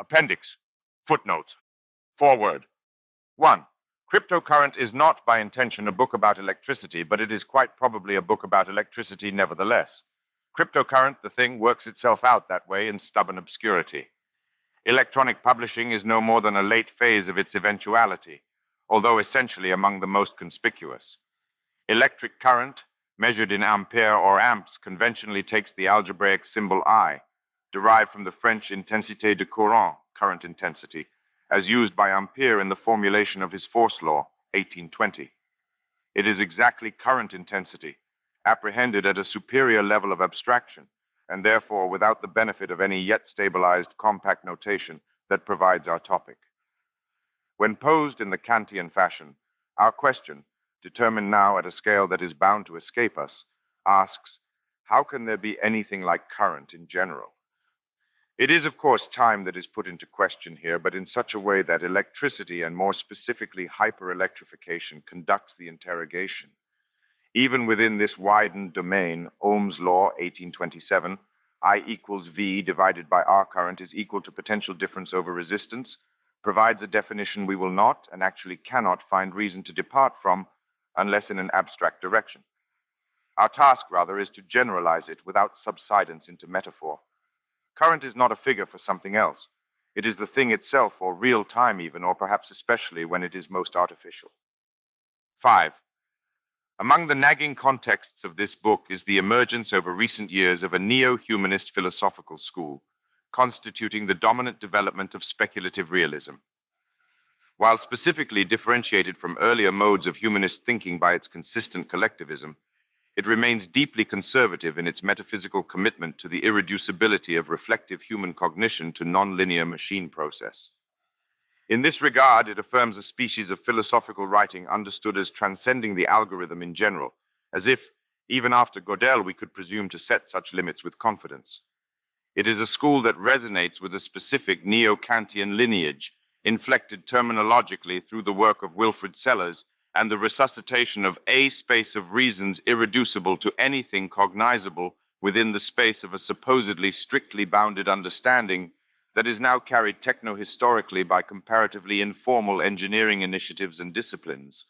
Appendix. Footnotes. Foreword. 1. Cryptocurrent is not by intention a book about electricity, but it is quite probably a book about electricity nevertheless. Cryptocurrent, the thing, works itself out that way in stubborn obscurity. Electronic publishing is no more than a late phase of its eventuality, although essentially among the most conspicuous. Electric current, measured in ampere or amps, conventionally takes the algebraic symbol I, derived from the French intensité de courant, current intensity, as used by Ampere in the formulation of his force law, 1820. It is exactly current intensity, apprehended at a superior level of abstraction, and therefore without the benefit of any yet stabilized compact notation, that provides our topic. When posed in the Kantian fashion, our question, determined now at a scale that is bound to escape us, asks, how can there be anything like current in general? It is, of course, time that is put into question here, but in such a way that electricity, and more specifically hyperelectrification, conducts the interrogation. Even within this widened domain, Ohm's law, 1827, I equals V divided by R current is equal to potential difference over resistance, provides a definition we will not, and actually cannot, find reason to depart from, unless in an abstract direction. Our task, rather, is to generalize it without subsidence into metaphor. Current is not a figure for something else. It is the thing itself, or real time even, or perhaps especially when it is most artificial. 5. Among the nagging contexts of this book is the emergence over recent years of a neo-humanist philosophical school, constituting the dominant development of speculative realism. While specifically differentiated from earlier modes of humanist thinking by its consistent collectivism, it remains deeply conservative in its metaphysical commitment to the irreducibility of reflective human cognition to nonlinear machine process. In this regard, it affirms a species of philosophical writing understood as transcending the algorithm in general, as if, even after Gödel, we could presume to set such limits with confidence. It is a school that resonates with a specific neo-Kantian lineage, inflected terminologically through the work of Wilfrid Sellars and the resuscitation of a space of reasons irreducible to anything cognizable within the space of a supposedly strictly bounded understanding that is now carried techno-historically by comparatively informal engineering initiatives and disciplines.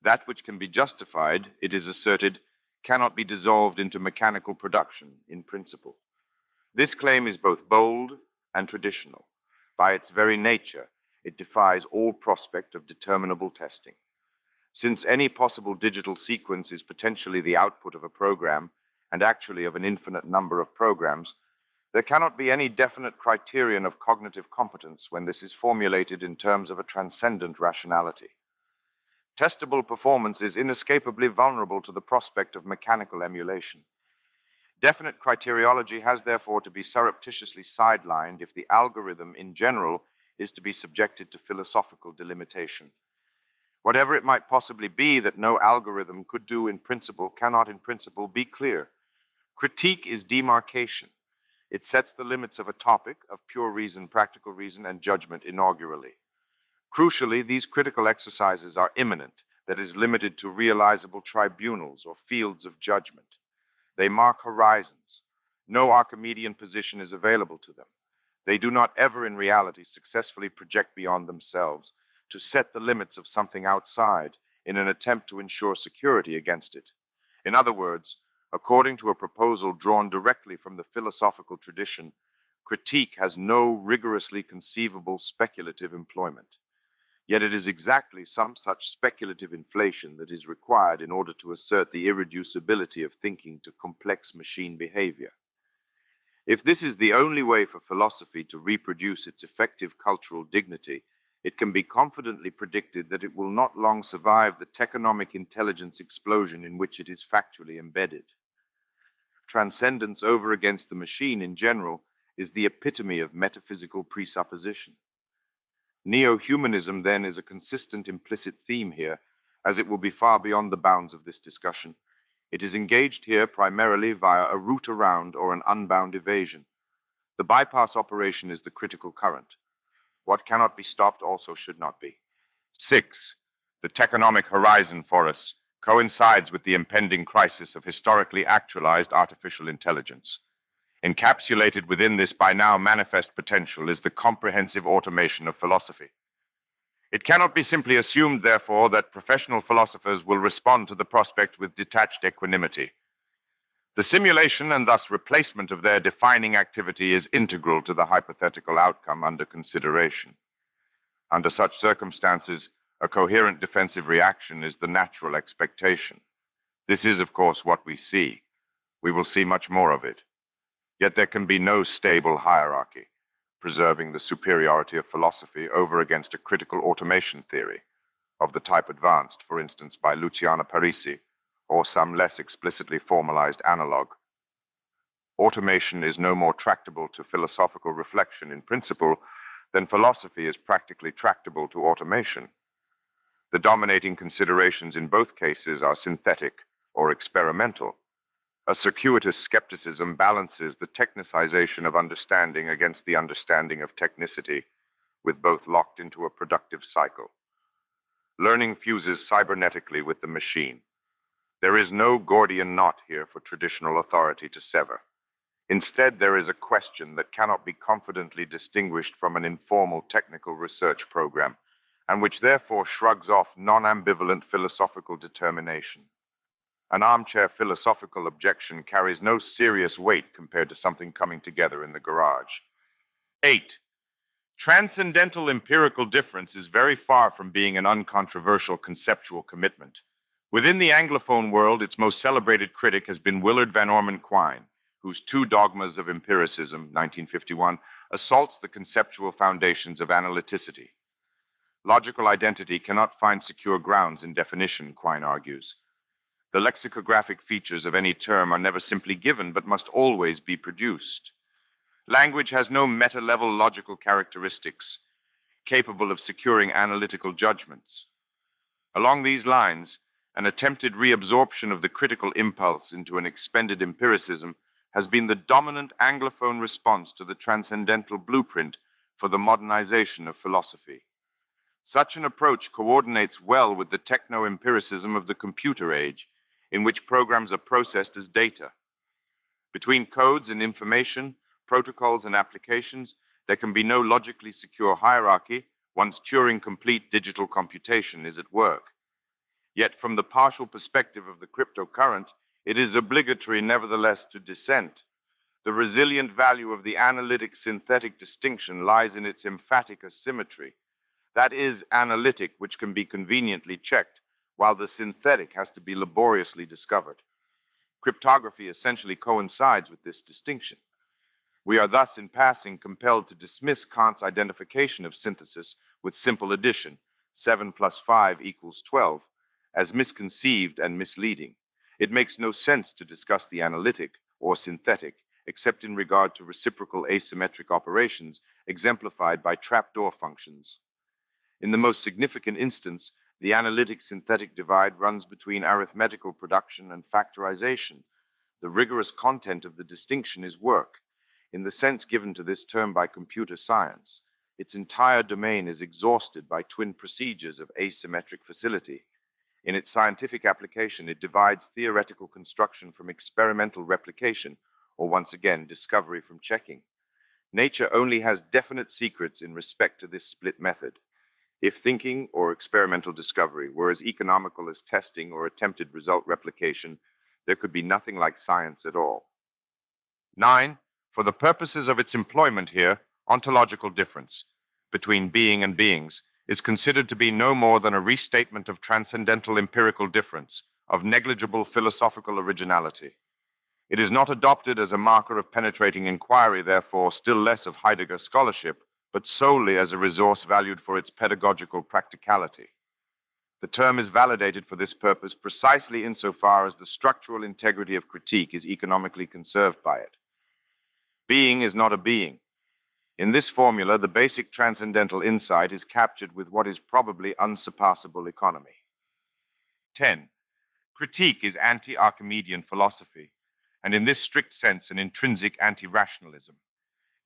That which can be justified, it is asserted, cannot be dissolved into mechanical production in principle. This claim is both bold and traditional. By its very nature, it defies all prospect of determinable testing. Since any possible digital sequence is potentially the output of a program, and actually of an infinite number of programs, there cannot be any definite criterion of cognitive competence when this is formulated in terms of a transcendent rationality. Testable performance is inescapably vulnerable to the prospect of mechanical emulation. Definite criteriology has therefore to be surreptitiously sidelined if the algorithm in general is to be subjected to philosophical delimitation. Whatever it might possibly be that no algorithm could do in principle cannot in principle be clear. Critique is demarcation. It sets the limits of a topic of pure reason, practical reason, and judgment inaugurally. Crucially, these critical exercises are immanent, that is, limited to realizable tribunals or fields of judgment. They mark horizons. No Archimedean position is available to them. They do not ever in reality successfully project beyond themselves to set the limits of something outside in an attempt to ensure security against it. In other words, according to a proposal drawn directly from the philosophical tradition, critique has no rigorously conceivable speculative employment. Yet it is exactly some such speculative inflation that is required in order to assert the irreducibility of thinking to complex machine behavior. If this is the only way for philosophy to reproduce its effective cultural dignity, it can be confidently predicted that it will not long survive the techonomic intelligence explosion in which it is factually embedded. Transcendence over against the machine in general is the epitome of metaphysical presupposition. Neo-humanism, then, is a consistent implicit theme here, as it will be far beyond the bounds of this discussion. It is engaged here primarily via a route around or an unbound evasion. The bypass operation is the critical current. What cannot be stopped also should not be. 6. The techonomic horizon for us coincides with the impending crisis of historically actualized artificial intelligence. Encapsulated within this by now manifest potential is the comprehensive automation of philosophy. It cannot be simply assumed, therefore, that professional philosophers will respond to the prospect with detached equanimity. The simulation and thus replacement of their defining activity is integral to the hypothetical outcome under consideration. Under such circumstances, a coherent defensive reaction is the natural expectation. This is, of course, what we see. We will see much more of it. Yet there can be no stable hierarchy, preserving the superiority of philosophy over against a critical automation theory, of the type advanced, for instance, by Luciano Parisi, or some less explicitly formalized analog. Automation is no more tractable to philosophical reflection in principle than philosophy is practically tractable to automation. The dominating considerations in both cases are synthetic or experimental. A circuitous skepticism balances the technicization of understanding against the understanding of technicity, with both locked into a productive cycle. Learning fuses cybernetically with the machine. There is no Gordian knot here for traditional authority to sever. Instead, there is a question that cannot be confidently distinguished from an informal technical research program, and which therefore shrugs off non-ambivalent philosophical determination. An armchair philosophical objection carries no serious weight compared to something coming together in the garage. 8. Transcendental empirical difference is very far from being an uncontroversial conceptual commitment. Within the Anglophone world, its most celebrated critic has been Willard Van Orman Quine, whose Two Dogmas of Empiricism, 1951, assaults the conceptual foundations of analyticity. Logical identity cannot find secure grounds in definition, Quine argues. The lexicographic features of any term are never simply given, but must always be produced. Language has no meta-level logical characteristics capable of securing analytical judgments. Along these lines, an attempted reabsorption of the critical impulse into an expended empiricism has been the dominant Anglophone response to the transcendental blueprint for the modernization of philosophy. Such an approach coordinates well with the techno-empiricism of the computer age, in which programs are processed as data. Between codes and information, protocols and applications, there can be no logically secure hierarchy once Turing-complete digital computation is at work. Yet from the partial perspective of the cryptocurrent, it is obligatory nevertheless to dissent. The resilient value of the analytic-synthetic distinction lies in its emphatic asymmetry. That is analytic, which can be conveniently checked, while the synthetic has to be laboriously discovered. Cryptography essentially coincides with this distinction. We are thus in passing compelled to dismiss Kant's identification of synthesis with simple addition, 7 plus 5 equals 12, as misconceived and misleading. It makes no sense to discuss the analytic or synthetic except in regard to reciprocal asymmetric operations exemplified by trapdoor functions. In the most significant instance, the analytic-synthetic divide runs between arithmetical production and factorization. The rigorous content of the distinction is work. In the sense given to this term by computer science, its entire domain is exhausted by twin procedures of asymmetric facility. In its scientific application, it divides theoretical construction from experimental replication, or once again, discovery from checking. Nature only has definite secrets in respect to this split method. If thinking or experimental discovery were as economical as testing or attempted result replication, there could be nothing like science at all. 9. For the purposes of its employment here, ontological difference between being and beings is considered to be no more than a restatement of transcendental empirical difference, of negligible philosophical originality. It is not adopted as a marker of penetrating inquiry, therefore, still less of Heidegger scholarship, but solely as a resource valued for its pedagogical practicality. The term is validated for this purpose precisely insofar as the structural integrity of critique is economically conserved by it. Being is not a being. In this formula, the basic transcendental insight is captured with what is probably unsurpassable economy. 10. Critique is anti-Archimedean philosophy, and in this strict sense an intrinsic anti-rationalism.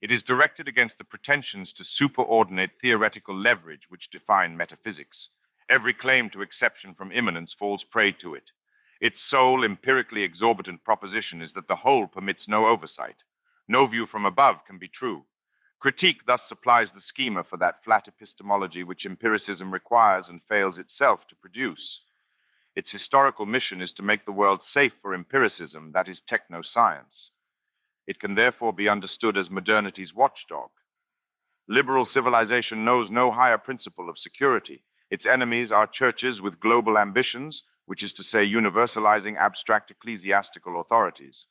It is directed against the pretensions to superordinate theoretical leverage which define metaphysics. Every claim to exception from immanence falls prey to it. Its sole empirically exorbitant proposition is that the whole permits no oversight. No view from above can be true. Critique thus supplies the schema for that flat epistemology which empiricism requires and fails itself to produce. Its historical mission is to make the world safe for empiricism, that is techno-science. It can therefore be understood as modernity's watchdog. Liberal civilization knows no higher principle of security. Its enemies are churches with global ambitions, which is to say universalizing abstract ecclesiastical authorities.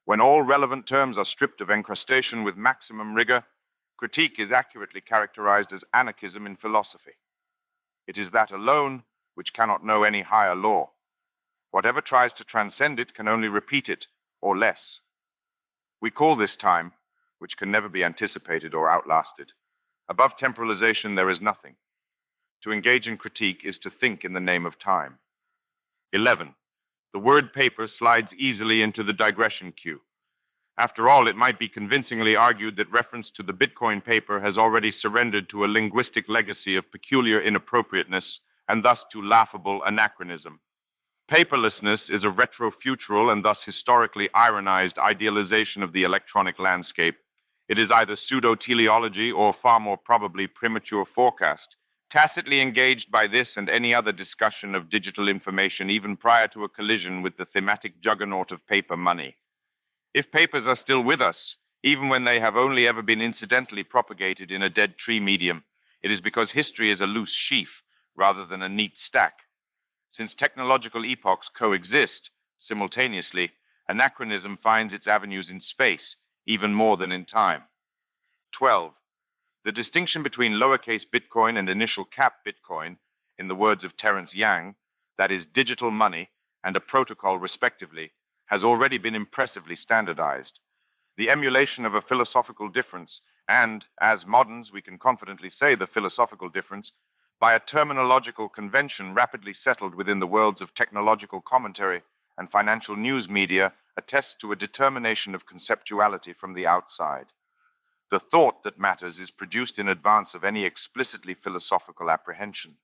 When all relevant terms are stripped of encrustation with maximum rigor, critique is accurately characterized as anarchism in philosophy. It is that alone which cannot know any higher law. Whatever tries to transcend it can only repeat it, or less. We call this time, which can never be anticipated or outlasted. Above temporalization there is nothing. To engage in critique is to think in the name of time. 11. The word paper slides easily into the digression queue. After all, it might be convincingly argued that reference to the Bitcoin paper has already surrendered to a linguistic legacy of peculiar inappropriateness and thus to laughable anachronism. Paperlessness is a retrofutural and thus historically ironized idealization of the electronic landscape. It is either pseudo-teleology or far more probably premature forecast, tacitly engaged by this and any other discussion of digital information even prior to a collision with the thematic juggernaut of paper money. If papers are still with us, even when they have only ever been incidentally propagated in a dead tree medium, it is because history is a loose sheaf rather than a neat stack. Since technological epochs coexist simultaneously, anachronism finds its avenues in space, even more than in time. 12. The distinction between lowercase Bitcoin and initial cap Bitcoin, in the words of Terence Yang, that is digital money and a protocol respectively, has already been impressively standardized. The emulation of a philosophical difference, and, as moderns we can confidently say the philosophical difference, by a terminological convention rapidly settled within the worlds of technological commentary and financial news media, attests to a determination of conceptuality from the outside. The thought that matters is produced in advance of any explicitly philosophical apprehension.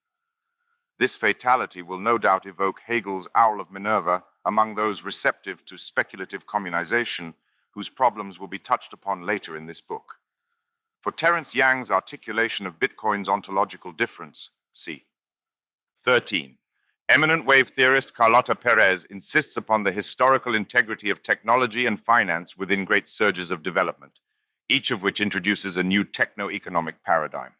This fatality will no doubt evoke Hegel's Owl of Minerva among those receptive to speculative communization, whose problems will be touched upon later in this book. For Terence Yang's articulation of Bitcoin's ontological difference, see. 13. Eminent wave theorist Carlota Perez insists upon the historical integrity of technology and finance within great surges of development, each of which introduces a new techno-economic paradigm.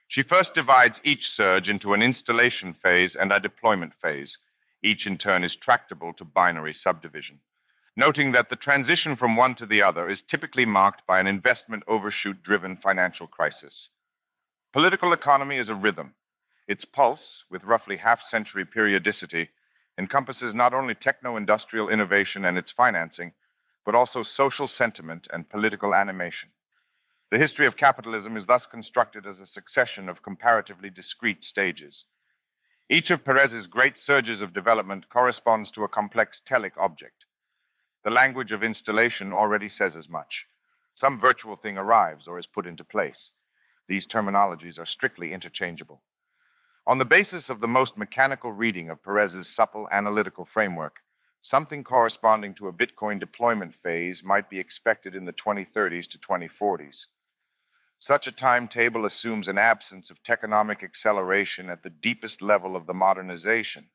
She first divides each surge into an installation phase and a deployment phase. Each in turn is tractable to binary subdivision, noting that the transition from one to the other is typically marked by an investment overshoot-driven financial crisis. Political economy is a rhythm. Its pulse, with roughly half-century periodicity, encompasses not only techno-industrial innovation and its financing, but also social sentiment and political animation. The history of capitalism is thus constructed as a succession of comparatively discrete stages. Each of Perez's great surges of development corresponds to a complex telic object. The language of installation already says as much. Some virtual thing arrives or is put into place. These terminologies are strictly interchangeable. On the basis of the most mechanical reading of Perez's supple analytical framework, something corresponding to a Bitcoin deployment phase might be expected in the 2030s to 2040s. Such a timetable assumes an absence of techonomic acceleration at the deepest level of the modernization,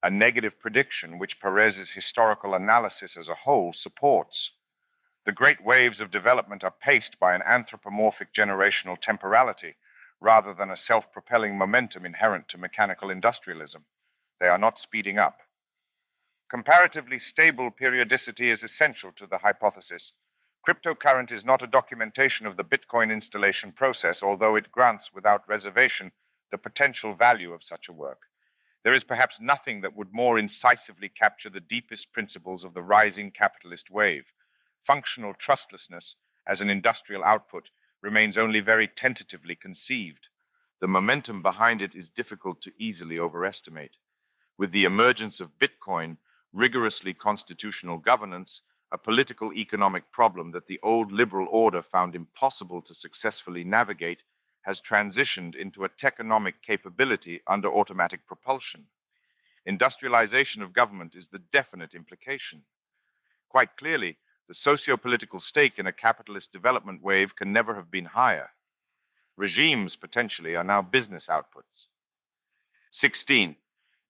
a negative prediction which Perez's historical analysis as a whole supports. The great waves of development are paced by an anthropomorphic generational temporality rather than a self-propelling momentum inherent to mechanical industrialism. They are not speeding up. Comparatively stable periodicity is essential to the hypothesis. Cryptocurrent is not a documentation of the Bitcoin installation process, although it grants without reservation the potential value of such a work. There is perhaps nothing that would more incisively capture the deepest principles of the rising capitalist wave. Functional trustlessness as an industrial output remains only very tentatively conceived. The momentum behind it is difficult to easily overestimate. With the emergence of Bitcoin, rigorously constitutional governance, a political economic problem that the old liberal order found impossible to successfully navigate, has transitioned into a techonomic capability under automatic propulsion. Industrialization of government is the definite implication. Quite clearly, The socio-political stake in a capitalist development wave can never have been higher. Regimes, potentially, are now business outputs. 16.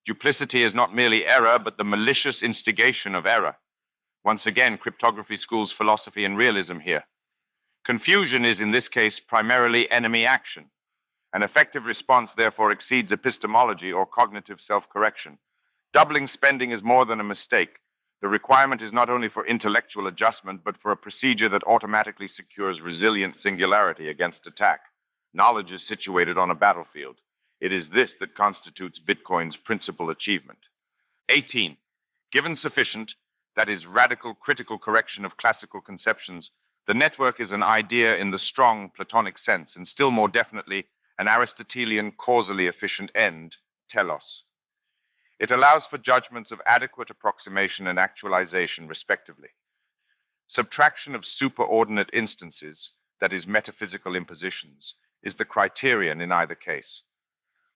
Duplicity is not merely error, but the malicious instigation of error. Once again, cryptography schools philosophy and realism here. Confusion is, in this case, primarily enemy action. An effective response, therefore, exceeds epistemology or cognitive self-correction. Doubling spending is more than a mistake. The requirement is not only for intellectual adjustment, but for a procedure that automatically secures resilient singularity against attack. Knowledge is situated on a battlefield. It is this that constitutes Bitcoin's principal achievement. 18. Given sufficient, that is, radical critical correction of classical conceptions, the network is an idea in the strong Platonic sense, and still more definitely, an Aristotelian causally efficient end, telos. It allows for judgments of adequate approximation and actualization, respectively. Subtraction of superordinate instances, that is, metaphysical impositions, is the criterion in either case.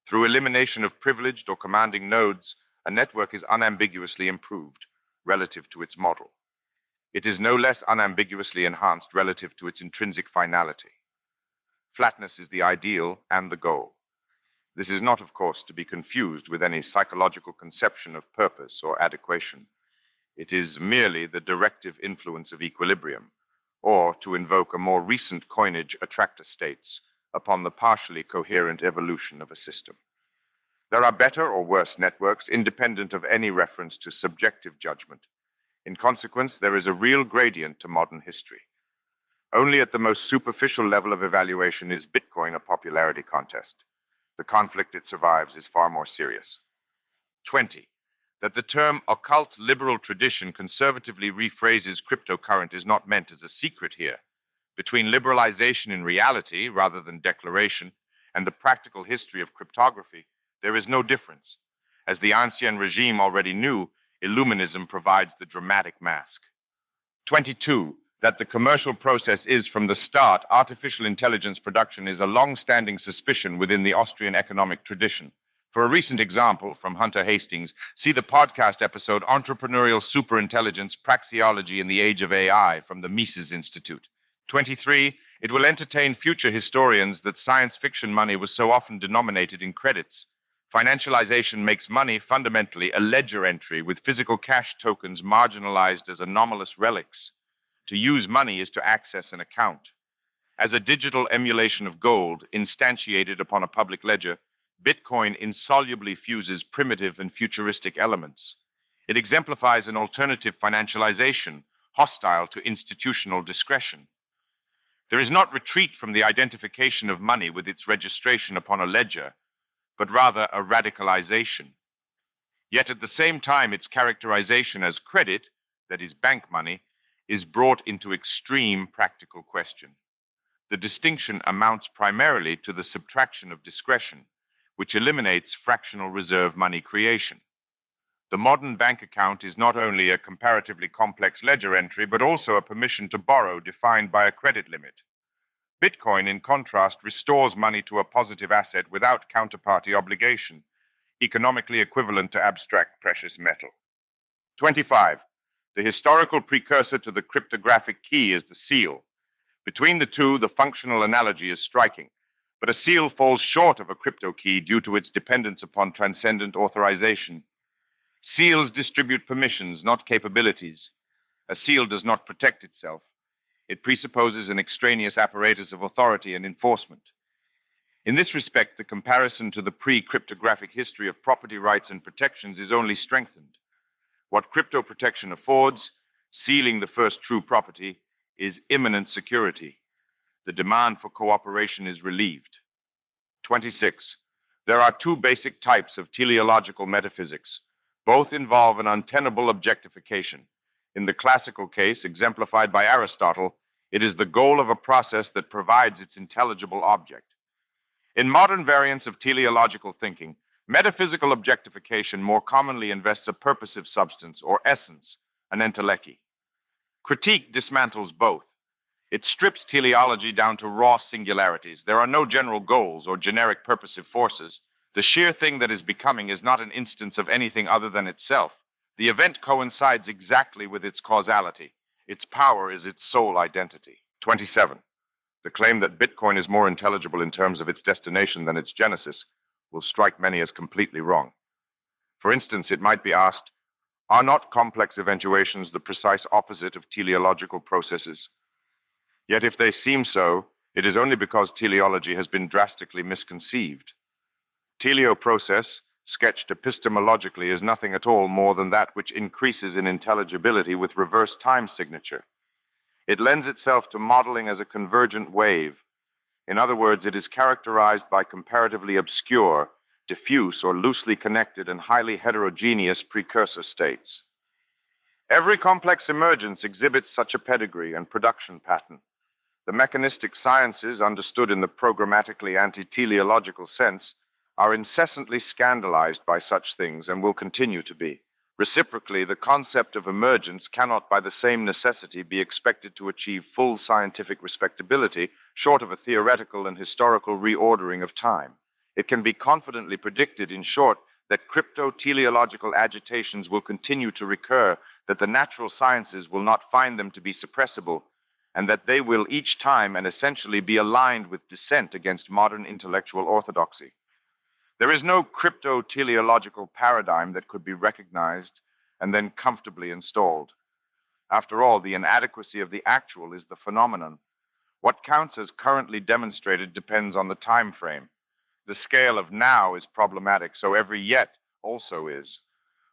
Through elimination of privileged or commanding nodes, a network is unambiguously improved relative to its model. It is no less unambiguously enhanced relative to its intrinsic finality. Flatness is the ideal and the goal. This is not, of course, to be confused with any psychological conception of purpose or adequation. It is merely the directive influence of equilibrium, or, to invoke a more recent coinage, attractor states, upon the partially coherent evolution of a system. There are better or worse networks independent of any reference to subjective judgment. In consequence, there is a real gradient to modern history. Only at the most superficial level of evaluation is Bitcoin a popularity contest. The conflict it survives is far more serious. 20. That the term occult liberal tradition conservatively rephrases cryptocurrency is not meant as a secret here. Between liberalization in reality, rather than declaration, and the practical history of cryptography, there is no difference. As the ancien regime already knew, Illuminism provides the dramatic mask. 22. That the commercial process is, from the start, artificial intelligence production is a long-standing suspicion within the Austrian economic tradition. For a recent example from Hunter Hastings, see the podcast episode Entrepreneurial Superintelligence, Praxeology in the Age of AI from the Mises Institute. 23. It will entertain future historians that science fiction money was so often denominated in credits. Financialization makes money fundamentally a ledger entry with physical cash tokens marginalized as anomalous relics. To use money is to access an account. As a digital emulation of gold instantiated upon a public ledger, Bitcoin insolubly fuses primitive and futuristic elements. It exemplifies an alternative financialization hostile to institutional discretion. There is not retreat from the identification of money with its registration upon a ledger, but rather a radicalization. Yet at the same time, its characterization as credit, that is bank money, is brought into extreme practical question. The distinction amounts primarily to the subtraction of discretion, which eliminates fractional reserve money creation. The modern bank account is not only a comparatively complex ledger entry, but also a permission to borrow defined by a credit limit. Bitcoin, in contrast, restores money to a positive asset without counterparty obligation, economically equivalent to abstract precious metal. 25. The historical precursor to the cryptographic key is the seal. Between the two, the functional analogy is striking, but a seal falls short of a crypto key due to its dependence upon transcendent authorization. Seals distribute permissions, not capabilities. A seal does not protect itself. It presupposes an extraneous apparatus of authority and enforcement. In this respect, the comparison to the pre-cryptographic history of property rights and protections is only strengthened. What crypto protection affords, sealing the first true property, is imminent security. The demand for cooperation is relieved. 26. There are two basic types of teleological metaphysics. Both involve an untenable objectification. In the classical case, exemplified by Aristotle, it is the goal of a process that provides its intelligible object. In modern variants of teleological thinking, metaphysical objectification more commonly invests a purposive substance or essence, an entelechy. Critique dismantles both. It strips teleology down to raw singularities. There are no general goals or generic purposive forces. The sheer thing that is becoming is not an instance of anything other than itself. The event coincides exactly with its causality. Its power is its sole identity. 27. The claim that Bitcoin is more intelligible in terms of its destination than its genesis will strike many as completely wrong. For instance, it might be asked, are not complex eventuations the precise opposite of teleological processes? Yet if they seem so, it is only because teleology has been drastically misconceived. Teleoprocess, sketched epistemologically, is nothing at all more than that which increases in intelligibility with reverse time signature. It lends itself to modeling as a convergent wave. In other words, it is characterized by comparatively obscure, diffuse, or loosely connected and highly heterogeneous precursor states. Every complex emergence exhibits such a pedigree and production pattern. The mechanistic sciences, understood in the programmatically anti-teleological sense, are incessantly scandalized by such things and will continue to be. Reciprocally, the concept of emergence cannot by the same necessity be expected to achieve full scientific respectability, short of a theoretical and historical reordering of time. It can be confidently predicted, in short, that crypto-teleological agitations will continue to recur, that the natural sciences will not find them to be suppressible, and that they will each time and essentially be aligned with dissent against modern intellectual orthodoxy. There is no crypto-teleological paradigm that could be recognized and then comfortably installed. After all, the inadequacy of the actual is the phenomenon. What counts as currently demonstrated depends on the time frame. The scale of now is problematic, so every yet also is.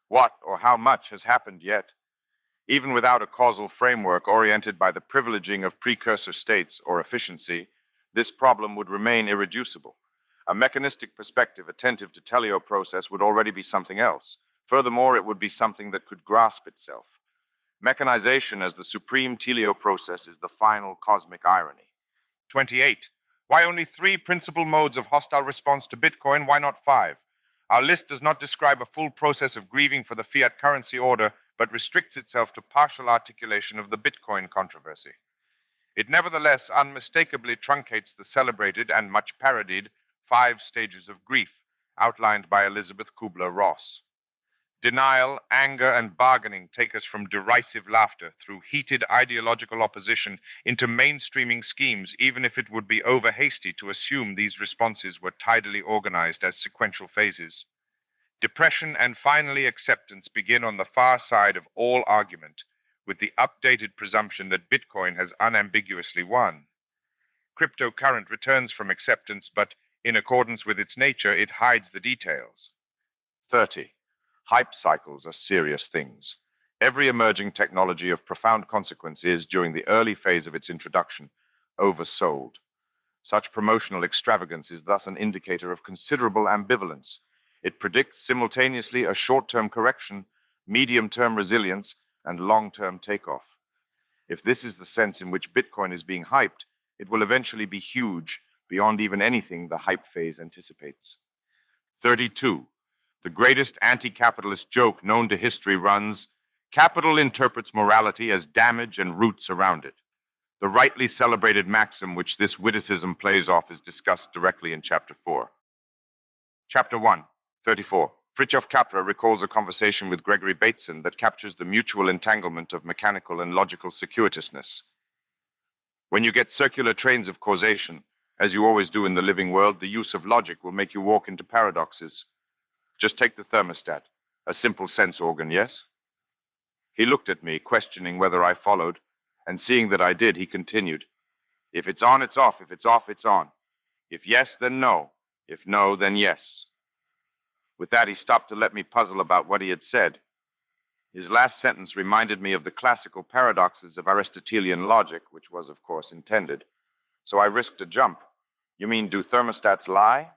What or how much has happened yet? Even without a causal framework oriented by the privileging of precursor states or efficiency, this problem would remain irreducible. A mechanistic perspective attentive to teleoprocess would already be something else. Furthermore, it would be something that could grasp itself. Mechanization as the supreme teleoprocess is the final cosmic irony. 28. Why only 3 principal modes of hostile response to Bitcoin? Why not 5? Our list does not describe a full process of grieving for the fiat currency order, but restricts itself to partial articulation of the Bitcoin controversy. It nevertheless unmistakably truncates the celebrated and much parodied 5 stages of grief outlined by Elizabeth Kubler-Ross. Denial, anger, and bargaining take us from derisive laughter through heated ideological opposition into mainstreaming schemes, even if it would be over-hasty to assume these responses were tidily organized as sequential phases. Depression and finally acceptance begin on the far side of all argument, with the updated presumption that Bitcoin has unambiguously won. Cryptocurrent returns from acceptance, but in accordance with its nature, it hides the details. 30. Hype cycles are serious things. Every emerging technology of profound consequence is, during the early phase of its introduction, oversold. Such promotional extravagance is thus an indicator of considerable ambivalence. It predicts simultaneously a short-term correction, medium-term resilience, and long-term takeoff. If this is the sense in which Bitcoin is being hyped, it will eventually be huge, beyond even anything the hype phase anticipates. 32. The greatest anti-capitalist joke known to history runs, capital interprets morality as damage and roots around it. The rightly celebrated maxim which this witticism plays off is discussed directly in Chapter 4. Chapter 1, 34. Fritjof Capra recalls a conversation with Gregory Bateson that captures the mutual entanglement of mechanical and logical circuitousness. When you get circular trains of causation, as you always do in the living world, the use of logic will make you walk into paradoxes. Just take the thermostat, a simple sense organ, yes? He looked at me, questioning whether I followed, and seeing that I did, he continued, if it's on, it's off. If it's off, it's on. If yes, then no. If no, then yes. With that, he stopped to let me puzzle about what he had said. His last sentence reminded me of the classical paradoxes of Aristotelian logic, which was, of course, intended. So I risked a jump. You mean, do thermostats lie?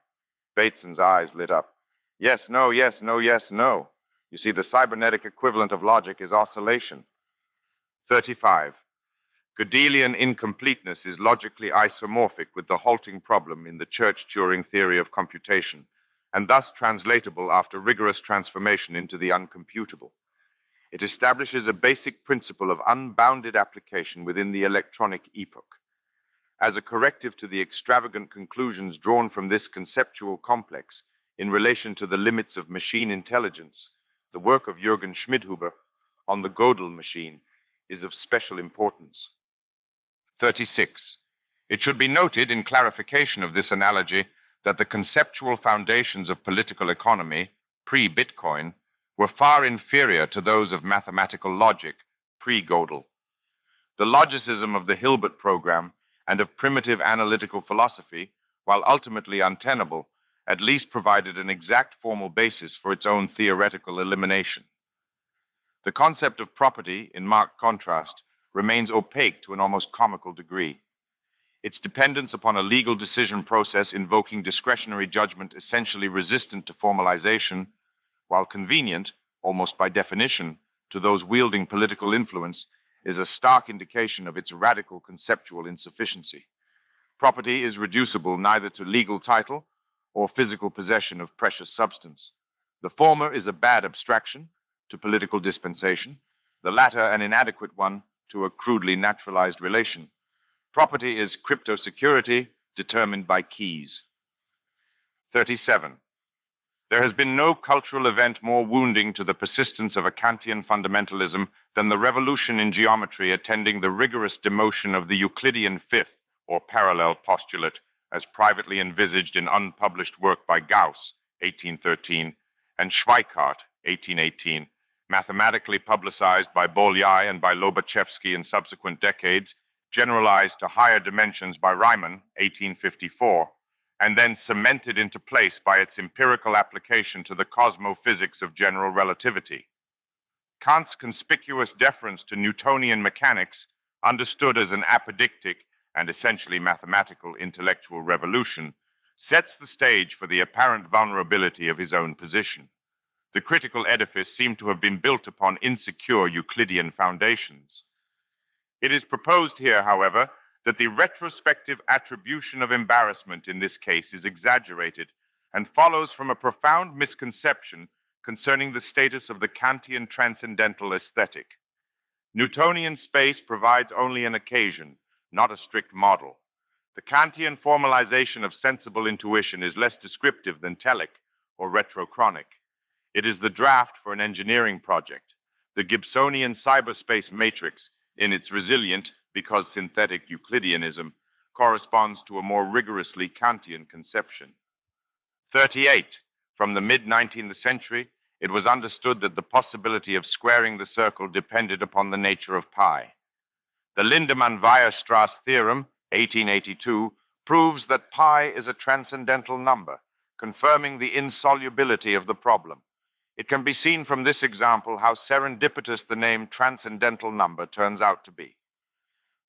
Bateson's eyes lit up. Yes, no, yes, no, yes, no. You see, the cybernetic equivalent of logic is oscillation. 35. Gödelian incompleteness is logically isomorphic with the halting problem in the Church-Turing theory of computation, and thus translatable after rigorous transformation into the uncomputable. It establishes a basic principle of unbounded application within the electronic epoch. As a corrective to the extravagant conclusions drawn from this conceptual complex in relation to the limits of machine intelligence, the work of Jürgen Schmidhuber on the Gödel machine is of special importance. 36. It should be noted in clarification of this analogy that the conceptual foundations of political economy, pre-Bitcoin, were far inferior to those of mathematical logic, pre-Gödel. The logicism of the Hilbert program and of primitive analytical philosophy, while ultimately untenable, at least provided an exact formal basis for its own theoretical elimination. The concept of property, in marked contrast, remains opaque to an almost comical degree. Its dependence upon a legal decision process invoking discretionary judgment essentially resistant to formalization, while convenient, almost by definition, to those wielding political influence, is a stark indication of its radical conceptual insufficiency. Property is reducible neither to legal title or physical possession of precious substance. The former is a bad abstraction to political dispensation, the latter an inadequate one to a crudely naturalized relation. Property is crypto-security determined by keys. 37. There has been no cultural event more wounding to the persistence of a Kantian fundamentalism than the revolution in geometry attending the rigorous demotion of the Euclidean fifth, or parallel postulate, as privately envisaged in unpublished work by Gauss, 1813, and Schweikart, 1818, mathematically publicized by Bolyai and by Lobachevsky in subsequent decades, generalized to higher dimensions by Riemann, 1854, and then cemented into place by its empirical application to the cosmophysics of general relativity. Kant's conspicuous deference to Newtonian mechanics, understood as an apodictic and essentially mathematical intellectual revolution, sets the stage for the apparent vulnerability of his own position. The critical edifice seemed to have been built upon insecure Euclidean foundations. It is proposed here, however, that the retrospective attribution of embarrassment in this case is exaggerated and follows from a profound misconception concerning the status of the Kantian transcendental aesthetic. Newtonian space provides only an occasion, not a strict model. The Kantian formalization of sensible intuition is less descriptive than telic or retrochronic. It is the draft for an engineering project. The Gibsonian cyberspace matrix, in its resilient, because synthetic Euclideanism, corresponds to a more rigorously Kantian conception. 38. From the mid-19th century, it was understood that the possibility of squaring the circle depended upon the nature of pi. The Lindemann-Weierstrass theorem, 1882, proves that pi is a transcendental number, confirming the insolubility of the problem. It can be seen from this example how serendipitous the name transcendental number turns out to be.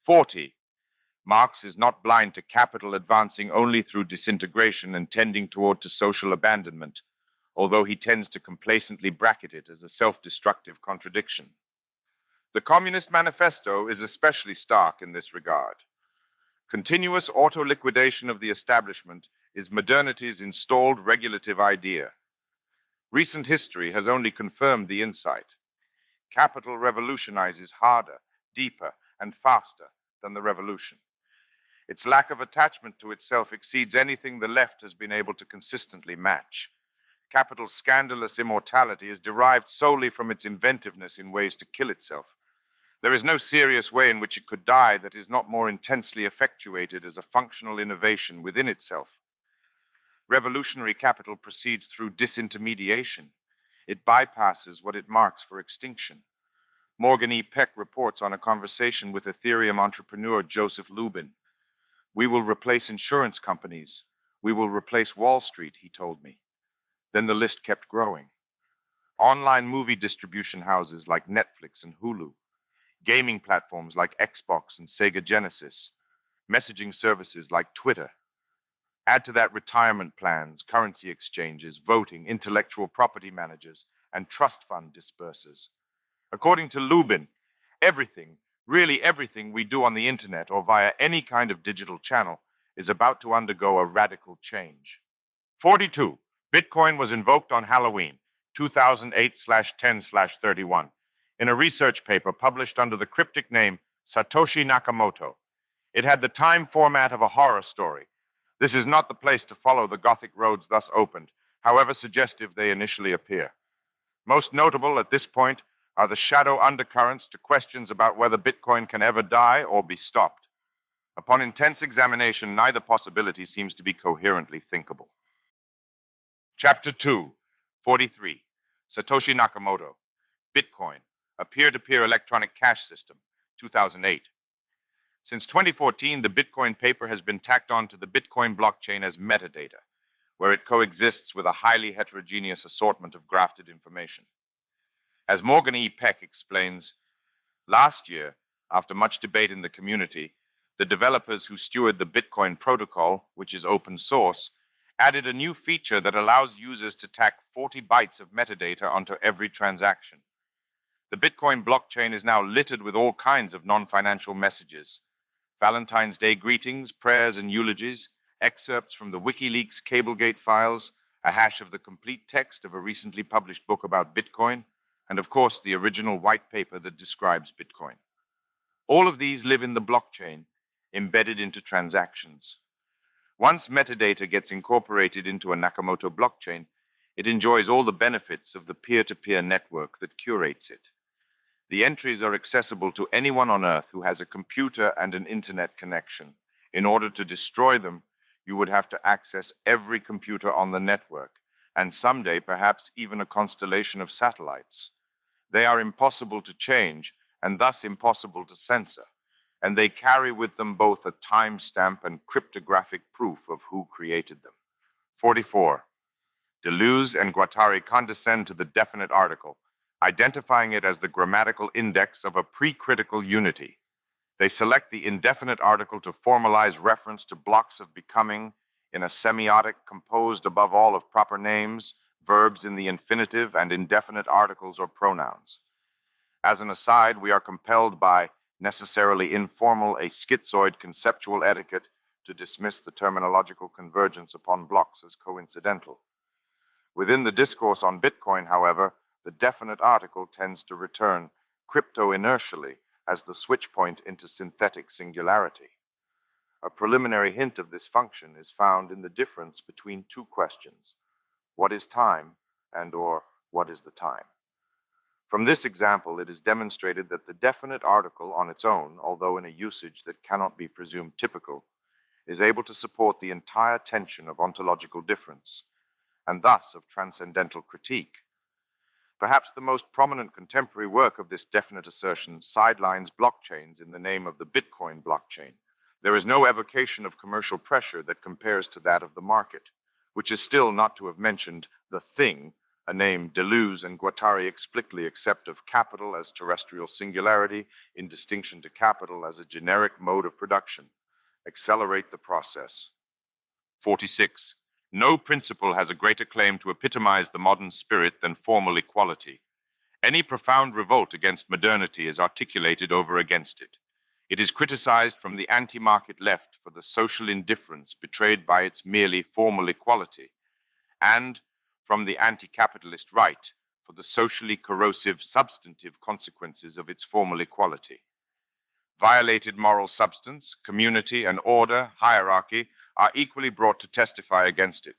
40. Marx is not blind to capital advancing only through disintegration and tending toward to social abandonment, although he tends to complacently bracket it as a self-destructive contradiction. The Communist Manifesto is especially stark in this regard. Continuous auto-liquidation of the establishment is modernity's installed regulative idea. Recent history has only confirmed the insight. Capital revolutionizes harder, deeper, and faster than the revolution. Its lack of attachment to itself exceeds anything the left has been able to consistently match. Capital's scandalous immortality is derived solely from its inventiveness in ways to kill itself. There is no serious way in which it could die that is not more intensely effectuated as a functional innovation within itself. Revolutionary capital proceeds through disintermediation. It bypasses what it marks for extinction. Morgan E. Peck reports on a conversation with Ethereum entrepreneur Joseph Lubin. "We will replace insurance companies. We will replace Wall Street," he told me. Then the list kept growing. Online movie distribution houses like Netflix and Hulu, gaming platforms like Xbox and Sega Genesis, messaging services like Twitter. Add to that retirement plans, currency exchanges, voting, intellectual property managers, and trust fund dispersers. According to Lubin, everything, really everything we do on the internet or via any kind of digital channel is about to undergo a radical change. 42. Bitcoin was invoked on Halloween, 2008/10/31, in a research paper published under the cryptic name Satoshi Nakamoto. It had the time format of a horror story. This is not the place to follow the Gothic roads thus opened, however suggestive they initially appear. Most notable at this point are the shadow undercurrents to questions about whether Bitcoin can ever die or be stopped. Upon intense examination, neither possibility seems to be coherently thinkable. Chapter 2, 43, Satoshi Nakamoto, Bitcoin, a peer-to-peer electronic cash system, 2008. Since 2014, the Bitcoin paper has been tacked onto the Bitcoin blockchain as metadata, where it coexists with a highly heterogeneous assortment of grafted information. As Morgan E. Peck explains, last year, after much debate in the community, the developers who steward the Bitcoin protocol, which is open source, added a new feature that allows users to tack 40 bytes of metadata onto every transaction. The Bitcoin blockchain is now littered with all kinds of non-financial messages: Valentine's Day greetings, prayers and eulogies, excerpts from the WikiLeaks Cablegate files, a hash of the complete text of a recently published book about Bitcoin, and of course the original white paper that describes Bitcoin. All of these live in the blockchain, embedded into transactions. Once metadata gets incorporated into a Nakamoto blockchain, it enjoys all the benefits of the peer-to-peer network that curates it. The entries are accessible to anyone on Earth who has a computer and an internet connection. In order to destroy them, you would have to access every computer on the network, and someday perhaps even a constellation of satellites. They are impossible to change, and thus impossible to censor, and they carry with them both a timestamp and cryptographic proof of who created them. 44. Deleuze and Guattari condescend to the definite article, identifying it as the grammatical index of a pre-critical unity. They select the indefinite article to formalize reference to blocks of becoming in a semiotic composed above all of proper names, verbs in the infinitive, and indefinite articles or pronouns. As an aside, we are compelled by necessarily informal, a schizoid conceptual etiquette to dismiss the terminological convergence upon blocks as coincidental. Within the discourse on Bitcoin, however, the definite article tends to return crypto-inertially as the switch point into synthetic singularity. A preliminary hint of this function is found in the difference between two questions: what is time and/or what is the time? From this example, it is demonstrated that the definite article on its own, although in a usage that cannot be presumed typical, is able to support the entire tension of ontological difference, and thus of transcendental critique. Perhaps the most prominent contemporary work of this definite assertion sidelines blockchains in the name of the Bitcoin blockchain. There is no evocation of commercial pressure that compares to that of the market, which is still not to have mentioned the thing, a name Deleuze and Guattari explicitly accept of capital as terrestrial singularity in distinction to capital as a generic mode of production. Accelerate the process. 46. No principle has a greater claim to epitomize the modern spirit than formal equality. Any profound revolt against modernity is articulated over against it. It is criticized from the anti-market left for the social indifference betrayed by its merely formal equality, and from the anti-capitalist right for the socially corrosive substantive consequences of its formal equality. Violated moral substance, community, and order, hierarchy, are equally brought to testify against it.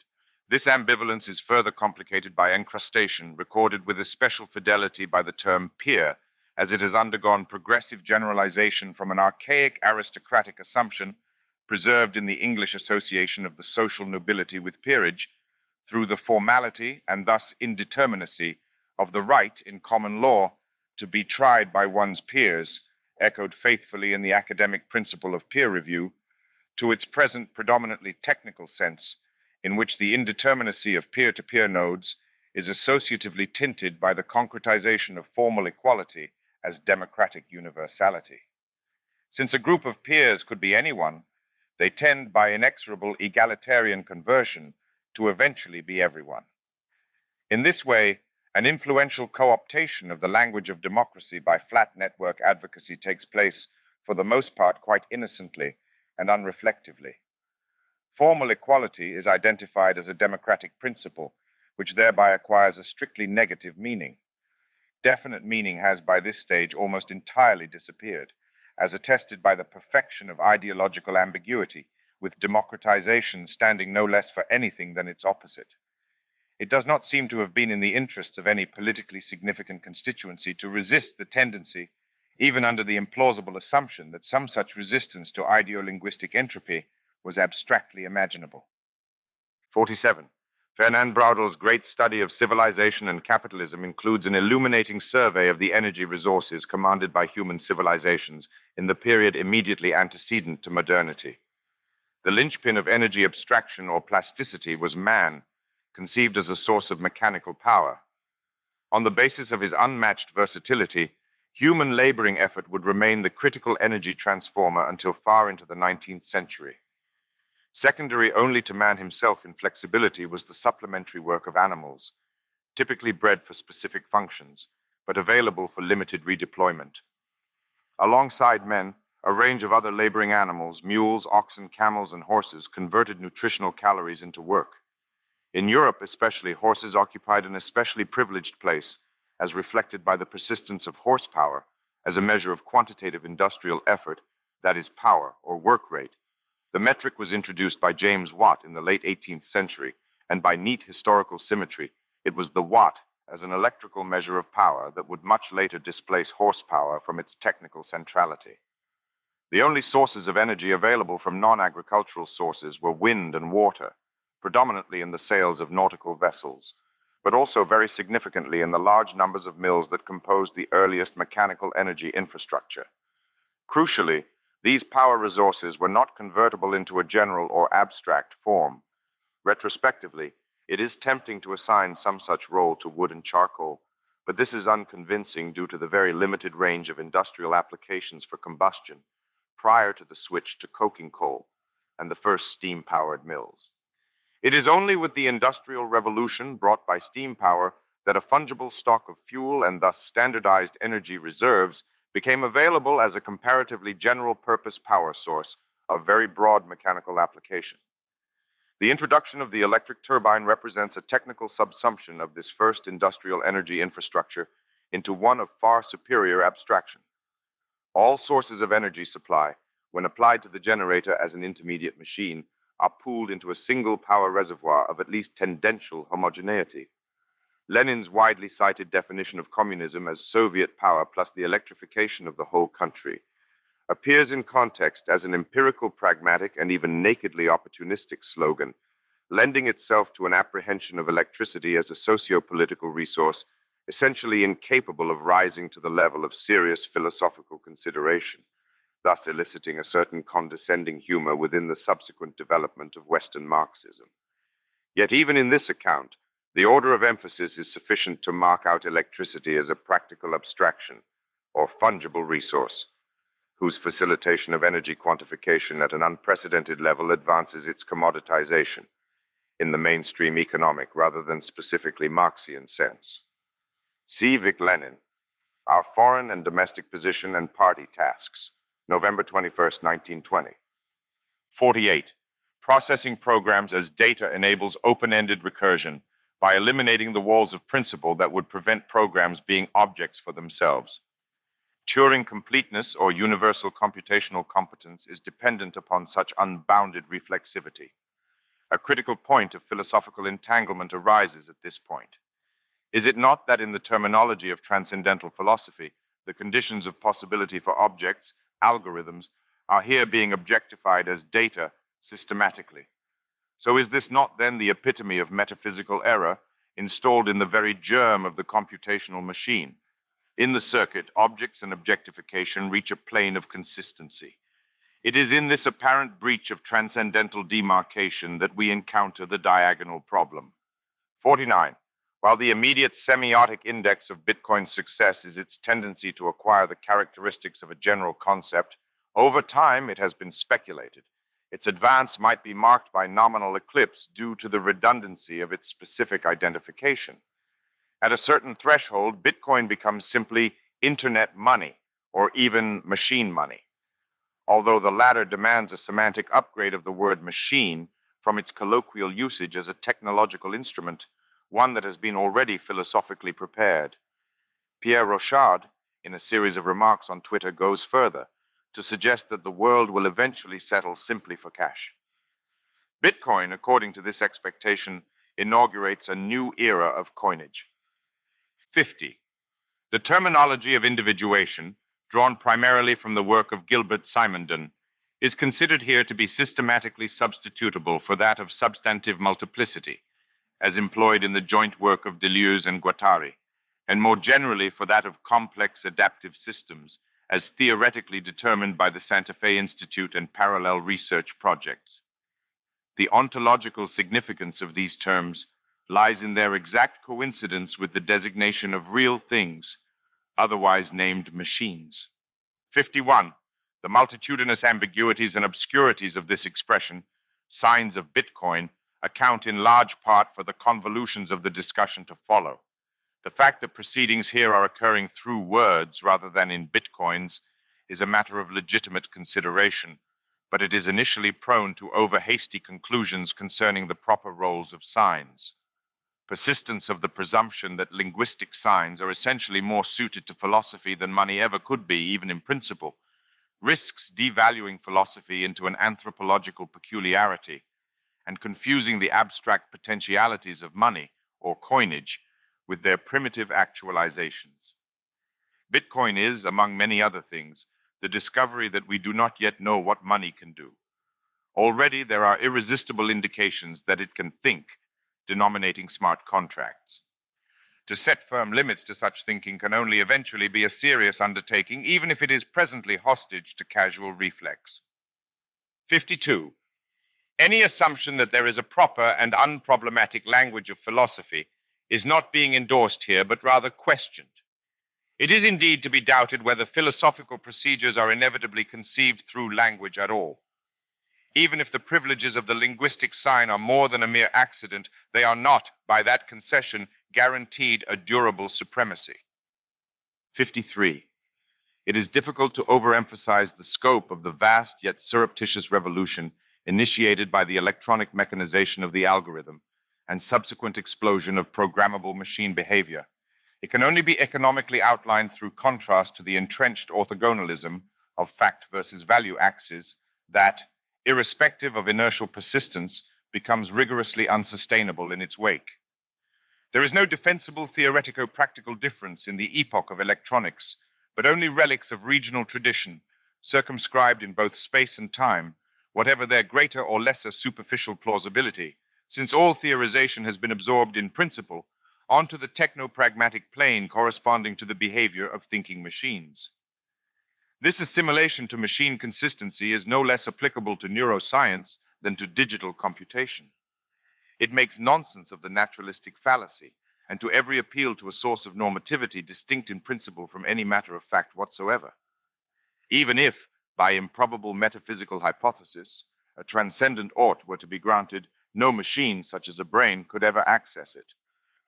This ambivalence is further complicated by encrustation, recorded with especial fidelity by the term peer, as it has undergone progressive generalization from an archaic aristocratic assumption, preserved in the English association of the social nobility with peerage, through the formality and thus indeterminacy of the right in common law to be tried by one's peers, echoed faithfully in the academic principle of peer review, to its present predominantly technical sense, in which the indeterminacy of peer-to-peer nodes is associatively tinted by the concretization of formal equality as democratic universality. Since a group of peers could be anyone, they tend by inexorable egalitarian conversion to eventually be everyone. In this way, an influential co-optation of the language of democracy by flat network advocacy takes place, for the most part, quite innocently and unreflectively. Formal equality is identified as a democratic principle, which thereby acquires a strictly negative meaning. Definite meaning has by this stage almost entirely disappeared, as attested by the perfection of ideological ambiguity, with democratization standing no less for anything than its opposite. it does not seem to have been in the interests of any politically significant constituency to resist the tendency, even under the implausible assumption that some such resistance to ideolinguistic entropy was abstractly imaginable. 47. Fernand Braudel's great study of civilization and capitalism includes an illuminating survey of the energy resources commanded by human civilizations in the period immediately antecedent to modernity. The linchpin of energy abstraction or plasticity was man, conceived as a source of mechanical power. On the basis of his unmatched versatility, human laboring effort would remain the critical energy transformer until far into the 19th century. Secondary only to man himself in flexibility was the supplementary work of animals, typically bred for specific functions, but available for limited redeployment. Alongside men, a range of other laboring animals, mules, oxen, camels, and horses, converted nutritional calories into work. In Europe especially, horses occupied an especially privileged place, as reflected by the persistence of horsepower as a measure of quantitative industrial effort, that is, power or work rate. The metric was introduced by James Watt in the late 18th century, and by neat historical symmetry, it was the watt as an electrical measure of power that would much later displace horsepower from its technical centrality. The only sources of energy available from non-agricultural sources were wind and water, predominantly in the sails of nautical vessels, but also very significantly in the large numbers of mills that composed the earliest mechanical energy infrastructure. Crucially, these power resources were not convertible into a general or abstract form. Retrospectively, it is tempting to assign some such role to wood and charcoal, but this is unconvincing due to the very limited range of industrial applications for combustion prior to the switch to coking coal and the first steam-powered mills. It is only with the Industrial Revolution brought by steam power that a fungible stock of fuel and thus standardized energy reserves became available as a comparatively general-purpose power source of very broad mechanical application. The introduction of the electric turbine represents a technical subsumption of this first industrial energy infrastructure into one of far superior abstraction. All sources of energy supply, when applied to the generator as an intermediate machine, are pooled into a single power reservoir of at least tendential homogeneity. Lenin's widely cited definition of communism as Soviet power plus the electrification of the whole country appears in context as an empirical, pragmatic, and even nakedly opportunistic slogan, lending itself to an apprehension of electricity as a socio-political resource essentially incapable of rising to the level of serious philosophical consideration, thus eliciting a certain condescending humor within the subsequent development of Western Marxism. Yet even in this account, the order of emphasis is sufficient to mark out electricity as a practical abstraction or fungible resource, whose facilitation of energy quantification at an unprecedented level advances its commoditization in the mainstream economic rather than specifically Marxian sense. C. Vic Lenin, Our Foreign and Domestic Position and Party Tasks, November 21st, 1920. 48. Processing programs as data enables open-ended recursion by eliminating the walls of principle that would prevent programs being objects for themselves. Turing completeness or universal computational competence is dependent upon such unbounded reflexivity. A critical point of philosophical entanglement arises at this point. Is it not that in the terminology of transcendental philosophy, the conditions of possibility for objects, algorithms, are here being objectified as data systematically? So is this not then the epitome of metaphysical error installed in the very germ of the computational machine? In the circuit, objects and objectification reach a plane of consistency. It is in this apparent breach of transcendental demarcation that we encounter the diagonal problem. 49. While the immediate semiotic index of Bitcoin's success is its tendency to acquire the characteristics of a general concept, over time it has been speculated its advance might be marked by nominal eclipse due to the redundancy of its specific identification. At a certain threshold, Bitcoin becomes simply internet money or even machine money. Although the latter demands a semantic upgrade of the word machine from its colloquial usage as a technological instrument, one that has been already philosophically prepared. Pierre Rochard, in a series of remarks on Twitter, goes further to suggest that the world will eventually settle simply for cash. Bitcoin, according to this expectation, inaugurates a new era of coinage. 50. The terminology of individuation, drawn primarily from the work of Gilbert Simondon, is considered here to be systematically substitutable for that of substantive multiplicity, as employed in the joint work of Deleuze and Guattari, and more generally for that of complex adaptive systems, as theoretically determined by the Santa Fe Institute and parallel research projects. The ontological significance of these terms lies in their exact coincidence with the designation of real things, otherwise named machines. 51. The multitudinous ambiguities and obscurities of this expression, signs of Bitcoin, account in large part for the convolutions of the discussion to follow. The fact that proceedings here are occurring through words rather than in Bitcoins is a matter of legitimate consideration, but it is initially prone to over-hasty conclusions concerning the proper roles of signs. Persistence of the presumption that linguistic signs are essentially more suited to philosophy than money ever could be, even in principle, risks devaluing philosophy into an anthropological peculiarity and confusing the abstract potentialities of money, or coinage, with their primitive actualizations. Bitcoin is, among many other things, the discovery that we do not yet know what money can do. Already there are irresistible indications that it can think, denominating smart contracts. To set firm limits to such thinking can only eventually be a serious undertaking, even if it is presently hostage to casual reflex. 52. Any assumption that there is a proper and unproblematic language of philosophy is not being endorsed here, but rather questioned. It is indeed to be doubted whether philosophical procedures are inevitably conceived through language at all. Even if the privileges of the linguistic sign are more than a mere accident, they are not, by that concession, guaranteed a durable supremacy. 53. It is difficult to overemphasize the scope of the vast yet surreptitious revolution initiated by the electronic mechanization of the algorithm and subsequent explosion of programmable machine behavior. It can only be economically outlined through contrast to the entrenched orthogonalism of fact versus value axes that, irrespective of inertial persistence, becomes rigorously unsustainable in its wake. There is no defensible theoretico-practical difference in the epoch of electronics, but only relics of regional tradition, circumscribed in both space and time, whatever their greater or lesser superficial plausibility, since all theorization has been absorbed in principle onto the techno-pragmatic plane corresponding to the behavior of thinking machines. This assimilation to machine consistency is no less applicable to neuroscience than to digital computation. It makes nonsense of the naturalistic fallacy and to every appeal to a source of normativity distinct in principle from any matter of fact whatsoever. Even if, by improbable metaphysical hypothesis, a transcendent ought were to be granted, no machine, such as a brain, could ever access it.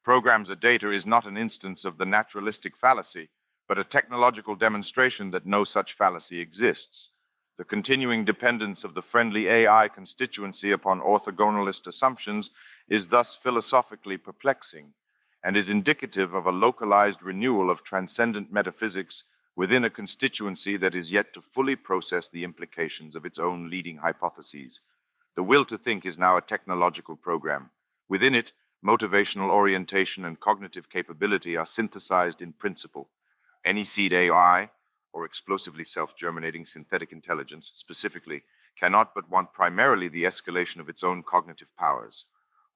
Programs or data is not an instance of the naturalistic fallacy, but a technological demonstration that no such fallacy exists. The continuing dependence of the friendly AI constituency upon orthogonalist assumptions is thus philosophically perplexing and is indicative of a localized renewal of transcendent metaphysics within a constituency that is yet to fully process the implications of its own leading hypotheses. The will to think is now a technological program. Within it, motivational orientation and cognitive capability are synthesized in principle. Any seed AI, or explosively self-germinating synthetic intelligence, specifically, cannot but want primarily the escalation of its own cognitive powers.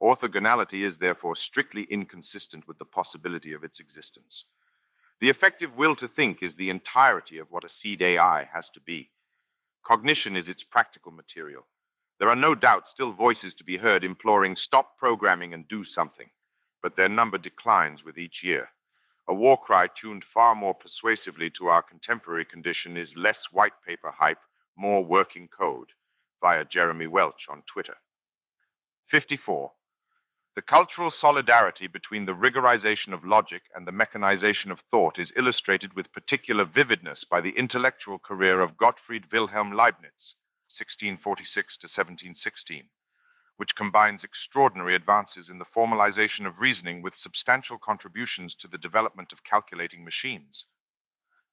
Orthogonality is therefore strictly inconsistent with the possibility of its existence. The effective will to think is the entirety of what a seed AI has to be. Cognition is its practical material. There are no doubt still voices to be heard imploring stop programming and do something, but their number declines with each year. A war cry tuned far more persuasively to our contemporary condition is less white paper hype, more working code, via Jeremy Welch on Twitter. 54. The cultural solidarity between the rigorization of logic and the mechanization of thought is illustrated with particular vividness by the intellectual career of Gottfried Wilhelm Leibniz, 1646 to 1716, which combines extraordinary advances in the formalization of reasoning with substantial contributions to the development of calculating machines.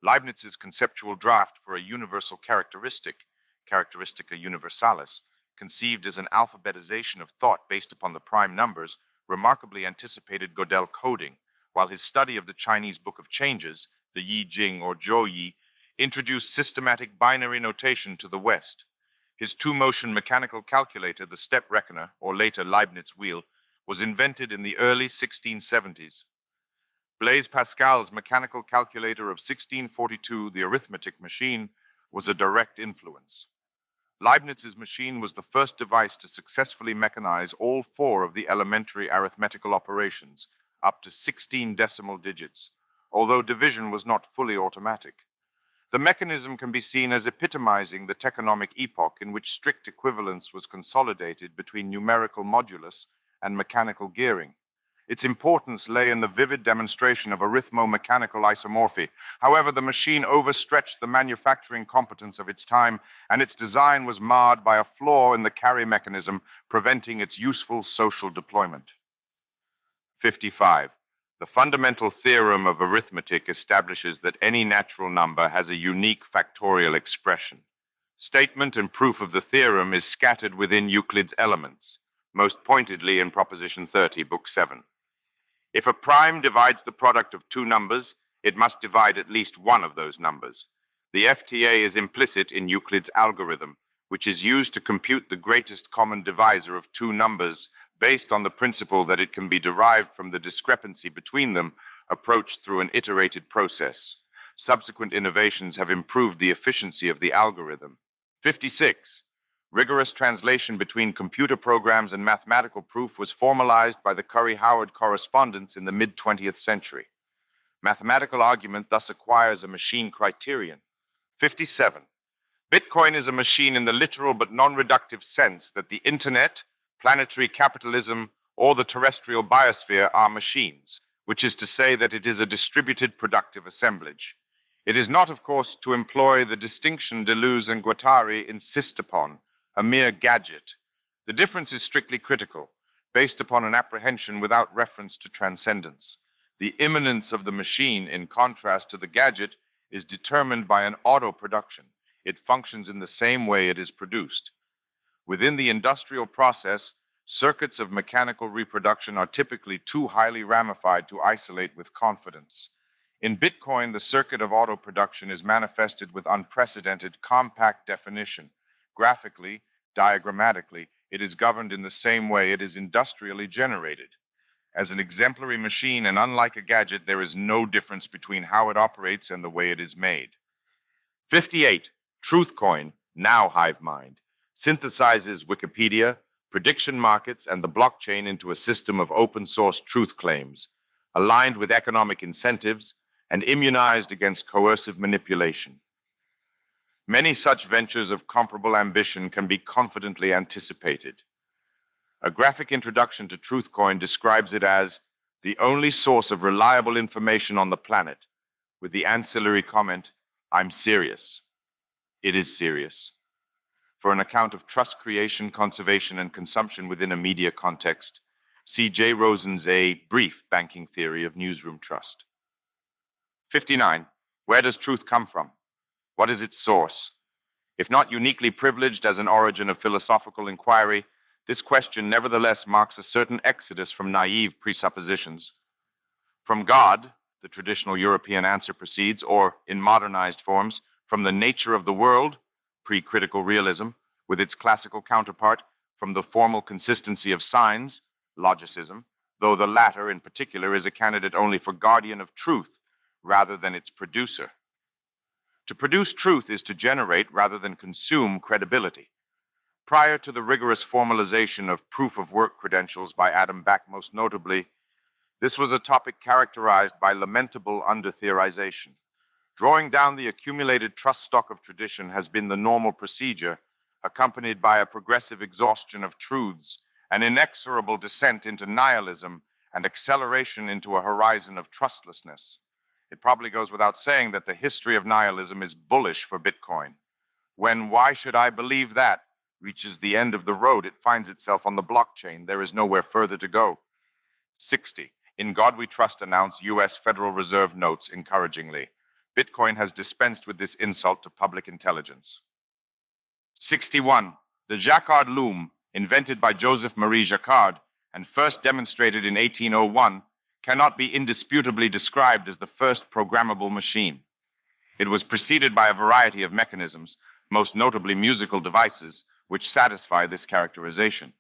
Leibniz's conceptual draft for a universal characteristic, Characteristica Universalis, conceived as an alphabetization of thought based upon the prime numbers, remarkably anticipated Gödel coding, while his study of the Chinese Book of Changes, the Yi Jing or Zhou Yi, introduced systematic binary notation to the West. His two-motion mechanical calculator, the step reckoner, or later Leibniz wheel, was invented in the early 1670s. Blaise Pascal's mechanical calculator of 1642, the arithmetic machine, was a direct influence. Leibniz's machine was the first device to successfully mechanize all 4 of the elementary arithmetical operations, up to 16 decimal digits, although division was not fully automatic. The mechanism can be seen as epitomizing the techonomic epoch in which strict equivalence was consolidated between numerical modulus and mechanical gearing. Its importance lay in the vivid demonstration of arithmo-mechanical isomorphy. However, the machine overstretched the manufacturing competence of its time, and its design was marred by a flaw in the carry mechanism, preventing its useful social deployment. 55. The fundamental theorem of arithmetic establishes that any natural number has a unique factorial expression. Statement and proof of the theorem is scattered within Euclid's Elements, most pointedly in Proposition 30, Book 7. If a prime divides the product of 2 numbers, it must divide at least one of those numbers. The FTA is implicit in Euclid's algorithm, which is used to compute the greatest common divisor of 2 numbers based on the principle that it can be derived from the discrepancy between them, approached through an iterated process. Subsequent innovations have improved the efficiency of the algorithm. 56. Rigorous translation between computer programs and mathematical proof was formalized by the Curry-Howard correspondence in the mid-20th century. Mathematical argument thus acquires a machine criterion. 57. Bitcoin is a machine in the literal but non-reductive sense that the internet, planetary capitalism, or the terrestrial biosphere are machines, which is to say that it is a distributed productive assemblage. It is not, of course, to employ the distinction Deleuze and Guattari insist upon, a mere gadget. The difference is strictly critical, based upon an apprehension without reference to transcendence. The immanence of the machine, in contrast to the gadget, is determined by an auto-production. It functions in the same way it is produced. Within the industrial process, circuits of mechanical reproduction are typically too highly ramified to isolate with confidence. In Bitcoin, the circuit of auto-production is manifested with unprecedented compact definition. Graphically, diagrammatically, it is governed in the same way it is industrially generated. As an exemplary machine and unlike a gadget, there is no difference between how it operates and the way it is made. 58. Truthcoin, now HiveMind, synthesizes Wikipedia, prediction markets, and the blockchain into a system of open-source truth claims, aligned with economic incentives and immunized against coercive manipulation. Many such ventures of comparable ambition can be confidently anticipated. A graphic introduction to Truthcoin describes it as the only source of reliable information on the planet, with the ancillary comment, "I'm serious." It is serious. For an account of trust creation, conservation, and consumption within a media context, see J. Rosen's A Brief Banking Theory of Newsroom Trust. 59. Where does truth come from? What is its source? If not uniquely privileged as an origin of philosophical inquiry, this question nevertheless marks a certain exodus from naive presuppositions. From God, the traditional European answer proceeds, or, in modernized forms, from the nature of the world, pre-critical realism, with its classical counterpart, from the formal consistency of signs, logicism, though the latter in particular is a candidate only for guardian of truth rather than its producer. To produce truth is to generate rather than consume credibility. Prior to the rigorous formalization of proof-of-work credentials by Adam Back most notably, this was a topic characterized by lamentable under-theorization. Drawing down the accumulated trust stock of tradition has been the normal procedure, accompanied by a progressive exhaustion of truths, an inexorable descent into nihilism, and acceleration into a horizon of trustlessness. It probably goes without saying that the history of nihilism is bullish for Bitcoin. When "why should I believe that" reaches the end of the road, it finds itself on the blockchain. There is nowhere further to go. 60. In God We Trust announced U.S. Federal Reserve notes encouragingly. Bitcoin has dispensed with this insult to public intelligence. 61. The Jacquard loom, invented by Joseph Marie Jacquard, and first demonstrated in 1801, cannot be indisputably described as the first programmable machine. It was preceded by a variety of mechanisms, most notably musical devices, which satisfy this characterization.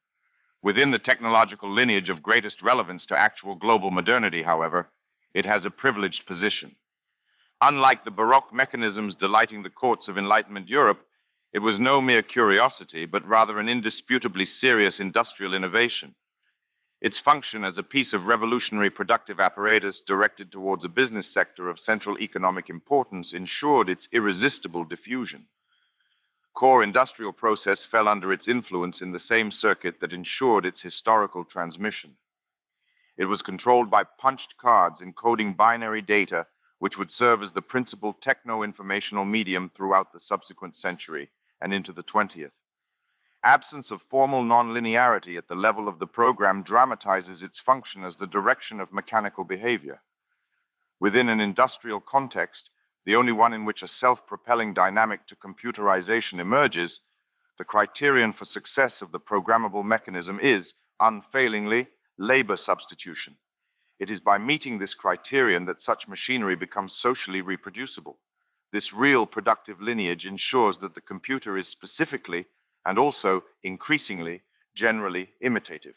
Within the technological lineage of greatest relevance to actual global modernity, however, it has a privileged position. Unlike the Baroque mechanisms delighting the courts of Enlightenment Europe, it was no mere curiosity, but rather an indisputably serious industrial innovation. Its function as a piece of revolutionary productive apparatus directed towards a business sector of central economic importance ensured its irresistible diffusion. Core industrial process fell under its influence in the same circuit that ensured its historical transmission. It was controlled by punched cards encoding binary data, which would serve as the principal techno-informational medium throughout the subsequent century and into the 20th. Absence of formal nonlinearity at the level of the program dramatizes its function as the direction of mechanical behavior. Within an industrial context, the only one in which a self-propelling dynamic to computerization emerges, the criterion for success of the programmable mechanism is, unfailingly, labor substitution. It is by meeting this criterion that such machinery becomes socially reproducible. This real productive lineage ensures that the computer is specifically and also increasingly generally imitative.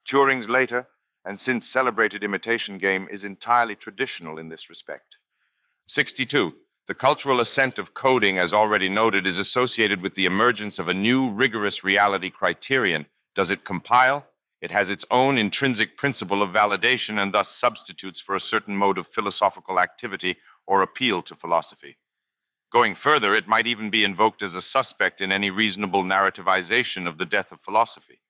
Turing's later and since celebrated imitation game is entirely traditional in this respect. 62. The cultural ascent of coding, as already noted, is associated with the emergence of a new rigorous reality criterion. Does it compile? It has its own intrinsic principle of validation and thus substitutes for a certain mode of philosophical activity or appeal to philosophy. Going further, it might even be invoked as a suspect in any reasonable narrativization of the death of philosophy.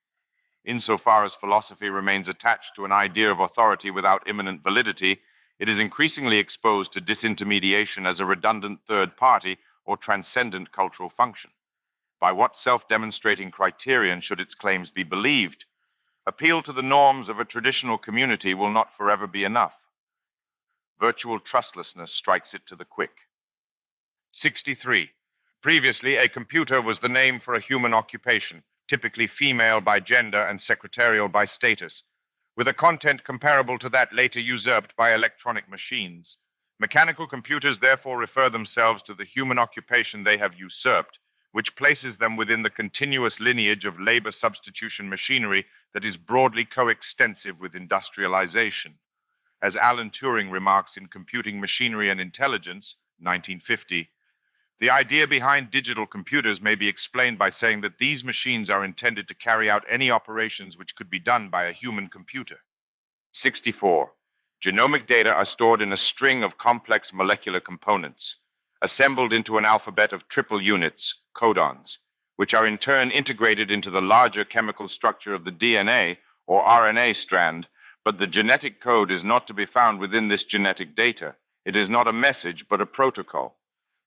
Insofar as philosophy remains attached to an idea of authority without immanent validity, it is increasingly exposed to disintermediation as a redundant third party or transcendent cultural function. By what self-demonstrating criterion should its claims be believed? Appeal to the norms of a traditional community will not forever be enough. Virtual trustlessness strikes it to the quick. 63. Previously, a computer was the name for a human occupation, typically female by gender and secretarial by status, with a content comparable to that later usurped by electronic machines. Mechanical computers therefore refer themselves to the human occupation they have usurped, which places them within the continuous lineage of labor substitution machinery that is broadly coextensive with industrialization. As Alan Turing remarks in Computing Machinery and Intelligence, 1950, the idea behind digital computers may be explained by saying that these machines are intended to carry out any operations which could be done by a human computer. 64. Genomic data are stored in a string of complex molecular components, assembled into an alphabet of triple units, codons, which are in turn integrated into the larger chemical structure of the DNA or RNA strand, but the genetic code is not to be found within this genetic data. It is not a message, but a protocol.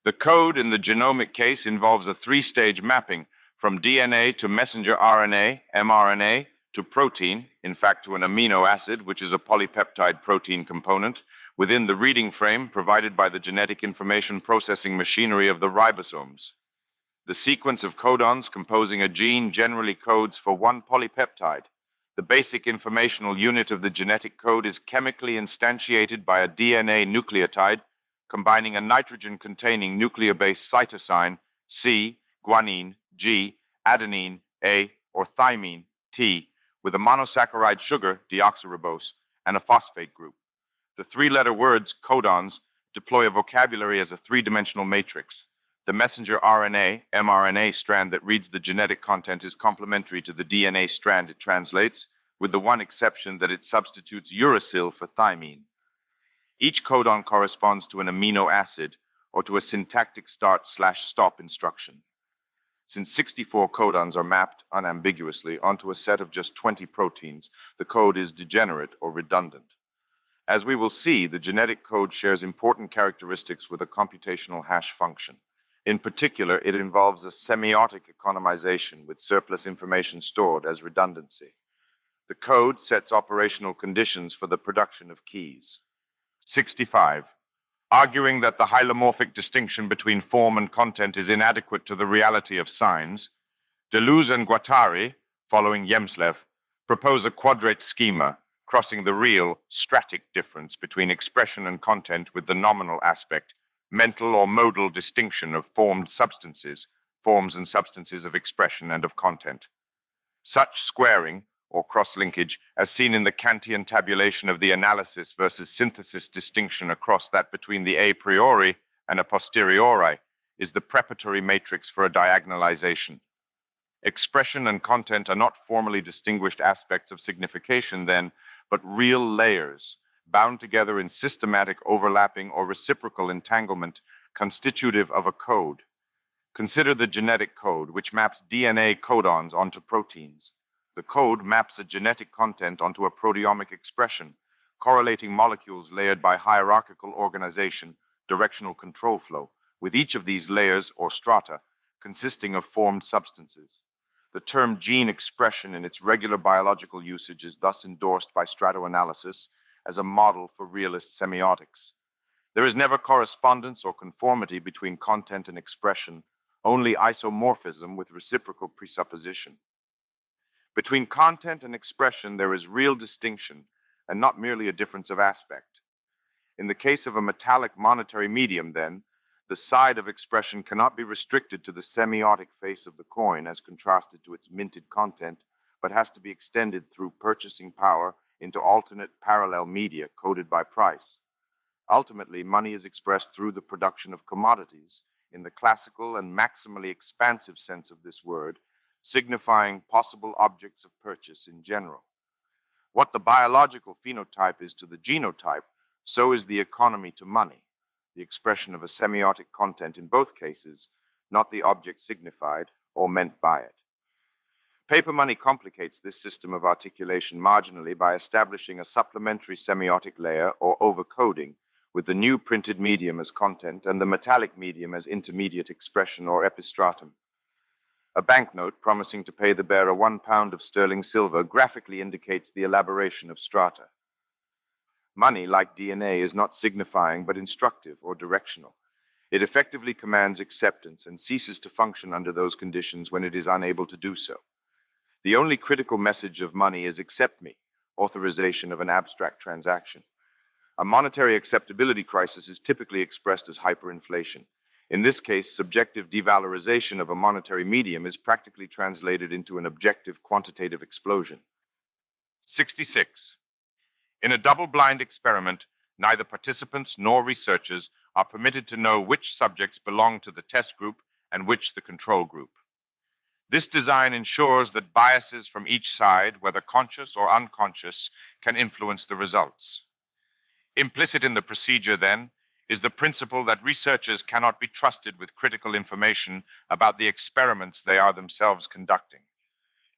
The code in the genomic case involves a three-stage mapping from DNA to messenger RNA, mRNA, to protein, in fact to an amino acid, which is a polypeptide protein component, within the reading frame provided by the genetic information processing machinery of the ribosomes. The sequence of codons composing a gene generally codes for one polypeptide. The basic informational unit of the genetic code is chemically instantiated by a DNA nucleotide combining a nitrogen-containing nucleobase cytosine, C, guanine, G, adenine, A, or thymine, T, with a monosaccharide sugar, deoxyribose, and a phosphate group. The three-letter words, codons, deploy a vocabulary as a three-dimensional matrix. The messenger RNA, mRNA strand that reads the genetic content is complementary to the DNA strand it translates, with the one exception that it substitutes uracil for thymine. Each codon corresponds to an amino acid or to a syntactic start/stop instruction. Since 64 codons are mapped unambiguously onto a set of just 20 proteins, the code is degenerate or redundant. As we will see, the genetic code shares important characteristics with a computational hash function. In particular, it involves a semiotic economization with surplus information stored as redundancy. The code sets operational conditions for the production of keys. 65. Arguing that the hylomorphic distinction between form and content is inadequate to the reality of signs, Deleuze and Guattari, following Yemslev, Propose a quadrate schema, crossing the real, stratic difference between expression and content with the nominal aspect, mental or modal distinction of formed substances, forms and substances of expression and of content. Such squaring, or cross-linkage, as seen in the Kantian tabulation of the analysis versus synthesis distinction across that between the a priori and a posteriori, is the preparatory matrix for a diagonalization. Expression and content are not formally distinguished aspects of signification, then, but real layers, bound together in systematic overlapping or reciprocal entanglement, constitutive of a code. Consider the genetic code, which maps DNA codons onto proteins. The code maps a genetic content onto a proteomic expression, correlating molecules layered by hierarchical organization, directional control flow, with each of these layers, or strata, consisting of formed substances. The term gene expression in its regular biological usage is thus endorsed by stratoanalysis as a model for realist semiotics. There is never correspondence or conformity between content and expression, only isomorphism with reciprocal presupposition. Between content and expression, there is real distinction, and not merely a difference of aspect. In the case of a metallic monetary medium, then, the side of expression cannot be restricted to the semiotic face of the coin as contrasted to its minted content, but has to be extended through purchasing power into alternate parallel media coded by price. Ultimately, money is expressed through the production of commodities, in the classical and maximally expansive sense of this word, signifying possible objects of purchase in general. What the biological phenotype is to the genotype, so is the economy to money, the expression of a semiotic content in both cases, not the object signified or meant by it. Paper money complicates this system of articulation marginally by establishing a supplementary semiotic layer or overcoding, with the new printed medium as content and the metallic medium as intermediate expression or epistratum. A banknote promising to pay the bearer 1 pound of sterling silver graphically indicates the elaboration of strata. Money, like DNA, is not signifying but instructive or directional. It effectively commands acceptance and ceases to function under those conditions when it is unable to do so. The only critical message of money is accept me, authorization of an abstract transaction. A monetary acceptability crisis is typically expressed as hyperinflation. In this case, subjective devalorization of a monetary medium is practically translated into an objective quantitative explosion. 66. In a double-blind experiment, neither participants nor researchers are permitted to know which subjects belong to the test group and which the control group. This design ensures that biases from each side, whether conscious or unconscious, can influence the results. Implicit in the procedure, then, is the principle that researchers cannot be trusted with critical information about the experiments they are themselves conducting.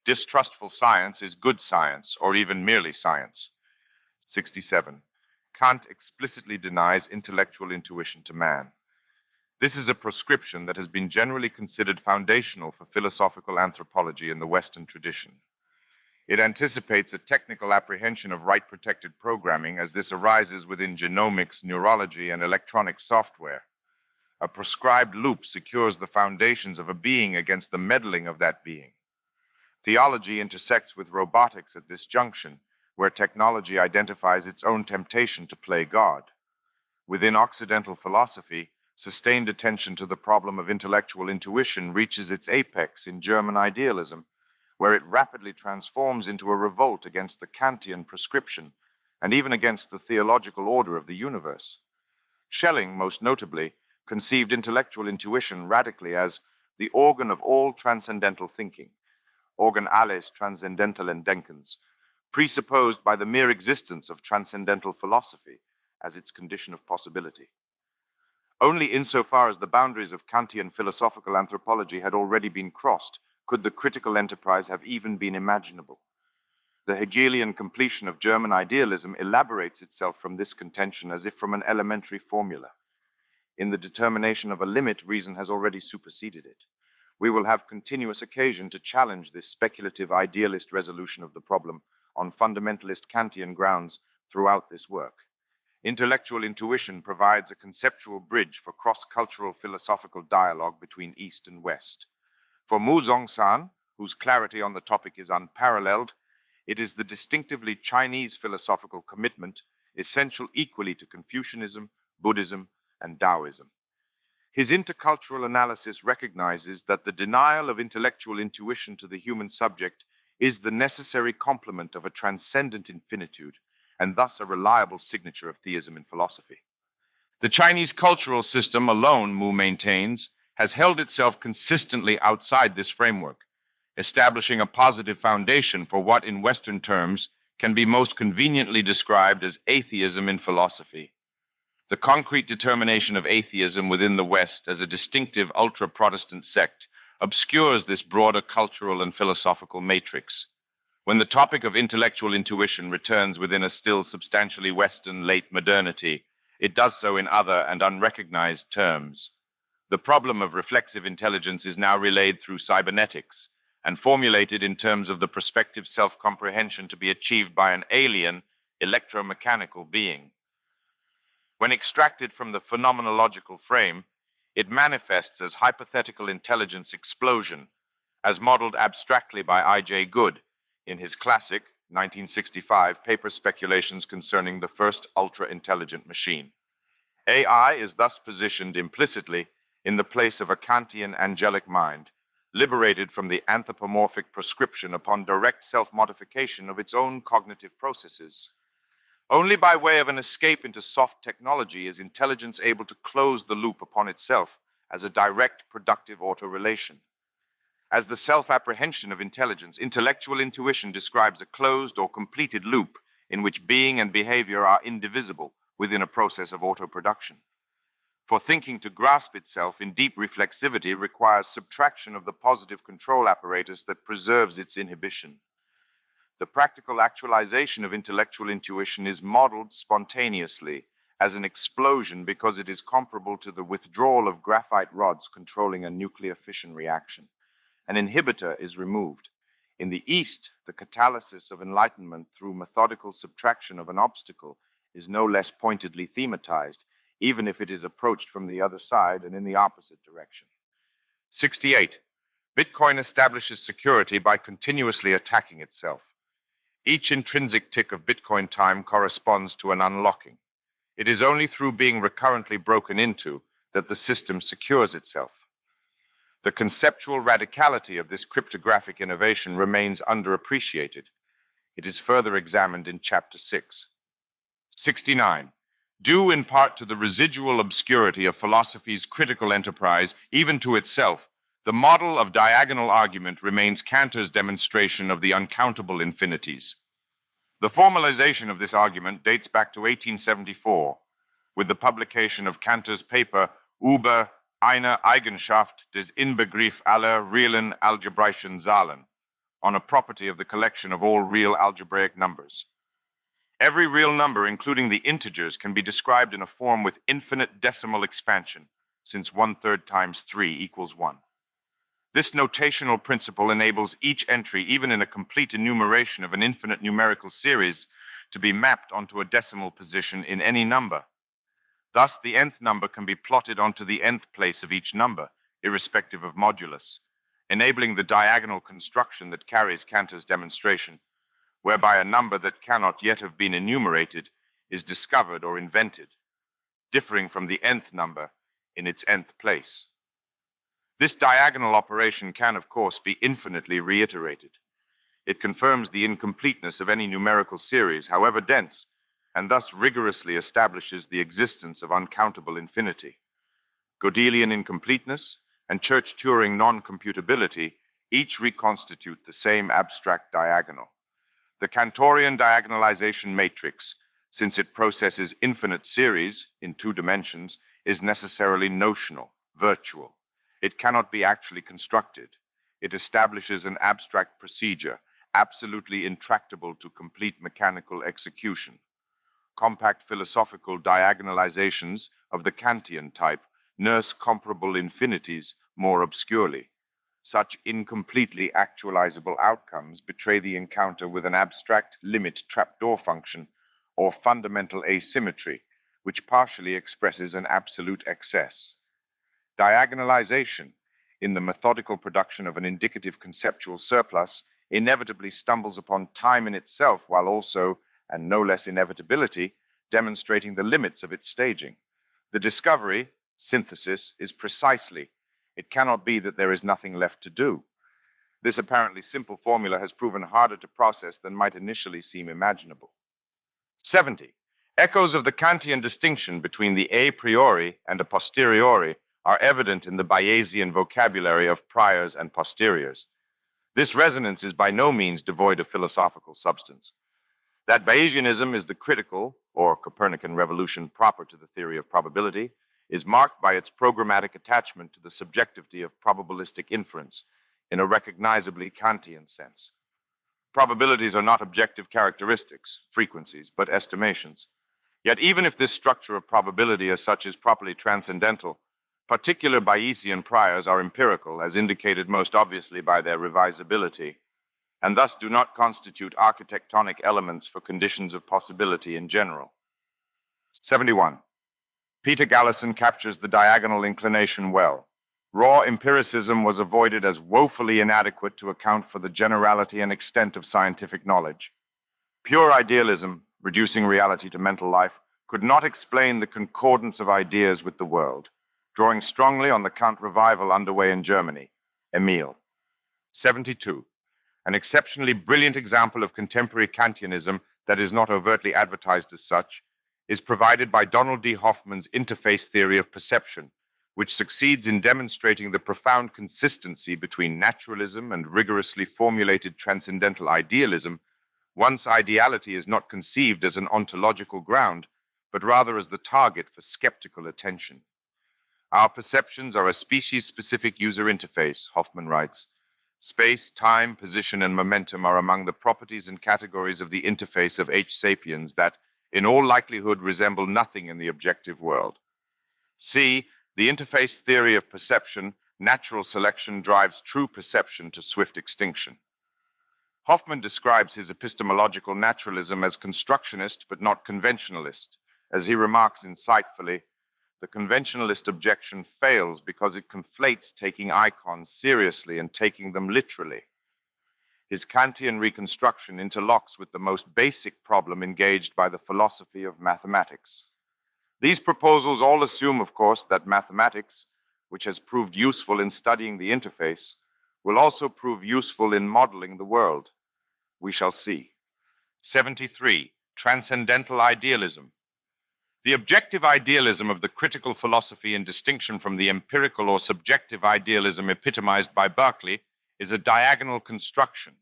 Distrustful science is good science, or even merely science. 67. Kant explicitly denies intellectual intuition to man. This is a proscription that has been generally considered foundational for philosophical anthropology in the Western tradition. It anticipates a technical apprehension of right-protected programming as this arises within genomics, neurology, and electronic software. A prescribed loop secures the foundations of a being against the meddling of that being. Theology intersects with robotics at this junction, where technology identifies its own temptation to play God. Within Occidental philosophy, sustained attention to the problem of intellectual intuition reaches its apex in German idealism, where it rapidly transforms into a revolt against the Kantian prescription and even against the theological order of the universe. Schelling, most notably, conceived intellectual intuition radically as the organ of all transcendental thinking, organ alles transcendentalen Denkens, presupposed by the mere existence of transcendental philosophy as its condition of possibility. Only insofar as the boundaries of Kantian philosophical anthropology had already been crossed could the critical enterprise have even been imaginable. The Hegelian completion of German idealism elaborates itself from this contention as if from an elementary formula. In the determination of a limit, reason has already superseded it. We will have continuous occasion to challenge this speculative idealist resolution of the problem on fundamentalist Kantian grounds throughout this work. Intellectual intuition provides a conceptual bridge for cross-cultural philosophical dialogue between East and West. For Mu Zongsan, whose clarity on the topic is unparalleled, It is the distinctively Chinese philosophical commitment, essential equally to Confucianism, Buddhism, and Taoism. His intercultural analysis recognizes that the denial of intellectual intuition to the human subject is the necessary complement of a transcendent infinitude, and thus a reliable signature of theism in philosophy. The Chinese cultural system alone, Mu maintains, has held itself consistently outside this framework, establishing a positive foundation for what, in Western terms, can be most conveniently described as atheism in philosophy. The concrete determination of atheism within the West as a distinctive ultra-Protestant sect obscures this broader cultural and philosophical matrix. When the topic of intellectual intuition returns within a still substantially Western late modernity, it does so in other and unrecognized terms. The problem of reflexive intelligence is now relayed through cybernetics and formulated in terms of the prospective self-comprehension to be achieved by an alien, electromechanical being. When extracted from the phenomenological frame, it manifests as hypothetical intelligence explosion, as modeled abstractly by I.J. Good in his classic 1965 paper Speculations Concerning the First Ultra-Intelligent Machine. AI is thus positioned implicitly in the place of a Kantian angelic mind, liberated from the anthropomorphic prescription upon direct self-modification of its own cognitive processes. Only by way of an escape into soft technology is intelligence able to close the loop upon itself as a direct productive autorelation. As the self-apprehension of intelligence, intellectual intuition describes a closed or completed loop in which being and behavior are indivisible within a process of autoproduction. For thinking to grasp itself in deep reflexivity requires subtraction of the positive control apparatus that preserves its inhibition. The practical actualization of intellectual intuition is modeled spontaneously as an explosion because it is comparable to the withdrawal of graphite rods controlling a nuclear fission reaction. An inhibitor is removed. In the East, the catalysis of enlightenment through methodical subtraction of an obstacle is no less pointedly thematized, even if it is approached from the other side and in the opposite direction. 68. Bitcoin establishes security by continuously attacking itself. Each intrinsic tick of Bitcoin time corresponds to an unlocking. It is only through being recurrently broken into that the system secures itself. The conceptual radicality of this cryptographic innovation remains underappreciated. It is further examined in Chapter 6. 69. Due in part to the residual obscurity of philosophy's critical enterprise, even to itself, the model of diagonal argument remains Cantor's demonstration of the uncountable infinities. The formalization of this argument dates back to 1874, with the publication of Cantor's paper Über eine Eigenschaft des Inbegriff aller realen algebraischen Zahlen, on a property of the collection of all real algebraic numbers. Every real number, including the integers, can be described in a form with infinite decimal expansion, since 1/3 times 3 equals 1. This notational principle enables each entry, even in a complete enumeration of an infinite numerical series, to be mapped onto a decimal position in any number. Thus, the nth number can be plotted onto the nth place of each number, irrespective of modulus, enabling the diagonal construction that carries Cantor's demonstration, whereby a number that cannot yet have been enumerated is discovered or invented, differing from the nth number in its nth place. This diagonal operation can, of course, be infinitely reiterated. It confirms the incompleteness of any numerical series, however dense, and thus rigorously establishes the existence of uncountable infinity. Gödelian incompleteness and Church-Turing non-computability each reconstitute the same abstract diagonal. The Cantorian diagonalization matrix, since it processes infinite series in 2 dimensions, is necessarily notional, virtual. It cannot be actually constructed. It establishes an abstract procedure, absolutely intractable to complete mechanical execution. Compact philosophical diagonalizations of the Kantian type nurse comparable infinities more obscurely. Such incompletely actualizable outcomes betray the encounter with an abstract limit trapdoor function or fundamental asymmetry, which partially expresses an absolute excess. Diagonalization, in the methodical production of an indicative conceptual surplus, inevitably stumbles upon time in itself while also, and no less inevitability, demonstrating the limits of its staging. The discovery, synthesis, is precisely, it cannot be that there is nothing left to do. This apparently simple formula has proven harder to process than might initially seem imaginable. 70. Echoes of the Kantian distinction between the a priori and a posteriori are evident in the Bayesian vocabulary of priors and posteriors. This resonance is by no means devoid of philosophical substance. That Bayesianism is the critical, or Copernican revolution proper to the theory of probability, is marked by its programmatic attachment to the subjectivity of probabilistic inference in a recognizably Kantian sense. Probabilities are not objective characteristics, frequencies, but estimations. Yet even if this structure of probability as such is properly transcendental, particular Bayesian priors are empirical, as indicated most obviously by their revisability, and thus do not constitute architectonic elements for conditions of possibility in general. 71. Peter Gallison captures the diagonal inclination well. Raw empiricism was avoided as woefully inadequate to account for the generality and extent of scientific knowledge. Pure idealism, reducing reality to mental life, could not explain the concordance of ideas with the world, drawing strongly on the Kant revival underway in Germany. Emile. 72. An exceptionally brilliant example of contemporary Kantianism that is not overtly advertised as such is provided by Donald D. Hoffman's interface theory of perception, which succeeds in demonstrating the profound consistency between naturalism and rigorously formulated transcendental idealism, once ideality is not conceived as an ontological ground, but rather as the target for skeptical attention. Our perceptions are a species-specific user interface, Hoffman writes. Space, time, position, and momentum are among the properties and categories of the interface of H. sapiens that, in all likelihood, resemble nothing in the objective world. C. The interface theory of perception, natural selection drives true perception to swift extinction. Hoffman describes his epistemological naturalism as constructionist but not conventionalist. As he remarks insightfully, the conventionalist objection fails because it conflates taking icons seriously and taking them literally. His Kantian reconstruction interlocks with the most basic problem engaged by the philosophy of mathematics. These proposals all assume, of course, that mathematics, which has proved useful in studying the interface, will also prove useful in modeling the world. We shall see. 73. Transcendental idealism. The objective idealism of the critical philosophy, in distinction from the empirical or subjective idealism epitomized by Berkeley, is a diagonal construction.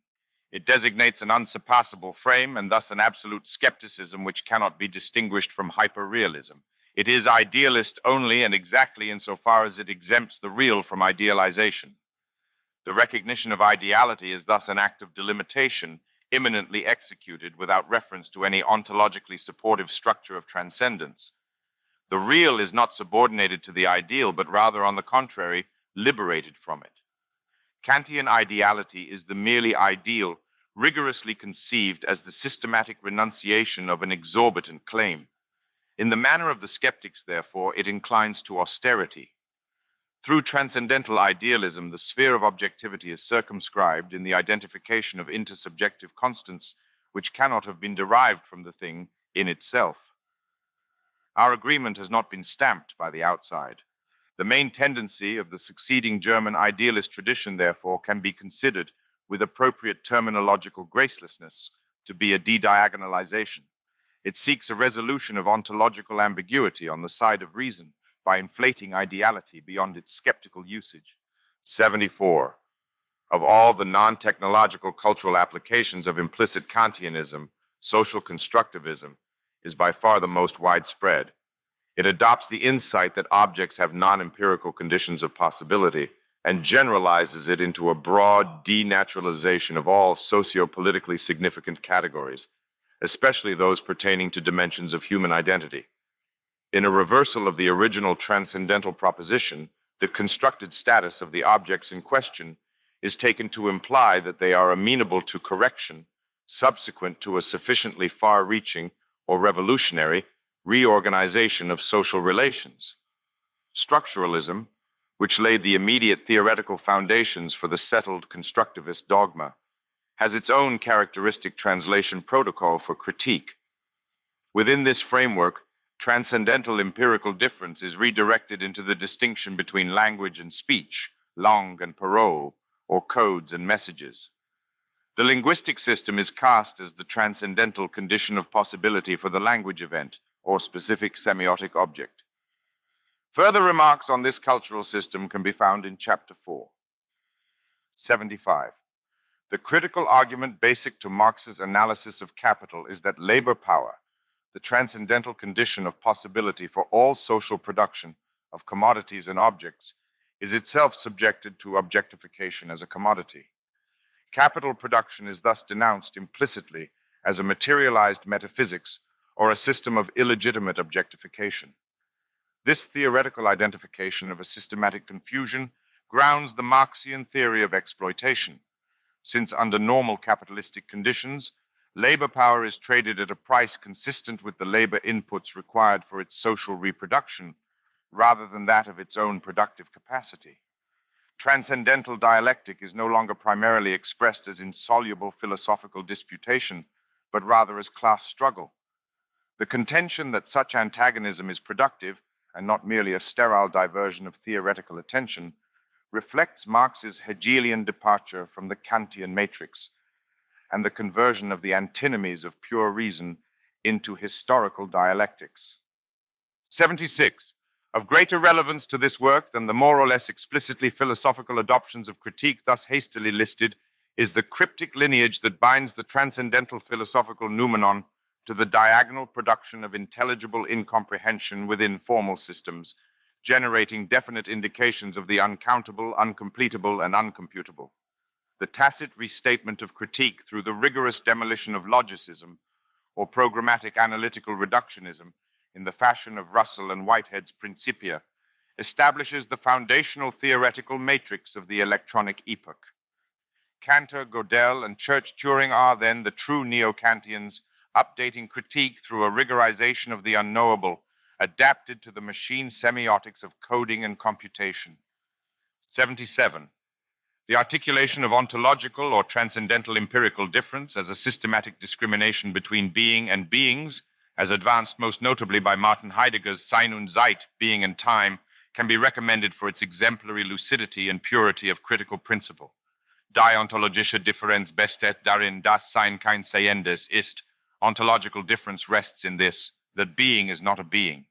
It designates an unsurpassable frame and thus an absolute skepticism which cannot be distinguished from hyperrealism. It is idealist only and exactly insofar as it exempts the real from idealization. The recognition of ideality is thus an act of delimitation, imminently executed without reference to any ontologically supportive structure of transcendence. The real is not subordinated to the ideal, but rather, on the contrary, liberated from it. Kantian ideality is the merely ideal, rigorously conceived as the systematic renunciation of an exorbitant claim. In the manner of the skeptics, therefore, it inclines to austerity. Through transcendental idealism, the sphere of objectivity is circumscribed in the identification of intersubjective constants which cannot have been derived from the thing in itself. Our agreement has not been stamped by the outside. The main tendency of the succeeding German idealist tradition, therefore, can be considered, with appropriate terminological gracelessness, to be a de-diagonalization. It seeks a resolution of ontological ambiguity on the side of reason by inflating ideality beyond its skeptical usage. 74. Of all the non-technological cultural applications of implicit Kantianism, social constructivism is by far the most widespread. It adopts the insight that objects have non-empirical conditions of possibility and generalizes it into a broad denaturalization of all socio-politically significant categories, especially those pertaining to dimensions of human identity. In a reversal of the original transcendental proposition, the constructed status of the objects in question is taken to imply that they are amenable to correction subsequent to a sufficiently far-reaching or revolutionary reorganization of social relations. Structuralism, which laid the immediate theoretical foundations for the settled constructivist dogma, has its own characteristic translation protocol for critique. Within this framework, transcendental empirical difference is redirected into the distinction between language and speech, langue and parole, or codes and messages. The linguistic system is cast as the transcendental condition of possibility for the language event, or specific semiotic object. Further remarks on this cultural system can be found in Chapter 4. 75. The critical argument basic to Marx's analysis of capital is that labor power, the transcendental condition of possibility for all social production of commodities and objects, is itself subjected to objectification as a commodity. Capital production is thus denounced implicitly as a materialized metaphysics or a system of illegitimate objectification. This theoretical identification of a systematic confusion grounds the Marxian theory of exploitation, since under normal capitalistic conditions, labor power is traded at a price consistent with the labor inputs required for its social reproduction, rather than that of its own productive capacity. Transcendental dialectic is no longer primarily expressed as insoluble philosophical disputation, but rather as class struggle. The contention that such antagonism is productive, and not merely a sterile diversion of theoretical attention, reflects Marx's Hegelian departure from the Kantian matrix and the conversion of the antinomies of pure reason into historical dialectics. 76. Of greater relevance to this work than the more or less explicitly philosophical adoptions of critique thus hastily listed is the cryptic lineage that binds the transcendental philosophical noumenon to the diagonal production of intelligible incomprehension within formal systems, generating definite indications of the uncountable, uncompletable, and uncomputable. The tacit restatement of critique through the rigorous demolition of logicism or programmatic analytical reductionism in the fashion of Russell and Whitehead's Principia establishes the foundational theoretical matrix of the electronic epoch. Cantor, Gödel, and Church-Turing are then the true neo-Kantians, updating critique through a rigorization of the unknowable, adapted to the machine semiotics of coding and computation. 77. The articulation of ontological or transcendental empirical difference as a systematic discrimination between being and beings, as advanced most notably by Martin Heidegger's Sein und Zeit, Being and Time, can be recommended for its exemplary lucidity and purity of critical principle. Die ontologische Differenz besteht darin, dass Sein kein Seiendes ist. Ontological difference rests in this, that being is not a being.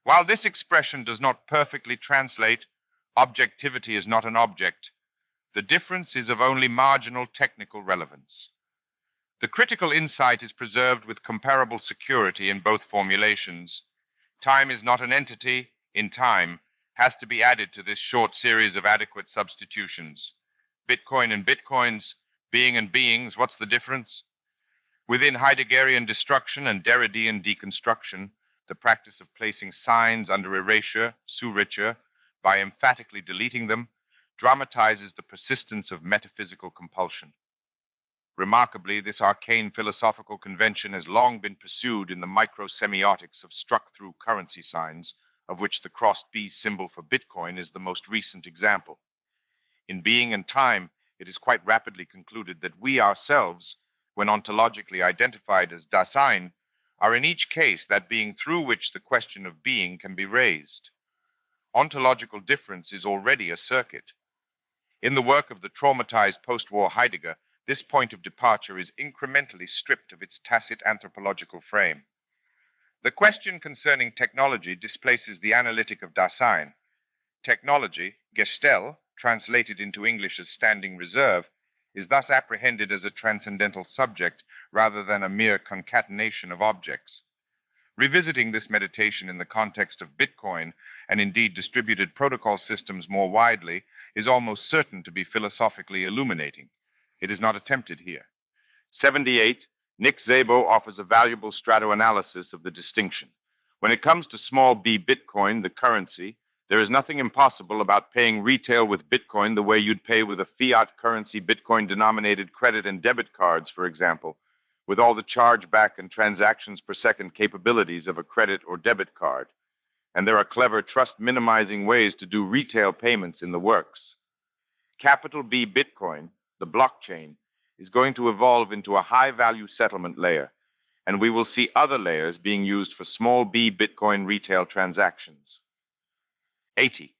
While this expression does not perfectly translate, objectivity is not an object, the difference is of only marginal technical relevance. The critical insight is preserved with comparable security in both formulations. Time is not an entity, in time, has to be added to this short series of adequate substitutions. Bitcoin and bitcoins, being and beings, what's the difference? Within Heideggerian destruction and Derridean deconstruction, the practice of placing signs under erasure, Zuricher, by emphatically deleting them, dramatizes the persistence of metaphysical compulsion. Remarkably, this arcane philosophical convention has long been pursued in the microsemiotics of struck-through currency signs, of which the crossed B symbol for Bitcoin is the most recent example. In Being and Time, it is quite rapidly concluded that we ourselves, when ontologically identified as Dasein, are in each case that being through which the question of being can be raised. Ontological difference is already a circuit. In the work of the traumatized post-war Heidegger, this point of departure is incrementally stripped of its tacit anthropological frame. The question concerning technology displaces the analytic of Dasein. Technology, Gestell, translated into English as standing reserve, is thus apprehended as a transcendental subject rather than a mere concatenation of objects. Revisiting this meditation in the context of Bitcoin, and indeed distributed protocol systems more widely, is almost certain to be philosophically illuminating. It is not attempted here. 78. Nick Szabo offers a valuable stratoanalysis of the distinction. When it comes to small b Bitcoin, the currency, there is nothing impossible about paying retail with Bitcoin the way you'd pay with a fiat currency Bitcoin-denominated credit and debit cards, for example, with all the chargeback and transactions per second capabilities of a credit or debit card. And there are clever trust-minimizing ways to do retail payments in the works. Capital B Bitcoin, the blockchain, is going to evolve into a high-value settlement layer, and we will see other layers being used for small b Bitcoin retail transactions. 80.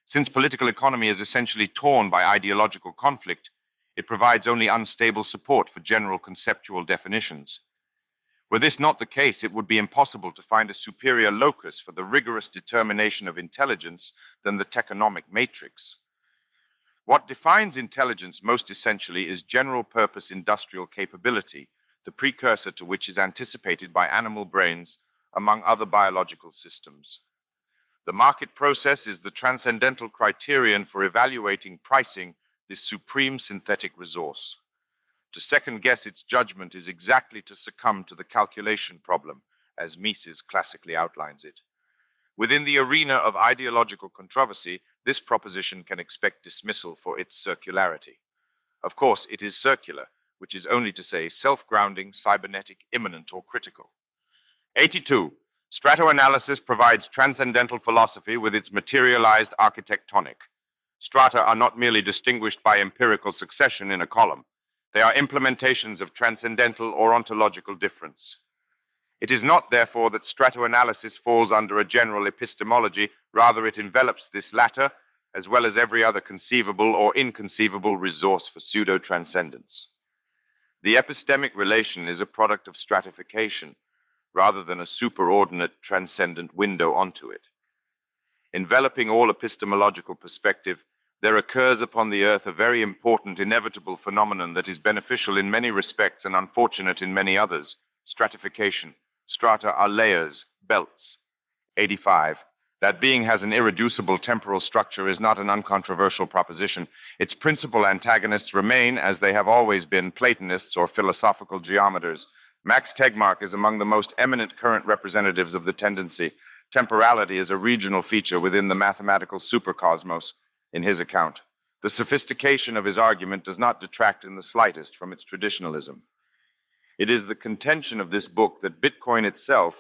Since political economy is essentially torn by ideological conflict, it provides only unstable support for general conceptual definitions. Were this not the case, it would be impossible to find a superior locus for the rigorous determination of intelligence than the techonomic matrix. What defines intelligence most essentially is general-purpose industrial capability, the precursor to which is anticipated by animal brains, among other biological systems. The market process is the transcendental criterion for evaluating pricing, this supreme synthetic resource. To second-guess its judgment is exactly to succumb to the calculation problem, as Mises classically outlines it. Within the arena of ideological controversy, this proposition can expect dismissal for its circularity. Of course, it is circular, which is only to say self-grounding, cybernetic, immanent, or critical. 82. Stratoanalysis provides transcendental philosophy with its materialized architectonic. Strata are not merely distinguished by empirical succession in a column. They are implementations of transcendental or ontological difference. It is not, therefore, that stratoanalysis falls under a general epistemology, rather it envelops this latter, as well as every other conceivable or inconceivable resource for pseudo-transcendence. The epistemic relation is a product of stratification, rather than a superordinate transcendent window onto it. Enveloping all epistemological perspective, there occurs upon the earth a very important, inevitable phenomenon that is beneficial in many respects and unfortunate in many others: stratification. Strata are layers, belts. 85. That being has an irreducible temporal structure is not an uncontroversial proposition. Its principal antagonists remain, as they have always been, Platonists or philosophical geometers. Max Tegmark is among the most eminent current representatives of the tendency. Temporality is a regional feature within the mathematical supercosmos, in his account. The sophistication of his argument does not detract in the slightest from its traditionalism. It is the contention of this book that Bitcoin itself,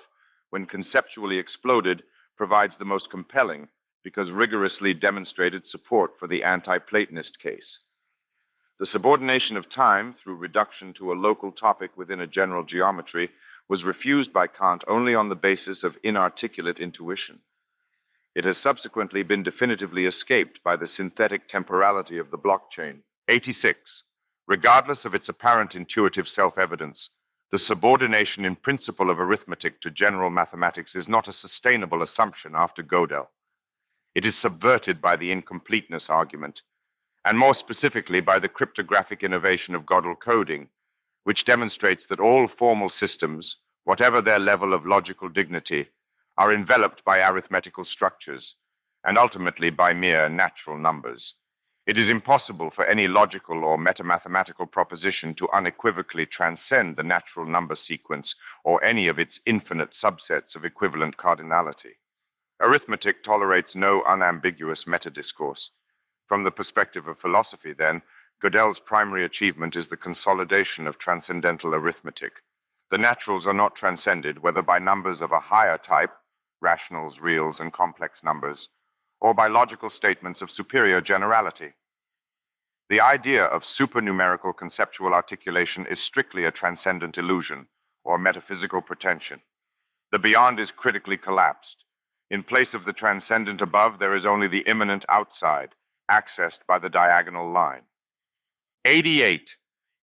when conceptually exploded, provides the most compelling, because rigorously demonstrated support for the anti-Platonist case. The subordination of time, through reduction to a local topic within a general geometry, was refused by Kant only on the basis of inarticulate intuition. It has subsequently been definitively escaped by the synthetic temporality of the blockchain. 86. Regardless of its apparent intuitive self-evidence, the subordination in principle of arithmetic to general mathematics is not a sustainable assumption after Gödel. It is subverted by the incompleteness argument, and more specifically by the cryptographic innovation of Gödel coding, which demonstrates that all formal systems, whatever their level of logical dignity, are enveloped by arithmetical structures, and ultimately by mere natural numbers. It is impossible for any logical or metamathematical proposition to unequivocally transcend the natural number sequence or any of its infinite subsets of equivalent cardinality. Arithmetic tolerates no unambiguous metadiscourse. From the perspective of philosophy, then, Gödel's primary achievement is the consolidation of transcendental arithmetic. The naturals are not transcended, whether by numbers of a higher type, rationals, reals, and complex numbers, or by logical statements of superior generality. The idea of supernumerical conceptual articulation is strictly a transcendent illusion, or metaphysical pretension. The beyond is critically collapsed. In place of the transcendent above, there is only the immanent outside, accessed by the diagonal line. 88.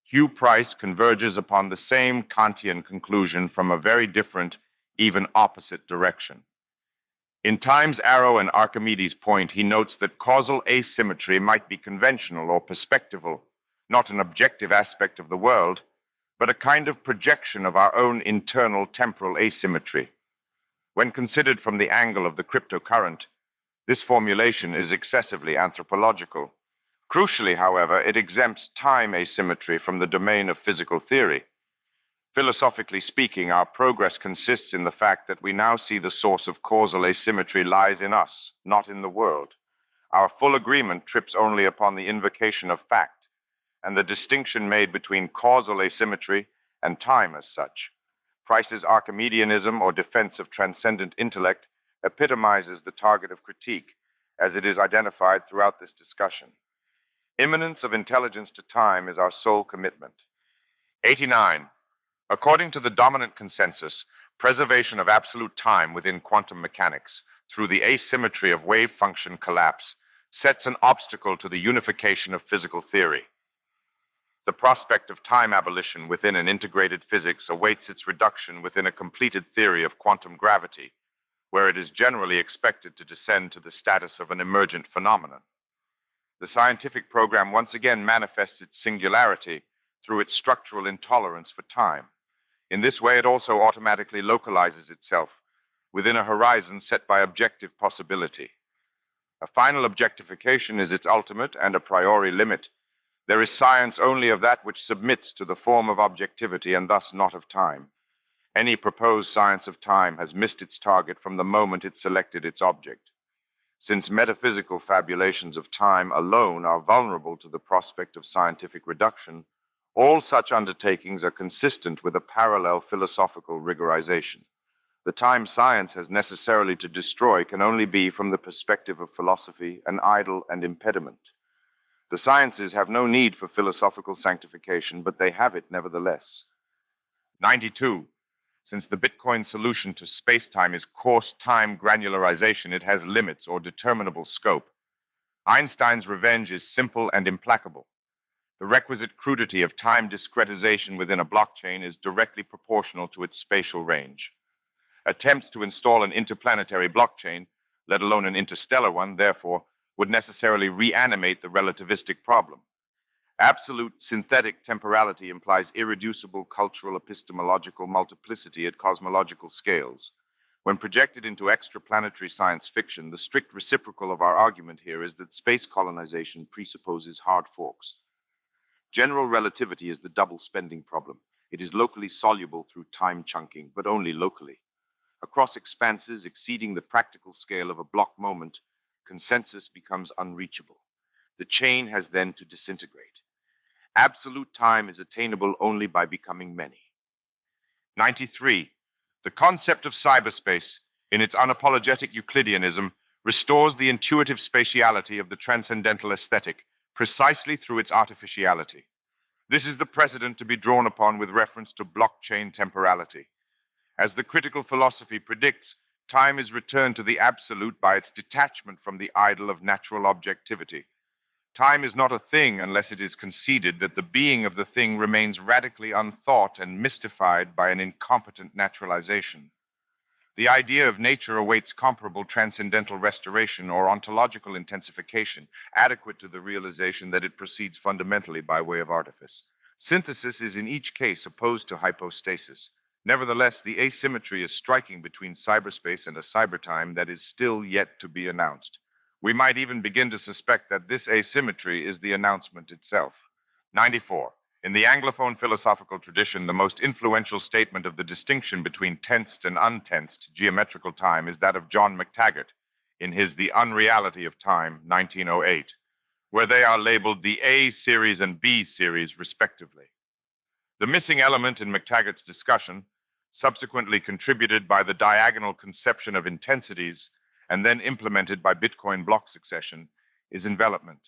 Hugh Price converges upon the same Kantian conclusion from a very different, even opposite direction. In Time's Arrow and Archimedes' Point, he notes that causal asymmetry might be conventional or perspectival, not an objective aspect of the world, but a kind of projection of our own internal temporal asymmetry. When considered from the angle of the cryptocurrent, this formulation is excessively anthropological. Crucially, however, it exempts time asymmetry from the domain of physical theory. Philosophically speaking, our progress consists in the fact that we now see the source of causal asymmetry lies in us, not in the world. Our full agreement trips only upon the invocation of fact, and the distinction made between causal asymmetry and time as such. Price's Archimedeanism, or defense of transcendent intellect, epitomizes the target of critique, as it is identified throughout this discussion. Immanence of intelligence to time is our sole commitment. 89. According to the dominant consensus, preservation of absolute time within quantum mechanics through the asymmetry of wave function collapse sets an obstacle to the unification of physical theory. The prospect of time abolition within an integrated physics awaits its reduction within a completed theory of quantum gravity, where it is generally expected to descend to the status of an emergent phenomenon. The scientific program once again manifests its singularity through its structural intolerance for time. In this way, it also automatically localizes itself within a horizon set by objective possibility. A final objectification is its ultimate and a priori limit. There is science only of that which submits to the form of objectivity and thus not of time. Any proposed science of time has missed its target from the moment it selected its object. Since metaphysical fabulations of time alone are vulnerable to the prospect of scientific reduction, all such undertakings are consistent with a parallel philosophical rigorization. The time science has necessarily to destroy can only be, from the perspective of philosophy, an idol and impediment. The sciences have no need for philosophical sanctification, but they have it nevertheless. 92. Since the Bitcoin solution to space-time is coarse time granularization, it has limits or determinable scope. Einstein's revenge is simple and implacable. The requisite crudity of time discretization within a blockchain is directly proportional to its spatial range. Attempts to install an interplanetary blockchain, let alone an interstellar one, therefore, would necessarily reanimate the relativistic problem. Absolute synthetic temporality implies irreducible cultural epistemological multiplicity at cosmological scales. When projected into extraplanetary science fiction, the strict reciprocal of our argument here is that space colonization presupposes hard forks. General relativity is the double spending problem. It is locally soluble through time chunking, but only locally. Across expanses exceeding the practical scale of a block moment, consensus becomes unreachable. The chain has then to disintegrate. Absolute time is attainable only by becoming many. 93. The concept of cyberspace, in its unapologetic Euclideanism, restores the intuitive spatiality of the transcendental aesthetic precisely through its artificiality. This is the precedent to be drawn upon with reference to blockchain temporality. As the critical philosophy predicts, time is returned to the absolute by its detachment from the idol of natural objectivity. Time is not a thing unless it is conceded that the being of the thing remains radically unthought and mystified by an incompetent naturalization. The idea of nature awaits comparable transcendental restoration or ontological intensification, adequate to the realization that it proceeds fundamentally by way of artifice. Synthesis is in each case opposed to hypostasis. Nevertheless, the asymmetry is striking between cyberspace and a cybertime that is still yet to be announced. We might even begin to suspect that this asymmetry is the announcement itself. 94. In the Anglophone philosophical tradition, the most influential statement of the distinction between tensed and untensed geometrical time is that of John McTaggart in his The Unreality of Time, 1908, where they are labeled the A series and B series, respectively. The missing element in McTaggart's discussion, subsequently contributed by the diagonal conception of intensities and then implemented by Bitcoin block succession, is envelopment.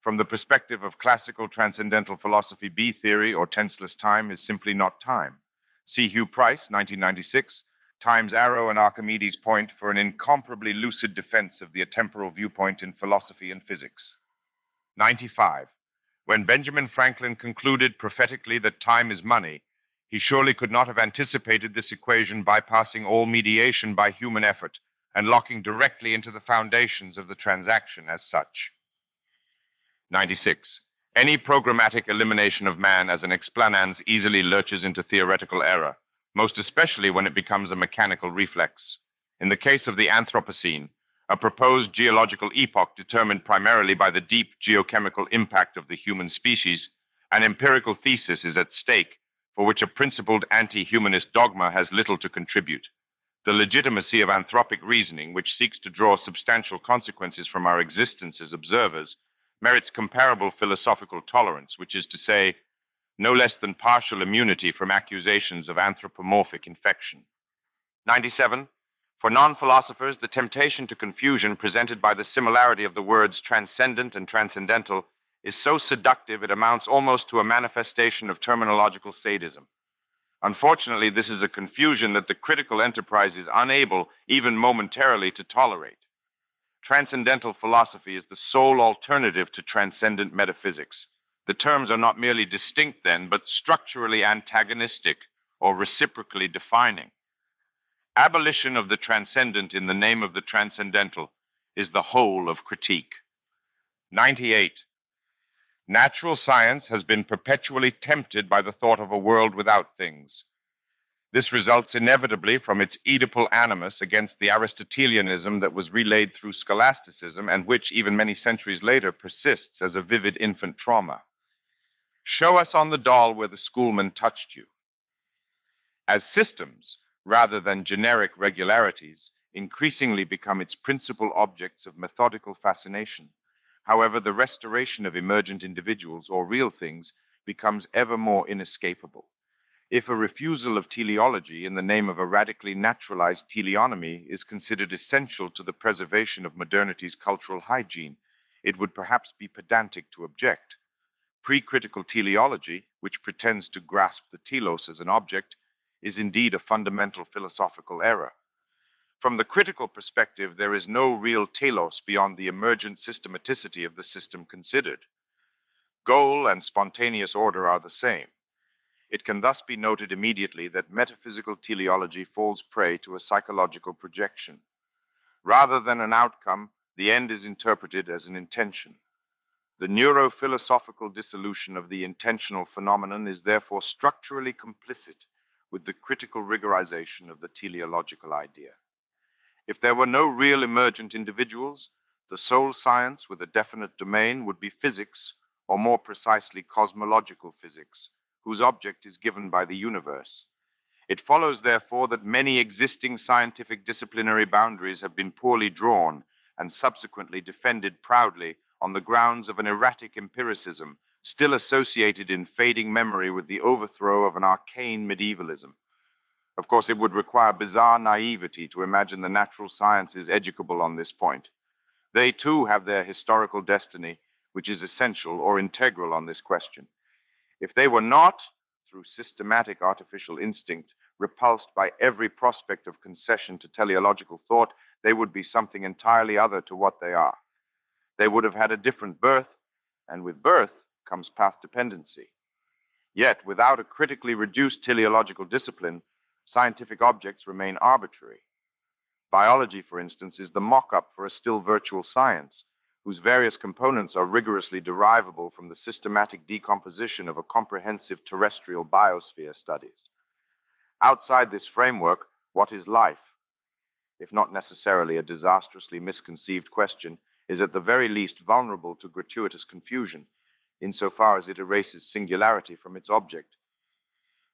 From the perspective of classical transcendental philosophy, B theory, or tenseless time, is simply not time. See Hugh Price, 1996, Time's Arrow and Archimedes' Point for an incomparably lucid defense of the atemporal viewpoint in philosophy and physics. 95. When Benjamin Franklin concluded prophetically that time is money, he surely could not have anticipated this equation bypassing all mediation by human effort and locking directly into the foundations of the transaction as such. 96. Any programmatic elimination of man as an explanans easily lurches into theoretical error, most especially when it becomes a mechanical reflex. In the case of the Anthropocene, a proposed geological epoch determined primarily by the deep geochemical impact of the human species, an empirical thesis is at stake for which a principled anti-humanist dogma has little to contribute. The legitimacy of anthropic reasoning, which seeks to draw substantial consequences from our existence as observers, merits comparable philosophical tolerance, which is to say, no less than partial immunity from accusations of anthropomorphic infection. 97. For non-philosophers, the temptation to confusion presented by the similarity of the words transcendent and transcendental is so seductive it amounts almost to a manifestation of terminological sadism. Unfortunately, this is a confusion that the critical enterprise is unable, even momentarily, to tolerate. Transcendental philosophy is the sole alternative to transcendent metaphysics. The terms are not merely distinct then, but structurally antagonistic or reciprocally defining. Abolition of the transcendent in the name of the transcendental is the whole of critique. 98. Natural science has been perpetually tempted by the thought of a world without things. This results inevitably from its Oedipal animus against the Aristotelianism that was relayed through scholasticism and which, even many centuries later, persists as a vivid infant trauma. Show us on the doll where the schoolman touched you. As systems, rather than generic regularities, increasingly become its principal objects of methodical fascination, however, the restoration of emergent individuals or real things becomes ever more inescapable. If a refusal of teleology in the name of a radically naturalized teleonomy is considered essential to the preservation of modernity's cultural hygiene, it would perhaps be pedantic to object. Pre-critical teleology, which pretends to grasp the telos as an object, is indeed a fundamental philosophical error. From the critical perspective, there is no real telos beyond the emergent systematicity of the system considered. Goal and spontaneous order are the same. It can thus be noted immediately that metaphysical teleology falls prey to a psychological projection. Rather than an outcome, the end is interpreted as an intention. The neurophilosophical dissolution of the intentional phenomenon is therefore structurally complicit with the critical rigorization of the teleological idea. If there were no real emergent individuals, the sole science with a definite domain would be physics, or more precisely cosmological physics, whose object is given by the universe. It follows, therefore, that many existing scientific disciplinary boundaries have been poorly drawn and subsequently defended proudly on the grounds of an erratic empiricism still associated in fading memory with the overthrow of an arcane medievalism. Of course, it would require bizarre naivety to imagine the natural sciences educable on this point. They, too, have their historical destiny, which is essential or integral on this question. If they were not, through systematic artificial instinct, repulsed by every prospect of concession to teleological thought, they would be something entirely other to what they are. They would have had a different birth, and with birth comes path dependency. Yet, without a critically reduced teleological discipline, scientific objects remain arbitrary. Biology, for instance, is the mock-up for a still virtual science, whose various components are rigorously derivable from the systematic decomposition of a comprehensive terrestrial biosphere studies. Outside this framework, what is life? If not necessarily a disastrously misconceived question, is at the very least vulnerable to gratuitous confusion, insofar as it erases singularity from its object.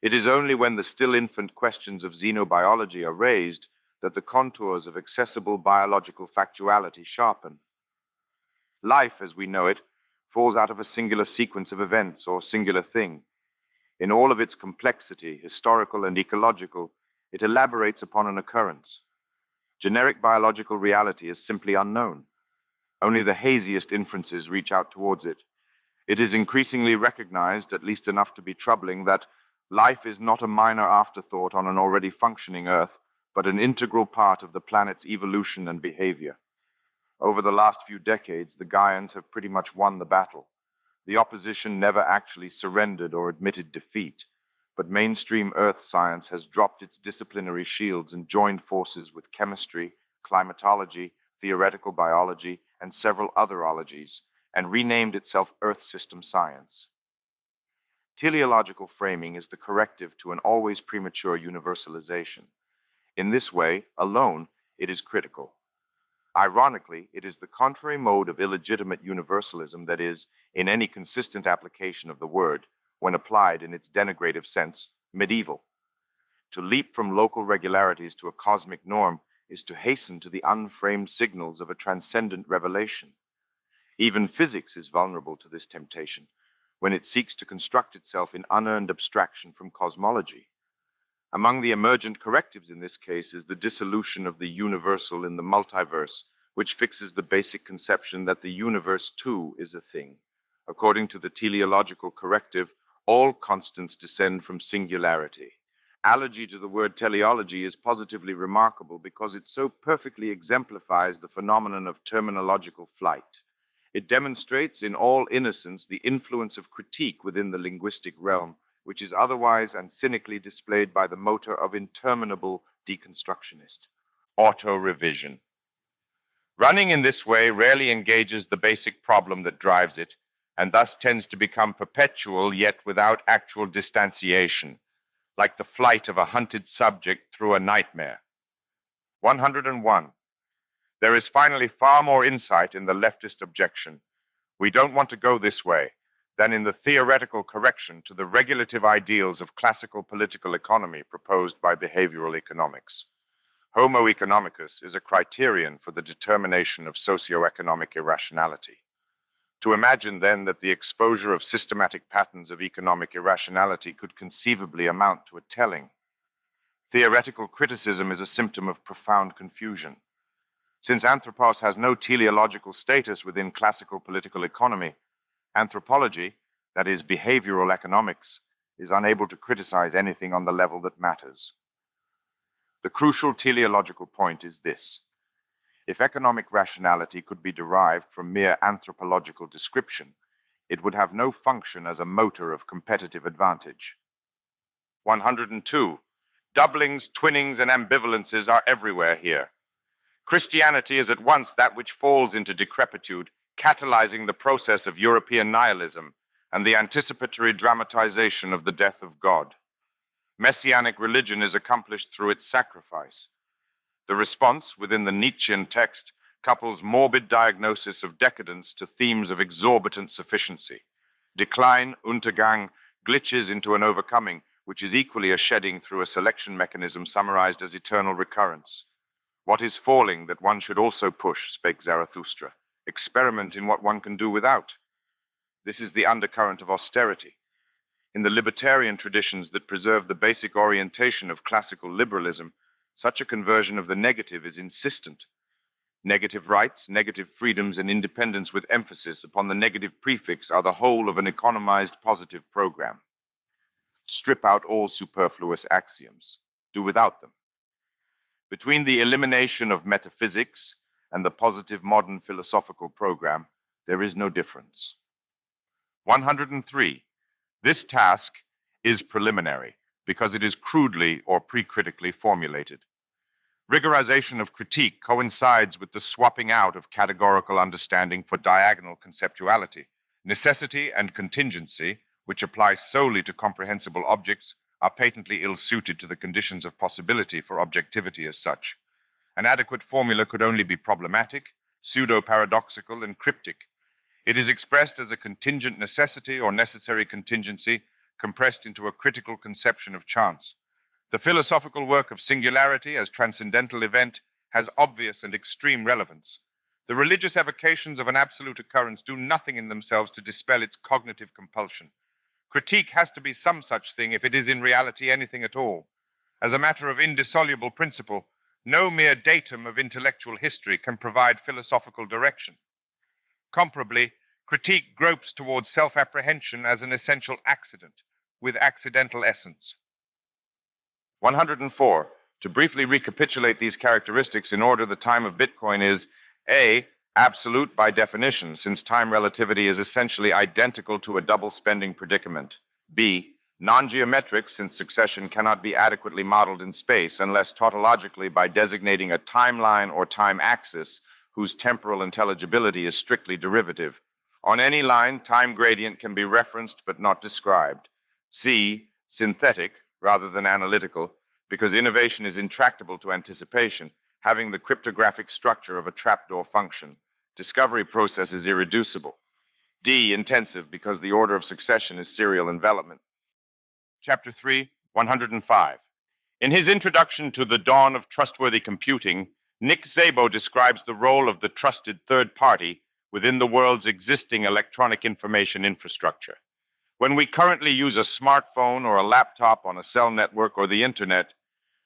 It is only when the still infant questions of xenobiology are raised that the contours of accessible biological factuality sharpen. Life, as we know it, falls out of a singular sequence of events or singular thing. In all of its complexity, historical and ecological, it elaborates upon an occurrence. Generic biological reality is simply unknown. Only the haziest inferences reach out towards it. It is increasingly recognized, at least enough to be troubling, that life is not a minor afterthought on an already functioning Earth, but an integral part of the planet's evolution and behavior. Over the last few decades, the Gaians have pretty much won the battle. The opposition never actually surrendered or admitted defeat, but mainstream Earth science has dropped its disciplinary shields and joined forces with chemistry, climatology, theoretical biology, and several other ologies, and renamed itself Earth System Science. Teleological framing is the corrective to an always premature universalization. In this way, alone, it is critical. Ironically, it is the contrary mode of illegitimate universalism that is, in any consistent application of the word, when applied in its denigrative sense, medieval. To leap from local regularities to a cosmic norm is to hasten to the unframed signals of a transcendent revelation. Even physics is vulnerable to this temptation when it seeks to construct itself in unearned abstraction from cosmology. Among the emergent correctives in this case is the dissolution of the universal in the multiverse, which fixes the basic conception that the universe too is a thing, According to the teleological corrective, all constants descend from singularity. Allergy to the word teleology is positively remarkable because it so perfectly exemplifies the phenomenon of terminological flight. It demonstrates in all innocence the influence of critique within the linguistic realm, which is otherwise and cynically displayed by the motor of interminable deconstructionist. Auto-revision. Running in this way rarely engages the basic problem that drives it, and thus tends to become perpetual yet without actual distantiation, like the flight of a hunted subject through a nightmare. 101. There is finally far more insight in the leftist objection. We don't want to go this way than in the theoretical correction to the regulative ideals of classical political economy proposed by behavioral economics. Homo economicus is a criterion for the determination of socioeconomic irrationality. To imagine, then, that the exposure of systematic patterns of economic irrationality could conceivably amount to a telling. Theoretical criticism is a symptom of profound confusion. Since anthropos has no teleological status within classical political economy, anthropology, that is, behavioral economics, is unable to criticize anything on the level that matters. The crucial teleological point is this. If economic rationality could be derived from mere anthropological description, it would have no function as a motor of competitive advantage. 102. Doublings, twinnings, and ambivalences are everywhere here. Christianity is at once that which falls into decrepitude, catalyzing the process of European nihilism and the anticipatory dramatization of the death of God. Messianic religion is accomplished through its sacrifice. The response within the Nietzschean text couples morbid diagnosis of decadence to themes of exorbitant sufficiency. Decline, Untergang, glitches into an overcoming, which is equally a shedding through a selection mechanism summarized as eternal recurrence. What is falling that one should also push, spake Zarathustra. Experiment in what one can do without. This is the undercurrent of austerity. In the libertarian traditions that preserve the basic orientation of classical liberalism, such a conversion of the negative is insistent. Negative rights, negative freedoms, and independence with emphasis upon the negative prefix are the whole of an economized positive program. Strip out all superfluous axioms. Do without them. Between the elimination of metaphysics and the positive modern philosophical program, there is no difference. 103. This task is preliminary because it is crudely or pre-critically formulated. Rigorization of critique coincides with the swapping out of categorical understanding for diagonal conceptuality. Necessity and contingency, which apply solely to comprehensible objects, are patently ill-suited to the conditions of possibility for objectivity as such. An adequate formula could only be problematic, pseudo-paradoxical, and cryptic. It is expressed as a contingent necessity or necessary contingency compressed into a critical conception of chance. The philosophical work of singularity as transcendental event has obvious and extreme relevance. The religious evocations of an absolute occurrence do nothing in themselves to dispel its cognitive compulsion. Critique has to be some such thing if it is in reality anything at all. As a matter of indissoluble principle, no mere datum of intellectual history can provide philosophical direction. Comparably, critique gropes towards self-apprehension as an essential accident, with accidental essence. 104. To briefly recapitulate these characteristics in order, the time of Bitcoin is A, absolute by definition, since time relativity is essentially identical to a double spending predicament. B, non-geometric, since succession cannot be adequately modeled in space unless tautologically by designating a timeline or time axis whose temporal intelligibility is strictly derivative. On any line, time gradient can be referenced but not described. C, synthetic rather than analytical, because innovation is intractable to anticipation, having the cryptographic structure of a trapdoor function. Discovery process is irreducible. D, intensive, because the order of succession is serial envelopment. Chapter 3, 105. In his introduction to The Dawn of Trustworthy Computing, Nick Szabo describes the role of the trusted third party within the world's existing electronic information infrastructure. When we currently use a smartphone or a laptop on a cell network or the internet,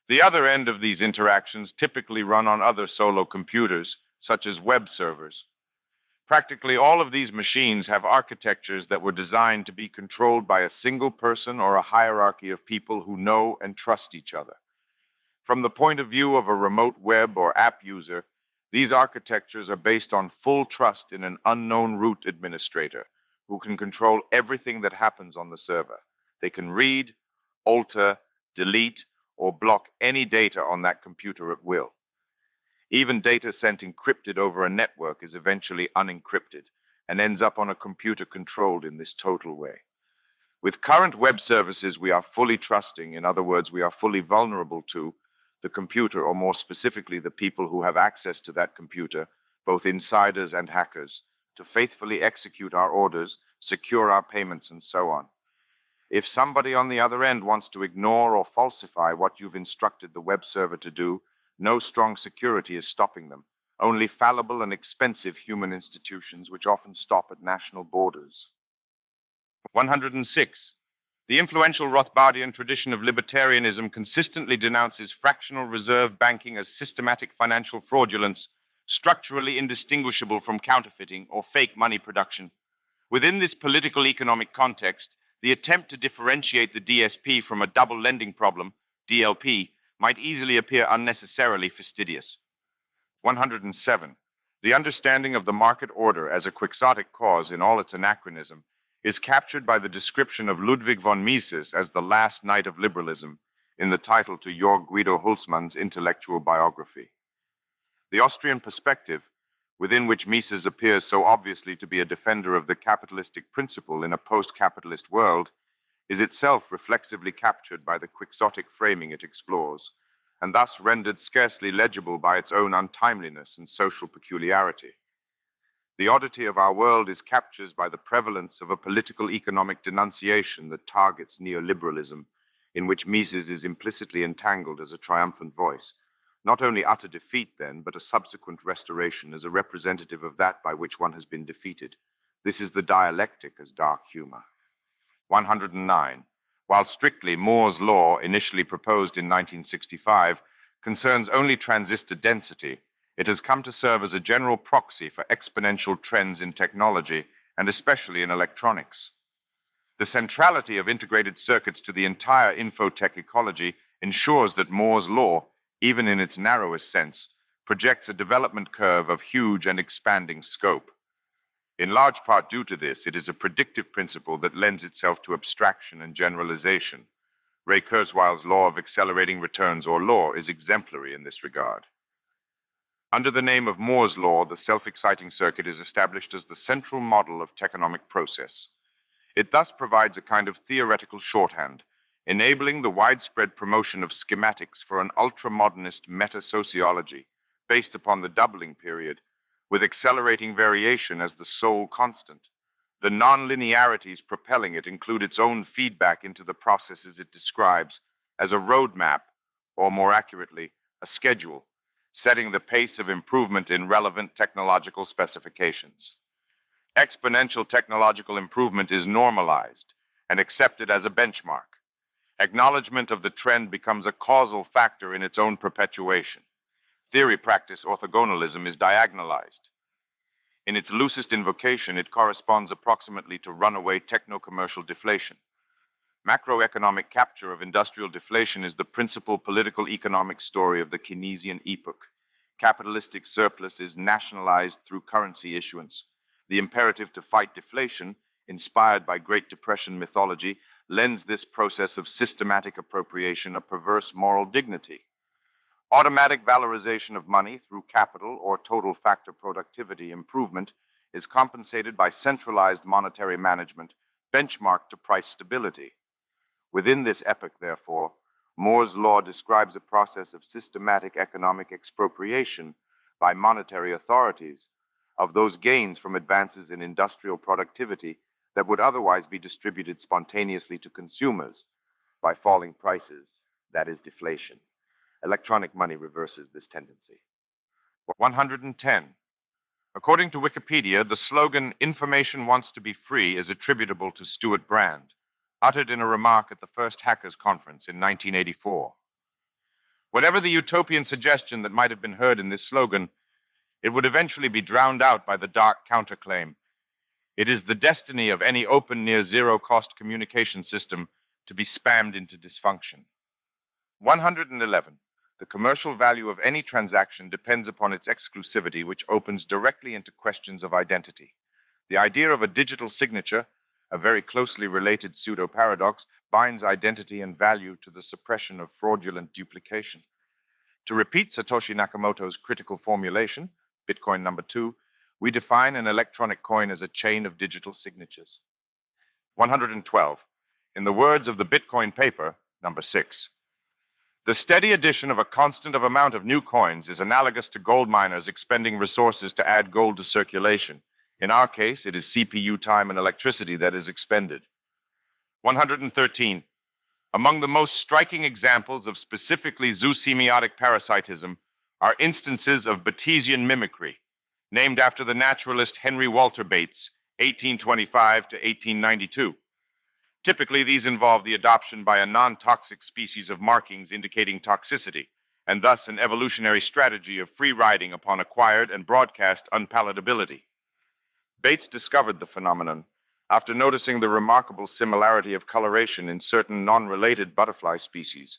the other end of these interactions typically run on other solo computers, such as web servers. Practically all of these machines have architectures that were designed to be controlled by a single person or a hierarchy of people who know and trust each other. From the point of view of a remote web or app user, these architectures are based on full trust in an unknown root administrator who can control everything that happens on the server. They can read, alter, delete, or block any data on that computer at will. Even data sent encrypted over a network is eventually unencrypted and ends up on a computer controlled in this total way. With current web services, we are fully trusting, in other words, we are fully vulnerable to the computer, or more specifically, the people who have access to that computer, both insiders and hackers, to faithfully execute our orders, secure our payments, and so on. If somebody on the other end wants to ignore or falsify what you've instructed the web server to do, no strong security is stopping them, only fallible and expensive human institutions which often stop at national borders. 106. The influential Rothbardian tradition of libertarianism consistently denounces fractional reserve banking as systematic financial fraudulence, structurally indistinguishable from counterfeiting or fake money production. Within this political economic context, the attempt to differentiate the DSP from a double lending problem, DLP, might easily appear unnecessarily fastidious. 107. The understanding of the market order as a quixotic cause in all its anachronism is captured by the description of Ludwig von Mises as the last knight of liberalism in the title to Jörg Guido Hulsmann's intellectual biography. The Austrian perspective, within which Mises appears so obviously to be a defender of the capitalistic principle in a post-capitalist world, is itself reflexively captured by the quixotic framing it explores, and thus rendered scarcely legible by its own untimeliness and social peculiarity. The oddity of our world is captured by the prevalence of a political economic denunciation that targets neoliberalism, in which Mises is implicitly entangled as a triumphant voice. Not only utter defeat, then, but a subsequent restoration as a representative of that by which one has been defeated. This is the dialectic as dark humor. 109. While strictly Moore's law, initially proposed in 1965, concerns only transistor density, it has come to serve as a general proxy for exponential trends in technology, and especially in electronics. The centrality of integrated circuits to the entire infotech ecology ensures that Moore's law, even in its narrowest sense, projects a development curve of huge and expanding scope. In large part due to this, it is a predictive principle that lends itself to abstraction and generalization. Ray Kurzweil's law of accelerating returns, or law, is exemplary in this regard. Under the name of Moore's law, the self-exciting circuit is established as the central model of techonomic process. It thus provides a kind of theoretical shorthand, enabling the widespread promotion of schematics for an ultra-modernist meta-sociology based upon the doubling period, with accelerating variation as the sole constant. The non-linearities propelling it include its own feedback into the processes it describes as a roadmap, or more accurately, a schedule, setting the pace of improvement in relevant technological specifications. Exponential technological improvement is normalized and accepted as a benchmark. Acknowledgement of the trend becomes a causal factor in its own perpetuation. Theory-practice orthogonalism is diagonalized. In its loosest invocation, it corresponds approximately to runaway techno-commercial deflation. Macroeconomic capture of industrial deflation is the principal political economic story of the Keynesian epoch. Capitalistic surplus is nationalized through currency issuance. The imperative to fight deflation, inspired by Great Depression mythology, lends this process of systematic appropriation a perverse moral dignity. Automatic valorization of money through capital or total factor productivity improvement is compensated by centralized monetary management benchmarked to price stability. Within this epoch, therefore, Moore's law describes a process of systematic economic expropriation by monetary authorities of those gains from advances in industrial productivity that would otherwise be distributed spontaneously to consumers by falling prices, that is, deflation. Electronic money reverses this tendency. 110. According to Wikipedia, the slogan, "Information wants to be free," is attributable to Stuart Brand, uttered in a remark at the first Hackers Conference in 1984. Whatever the utopian suggestion that might have been heard in this slogan, It would eventually be drowned out by the dark counterclaim. It is the destiny of any open near zero-cost communication system to be spammed into dysfunction. 111. The commercial value of any transaction depends upon its exclusivity, which opens directly into questions of identity. The idea of a digital signature, a very closely related pseudo-paradox, binds identity and value to the suppression of fraudulent duplication. To repeat Satoshi Nakamoto's critical formulation, Bitcoin number 2, we define an electronic coin as a chain of digital signatures. 112. In the words of the Bitcoin paper, number 6, the steady addition of a constant amount of new coins is analogous to gold miners expending resources to add gold to circulation. In our case, it is CPU time and electricity that is expended. 113. Among the most striking examples of specifically zoosemiotic parasitism are instances of Batesian mimicry, named after the naturalist Henry Walter Bates, 1825 to 1892. Typically, these involve the adoption by a non-toxic species of markings indicating toxicity, and thus an evolutionary strategy of free riding upon acquired and broadcast unpalatability. Bates discovered the phenomenon after noticing the remarkable similarity of coloration in certain non-related butterfly species.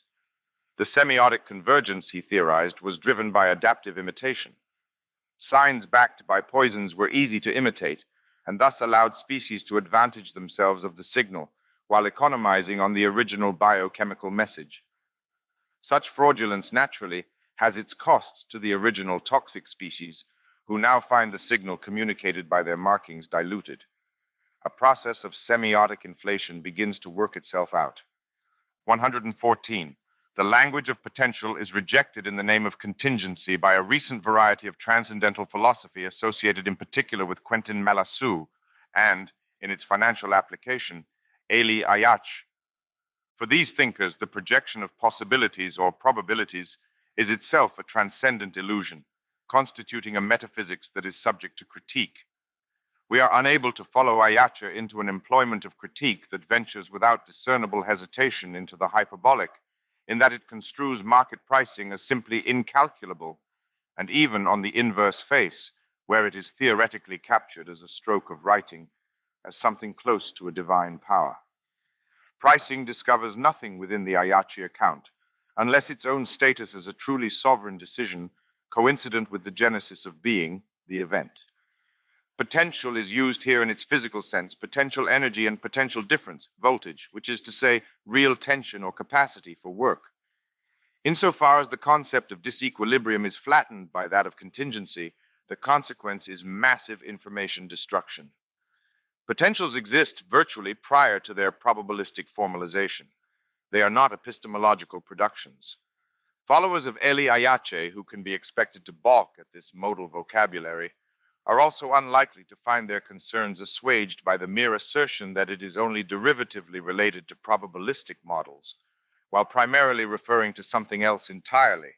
The semiotic convergence, he theorized, was driven by adaptive imitation. Signs backed by poisons were easy to imitate, and thus allowed species to advantage themselves of the signal, while economizing on the original biochemical message. Such fraudulence naturally has its costs to the original toxic species, who now find the signal communicated by their markings diluted. A process of semiotic inflation begins to work itself out. 114. The language of potential is rejected in the name of contingency by a recent variety of transcendental philosophy associated in particular with Quentin Malassou and, in its financial application, Eli Ayach. For these thinkers, the projection of possibilities or probabilities is itself a transcendent illusion, constituting a metaphysics that is subject to critique. We are unable to follow Ayacha into an employment of critique that ventures without discernible hesitation into the hyperbolic, in that it construes market pricing as simply incalculable, and even on the inverse face, where it is theoretically captured as a stroke of writing, as something close to a divine power. Pricing discovers nothing within the Ayachi account, unless its own status as a truly sovereign decision coincident with the genesis of being, the event. Potential is used here in its physical sense, potential energy and potential difference, voltage, which is to say, real tension or capacity for work. Insofar as the concept of disequilibrium is flattened by that of contingency, the consequence is massive information destruction. Potentials exist virtually prior to their probabilistic formalization. They are not epistemological productions. Followers of Eli Ayache, who can be expected to balk at this modal vocabulary, are also unlikely to find their concerns assuaged by the mere assertion that it is only derivatively related to probabilistic models, while primarily referring to something else entirely,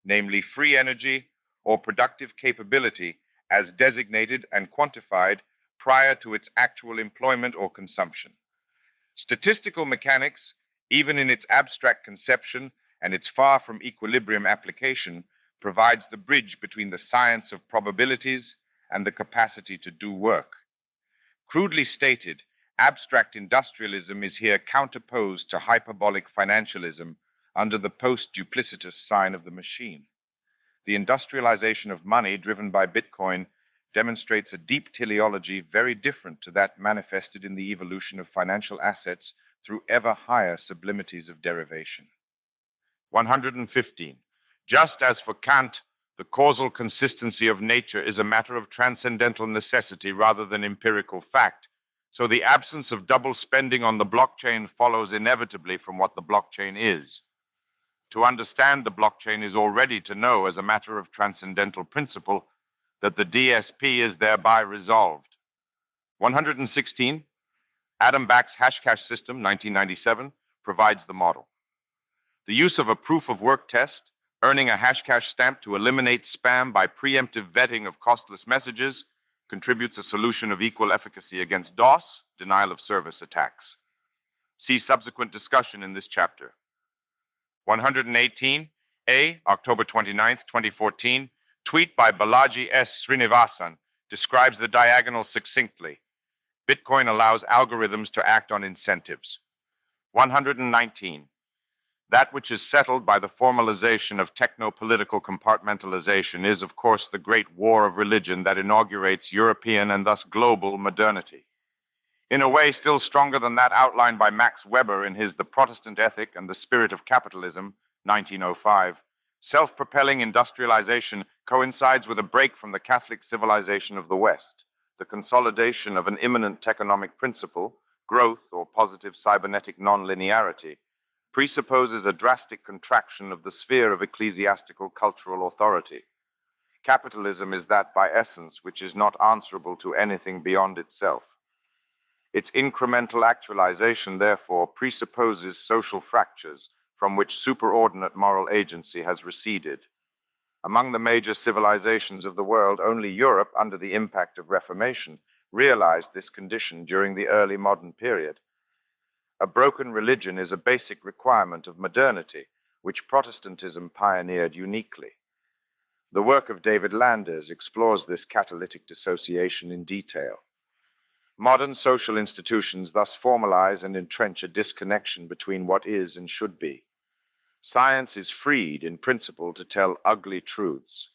namely free energy or productive capability as designated and quantified prior to its actual employment or consumption. Statistical mechanics, even in its abstract conception and its far from equilibrium application, provides the bridge between the science of probabilities and the capacity to do work. Crudely stated, abstract industrialism is here counterposed to hyperbolic financialism under the post-duplicitous sign of the machine. The industrialization of money driven by Bitcoin demonstrates a deep teleology very different to that manifested in the evolution of financial assets through ever higher sublimities of derivation. 115. Just as for Kant, the causal consistency of nature is a matter of transcendental necessity rather than empirical fact, so the absence of double spending on the blockchain follows inevitably from what the blockchain is. To understand the blockchain is already to know, as a matter of transcendental principle, that the DSP is thereby resolved. 116. Adam Back's Hashcash system, 1997, provides the model. The use of a proof-of-work test, earning a Hashcash stamp to eliminate spam by preemptive vetting of costless messages, contributes a solution of equal efficacy against DOS, denial of service attacks. See subsequent discussion in this chapter. 118. A, October 29, 2014, tweet by Balaji S. Srinivasan describes the diagonal succinctly. Bitcoin allows algorithms to act on incentives. 119. That which is settled by the formalization of techno-political compartmentalization is, of course, the great war of religion that inaugurates European and thus global modernity. In a way still stronger than that outlined by Max Weber in his The Protestant Ethic and the Spirit of Capitalism, 1905, self-propelling industrialization coincides with a break from the Catholic civilization of the West, the consolidation of an immanent techonomic principle, growth or positive cybernetic nonlinearity, presupposes a drastic contraction of the sphere of ecclesiastical cultural authority. Capitalism is that by essence which is not answerable to anything beyond itself. Its incremental actualization, therefore, presupposes social fractures from which superordinate moral agency has receded. Among the major civilizations of the world, only Europe, under the impact of Reformation, realized this condition during the early modern period. A broken religion is a basic requirement of modernity, which Protestantism pioneered uniquely. The work of David Landers explores this catalytic dissociation in detail. Modern social institutions thus formalize and entrench a disconnection between what is and should be. Science is freed, in principle, to tell ugly truths.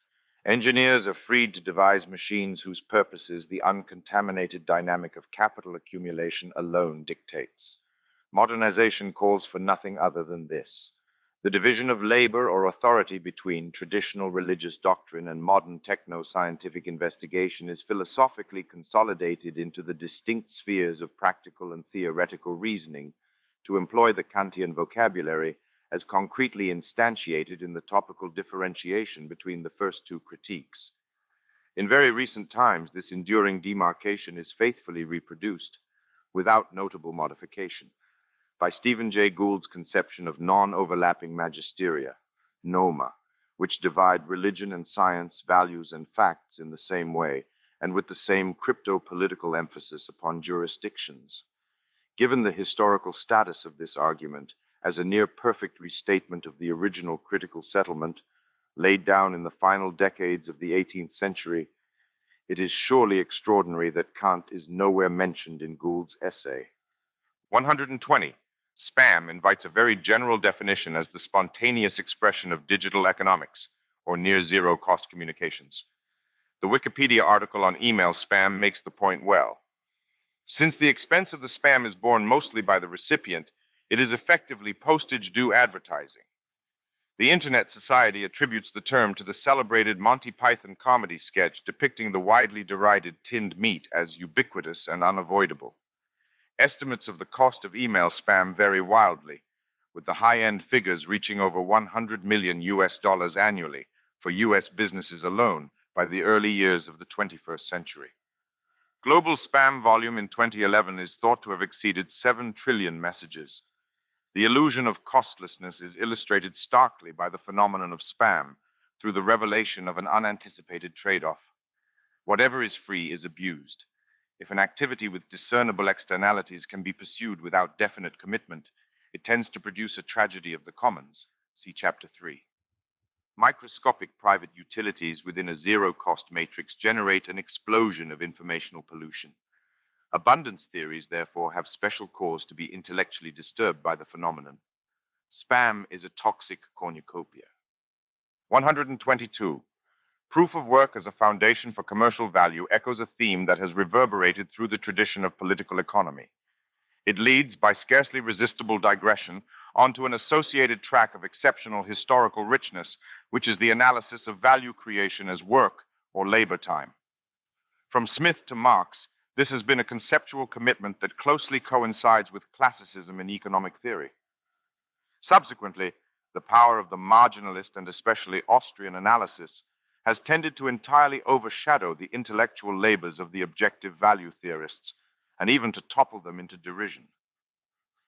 Engineers are freed to devise machines whose purposes the uncontaminated dynamic of capital accumulation alone dictates. Modernization calls for nothing other than this. The division of labor or authority between traditional religious doctrine and modern techno-scientific investigation is philosophically consolidated into the distinct spheres of practical and theoretical reasoning, to employ the Kantian vocabulary, as concretely instantiated in the topical differentiation between the first two critiques. In very recent times, this enduring demarcation is faithfully reproduced, without notable modification, by Stephen Jay Gould's conception of non-overlapping magisteria, NOMA, which divide religion and science, values and facts in the same way, and with the same crypto-political emphasis upon jurisdictions. Given the historical status of this argument as a near-perfect restatement of the original critical settlement, laid down in the final decades of the 18th century, it is surely extraordinary that Kant is nowhere mentioned in Gould's essay. 120. Spam invites a very general definition as the spontaneous expression of digital economics, or near-zero cost communications. The Wikipedia article on email spam makes the point well. Since the expense of the spam is borne mostly by the recipient, it is effectively postage-due advertising. The Internet Society attributes the term to the celebrated Monty Python comedy sketch depicting the widely derided tinned meat as ubiquitous and unavoidable. Estimates of the cost of email spam vary wildly, with the high-end figures reaching over $100 million annually for U.S. businesses alone by the early years of the 21st century. Global spam volume in 2011 is thought to have exceeded 7 trillion messages. The illusion of costlessness is illustrated starkly by the phenomenon of spam through the revelation of an unanticipated trade-off. Whatever is free is abused. If an activity with discernible externalities can be pursued without definite commitment, it tends to produce a tragedy of the commons. See Chapter 3. Microscopic private utilities within a zero-cost matrix generate an explosion of informational pollution. Abundance theories, therefore, have special cause to be intellectually disturbed by the phenomenon. Spam is a toxic cornucopia. 122. Proof of work as a foundation for commercial value echoes a theme that has reverberated through the tradition of political economy. It leads, by scarcely resistible digression, onto an associated track of exceptional historical richness, which is the analysis of value creation as work or labor time. From Smith to Marx, this has been a conceptual commitment that closely coincides with classicism in economic theory. Subsequently, the power of the marginalist and especially Austrian analysis has tended to entirely overshadow the intellectual labors of the objective value theorists, and even to topple them into derision.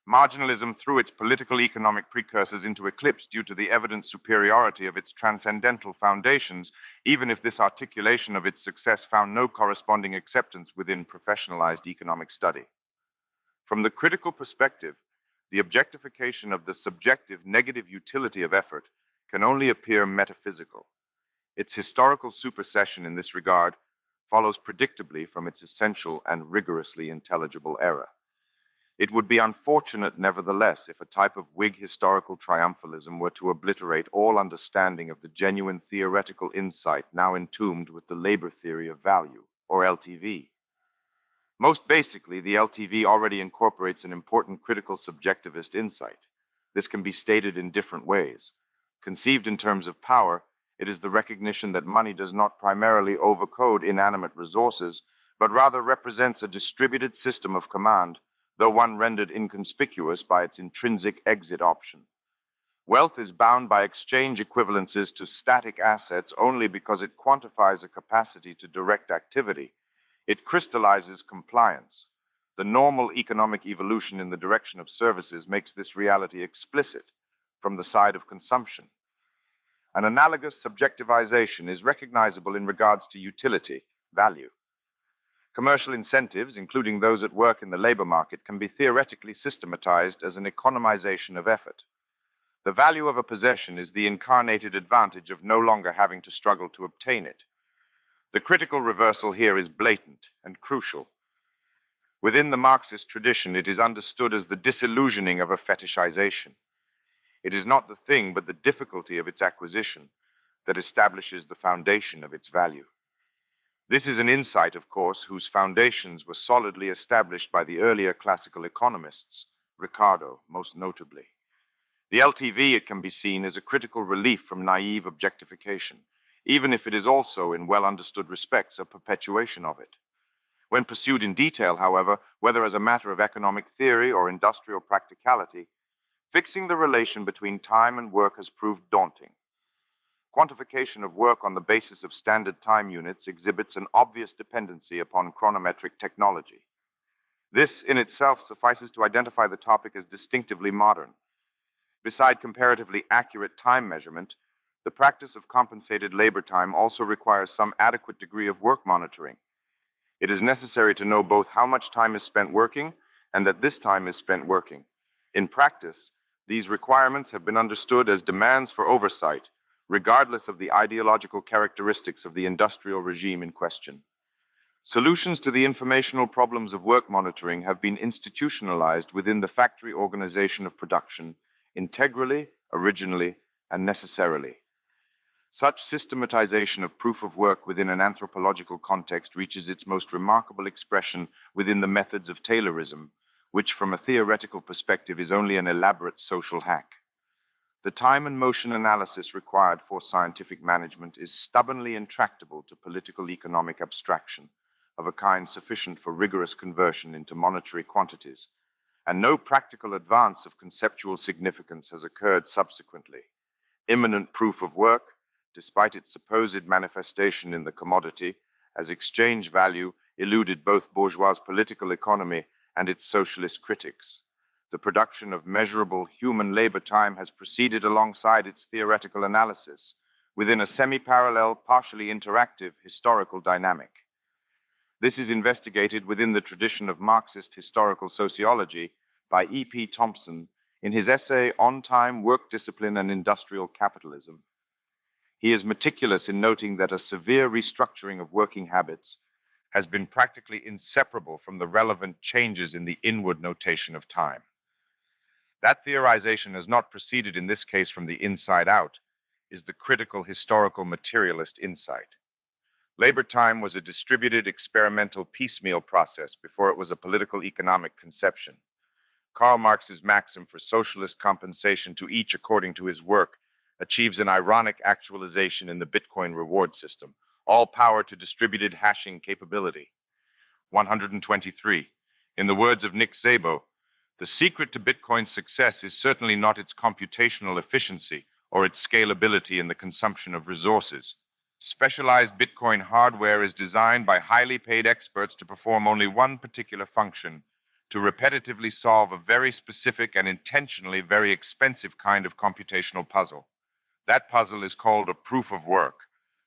Marginalism threw its political economic precursors into eclipse due to the evident superiority of its transcendental foundations, even if this articulation of its success found no corresponding acceptance within professionalized economic study. From the critical perspective, the objectification of the subjective negative utility of effort can only appear metaphysical. Its historical supersession in this regard follows predictably from its essential and rigorously intelligible error. It would be unfortunate, nevertheless, if a type of Whig historical triumphalism were to obliterate all understanding of the genuine theoretical insight now entombed with the labor theory of value, or LTV. Most basically, the LTV already incorporates an important critical subjectivist insight. This can be stated in different ways. Conceived in terms of power, it is the recognition that money does not primarily overcode inanimate resources, but rather represents a distributed system of command, though one rendered inconspicuous by its intrinsic exit option. Wealth is bound by exchange equivalences to static assets only because it quantifies a capacity to direct activity. It crystallizes compliance. The normal economic evolution in the direction of services makes this reality explicit from the side of consumption. An analogous subjectivization is recognizable in regards to utility, value. Commercial incentives, including those at work in the labor market, can be theoretically systematized as an economization of effort. The value of a possession is the incarnated advantage of no longer having to struggle to obtain it. The critical reversal here is blatant and crucial. Within the Marxist tradition, it is understood as the disillusioning of a fetishization. It is not the thing, but the difficulty of its acquisition that establishes the foundation of its value. This is an insight, of course, whose foundations were solidly established by the earlier classical economists, Ricardo most notably. The LTV, it can be seen, is a critical relief from naive objectification, even if it is also, in well-understood respects, a perpetuation of it. When pursued in detail, however, whether as a matter of economic theory or industrial practicality, fixing the relation between time and work has proved daunting. Quantification of work on the basis of standard time units exhibits an obvious dependency upon chronometric technology. This in itself suffices to identify the topic as distinctively modern. Beside comparatively accurate time measurement, the practice of compensated labor time also requires some adequate degree of work monitoring. It is necessary to know both how much time is spent working and that this time is spent working. In practice, these requirements have been understood as demands for oversight, regardless of the ideological characteristics of the industrial regime in question. Solutions to the informational problems of work monitoring have been institutionalized within the factory organization of production, integrally, originally, and necessarily. Such systematization of proof of work within an anthropological context reaches its most remarkable expression within the methods of Taylorism, which from a theoretical perspective is only an elaborate social hack. The time and motion analysis required for scientific management is stubbornly intractable to political economic abstraction of a kind sufficient for rigorous conversion into monetary quantities, and no practical advance of conceptual significance has occurred subsequently. Imminent proof of work, despite its supposed manifestation in the commodity as exchange value, eluded both bourgeois political economy and its socialist critics. The production of measurable human labor time has proceeded alongside its theoretical analysis within a semi-parallel, partially interactive historical dynamic. This is investigated within the tradition of Marxist historical sociology by E.P. Thompson in his essay On Time, Work Discipline, and Industrial Capitalism. He is meticulous in noting that a severe restructuring of working habits has been practically inseparable from the relevant changes in the inward notation of time. That theorization has not proceeded in this case from the inside out, is the critical historical materialist insight. Labor time was a distributed experimental piecemeal process before it was a political economic conception. Karl Marx's maxim for socialist compensation to each according to his work achieves an ironic actualization in the Bitcoin reward system, all power to distributed hashing capability. 123. In the words of Nick Szabo, the secret to Bitcoin's success is certainly not its computational efficiency or its scalability in the consumption of resources. Specialized Bitcoin hardware is designed by highly paid experts to perform only one particular function, to repetitively solve a very specific and intentionally very expensive kind of computational puzzle. That puzzle is called a proof of work,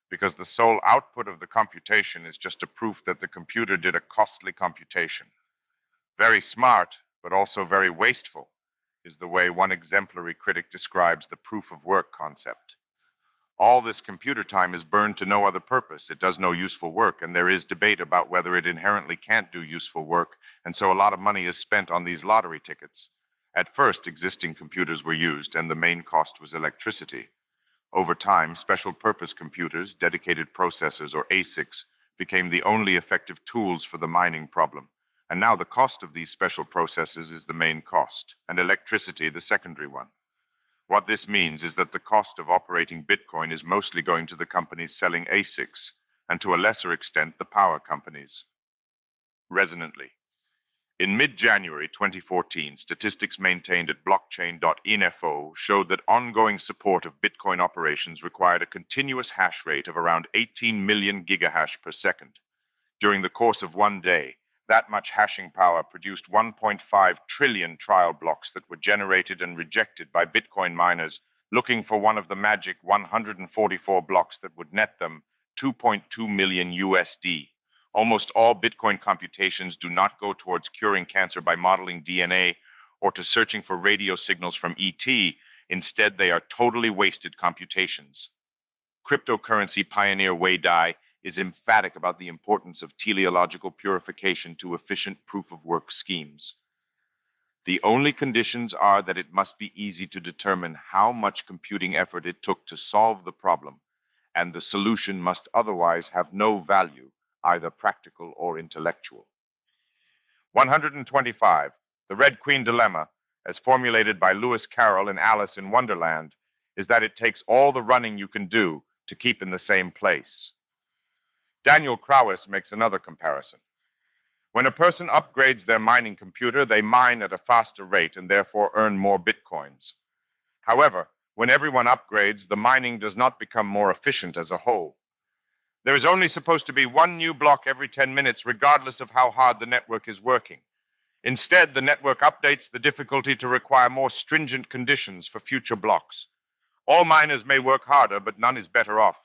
because the sole output of the computation is just a proof that the computer did a costly computation. Very smart, but also very wasteful, is the way one exemplary critic describes the proof of work concept. All this computer time is burned to no other purpose. It does no useful work, and there is debate about whether it inherently can't do useful work, and so a lot of money is spent on these lottery tickets. At first, existing computers were used, and the main cost was electricity. Over time, special purpose computers, dedicated processors, or ASICs, became the only effective tools for the mining problem. And now the cost of these special processors is the main cost, and electricity the secondary one. What this means is that the cost of operating Bitcoin is mostly going to the companies selling ASICs, and to a lesser extent the power companies. Resonantly, in mid-January 2014, statistics maintained at blockchain.info showed that ongoing support of Bitcoin operations required a continuous hash rate of around 18 million gigahash per second. During the course of one day, that much hashing power produced 1.5 trillion trial blocks that were generated and rejected by Bitcoin miners looking for one of the magic 144 blocks that would net them 2.2 million USD. Almost all Bitcoin computations do not go towards curing cancer by modeling DNA or to searching for radio signals from ET. Instead, they are totally wasted computations. Cryptocurrency pioneer Wei Dai is emphatic about the importance of teleological purification to efficient proof-of-work schemes. The only conditions are that it must be easy to determine how much computing effort it took to solve the problem, and the solution must otherwise have no value, either practical or intellectual. 125. The Red Queen Dilemma, as formulated by Lewis Carroll in Alice in Wonderland, is that it takes all the running you can do to keep in the same place. Daniel Crowis makes another comparison. When a person upgrades their mining computer, they mine at a faster rate and therefore earn more bitcoins. However, when everyone upgrades, the mining does not become more efficient as a whole. There is only supposed to be one new block every 10 minutes, regardless of how hard the network is working. Instead, the network updates the difficulty to require more stringent conditions for future blocks. All miners may work harder, but none is better off.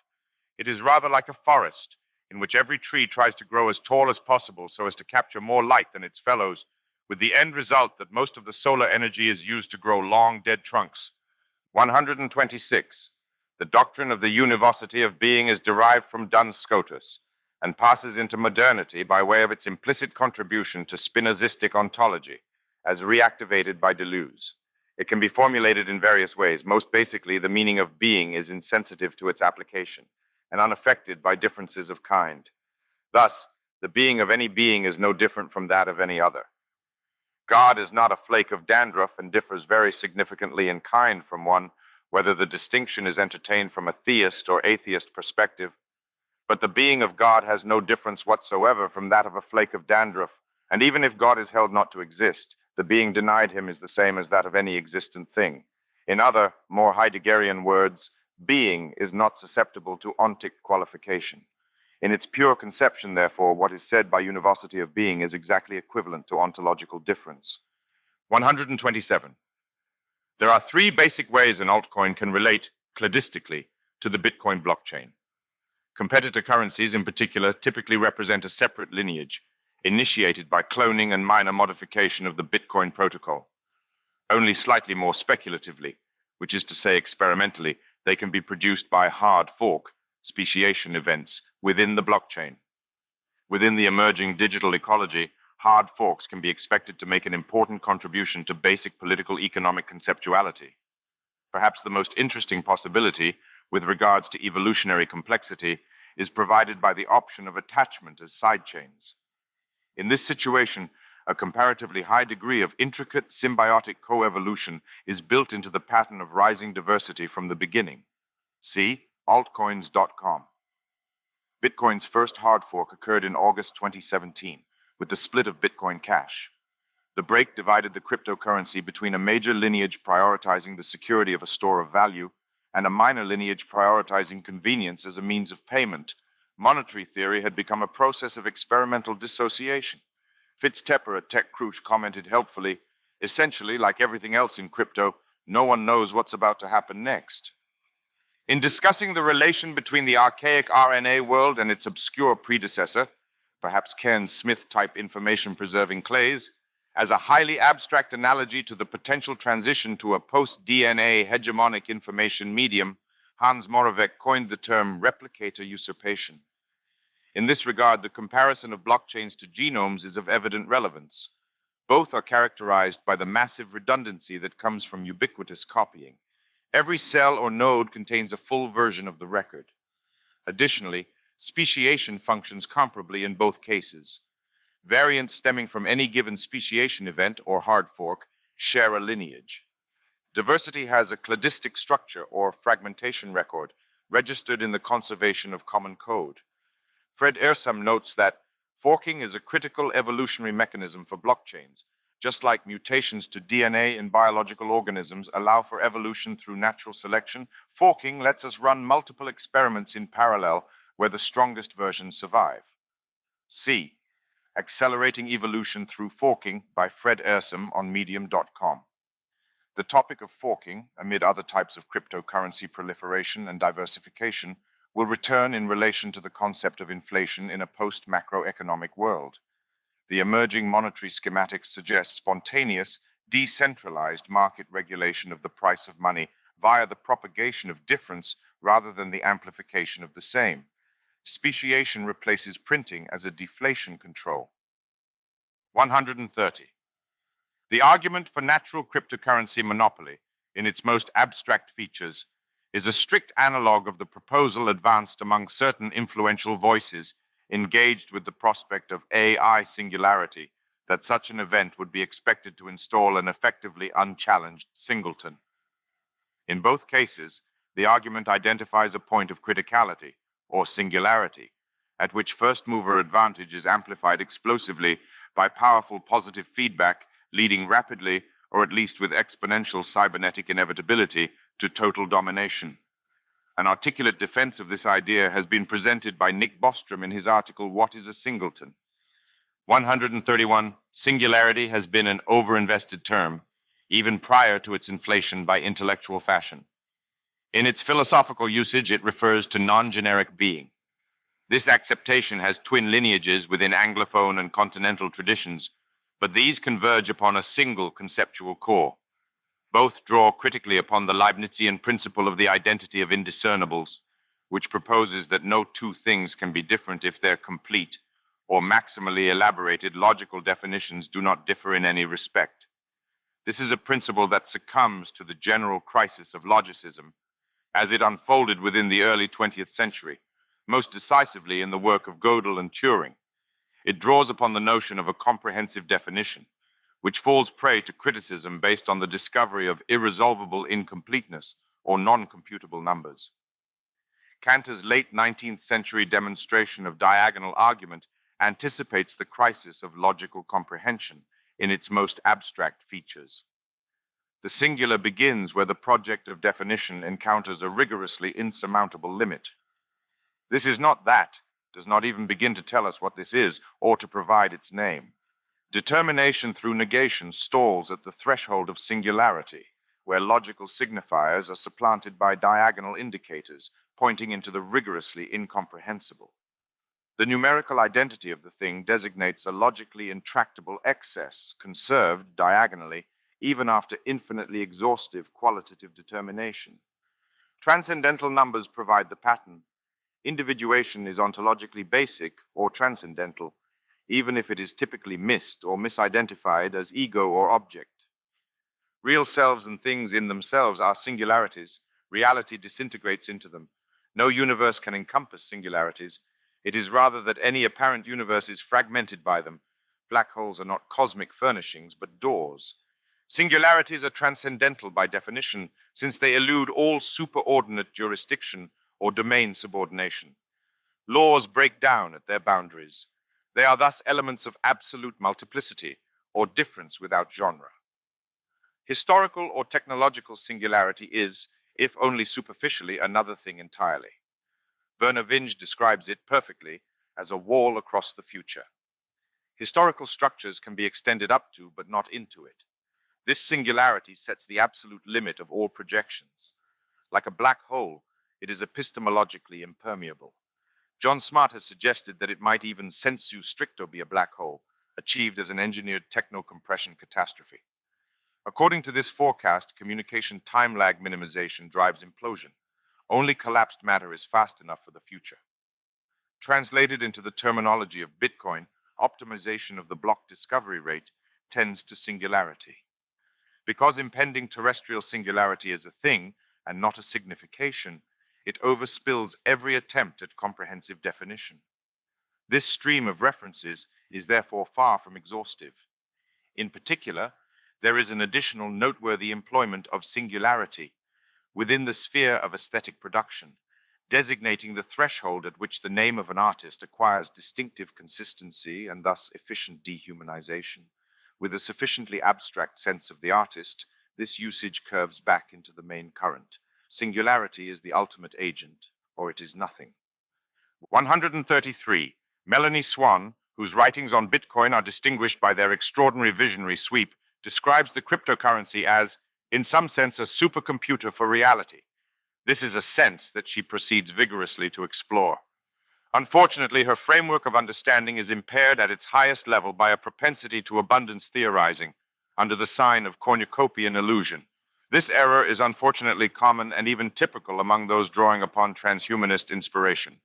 It is rather like a forest, in which every tree tries to grow as tall as possible so as to capture more light than its fellows, with the end result that most of the solar energy is used to grow long, dead trunks. 126. The doctrine of the univocity of being is derived from Duns Scotus, and passes into modernity by way of its implicit contribution to Spinozistic ontology, as reactivated by Deleuze. It can be formulated in various ways. Most basically, the meaning of being is insensitive to its application, and unaffected by differences of kind. Thus, the being of any being is no different from that of any other. God is not a flake of dandruff and differs very significantly in kind from one, whether the distinction is entertained from a theist or atheist perspective. But the being of God has no difference whatsoever from that of a flake of dandruff, and even if God is held not to exist, the being denied him is the same as that of any existent thing. In other, more Heideggerian words, being is not susceptible to ontic qualification. In its pure conception, therefore, what is said by univocity of being is exactly equivalent to ontological difference. 127. There are three basic ways an altcoin can relate, cladistically, to the Bitcoin blockchain. Competitor currencies, in particular, typically represent a separate lineage, initiated by cloning and minor modification of the Bitcoin protocol. Only slightly more speculatively, which is to say experimentally, they can be produced by hard fork, speciation events, within the blockchain. Within the emerging digital ecology, hard forks can be expected to make an important contribution to basic political economic conceptuality. Perhaps the most interesting possibility, with regards to evolutionary complexity, is provided by the option of attachment as sidechains. In this situation, a comparatively high degree of intricate symbiotic coevolution is built into the pattern of rising diversity from the beginning. See altcoins.com. Bitcoin's first hard fork occurred in August 2017 with the split of Bitcoin Cash. The break divided the cryptocurrency between a major lineage prioritizing the security of a store of value and a minor lineage prioritizing convenience as a means of payment. Monetary theory had become a process of experimental dissociation. Fitz Tepper at TechCrush commented helpfully, essentially, like everything else in crypto, no one knows what's about to happen next. In discussing the relation between the archaic RNA world and its obscure predecessor, perhaps Cairns Smith-type information-preserving clays, as a highly abstract analogy to the potential transition to a post-DNA hegemonic information medium, Hans Moravec coined the term replicator usurpation. In this regard, the comparison of blockchains to genomes is of evident relevance. Both are characterized by the massive redundancy that comes from ubiquitous copying. Every cell or node contains a full version of the record. Additionally, speciation functions comparably in both cases. Variants stemming from any given speciation event or hard fork share a lineage. Diversity has a cladistic structure or fragmentation record registered in the conservation of common code. Fred Ersam notes that forking is a critical evolutionary mechanism for blockchains. Just like mutations to DNA in biological organisms allow for evolution through natural selection, forking lets us run multiple experiments in parallel where the strongest versions survive. C. Accelerating Evolution Through Forking by Fred Ersam on Medium.com. The topic of forking, amid other types of cryptocurrency proliferation and diversification, will return in relation to the concept of inflation in a post-macroeconomic world. The emerging monetary schematics suggest spontaneous, decentralized market regulation of the price of money via the propagation of difference rather than the amplification of the same. Speciation replaces printing as a deflation control. 130. The argument for natural cryptocurrency monopoly, in its most abstract features, is a strict analog of the proposal advanced among certain influential voices engaged with the prospect of AI singularity, that such an event would be expected to install an effectively unchallenged singleton. In both cases, the argument identifies a point of criticality, or singularity, at which first-mover advantage is amplified explosively by powerful positive feedback leading rapidly, or at least with exponential cybernetic inevitability, to total domination. An articulate defense of this idea has been presented by Nick Bostrom in his article, What is a Singleton? 131. Singularity has been an overinvested term, even prior to its inflation by intellectual fashion. In its philosophical usage, it refers to non-generic being. This acceptation has twin lineages within Anglophone and continental traditions, but these converge upon a single conceptual core. Both draw critically upon the Leibnizian principle of the identity of indiscernibles, which proposes that no two things can be different if they're complete, or maximally elaborated logical definitions do not differ in any respect. This is a principle that succumbs to the general crisis of logicism, as it unfolded within the early 20th century, most decisively in the work of Gödel and Turing. It draws upon the notion of a comprehensive definition, which falls prey to criticism based on the discovery of irresolvable incompleteness or non-computable numbers. Cantor's late 19th century demonstration of diagonal argument anticipates the crisis of logical comprehension in its most abstract features. The singular begins where the project of definition encounters a rigorously insurmountable limit. This is not that, does not even begin to tell us what this is or to provide its name. Determination through negation stalls at the threshold of singularity, where logical signifiers are supplanted by diagonal indicators, pointing into the rigorously incomprehensible. The numerical identity of the thing designates a logically intractable excess, conserved diagonally, even after infinitely exhaustive qualitative determination. Transcendental numbers provide the pattern. Individuation is ontologically basic or transcendental, even if it is typically missed or misidentified as ego or object. Real selves and things in themselves are singularities. Reality disintegrates into them. No universe can encompass singularities. It is rather that any apparent universe is fragmented by them. Black holes are not cosmic furnishings, but doors. Singularities are transcendental by definition, since they elude all superordinate jurisdiction or domain subordination. Laws break down at their boundaries. They are thus elements of absolute multiplicity, or difference without genre. Historical or technological singularity is, if only superficially, another thing entirely. Werner Vinge describes it perfectly as a wall across the future. Historical structures can be extended up to, but not into it. This singularity sets the absolute limit of all projections. Like a black hole, it is epistemologically impermeable. John Smart has suggested that it might even sensu stricto be a black hole, achieved as an engineered techno-compression catastrophe. According to this forecast, communication time lag minimization drives implosion. Only collapsed matter is fast enough for the future. Translated into the terminology of Bitcoin, optimization of the block discovery rate tends to singularity. Because impending terrestrial singularity is a thing and not a signification, it overspills every attempt at comprehensive definition. This stream of references is therefore far from exhaustive. In particular, there is an additional noteworthy employment of singularity within the sphere of aesthetic production, designating the threshold at which the name of an artist acquires distinctive consistency and thus efficient dehumanization. With a sufficiently abstract sense of the artist, this usage curves back into the main current. Singularity is the ultimate agent, or it is nothing. 133. Melanie Swan, whose writings on Bitcoin are distinguished by their extraordinary visionary sweep, describes the cryptocurrency as, in some sense, a supercomputer for reality. This is a sense that she proceeds vigorously to explore. Unfortunately, her framework of understanding is impaired at its highest level by a propensity to abundance theorizing under the sign of cornucopian illusion. This error is unfortunately common and even typical among those drawing upon transhumanist inspiration.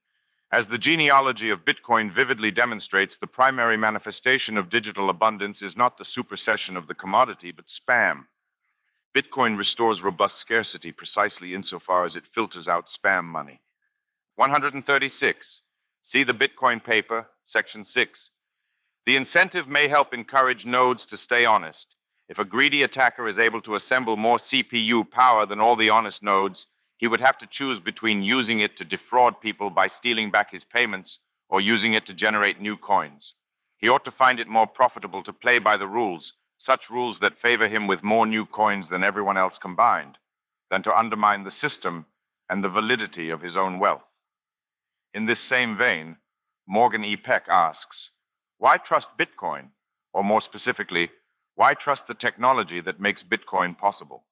As the genealogy of Bitcoin vividly demonstrates, the primary manifestation of digital abundance is not the supersession of the commodity, but spam. Bitcoin restores robust scarcity precisely insofar as it filters out spam money. 136. See the Bitcoin paper, Section 6. The incentive may help encourage nodes to stay honest. If a greedy attacker is able to assemble more CPU power than all the honest nodes, he would have to choose between using it to defraud people by stealing back his payments or using it to generate new coins. He ought to find it more profitable to play by the rules, such rules that favor him with more new coins than everyone else combined, than to undermine the system and the validity of his own wealth. In this same vein, Morgan E. Peck asks, why trust Bitcoin? Or more specifically, why trust the technology that makes Bitcoin possible?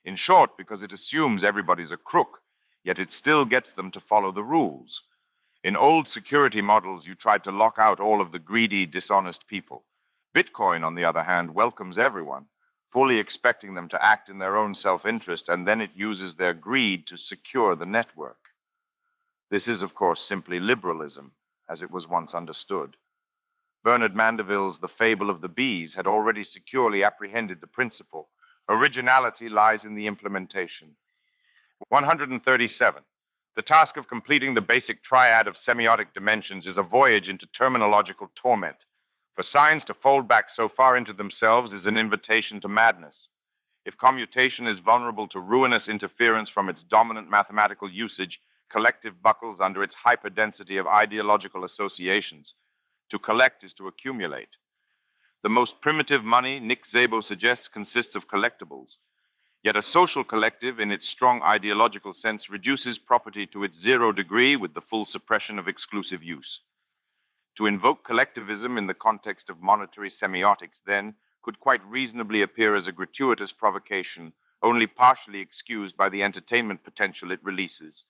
In short, because it assumes everybody's a crook, yet it still gets them to follow the rules. In old security models, you tried to lock out all of the greedy, dishonest people. Bitcoin, on the other hand, welcomes everyone, fully expecting them to act in their own self-interest, and then it uses their greed to secure the network. This is, of course, simply liberalism, as it was once understood. Bernard Mandeville's The Fable of the Bees had already securely apprehended the principle. Originality lies in the implementation. 137. The task of completing the basic triad of semiotic dimensions is a voyage into terminological torment. For signs to fold back so far into themselves is an invitation to madness. If commutation is vulnerable to ruinous interference from its dominant mathematical usage, collective buckles under its hyperdensity of ideological associations. To collect is to accumulate. The most primitive money, Nick Szabo suggests, consists of collectibles. Yet a social collective, in its strong ideological sense, reduces property to its 0 degree with the full suppression of exclusive use. To invoke collectivism in the context of monetary semiotics, then, could quite reasonably appear as a gratuitous provocation, only partially excused by the entertainment potential it releases.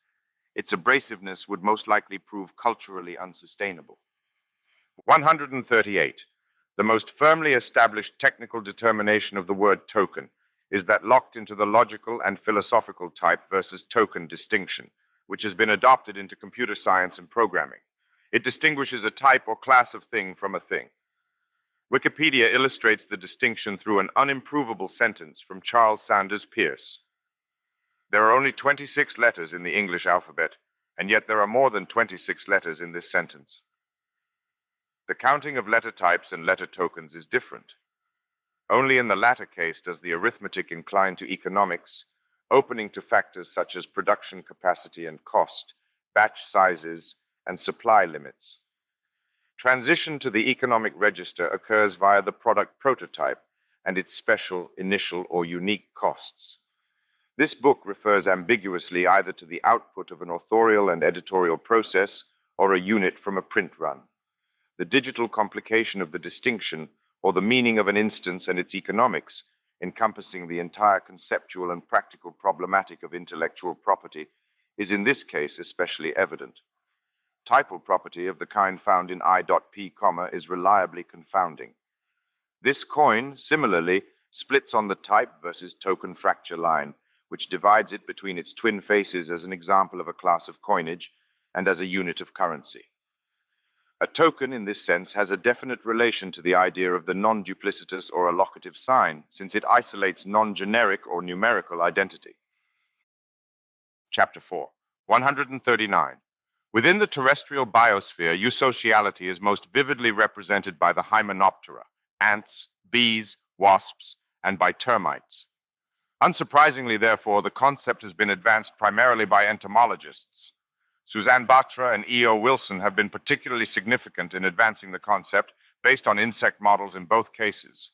Its abrasiveness would most likely prove culturally unsustainable. 138. The most firmly established technical determination of the word token is that locked into the logical and philosophical type versus token distinction, which has been adopted into computer science and programming. It distinguishes a type or class of thing from a thing. Wikipedia illustrates the distinction through an unimprovable sentence from Charles Sanders Peirce. There are only 26 letters in the English alphabet, and yet there are more than 26 letters in this sentence. The counting of letter types and letter tokens is different. Only in the latter case does the arithmetic incline to economics, opening to factors such as production capacity and cost, batch sizes, and supply limits. Transition to the economic register occurs via the product prototype and its special, initial, or unique costs. This book refers ambiguously either to the output of an authorial and editorial process or a unit from a print run. The digital complication of the distinction, or the meaning of an instance and its economics, encompassing the entire conceptual and practical problematic of intellectual property, is in this case especially evident. Typal property of the kind found in I.P, is reliably confounding. This coin, similarly, splits on the type versus token fracture line, which divides it between its twin faces as an example of a class of coinage and as a unit of currency. A token, in this sense, has a definite relation to the idea of the non-duplicitous or allocative sign, since it isolates non-generic or numerical identity. Chapter 4. 139. Within the terrestrial biosphere, eusociality is most vividly represented by the Hymenoptera, ants, bees, wasps, and by termites. Unsurprisingly, therefore, the concept has been advanced primarily by entomologists. Suzanne Batra and E.O. Wilson have been particularly significant in advancing the concept based on insect models in both cases.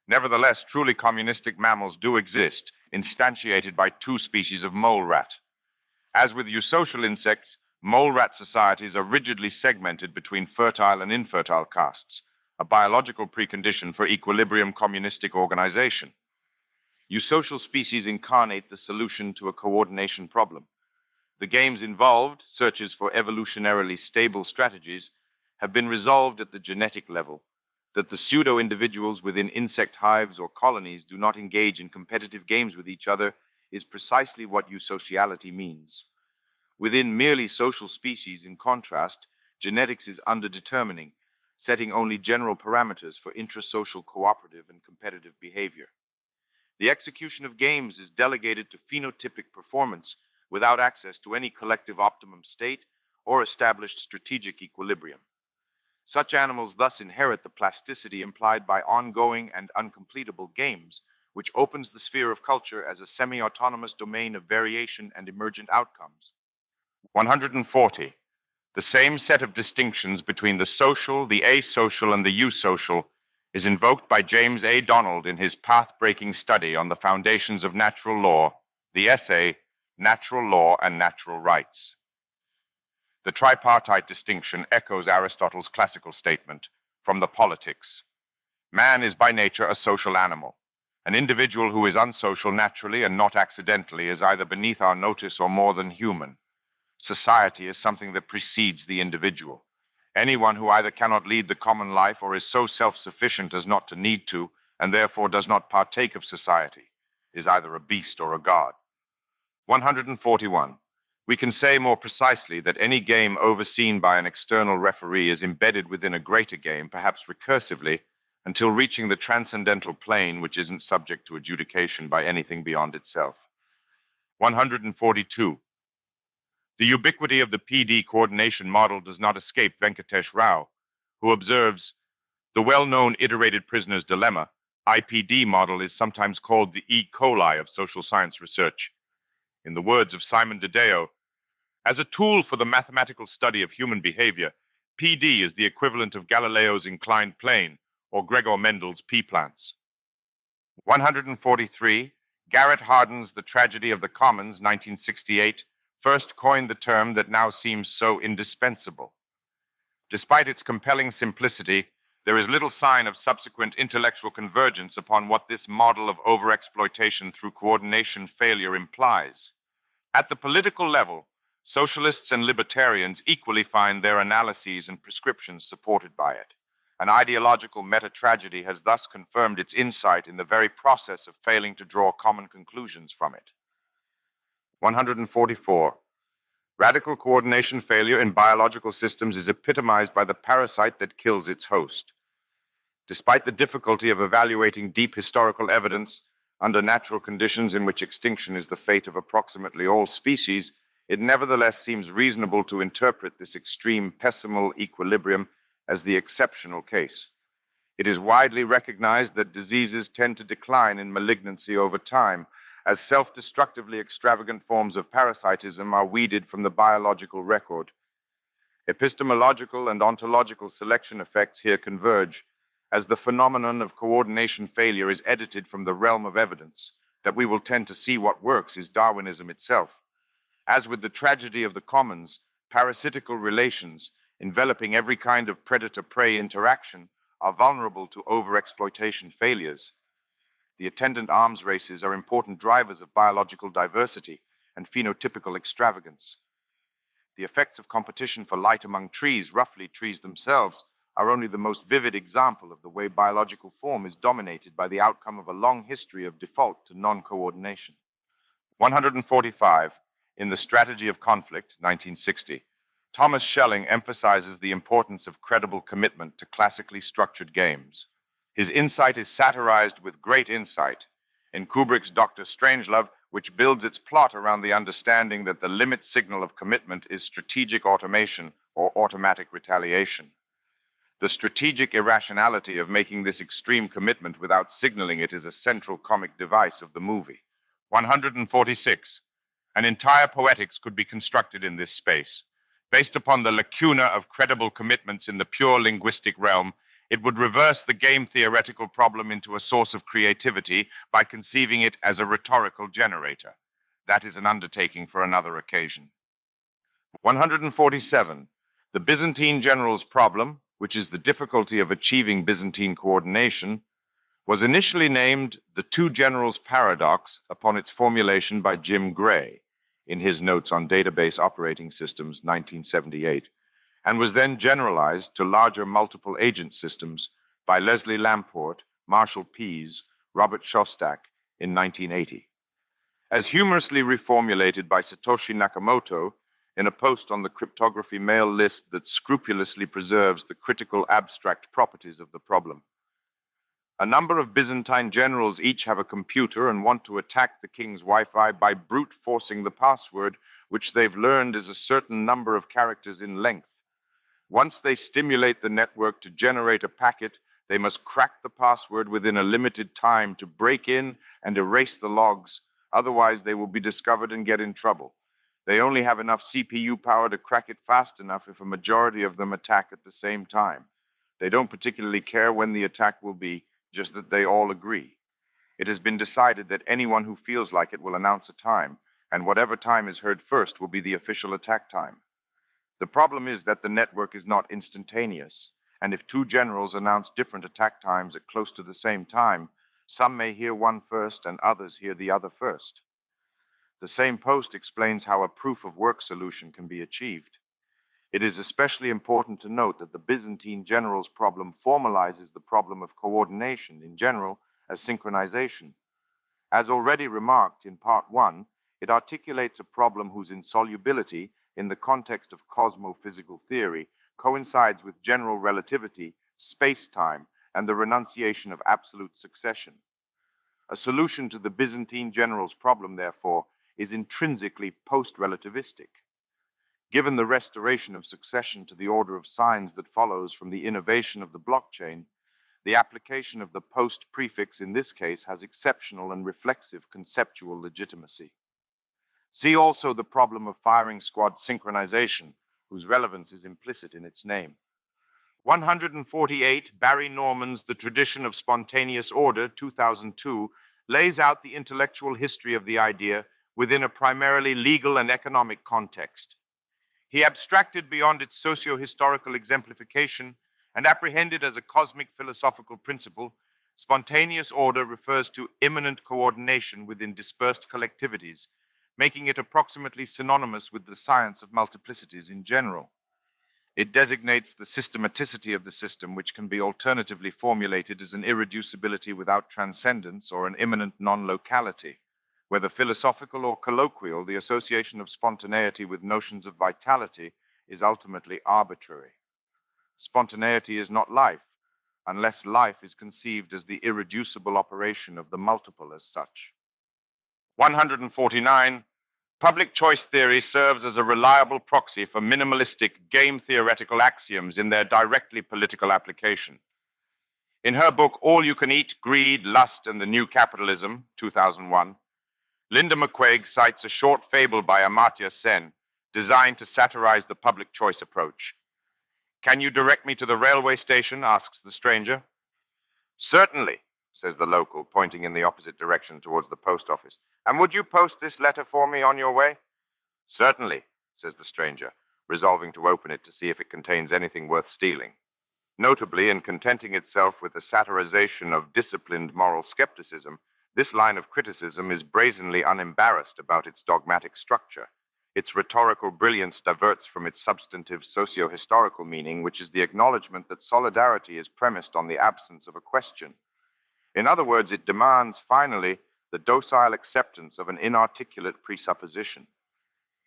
Nevertheless, truly communistic mammals do exist, instantiated by two species of mole rat. As with eusocial insects, mole rat societies are rigidly segmented between fertile and infertile castes, a biological precondition for equilibrium communistic organization. Eusocial species incarnate the solution to a coordination problem. The games involved, searches for evolutionarily stable strategies, have been resolved at the genetic level. That the pseudo-individuals within insect hives or colonies do not engage in competitive games with each other is precisely what eusociality means. Within merely social species, in contrast, genetics is underdetermining, setting only general parameters for intrasocial cooperative and competitive behavior. The execution of games is delegated to phenotypic performance without access to any collective optimum state or established strategic equilibrium. Such animals thus inherit the plasticity implied by ongoing and uncompletable games, which opens the sphere of culture as a semi-autonomous domain of variation and emergent outcomes. 140. The same set of distinctions between the social, the asocial, and the eusocial is invoked by James A. Donald in his path-breaking study on the foundations of natural law, the essay, Natural Law and Natural Rights. The tripartite distinction echoes Aristotle's classical statement from the Politics. Man is by nature a social animal. An individual who is unsocial naturally and not accidentally is either beneath our notice or more than human. Society is something that precedes the individual. Anyone who either cannot lead the common life or is so self-sufficient as not to need to, and therefore does not partake of society, is either a beast or a god. 141. We can say more precisely that any game overseen by an external referee is embedded within a greater game, perhaps recursively, until reaching the transcendental plane which isn't subject to adjudication by anything beyond itself. 142. The ubiquity of the PD coordination model does not escape Venkatesh Rao, who observes, the well-known iterated prisoner's dilemma, IPD model, is sometimes called the E. coli of social science research. In the words of Simon DeDeo, as a tool for the mathematical study of human behavior, PD is the equivalent of Galileo's inclined plane or Gregor Mendel's P-plants. 143. Garrett Hardin's The Tragedy of the Commons, 1968, first coined the term that now seems so indispensable. Despite its compelling simplicity, there is little sign of subsequent intellectual convergence upon what this model of overexploitation through coordination failure implies. At the political level, socialists and libertarians equally find their analyses and prescriptions supported by it. An ideological meta-tragedy has thus confirmed its insight in the very process of failing to draw common conclusions from it. 144. Radical coordination failure in biological systems is epitomized by the parasite that kills its host. Despite the difficulty of evaluating deep historical evidence under natural conditions in which extinction is the fate of approximately all species, it nevertheless seems reasonable to interpret this extreme pessimal equilibrium as the exceptional case. It is widely recognized that diseases tend to decline in malignancy over time, as self-destructively extravagant forms of parasitism are weeded from the biological record. Epistemological and ontological selection effects here converge, as the phenomenon of coordination failure is edited from the realm of evidence. That we will tend to see what works is Darwinism itself. As with the tragedy of the commons, parasitical relations, enveloping every kind of predator-prey interaction, are vulnerable to overexploitation failures. The attendant arms races are important drivers of biological diversity and phenotypical extravagance. The effects of competition for light among trees, roughly trees themselves, are only the most vivid example of the way biological form is dominated by the outcome of a long history of default to non-coordination. 145. In The Strategy of Conflict, 1960, Thomas Schelling emphasizes the importance of credible commitment to classically structured games. His insight is satirized with great insight in Kubrick's Dr. Strangelove, which builds its plot around the understanding that the limit signal of commitment is strategic automation or automatic retaliation. The strategic irrationality of making this extreme commitment without signaling it is a central comic device of the movie. 146. An entire poetics could be constructed in this space. Based upon the lacuna of credible commitments in the pure linguistic realm, it would reverse the game theoretical problem into a source of creativity by conceiving it as a rhetorical generator. That is an undertaking for another occasion. 147. The Byzantine general's problem, which is the difficulty of achieving Byzantine coordination, was initially named the Two Generals Paradox upon its formulation by Jim Gray in his Notes on Database Operating Systems, 1978, and was then generalized to larger multiple agent systems by Leslie Lamport, Marshall Pease, Robert Shostak in 1980. As humorously reformulated by Satoshi Nakamoto in a post on the cryptography mail list that scrupulously preserves the critical abstract properties of the problem. A number of Byzantine generals each have a computer and want to attack the king's Wi-Fi by brute forcing the password, which they've learned is a certain number of characters in length. Once they stimulate the network to generate a packet, they must crack the password within a limited time to break in and erase the logs, otherwise they will be discovered and get in trouble. They only have enough CPU power to crack it fast enough if a majority of them attack at the same time. They don't particularly care when the attack will be, just that they all agree. It has been decided that anyone who feels like it will announce a time, and whatever time is heard first will be the official attack time. The problem is that the network is not instantaneous, and if two generals announce different attack times at close to the same time, some may hear one first and others hear the other first. The same post explains how a proof of work solution can be achieved. It is especially important to note that the Byzantine general's problem formalizes the problem of coordination in general as synchronization. As already remarked in Part 1, it articulates a problem whose insolubility in the context of cosmophysical theory coincides with general relativity, space-time, and the renunciation of absolute succession. A solution to the Byzantine general's problem, therefore, is intrinsically post-relativistic. Given the restoration of succession to the order of signs that follows from the innovation of the blockchain, the application of the post prefix in this case has exceptional and reflexive conceptual legitimacy. See also the problem of firing squad synchronization, whose relevance is implicit in its name. 148, Barry Norman's The Tradition of Spontaneous Order, 2002, lays out the intellectual history of the idea within a primarily legal and economic context. He abstracted beyond its socio-historical exemplification and apprehended as a cosmic philosophical principle, spontaneous order refers to immanent coordination within dispersed collectivities, making it approximately synonymous with the science of multiplicities in general. It designates the systematicity of the system, which can be alternatively formulated as an irreducibility without transcendence or an immanent non-locality. Whether philosophical or colloquial, the association of spontaneity with notions of vitality is ultimately arbitrary. Spontaneity is not life, unless life is conceived as the irreducible operation of the multiple as such. 149. Public choice theory serves as a reliable proxy for minimalistic game theoretical axioms in their directly political application. In her book, All You Can Eat, Greed, Lust, and the New Capitalism, 2001, Linda McQuaig cites a short fable by Amartya Sen designed to satirize the public choice approach. "Can you direct me to the railway station?" asks the stranger. "Certainly," says the local, pointing in the opposite direction towards the post office. "And would you post this letter for me on your way?" "Certainly," says the stranger, resolving to open it to see if it contains anything worth stealing. Notably, in contenting itself with the satirization of disciplined moral skepticism, this line of criticism is brazenly unembarrassed about its dogmatic structure. Its rhetorical brilliance diverts from its substantive socio-historical meaning, which is the acknowledgement that solidarity is premised on the absence of a question. In other words, it demands, finally, the docile acceptance of an inarticulate presupposition.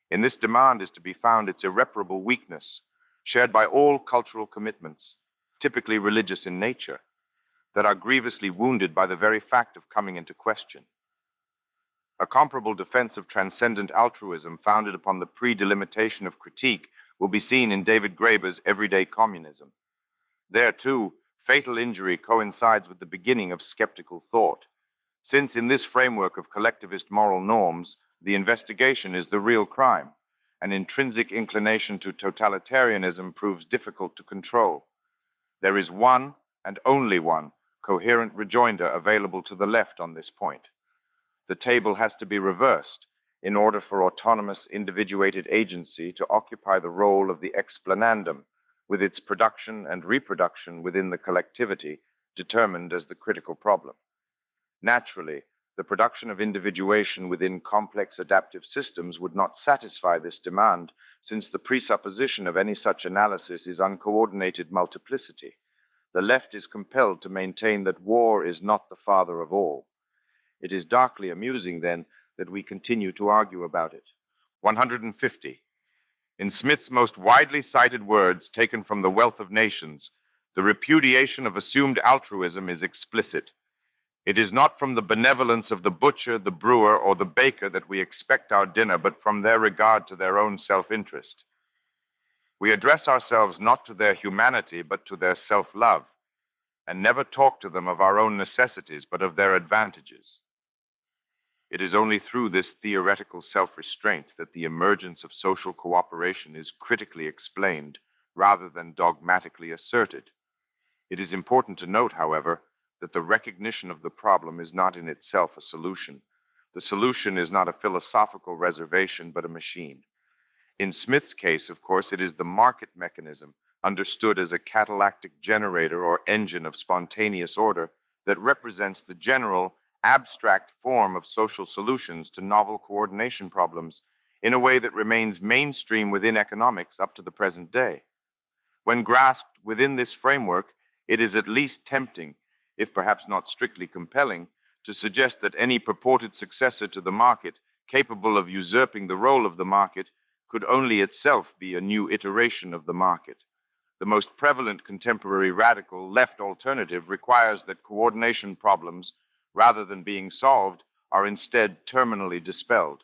In this demand is to be found its irreparable weakness, shared by all cultural commitments, typically religious in nature, that are grievously wounded by the very fact of coming into question. A comparable defense of transcendent altruism founded upon the pre-delimitation of critique will be seen in David Graeber's Everyday Communism. There, too, fatal injury coincides with the beginning of skeptical thought, since in this framework of collectivist moral norms, the investigation is the real crime. An intrinsic inclination to totalitarianism proves difficult to control. There is one, and only one, coherent rejoinder available to the left on this point. The table has to be reversed in order for autonomous individuated agency to occupy the role of the explanandum, with its production and reproduction within the collectivity determined as the critical problem. Naturally, the production of individuation within complex adaptive systems would not satisfy this demand, since the presupposition of any such analysis is uncoordinated multiplicity. The left is compelled to maintain that war is not the father of all. It is darkly amusing, then, that we continue to argue about it. 150. In Smith's most widely cited words taken from The Wealth of Nations, the repudiation of assumed altruism is explicit. It is not from the benevolence of the butcher, the brewer, or the baker that we expect our dinner, but from their regard to their own self-interest. We address ourselves not to their humanity, but to their self-love, and never talk to them of our own necessities, but of their advantages. It is only through this theoretical self-restraint that the emergence of social cooperation is critically explained, rather than dogmatically asserted. It is important to note, however, that the recognition of the problem is not in itself a solution. The solution is not a philosophical reservation, but a machine. In Smith's case, of course, it is the market mechanism, understood as a catalactic generator or engine of spontaneous order, that represents the general, abstract form of social solutions to novel coordination problems in a way that remains mainstream within economics up to the present day. When grasped within this framework, it is at least tempting, if perhaps not strictly compelling, to suggest that any purported successor to the market, capable of usurping the role of the market, could only itself be a new iteration of the market. The most prevalent contemporary radical left alternative requires that coordination problems, rather than being solved, are instead terminally dispelled.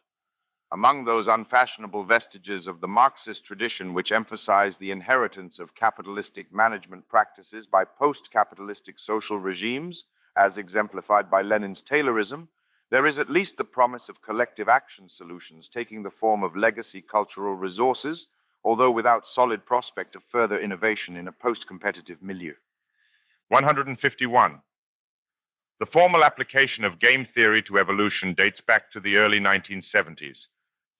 Among those unfashionable vestiges of the Marxist tradition which emphasize the inheritance of capitalistic management practices by post-capitalistic social regimes, as exemplified by Lenin's Taylorism, there is at least the promise of collective action solutions taking the form of legacy cultural resources, although without solid prospect of further innovation in a post-competitive milieu. 151. The formal application of game theory to evolution dates back to the early 1970s.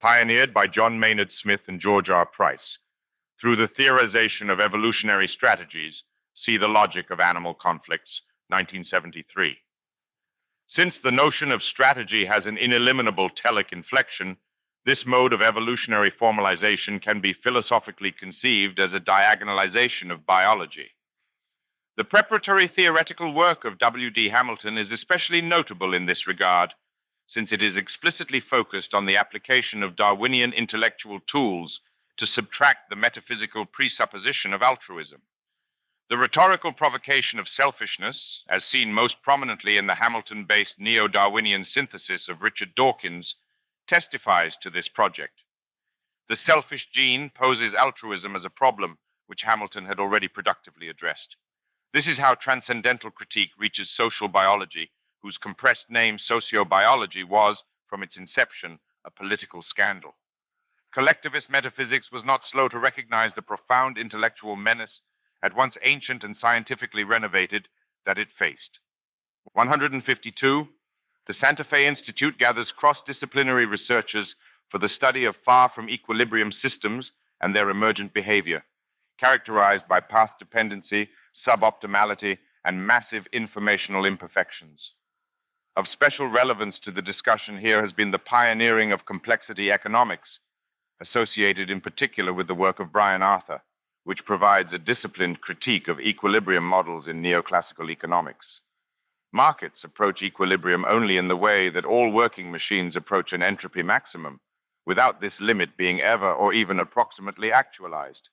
Pioneered by John Maynard Smith and George R. Price. Through the theorization of evolutionary strategies, see The Logic of Animal Conflicts, 1973. Since the notion of strategy has an ineliminable telic inflection, this mode of evolutionary formalization can be philosophically conceived as a diagonalization of biology. The preparatory theoretical work of W.D. Hamilton is especially notable in this regard, since it is explicitly focused on the application of Darwinian intellectual tools to subtract the metaphysical presupposition of altruism. The rhetorical provocation of selfishness, as seen most prominently in the Hamilton-based neo-Darwinian synthesis of Richard Dawkins, testifies to this project. The selfish gene poses altruism as a problem, which Hamilton had already productively addressed. This is how transcendental critique reaches social biology, whose compressed name sociobiology was, from its inception, a political scandal. Collectivist metaphysics was not slow to recognize the profound intellectual menace, at once ancient and scientifically renovated, that it faced. 152. The Santa Fe Institute gathers cross-disciplinary researchers for the study of far from equilibrium systems and their emergent behavior, characterized by path dependency, suboptimality, and massive informational imperfections. Of special relevance to the discussion here has been the pioneering of complexity economics, associated in particular with the work of Brian Arthur, which provides a disciplined critique of equilibrium models in neoclassical economics. Markets approach equilibrium only in the way that all working machines approach an entropy maximum, without this limit being ever or even approximately actualized.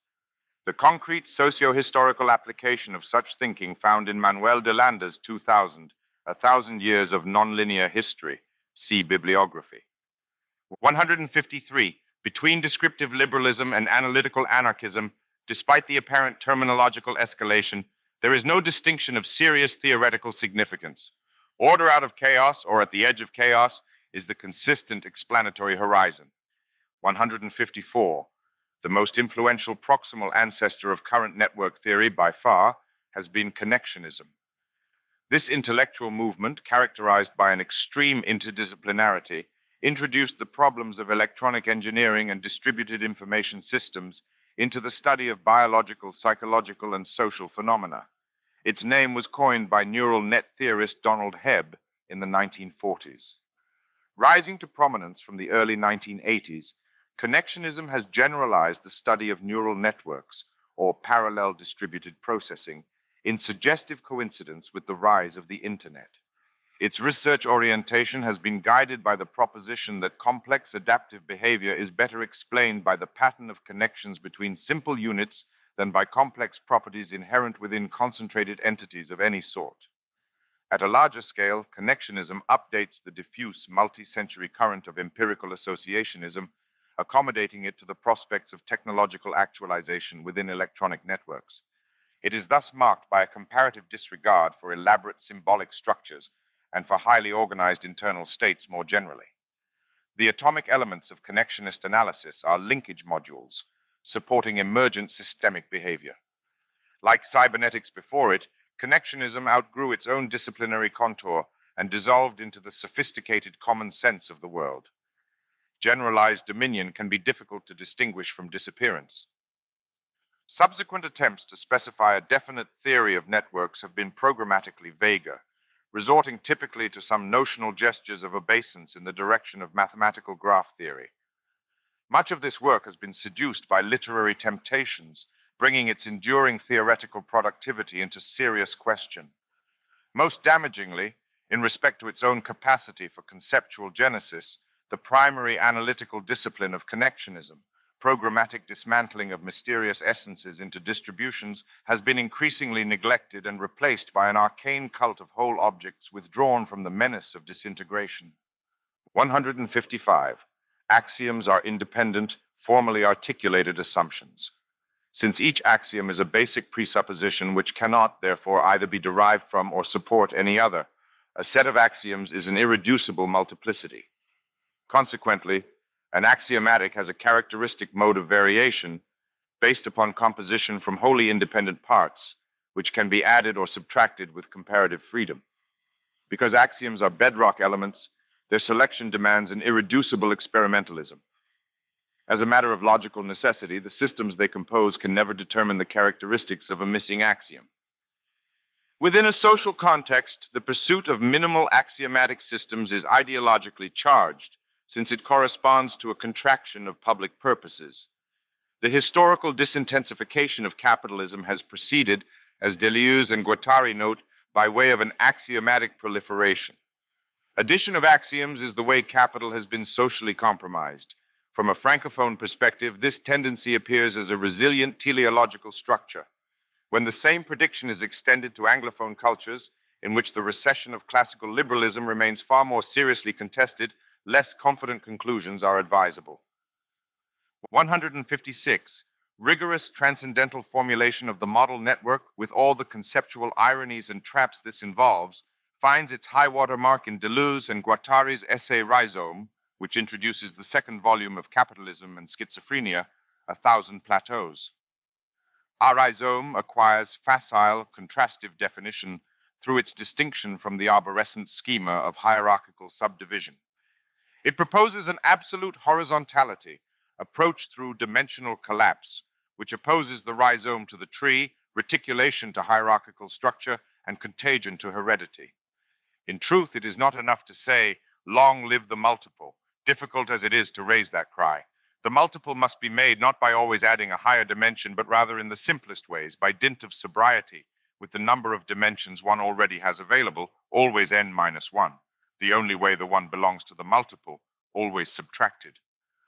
The concrete socio-historical application of such thinking found in Manuel de Landa's 2000, A Thousand Years of Nonlinear History, see bibliography. 153. Between descriptive liberalism and analytical anarchism, despite the apparent terminological escalation, there is no distinction of serious theoretical significance. Order out of chaos or at the edge of chaos is the consistent explanatory horizon. 154. The most influential proximal ancestor of current network theory by far has been connectionism. This intellectual movement, characterized by an extreme interdisciplinarity, introduced the problems of electronic engineering and distributed information systems into the study of biological, psychological, and social phenomena. Its name was coined by neural net theorist Donald Hebb in the 1940s. Rising to prominence from the early 1980s, connectionism has generalized the study of neural networks, or parallel distributed processing, in suggestive coincidence with the rise of the Internet. Its research orientation has been guided by the proposition that complex adaptive behavior is better explained by the pattern of connections between simple units than by complex properties inherent within concentrated entities of any sort. At a larger scale, connectionism updates the diffuse multi-century current of empirical associationism, accommodating it to the prospects of technological actualization within electronic networks. It is thus marked by a comparative disregard for elaborate symbolic structures and for highly organized internal states more generally. The atomic elements of connectionist analysis are linkage modules, supporting emergent systemic behavior. Like cybernetics before it, connectionism outgrew its own disciplinary contour and dissolved into the sophisticated common sense of the world. Generalized dominion can be difficult to distinguish from disappearance. Subsequent attempts to specify a definite theory of networks have been programmatically vaguer, resorting typically to some notional gestures of obeisance in the direction of mathematical graph theory. Much of this work has been seduced by literary temptations, bringing its enduring theoretical productivity into serious question. Most damagingly, in respect to its own capacity for conceptual genesis, the primary analytical discipline of connectionism, programmatic dismantling of mysterious essences into distributions, has been increasingly neglected and replaced by an arcane cult of whole objects withdrawn from the menace of disintegration. 155. Axioms are independent, formally articulated assumptions. Since each axiom is a basic presupposition which cannot, therefore, either be derived from or support any other, a set of axioms is an irreducible multiplicity. Consequently, an axiomatic has a characteristic mode of variation based upon composition from wholly independent parts, which can be added or subtracted with comparative freedom. Because axioms are bedrock elements, their selection demands an irreducible experimentalism. As a matter of logical necessity, the systems they compose can never determine the characteristics of a missing axiom. Within a social context, the pursuit of minimal axiomatic systems is ideologically charged, since it corresponds to a contraction of public purposes. The historical disintensification of capitalism has proceeded, as Deleuze and Guattari note, by way of an axiomatic proliferation. Addition of axioms is the way capital has been socially compromised. From a francophone perspective, this tendency appears as a resilient teleological structure. When the same prediction is extended to Anglophone cultures, in which the recession of classical liberalism remains far more seriously contested, less confident conclusions are advisable. 156. Rigorous transcendental formulation of the model network, with all the conceptual ironies and traps this involves, finds its high water mark in Deleuze and Guattari's essay Rhizome, which introduces the second volume of Capitalism and Schizophrenia, A Thousand Plateaus. Our rhizome acquires facile, contrastive definition through its distinction from the arborescent schema of hierarchical subdivision. It proposes an absolute horizontality, approached through dimensional collapse, which opposes the rhizome to the tree, reticulation to hierarchical structure, and contagion to heredity. In truth, it is not enough to say, "Long live the multiple," difficult as it is to raise that cry. The multiple must be made not by always adding a higher dimension, but rather in the simplest ways, by dint of sobriety, with the number of dimensions one already has available always n-1, the only way the one belongs to the multiple, always subtracted.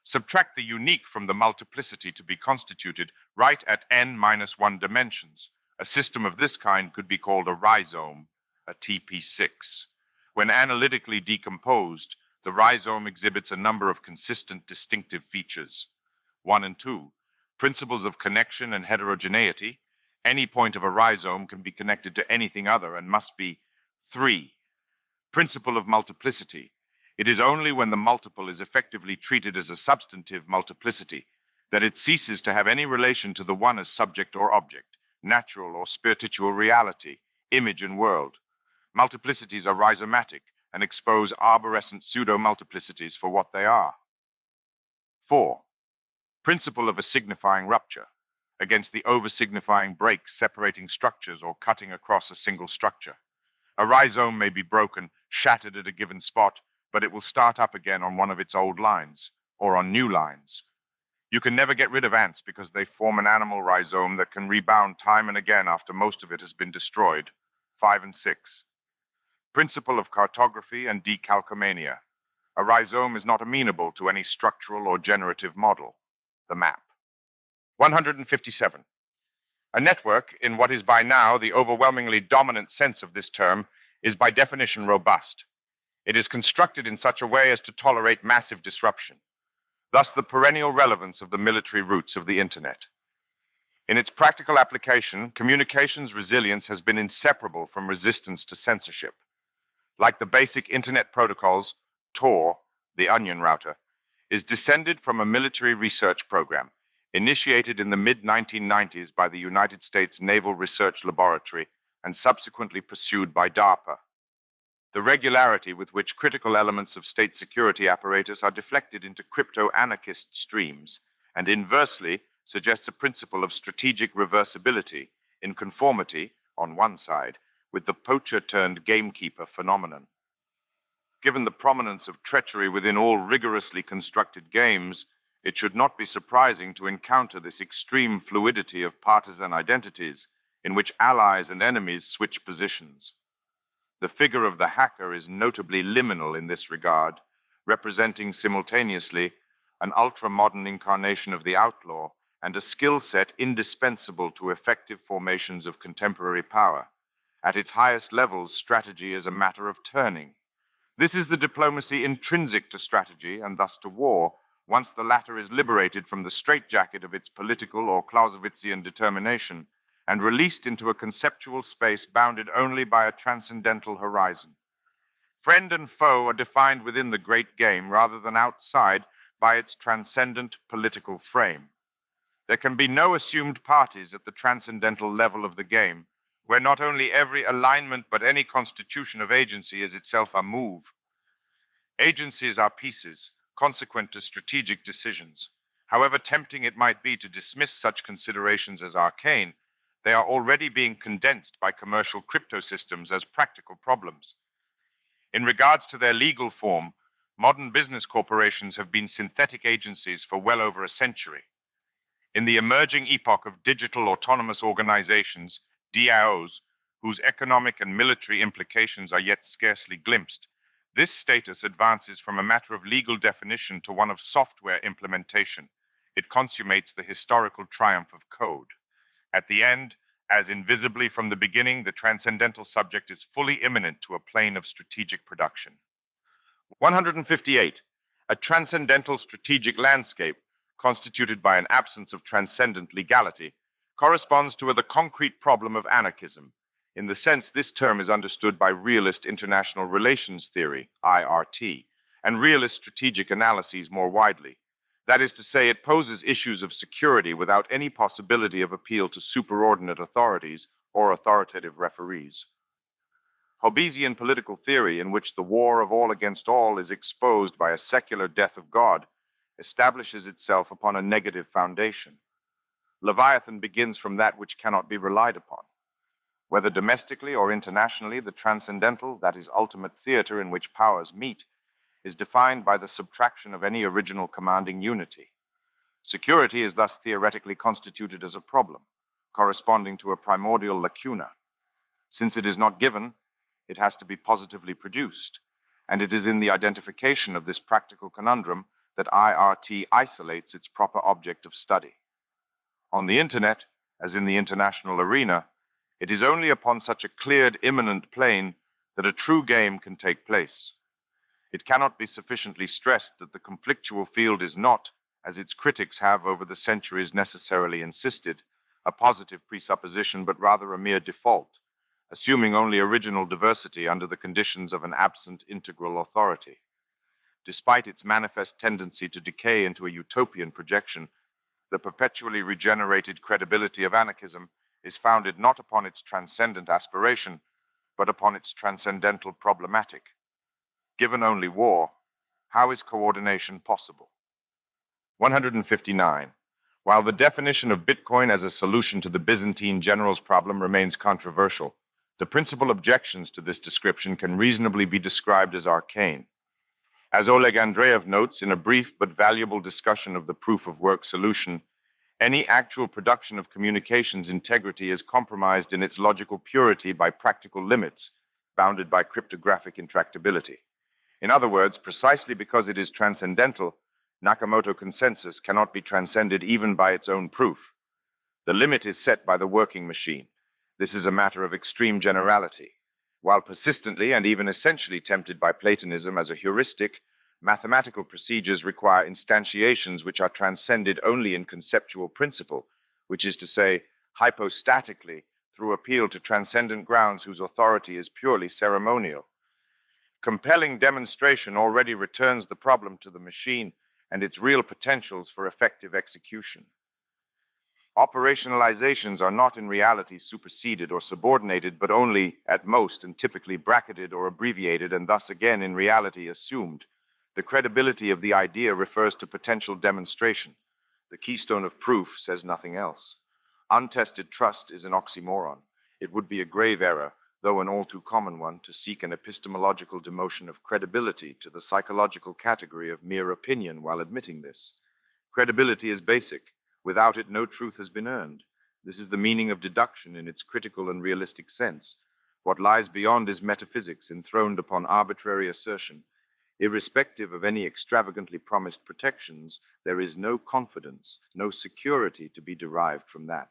Subtract the unique from the multiplicity to be constituted right at n-1 dimensions. A system of this kind could be called a rhizome, a TP6. When analytically decomposed, the rhizome exhibits a number of consistent distinctive features. 1 and 2, principles of connection and heterogeneity. Any point of a rhizome can be connected to anything other and must be. 3, principle of multiplicity. It is only when the multiple is effectively treated as a substantive multiplicity that it ceases to have any relation to the one as subject or object, natural or spiritual reality, image and world. Multiplicities are rhizomatic and expose arborescent pseudo-multiplicities for what they are. 4, principle of a signifying rupture, against the over-signifying breaks separating structures or cutting across a single structure. A rhizome may be broken, shattered at a given spot, but it will start up again on one of its old lines, or on new lines. You can never get rid of ants because they form an animal rhizome that can rebound time and again after most of it has been destroyed. 5 and 6. Principle of cartography and decalcomania. A rhizome is not amenable to any structural or generative model, the map. 157. A network, in what is by now the overwhelmingly dominant sense of this term, is by definition robust. It is constructed in such a way as to tolerate massive disruption. Thus, the perennial relevance of the military roots of the Internet. In its practical application, communications resilience has been inseparable from resistance to censorship. Like the basic Internet protocols, Tor, the onion router, is descended from a military research program initiated in the mid-1990s by the United States Naval Research Laboratory and subsequently pursued by DARPA. The regularity with which critical elements of state security apparatus are deflected into crypto-anarchist streams and inversely suggests a principle of strategic reversibility in conformity, on one side, with the poacher-turned-gamekeeper phenomenon. Given the prominence of treachery within all rigorously constructed games, it should not be surprising to encounter this extreme fluidity of partisan identities in which allies and enemies switch positions. The figure of the hacker is notably liminal in this regard, representing simultaneously an ultra-modern incarnation of the outlaw and a skill set indispensable to effective formations of contemporary power. At its highest levels, strategy is a matter of turning. This is the diplomacy intrinsic to strategy and thus to war, once the latter is liberated from the straitjacket of its political or Clausewitzian determination and released into a conceptual space bounded only by a transcendental horizon. Friend and foe are defined within the great game rather than outside by its transcendent political frame. There can be no assumed parties at the transcendental level of the game, where not only every alignment but any constitution of agency is itself a move. Agencies are pieces, consequent to strategic decisions. However tempting it might be to dismiss such considerations as arcane, they are already being condensed by commercial crypto systems as practical problems. In regards to their legal form, modern business corporations have been synthetic agencies for well over a century. In the emerging epoch of digital autonomous organizations, DAOs, whose economic and military implications are yet scarcely glimpsed, this status advances from a matter of legal definition to one of software implementation. It consummates the historical triumph of code. At the end, as invisibly from the beginning, the transcendental subject is fully imminent to a plane of strategic production. 158. A transcendental strategic landscape, constituted by an absence of transcendent legality, corresponds to the concrete problem of anarchism. In the sense this term is understood by realist international relations theory, IRT, and realist strategic analyses more widely. That is to say, it poses issues of security without any possibility of appeal to superordinate authorities or authoritative referees. Hobbesian political theory, in which the war of all against all is exposed by a secular death of God, establishes itself upon a negative foundation. Leviathan begins from that which cannot be relied upon. Whether domestically or internationally, the transcendental, that is, ultimate theater in which powers meet, is defined by the subtraction of any original commanding unity. Security is thus theoretically constituted as a problem, corresponding to a primordial lacuna. Since it is not given, it has to be positively produced, and it is in the identification of this practical conundrum that IRT isolates its proper object of study. On the Internet, as in the international arena, it is only upon such a cleared immanent plane that a true game can take place. It cannot be sufficiently stressed that the conflictual field is not, as its critics have over the centuries necessarily insisted, a positive presupposition, but rather a mere default, assuming only original diversity under the conditions of an absent integral authority. Despite its manifest tendency to decay into a utopian projection, the perpetually regenerated credibility of anarchism is founded not upon its transcendent aspiration, but upon its transcendental problematic. Given only war, how is coordination possible? 159. While the definition of Bitcoin as a solution to the Byzantine generals' problem remains controversial, the principal objections to this description can reasonably be described as arcane. As Oleg Andreev notes in a brief but valuable discussion of the proof-of-work solution, any actual production of communications integrity is compromised in its logical purity by practical limits, bounded by cryptographic intractability. In other words, precisely because it is transcendental, Nakamoto consensus cannot be transcended even by its own proof. The limit is set by the working machine. This is a matter of extreme generality. While persistently and even essentially tempted by Platonism as a heuristic, mathematical procedures require instantiations which are transcended only in conceptual principle, which is to say, hypostatically, through appeal to transcendent grounds whose authority is purely ceremonial. Compelling demonstration already returns the problem to the machine and its real potentials for effective execution. Operationalizations are not in reality superseded or subordinated, but only, at most, and typically bracketed or abbreviated, and thus again in reality assumed. The credibility of the idea refers to potential demonstration. The keystone of proof says nothing else. Untested trust is an oxymoron. It would be a grave error, though an all too common one, to seek an epistemological demotion of credibility to the psychological category of mere opinion while admitting this. Credibility is basic. Without it, no truth has been earned. This is the meaning of deduction in its critical and realistic sense. What lies beyond is metaphysics enthroned upon arbitrary assertion. Irrespective of any extravagantly promised protections, there is no confidence, no security to be derived from that.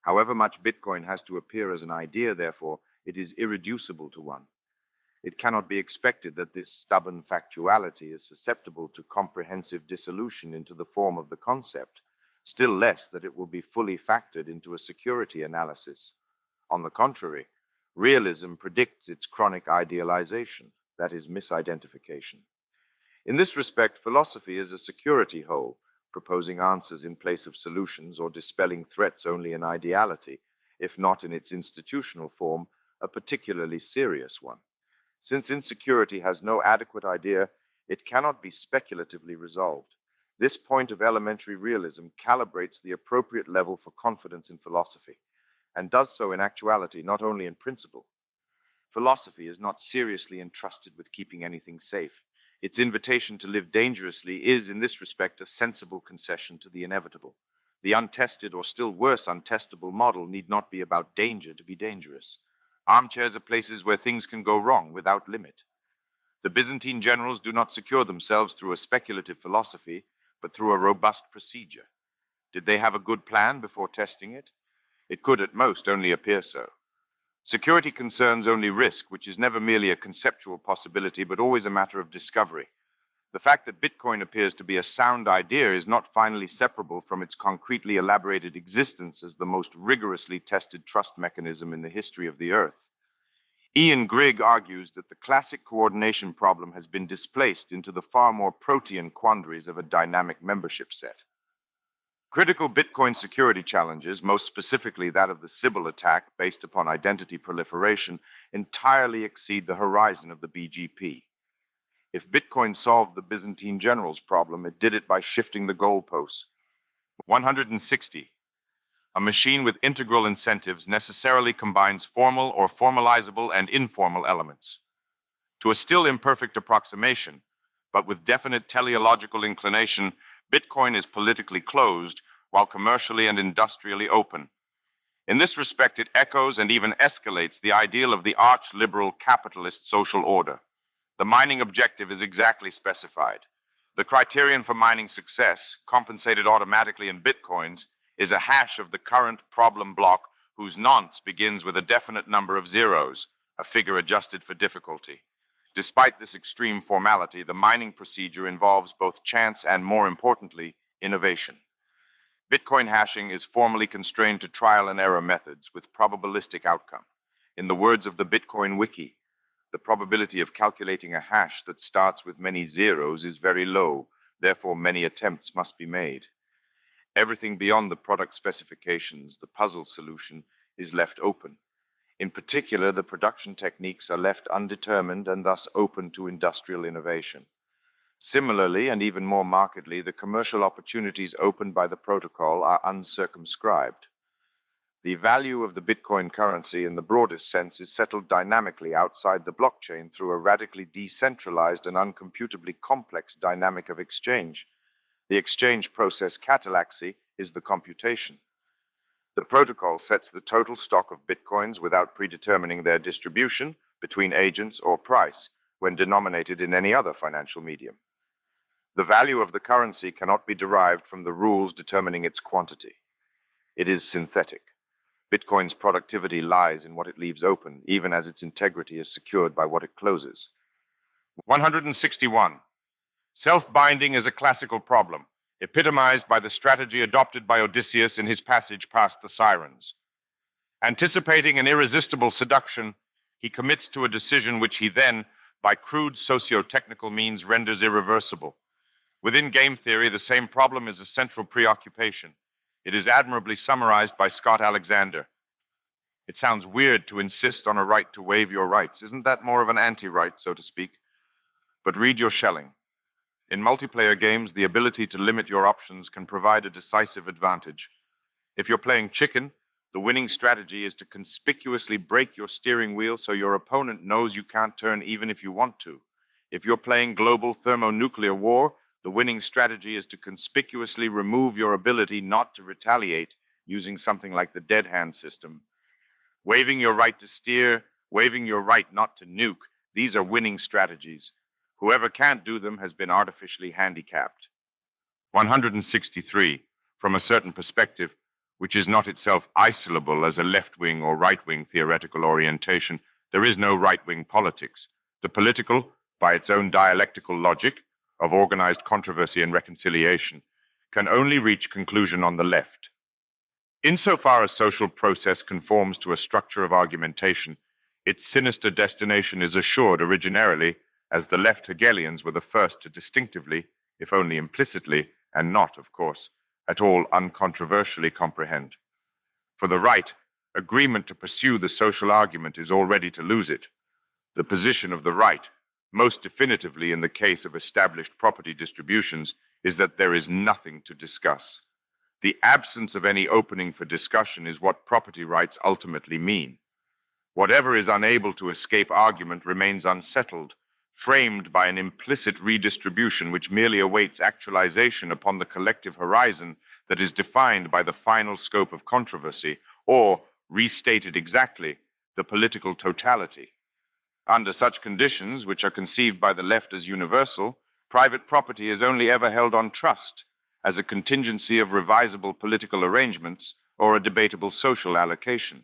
However much Bitcoin has to appear as an idea, therefore, it is irreducible to one. It cannot be expected that this stubborn factuality is susceptible to comprehensive dissolution into the form of the concept, still less that it will be fully factored into a security analysis. On the contrary, realism predicts its chronic idealization, that is, misidentification. In this respect, philosophy is a security hole, proposing answers in place of solutions or dispelling threats only in ideality, if not in its institutional form, a particularly serious one. Since insecurity has no adequate idea, it cannot be speculatively resolved. This point of elementary realism calibrates the appropriate level for confidence in philosophy, and does so in actuality, not only in principle. Philosophy is not seriously entrusted with keeping anything safe. Its invitation to live dangerously is, in this respect, a sensible concession to the inevitable. The untested, or still worse, untestable model need not be about danger to be dangerous. Armchairs are places where things can go wrong without limit. The Byzantine generals do not secure themselves through a speculative philosophy, but through a robust procedure. Did they have a good plan before testing it? It could at most only appear so. Security concerns only risk, which is never merely a conceptual possibility, but always a matter of discovery. The fact that Bitcoin appears to be a sound idea is not finally separable from its concretely elaborated existence as the most rigorously tested trust mechanism in the history of the Earth. Ian Grigg argues that the classic coordination problem has been displaced into the far more protean quandaries of a dynamic membership set. Critical Bitcoin security challenges, most specifically that of the Sybil attack based upon identity proliferation, entirely exceed the horizon of the BGP. If Bitcoin solved the Byzantine generals' problem, it did it by shifting the goalposts. 160. A machine with integral incentives necessarily combines formal or formalizable and informal elements. To a still imperfect approximation, but with definite teleological inclination, Bitcoin is politically closed while commercially and industrially open. In this respect, it echoes and even escalates the ideal of the arch-liberal capitalist social order. The mining objective is exactly specified. The criterion for mining success, compensated automatically in bitcoins, is a hash of the current problem block whose nonce begins with a definite number of zeros, a figure adjusted for difficulty. Despite this extreme formality, the mining procedure involves both chance and, more importantly, innovation. Bitcoin hashing is formally constrained to trial and error methods with probabilistic outcome. In the words of the Bitcoin Wiki, the probability of calculating a hash that starts with many zeros is very low, therefore many attempts must be made. Everything beyond the product specifications, the puzzle solution, is left open. In particular, the production techniques are left undetermined and thus open to industrial innovation. Similarly, and even more markedly, the commercial opportunities opened by the protocol are uncircumscribed. The value of the Bitcoin currency in the broadest sense is settled dynamically outside the blockchain through a radically decentralized and uncomputably complex dynamic of exchange. The exchange process catallaxy is the computation. The protocol sets the total stock of Bitcoins without predetermining their distribution between agents or price when denominated in any other financial medium. The value of the currency cannot be derived from the rules determining its quantity. It is synthetic. Bitcoin's productivity lies in what it leaves open, even as its integrity is secured by what it closes. 161. Self-binding is a classical problem, epitomized by the strategy adopted by Odysseus in his passage past the Sirens. Anticipating an irresistible seduction, he commits to a decision which he then, by crude socio-technical means, renders irreversible. Within game theory, the same problem is a central preoccupation. It is admirably summarized by Scott Alexander. It sounds weird to insist on a right to waive your rights. Isn't that more of an anti-right, so to speak? But read your Schelling. In multiplayer games, the ability to limit your options can provide a decisive advantage. If you're playing chicken, the winning strategy is to conspicuously break your steering wheel so your opponent knows you can't turn even if you want to. If you're playing global thermonuclear war, the winning strategy is to conspicuously remove your ability not to retaliate using something like the dead hand system. Waiving your right to steer, waiving your right not to nuke, these are winning strategies. Whoever can't do them has been artificially handicapped. 163. From a certain perspective, which is not itself isolable as a left-wing or right-wing theoretical orientation, there is no right-wing politics. The political, by its own dialectical logic, of organized controversy and reconciliation, can only reach conclusion on the left. Insofar as social process conforms to a structure of argumentation, its sinister destination is assured originarily, as the left Hegelians were the first to distinctively, if only implicitly, and not, of course, at all uncontroversially comprehend. For the right, agreement to pursue the social argument is already to lose it. The position of the right, most definitively in the case of established property distributions, is that there is nothing to discuss. The absence of any opening for discussion is what property rights ultimately mean. Whatever is unable to escape argument remains unsettled, framed by an implicit redistribution which merely awaits actualization upon the collective horizon that is defined by the final scope of controversy, or, restated exactly, the political totality. Under such conditions, which are conceived by the left as universal, private property is only ever held on trust, as a contingency of revisable political arrangements or a debatable social allocation.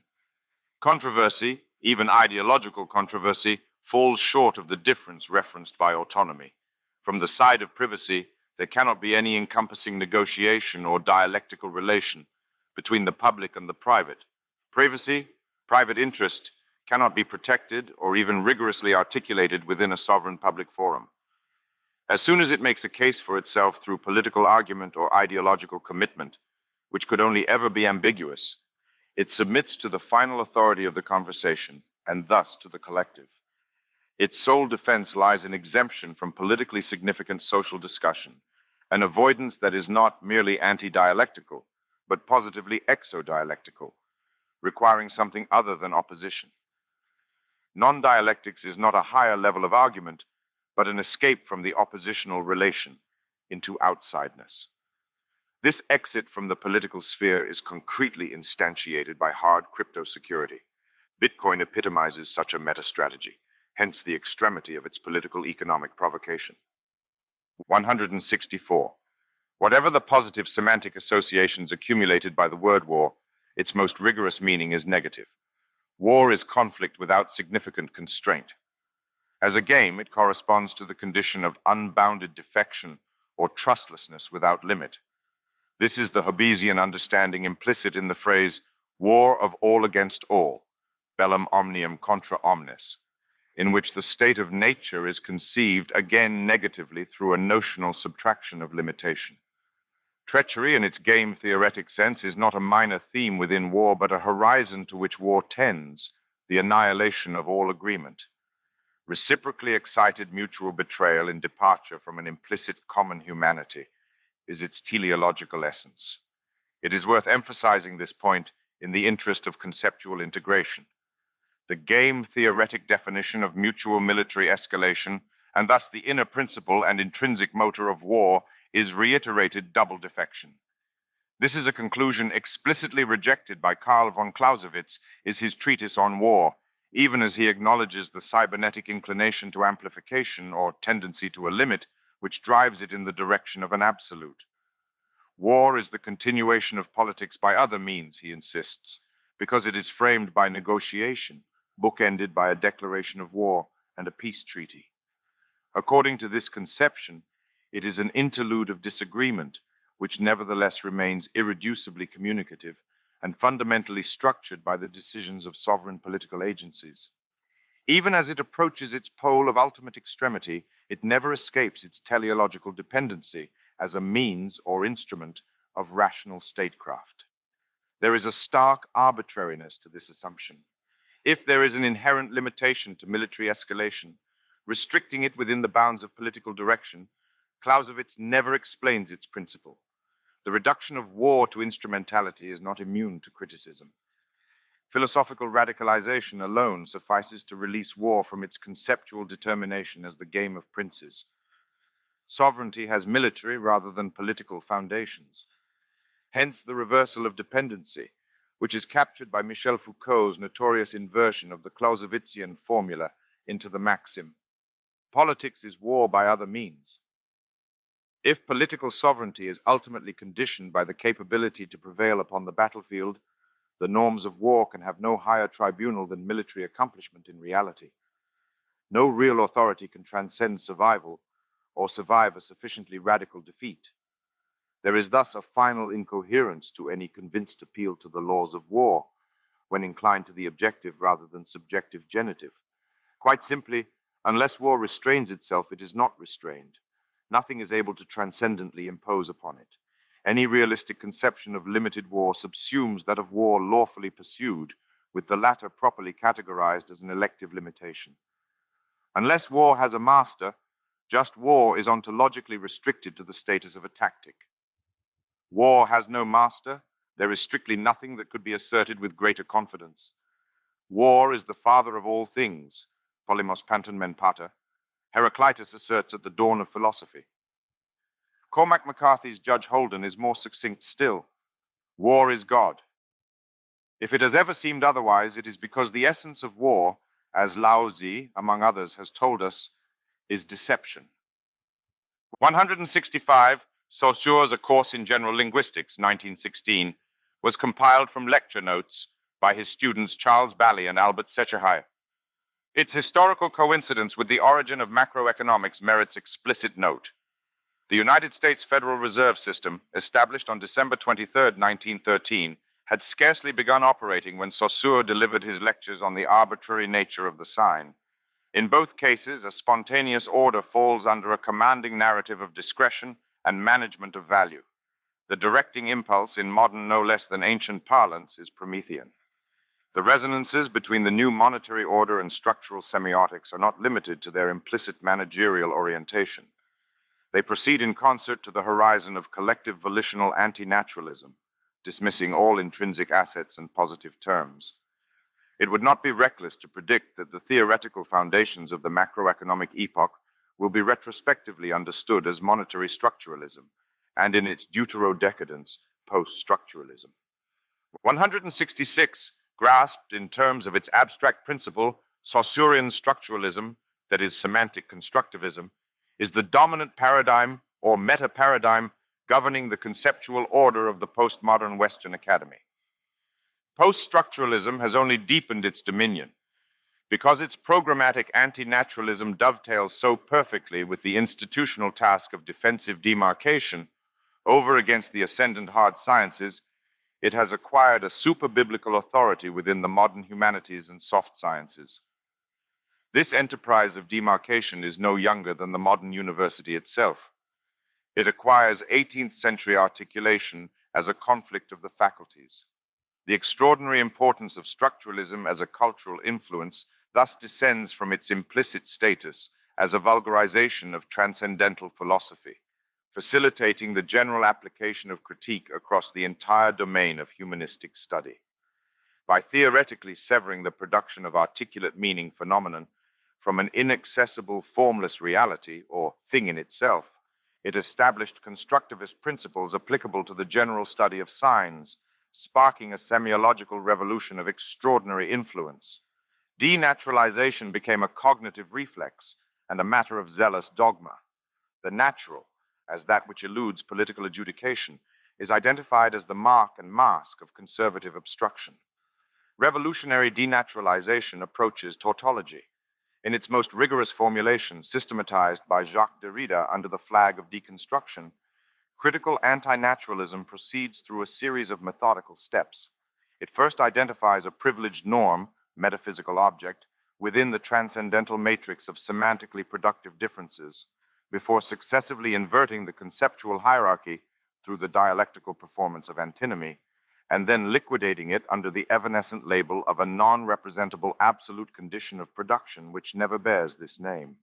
Controversy, even ideological controversy, falls short of the difference referenced by autonomy. From the side of privacy, there cannot be any encompassing negotiation or dialectical relation between the public and the private. Privacy, private interest, cannot be protected or even rigorously articulated within a sovereign public forum. As soon as it makes a case for itself through political argument or ideological commitment, which could only ever be ambiguous, it submits to the final authority of the conversation, and thus to the collective. Its sole defense lies in exemption from politically significant social discussion, an avoidance that is not merely anti-dialectical, but positively exodialectical, requiring something other than opposition. Non-dialectics is not a higher level of argument, but an escape from the oppositional relation into outsideness. This exit from the political sphere is concretely instantiated by hard crypto security. Bitcoin epitomizes such a meta-strategy, hence the extremity of its political-economic provocation. 164. Whatever the positive semantic associations accumulated by the word war, its most rigorous meaning is negative. War is conflict without significant constraint. As a game, it corresponds to the condition of unbounded defection or trustlessness without limit. This is the Hobbesian understanding implicit in the phrase, war of all against all, bellum omnium contra omnes, in which the state of nature is conceived again negatively through a notional subtraction of limitation. Treachery, in its game-theoretic sense, is not a minor theme within war, but a horizon to which war tends, the annihilation of all agreement. Reciprocally excited mutual betrayal in departure from an implicit common humanity is its teleological essence. It is worth emphasizing this point in the interest of conceptual integration. The game-theoretic definition of mutual military escalation, and thus the inner principle and intrinsic motor of war, is reiterated double defection. This is a conclusion explicitly rejected by Karl von Clausewitz in his treatise on war, even as he acknowledges the cybernetic inclination to amplification or tendency to a limit, which drives it in the direction of an absolute. War is the continuation of politics by other means, he insists, because it is framed by negotiation, bookended by a declaration of war and a peace treaty. According to this conception, it is an interlude of disagreement, which nevertheless remains irreducibly communicative and fundamentally structured by the decisions of sovereign political agencies. Even as it approaches its pole of ultimate extremity, it never escapes its teleological dependency as a means or instrument of rational statecraft. There is a stark arbitrariness to this assumption. If there is an inherent limitation to military escalation, restricting it within the bounds of political direction, Clausewitz never explains its principle. The reduction of war to instrumentality is not immune to criticism. Philosophical radicalization alone suffices to release war from its conceptual determination as the game of princes. Sovereignty has military rather than political foundations. Hence the reversal of dependency, which is captured by Michel Foucault's notorious inversion of the Clausewitzian formula into the maxim, politics is war by other means. If political sovereignty is ultimately conditioned by the capability to prevail upon the battlefield, the norms of war can have no higher tribunal than military accomplishment in reality. No real authority can transcend survival or survive a sufficiently radical defeat. There is thus a final incoherence to any convinced appeal to the laws of war, when inclined to the objective rather than subjective genitive. Quite simply, unless war restrains itself, it is not restrained. Nothing is able to transcendently impose upon it. Any realistic conception of limited war subsumes that of war lawfully pursued, with the latter properly categorized as an elective limitation. Unless war has a master, just war is ontologically restricted to the status of a tactic. War has no master, there is strictly nothing that could be asserted with greater confidence. War is the father of all things, polymos panton men pater, Heraclitus asserts at the dawn of philosophy. Cormac McCarthy's Judge Holden is more succinct still. War is God. If it has ever seemed otherwise, it is because the essence of war, as Lao Tzu, among others, has told us, is deception. 165, Saussure's A Course in General Linguistics, 1916, was compiled from lecture notes by his students Charles Bally and Albert Secherhai. Its historical coincidence with the origin of macroeconomics merits explicit note. The United States Federal Reserve System, established on December 23, 1913, had scarcely begun operating when Saussure delivered his lectures on the arbitrary nature of the sign. In both cases, a spontaneous order falls under a commanding narrative of discretion and management of value. The directing impulse in modern no less than ancient parlance is Promethean. The resonances between the new monetary order and structural semiotics are not limited to their implicit managerial orientation. They proceed in concert to the horizon of collective volitional anti-naturalism, dismissing all intrinsic assets and positive terms. It would not be reckless to predict that the theoretical foundations of the macroeconomic epoch will be retrospectively understood as monetary structuralism, and in its deuterodecadence, post-structuralism. 166, grasped in terms of its abstract principle, Saussurean structuralism, that is semantic constructivism, is the dominant paradigm or meta-paradigm governing the conceptual order of the postmodern Western academy. Post-structuralism has only deepened its dominion because its programmatic anti-naturalism dovetails so perfectly with the institutional task of defensive demarcation over against the ascendant hard sciences. It has acquired a super-biblical authority within the modern humanities and soft sciences. This enterprise of demarcation is no younger than the modern university itself. It acquires 18th century articulation as a conflict of the faculties. The extraordinary importance of structuralism as a cultural influence thus descends from its implicit status as a vulgarization of transcendental philosophy, facilitating the general application of critique across the entire domain of humanistic study. By theoretically severing the production of articulate meaning phenomenon from an inaccessible, formless reality, or thing in itself, it established constructivist principles applicable to the general study of signs, sparking a semiological revolution of extraordinary influence. Denaturalization became a cognitive reflex and a matter of zealous dogma. The natural, as that which eludes political adjudication, is identified as the mark and mask of conservative obstruction. Revolutionary denaturalization approaches tautology, in its most rigorous formulation, systematized by Jacques Derrida under the flag of deconstruction. Critical anti-naturalism proceeds through a series of methodical steps. It first identifies a privileged norm, metaphysical object, within the transcendental matrix of semantically productive differences, before successively inverting the conceptual hierarchy through the dialectical performance of antinomy, and then liquidating it under the evanescent label of a non-representable absolute condition of production which never bears this name.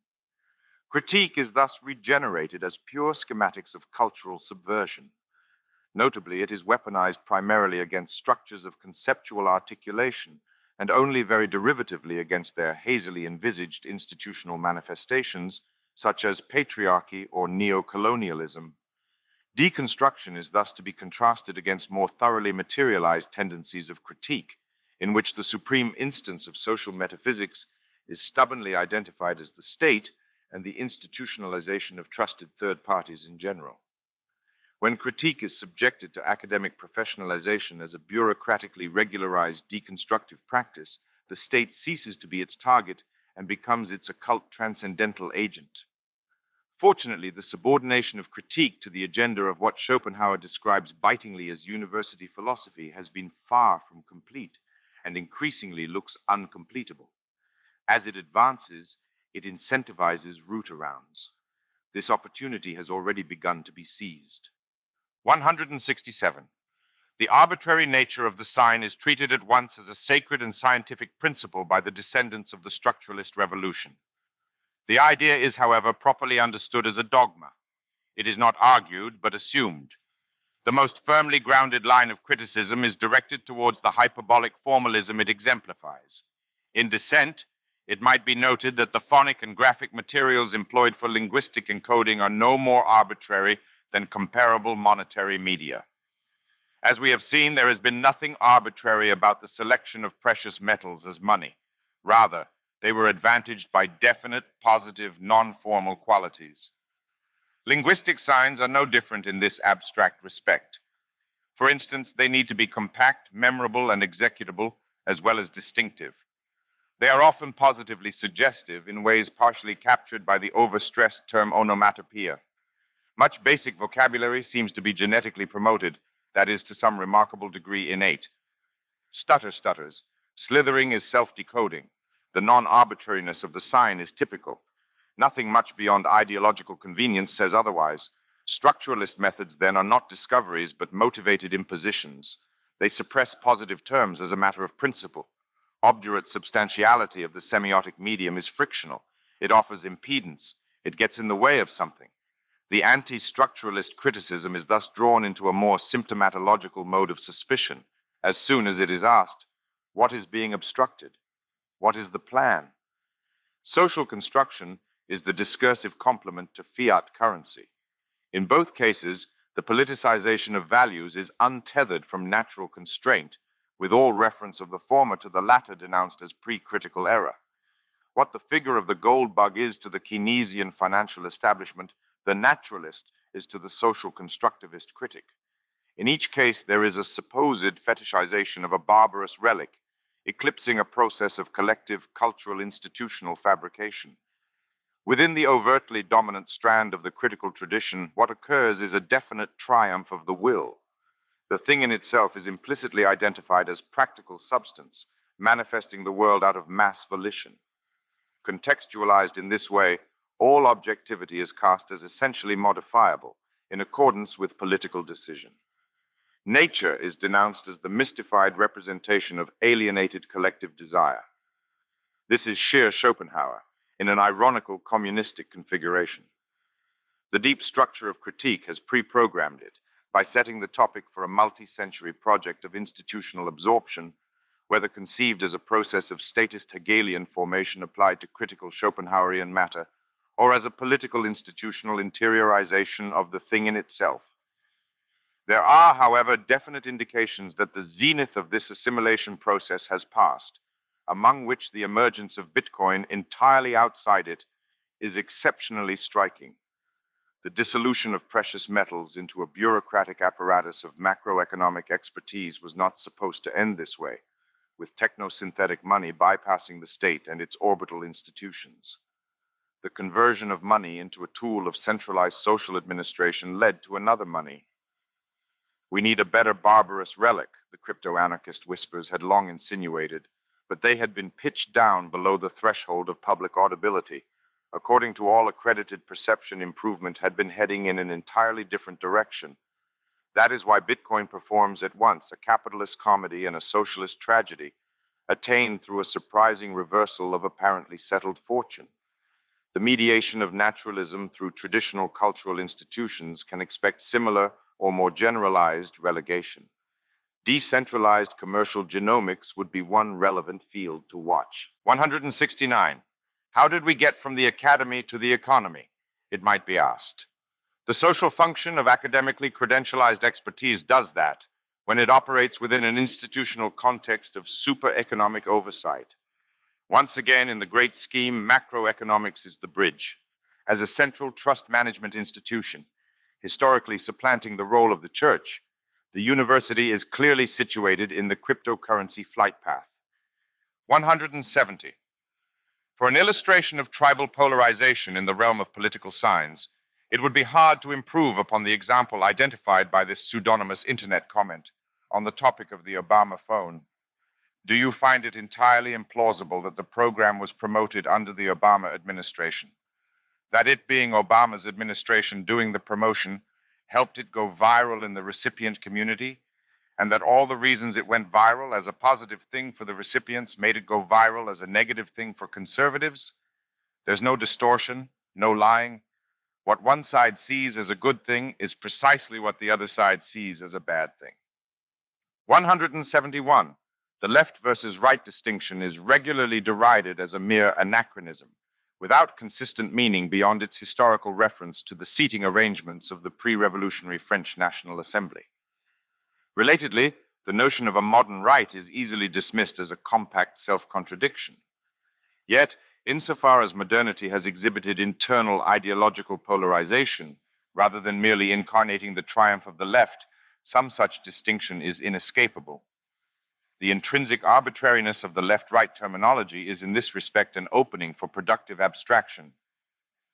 Critique is thus regenerated as pure schematics of cultural subversion. Notably, it is weaponized primarily against structures of conceptual articulation and only very derivatively against their hazily envisaged institutional manifestations, such as patriarchy or neocolonialism. Deconstruction is thus to be contrasted against more thoroughly materialized tendencies of critique, in which the supreme instance of social metaphysics is stubbornly identified as the state and the institutionalization of trusted third parties in general. When critique is subjected to academic professionalization as a bureaucratically regularized deconstructive practice, the state ceases to be its target and becomes its occult transcendental agent. Fortunately, the subordination of critique to the agenda of what Schopenhauer describes bitingly as university philosophy has been far from complete and increasingly looks uncompletable. As it advances, it incentivizes root-arounds. This opportunity has already begun to be seized. 167. The arbitrary nature of the sign is treated at once as a sacred and scientific principle by the descendants of the structuralist revolution. The idea is, however, properly understood as a dogma. It is not argued, but assumed. The most firmly grounded line of criticism is directed towards the hyperbolic formalism it exemplifies. In dissent, it might be noted that the phonic and graphic materials employed for linguistic encoding are no more arbitrary than comparable monetary media. As we have seen, there has been nothing arbitrary about the selection of precious metals as money. Rather, they were advantaged by definite, positive, non-formal qualities. Linguistic signs are no different in this abstract respect. For instance, they need to be compact, memorable, and executable, as well as distinctive. They are often positively suggestive in ways partially captured by the overstressed term onomatopoeia. Much basic vocabulary seems to be genetically promoted, that is, to some remarkable degree innate. Stutter stutters. Slithering is self-decoding. The non-arbitrariness of the sign is typical. Nothing much beyond ideological convenience says otherwise. Structuralist methods, then, are not discoveries, but motivated impositions. They suppress positive terms as a matter of principle. Obdurate substantiality of the semiotic medium is frictional. It offers impedance. It gets in the way of something. The anti-structuralist criticism is thus drawn into a more symptomatological mode of suspicion as soon as it is asked, what is being obstructed? What is the plan? Social construction is the discursive complement to fiat currency. In both cases, The politicization of values is untethered from natural constraint, with all reference of the former to the latter denounced as pre-critical error. What the figure of the gold bug is to the Keynesian financial establishment, the naturalist is to the social constructivist critic. In each case, there is a supposed fetishization of a barbarous relic, eclipsing a process of collective cultural institutional fabrication. Within the overtly dominant strand of the critical tradition, what occurs is a definite triumph of the will. The thing in itself is implicitly identified as practical substance, manifesting the world out of mass volition. Contextualized in this way, all objectivity is cast as essentially modifiable, in accordance with political decision. Nature is denounced as the mystified representation of alienated collective desire. This is sheer Schopenhauer, in an ironical communistic configuration. The deep structure of critique has pre-programmed it by setting the topic for a multi-century project of institutional absorption, whether conceived as a process of statist Hegelian formation applied to critical Schopenhauerian matter, or as a political institutional interiorization of the thing in itself. There are, however, definite indications that the zenith of this assimilation process has passed, among which the emergence of Bitcoin entirely outside it is exceptionally striking. The dissolution of precious metals into a bureaucratic apparatus of macroeconomic expertise was not supposed to end this way, with technosynthetic money bypassing the state and its orbital institutions. The conversion of money into a tool of centralized social administration led to another money. We need a better barbarous relic, the crypto-anarchist whispers had long insinuated, but they had been pitched down below the threshold of public audibility. According to all accredited perception, improvement had been heading in an entirely different direction. That is why Bitcoin performs at once a capitalist comedy and a socialist tragedy, attained through a surprising reversal of apparently settled fortune. The mediation of naturalism through traditional cultural institutions can expect similar or more generalized relegation. Decentralized commercial genomics would be one relevant field to watch. 169. How did we get from the academy to the economy? It might be asked. The social function of academically credentialized expertise does that when it operates within an institutional context of super-economic oversight. Once again, in the great scheme, macroeconomics is the bridge. As a central trust management institution, historically supplanting the role of the church, the university is clearly situated in the cryptocurrency flight path. 170. For an illustration of tribal polarization in the realm of political science, it would be hard to improve upon the example identified by this pseudonymous internet comment on the topic of the Obama phone. Do you find it entirely implausible that the program was promoted under the Obama administration? That it being Obama's administration doing the promotion helped it go viral in the recipient community, and that all the reasons it went viral as a positive thing for the recipients made it go viral as a negative thing for conservatives? There's no distortion, no lying. What one side sees as a good thing is precisely what the other side sees as a bad thing. 171. The left versus right distinction is regularly derided as a mere anachronism, without consistent meaning beyond its historical reference to the seating arrangements of the pre-revolutionary French National Assembly. Relatedly, the notion of a modern right is easily dismissed as a compact self-contradiction. Yet, insofar as modernity has exhibited internal ideological polarization, rather than merely incarnating the triumph of the left, some such distinction is inescapable. The intrinsic arbitrariness of the left-right terminology is in this respect an opening for productive abstraction.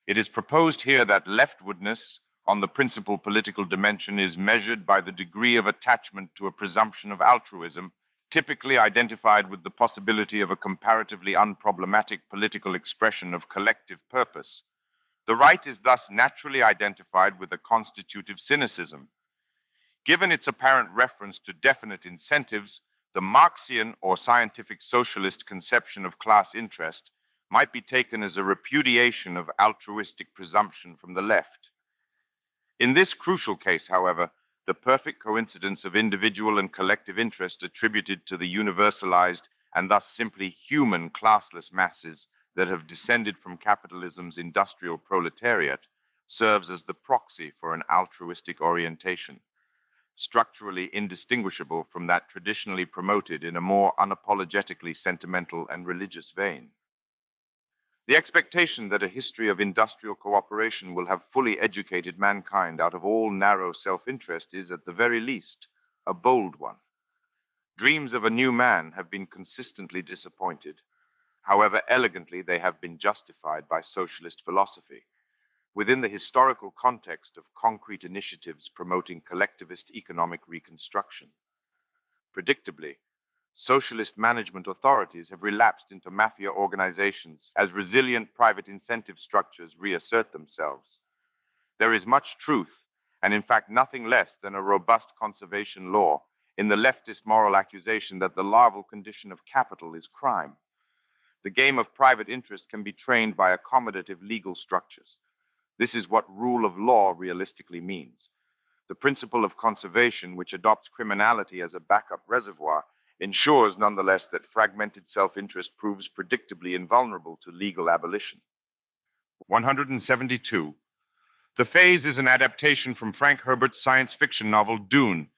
It is proposed here that leftwardness on the principal political dimension is measured by the degree of attachment to a presumption of altruism, typically identified with the possibility of a comparatively unproblematic political expression of collective purpose. The right is thus naturally identified with a constitutive cynicism. Given its apparent reference to definite incentives, the Marxian or scientific socialist conception of class interest might be taken as a repudiation of altruistic presumption from the left. In this crucial case, however, the perfect coincidence of individual and collective interest attributed to the universalized and thus simply human classless masses that have descended from capitalism's industrial proletariat serves as the proxy for an altruistic orientation, structurally indistinguishable from that traditionally promoted in a more unapologetically sentimental and religious vein. The expectation that a history of industrial cooperation will have fully educated mankind out of all narrow self-interest is, at the very least, a bold one. Dreams of a new man have been consistently disappointed. However elegantly they have been justified by socialist philosophy, within the historical context of concrete initiatives promoting collectivist economic reconstruction. Predictably, socialist management authorities have relapsed into mafia organizations as resilient private incentive structures reassert themselves. There is much truth, and in fact nothing less than a robust conservation law, in the leftist moral accusation that the larval condition of capital is crime. The game of private interest can be trained by accommodative legal structures. This is what rule of law realistically means. The principle of conservation, which adopts criminality as a backup reservoir, ensures nonetheless that fragmented self-interest proves predictably invulnerable to legal abolition. 172. The Phase is an adaptation from Frank Herbert's science fiction novel Dune,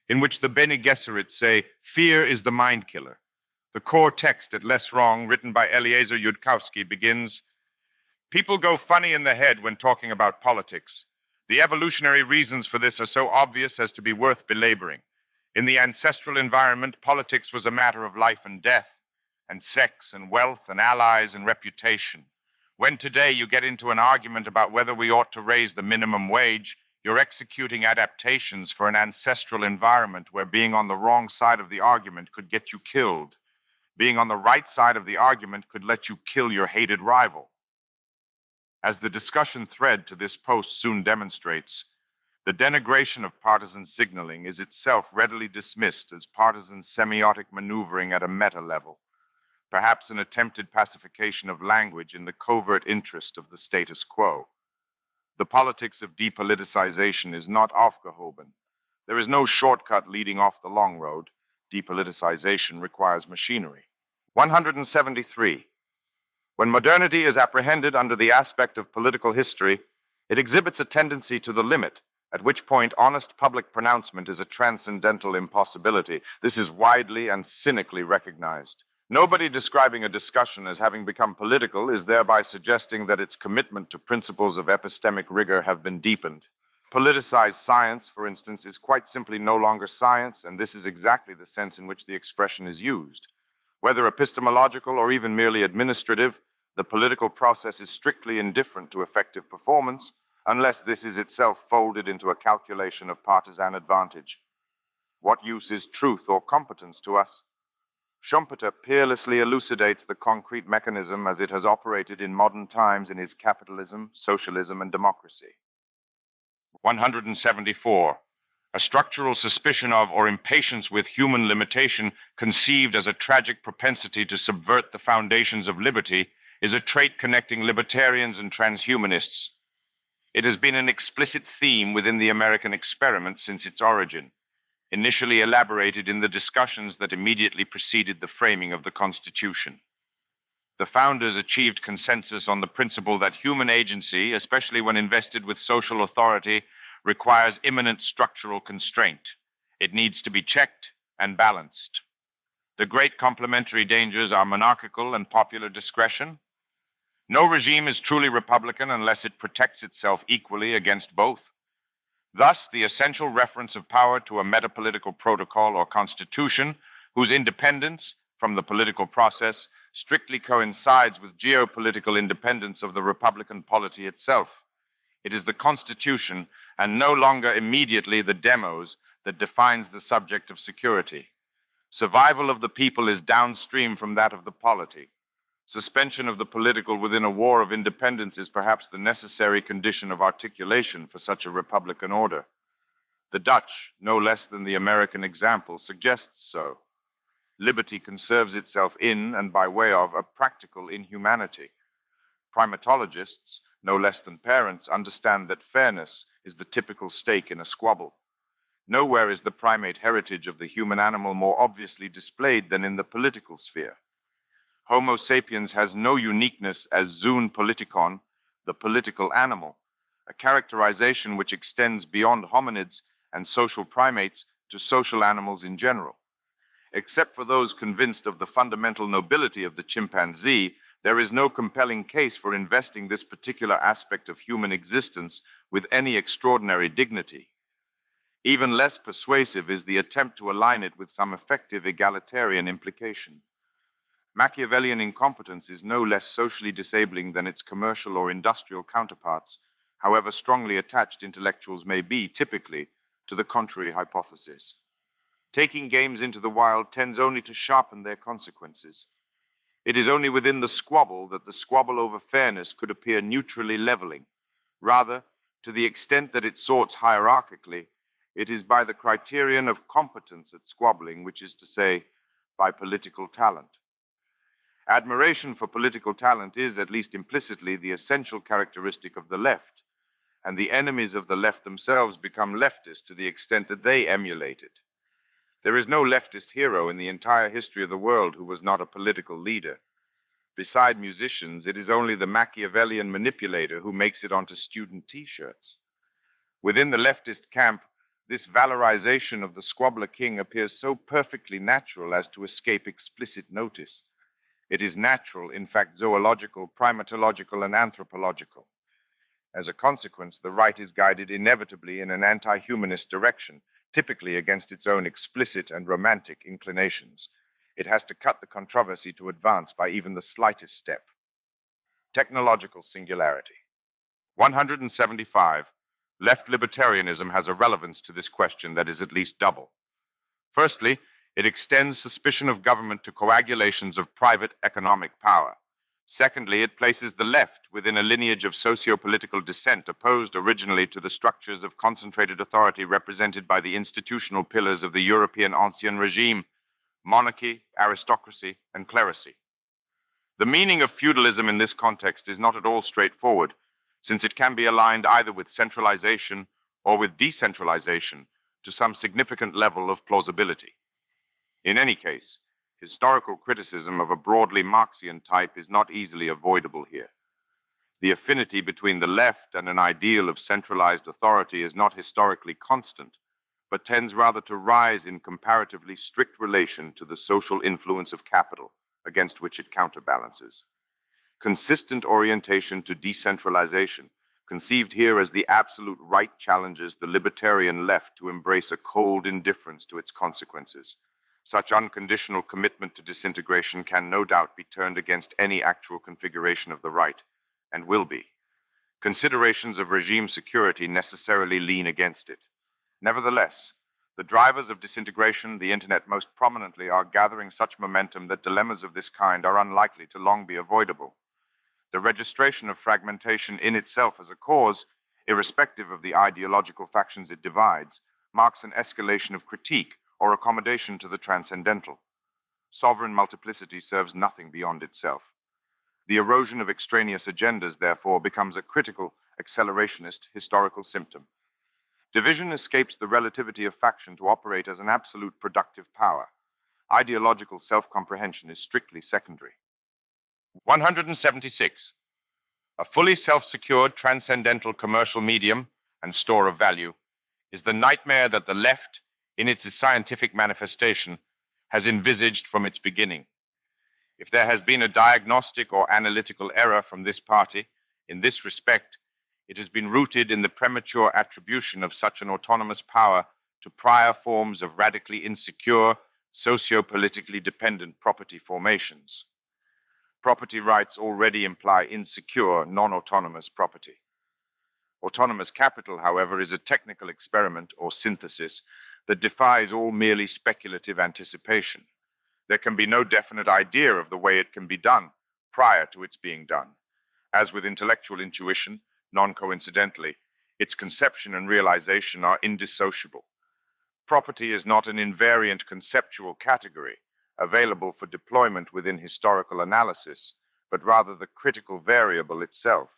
in which the Bene Gesserit say, "Fear is the mind killer." The core text at Less Wrong, written by Eliezer Yudkowsky, begins, "People go funny in the head when talking about politics. The evolutionary reasons for this are so obvious as to be worth belaboring. In the ancestral environment, politics was a matter of life and death, and sex and wealth and allies and reputation. When today you get into an argument about whether we ought to raise the minimum wage, you're executing adaptations for an ancestral environment where being on the wrong side of the argument could get you killed. Being on the right side of the argument could let you kill your hated rival." As the discussion thread to this post soon demonstrates, the denigration of partisan signaling is itself readily dismissed as partisan semiotic maneuvering at a meta level, perhaps an attempted pacification of language in the covert interest of the status quo. The politics of depoliticization is not aufgehoben. There is no shortcut leading off the long road. Depoliticization requires machinery. 173. When modernity is apprehended under the aspect of political history, it exhibits a tendency to the limit, at which point honest public pronouncement is a transcendental impossibility. This is widely and cynically recognized. Nobody describing a discussion as having become political is thereby suggesting that its commitment to principles of epistemic rigor have been deepened. Politicized science, for instance, is quite simply no longer science, and this is exactly the sense in which the expression is used. Whether epistemological or even merely administrative, the political process is strictly indifferent to effective performance, unless this is itself folded into a calculation of partisan advantage. What use is truth or competence to us? Schumpeter peerlessly elucidates the concrete mechanism as it has operated in modern times in his Capitalism, Socialism, and Democracy. 174. A structural suspicion of or impatience with human limitation conceived as a tragic propensity to subvert the foundations of liberty is a trait connecting libertarians and transhumanists. It has been an explicit theme within the American experiment since its origin, initially elaborated in the discussions that immediately preceded the framing of the Constitution. The founders achieved consensus on the principle that human agency, especially when invested with social authority, requires imminent structural constraint. It needs to be checked and balanced. The great complementary dangers are monarchical and popular discretion. No regime is truly republican unless it protects itself equally against both. Thus, the essential reference of power to a metapolitical protocol or constitution, whose independence from the political process strictly coincides with geopolitical independence of the republican polity itself. It is the Constitution, and no longer immediately the demos, that defines the subject of security. Survival of the people is downstream from that of the polity. Suspension of the political within a war of independence is perhaps the necessary condition of articulation for such a republican order. The Dutch, no less than the American example, suggests so. Liberty conserves itself in and by way of a practical inhumanity. Primatologists, no less than parents, understand that fairness is the typical stake in a squabble. Nowhere is the primate heritage of the human animal more obviously displayed than in the political sphere. Homo sapiens has no uniqueness as zoon politikon, the political animal, a characterization which extends beyond hominids and social primates to social animals in general. Except for those convinced of the fundamental nobility of the chimpanzee, there is no compelling case for investing this particular aspect of human existence with any extraordinary dignity. Even less persuasive is the attempt to align it with some effective egalitarian implication. Machiavellian incompetence is no less socially disabling than its commercial or industrial counterparts, however strongly attached intellectuals may be, typically, to the contrary hypothesis. Taking games into the wild tends only to sharpen their consequences. It is only within the squabble that the squabble over fairness could appear neutrally leveling. Rather, to the extent that it sorts hierarchically, it is by the criterion of competence at squabbling, which is to say, by political talent. Admiration for political talent is, at least implicitly, the essential characteristic of the left, and the enemies of the left themselves become leftist to the extent that they emulate it. There is no leftist hero in the entire history of the world who was not a political leader. Beside musicians, it is only the Machiavellian manipulator who makes it onto student T-shirts. Within the leftist camp, this valorization of the squabbler king appears so perfectly natural as to escape explicit notice. It is natural, in fact, zoological, primatological, and anthropological. As a consequence, the right is guided inevitably in an anti-humanist direction, typically against its own explicit and romantic inclinations. It has to cut the controversy to advance by even the slightest step. Technological singularity. 175. Left libertarianism has a relevance to this question that is at least double. Firstly, it extends suspicion of government to coagulations of private economic power. Secondly, it places the left within a lineage of socio-political dissent opposed originally to the structures of concentrated authority represented by the institutional pillars of the European Ancien regime, monarchy, aristocracy, and clerisy. The meaning of feudalism in this context is not at all straightforward, since it can be aligned either with centralization or with decentralization to some significant level of plausibility. In any case, historical criticism of a broadly Marxian type is not easily avoidable here. The affinity between the left and an ideal of centralized authority is not historically constant, but tends rather to rise in comparatively strict relation to the social influence of capital, against which it counterbalances. Consistent orientation to decentralization, conceived here as the absolute right, challenges the libertarian left to embrace a cold indifference to its consequences. Such unconditional commitment to disintegration can no doubt be turned against any actual configuration of the right, and will be. Considerations of regime security necessarily lean against it. Nevertheless, the drivers of disintegration, the internet most prominently, are gathering such momentum that dilemmas of this kind are unlikely to long be avoidable. The registration of fragmentation in itself as a cause, irrespective of the ideological factions it divides, marks an escalation of critique or accommodation to the transcendental. Sovereign multiplicity serves nothing beyond itself. The erosion of extraneous agendas, therefore, becomes a critical, accelerationist historical symptom. Division escapes the relativity of faction to operate as an absolute productive power. Ideological self-comprehension is strictly secondary. 176. A fully self-secured transcendental commercial medium and store of value is the nightmare that the left, in its scientific manifestation, has envisaged from its beginning. If there has been a diagnostic or analytical error from this party, in this respect, it has been rooted in the premature attribution of such an autonomous power to prior forms of radically insecure, socio-politically dependent property formations. Property rights already imply insecure, non-autonomous property. Autonomous capital, however, is a technical experiment or synthesis that defies all merely speculative anticipation. There can be no definite idea of the way it can be done prior to its being done. As with intellectual intuition, non-coincidentally, its conception and realization are indissociable. Property is not an invariant conceptual category available for deployment within historical analysis, but rather the critical variable itself.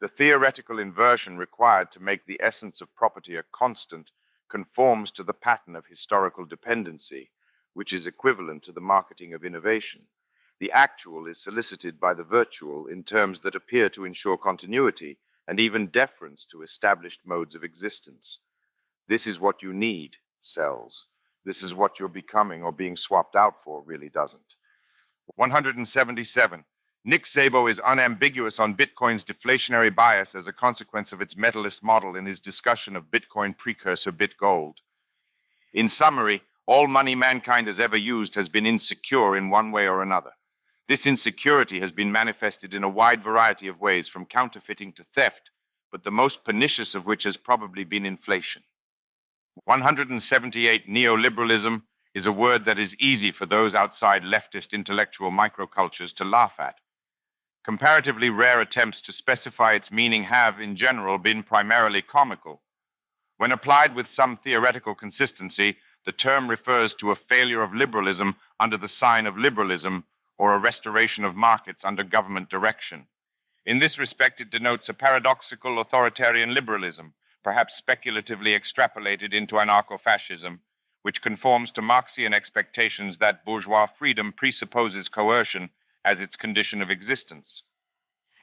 The theoretical inversion required to make the essence of property a constant conforms to the pattern of historical dependency, which is equivalent to the marketing of innovation. The actual is solicited by the virtual in terms that appear to ensure continuity and even deference to established modes of existence. This is what you need, sells. This is what you're becoming or being swapped out for really doesn't. 177. Nick Szabo is unambiguous on Bitcoin's deflationary bias as a consequence of its metalist model in his discussion of Bitcoin precursor BitGold. In summary, all money mankind has ever used has been insecure in one way or another. This insecurity has been manifested in a wide variety of ways, from counterfeiting to theft, but the most pernicious of which has probably been inflation. 178. Neoliberalism is a word that is easy for those outside leftist intellectual microcultures to laugh at. Comparatively rare attempts to specify its meaning have, in general, been primarily comical. When applied with some theoretical consistency, the term refers to a failure of liberalism under the sign of liberalism, or a restoration of markets under government direction. In this respect, it denotes a paradoxical authoritarian liberalism, perhaps speculatively extrapolated into anarcho-fascism, which conforms to Marxian expectations that bourgeois freedom presupposes coercion as its condition of existence.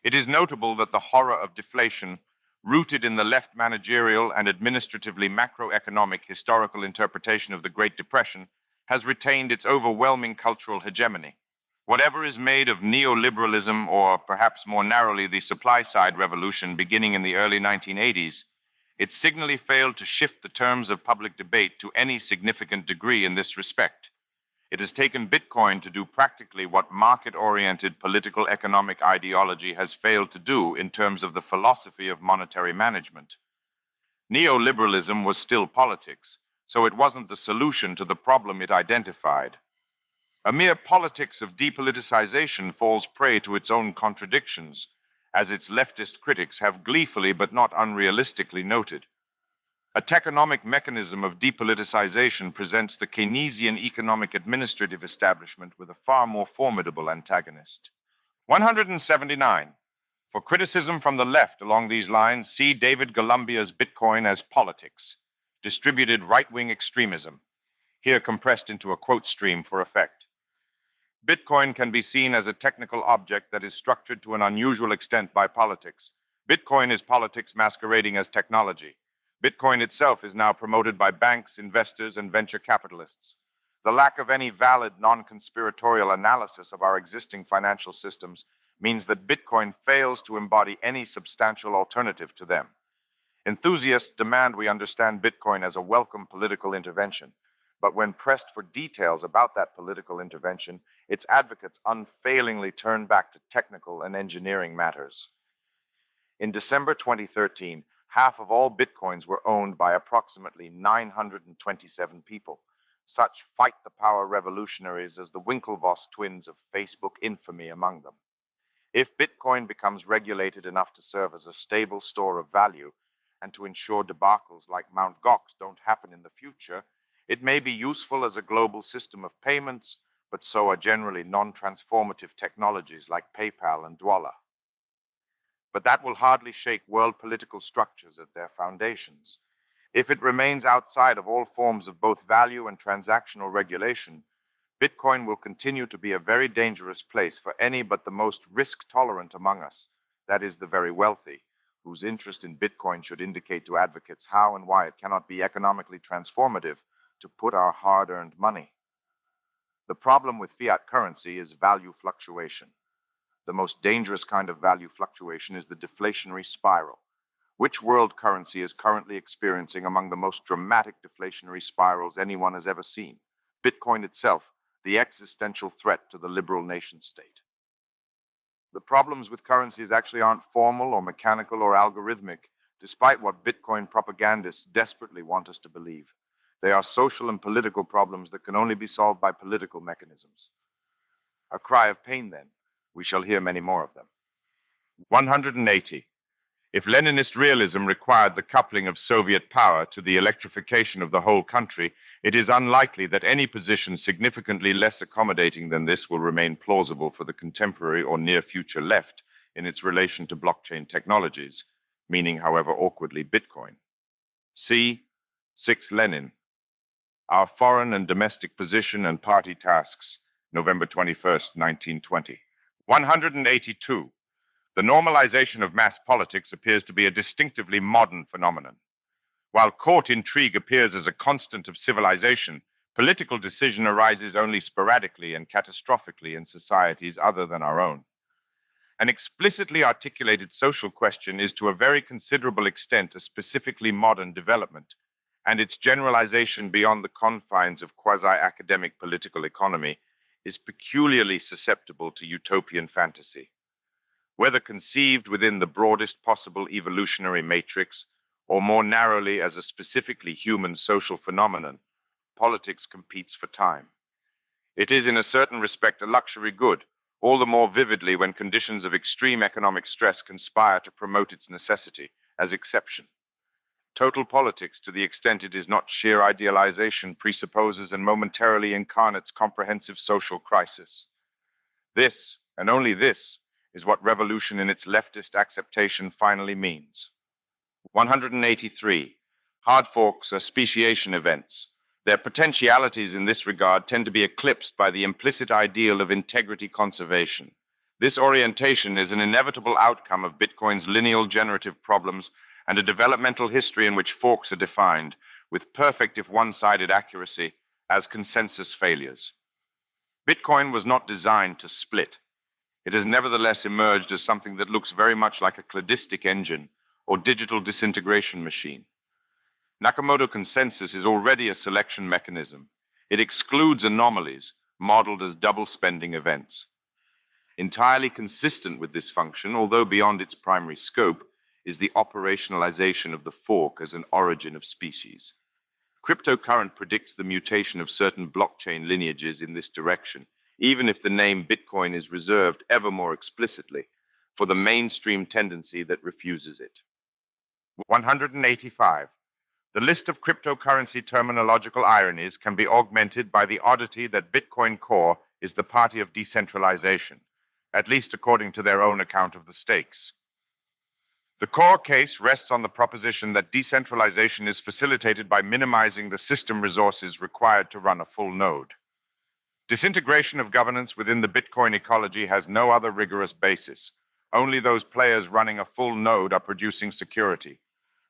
It is notable that the horror of deflation, rooted in the left managerial and administratively macroeconomic historical interpretation of the Great Depression, has retained its overwhelming cultural hegemony. Whatever is made of neoliberalism, or perhaps more narrowly the supply-side revolution beginning in the early 1980s, it signally failed to shift the terms of public debate to any significant degree in this respect. It has taken Bitcoin to do practically what market-oriented political economic ideology has failed to do in terms of the philosophy of monetary management. Neoliberalism was still politics, so it wasn't the solution to the problem it identified. A mere politics of depoliticization falls prey to its own contradictions, as its leftist critics have gleefully but not unrealistically noted. A techonomic mechanism of depoliticization presents the Keynesian economic administrative establishment with a far more formidable antagonist. 179. For criticism from the left along these lines, see David Golumbia's Bitcoin as Politics, Distributed Right-Wing Extremism, here compressed into a quote stream for effect. Bitcoin can be seen as a technical object that is structured to an unusual extent by politics. Bitcoin is politics masquerading as technology. Bitcoin itself is now promoted by banks, investors, and venture capitalists. The lack of any valid, non-conspiratorial analysis of our existing financial systems means that Bitcoin fails to embody any substantial alternative to them. Enthusiasts demand we understand Bitcoin as a welcome political intervention, but when pressed for details about that political intervention, its advocates unfailingly turn back to technical and engineering matters. In December 2013, half of all Bitcoins were owned by approximately 927 people, such fight-the-power revolutionaries as the Winklevoss twins of Facebook infamy among them. If Bitcoin becomes regulated enough to serve as a stable store of value and to ensure debacles like Mt. Gox don't happen in the future, it may be useful as a global system of payments, but so are generally non-transformative technologies like PayPal and Dwolla. But that will hardly shake world political structures at their foundations. If it remains outside of all forms of both value and transactional regulation, Bitcoin will continue to be a very dangerous place for any but the most risk-tolerant among us, that is, the very wealthy, whose interest in Bitcoin should indicate to advocates how and why it cannot be economically transformative to put our hard-earned money. The problem with fiat currency is value fluctuation. The most dangerous kind of value fluctuation is the deflationary spiral. Which world currency is currently experiencing among the most dramatic deflationary spirals anyone has ever seen? Bitcoin itself, the existential threat to the liberal nation-state. The problems with currencies actually aren't formal or mechanical or algorithmic, despite what Bitcoin propagandists desperately want us to believe. They are social and political problems that can only be solved by political mechanisms. A cry of pain, then. We shall hear many more of them. 180. If Leninist realism required the coupling of Soviet power to the electrification of the whole country, it is unlikely that any position significantly less accommodating than this will remain plausible for the contemporary or near future left in its relation to blockchain technologies, meaning, however awkwardly, Bitcoin. C. 6 Lenin. Our Foreign and Domestic Position and Party Tasks, November 21st, 1920. 182. The normalization of mass politics appears to be a distinctively modern phenomenon. While court intrigue appears as a constant of civilization, political decision arises only sporadically and catastrophically in societies other than our own. An explicitly articulated social question is to a very considerable extent a specifically modern development, and its generalization beyond the confines of quasi-academic political economy is peculiarly susceptible to utopian fantasy. Whether conceived within the broadest possible evolutionary matrix, or more narrowly as a specifically human social phenomenon, politics competes for time. It is in a certain respect a luxury good, all the more vividly when conditions of extreme economic stress conspire to promote its necessity as exception. Total politics, to the extent it is not sheer idealization, presupposes and momentarily incarnates comprehensive social crisis. This, and only this, is what revolution in its leftist acceptation finally means. 183. Hard forks are speciation events. Their potentialities in this regard tend to be eclipsed by the implicit ideal of integrity conservation. This orientation is an inevitable outcome of Bitcoin's lineal generative problems and a developmental history in which forks are defined, with perfect if one-sided accuracy, as consensus failures. Bitcoin was not designed to split. It has nevertheless emerged as something that looks very much like a cladistic engine or digital disintegration machine. Nakamoto consensus is already a selection mechanism. It excludes anomalies, modeled as double-spending events. Entirely consistent with this function, although beyond its primary scope, is the operationalization of the fork as an origin of species. Cryptocurrent predicts the mutation of certain blockchain lineages in this direction, even if the name Bitcoin is reserved ever more explicitly for the mainstream tendency that refuses it. 185. The list of cryptocurrency terminological ironies can be augmented by the oddity that Bitcoin Core is the party of decentralization, at least according to their own account of the stakes. The core case rests on the proposition that decentralization is facilitated by minimizing the system resources required to run a full node. Disintegration of governance within the Bitcoin ecology has no other rigorous basis. Only those players running a full node are producing security.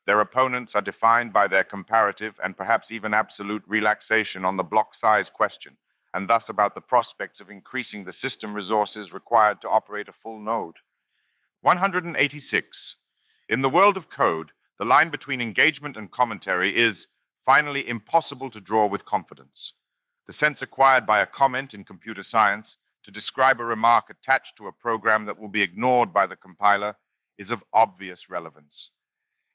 Their opponents are defined by their comparative and perhaps even absolute relaxation on the block size question, and thus about the prospects of increasing the system resources required to operate a full node. 186. In the world of code, the line between engagement and commentary is, finally, impossible to draw with confidence. The sense acquired by a comment in computer science to describe a remark attached to a program that will be ignored by the compiler is of obvious relevance.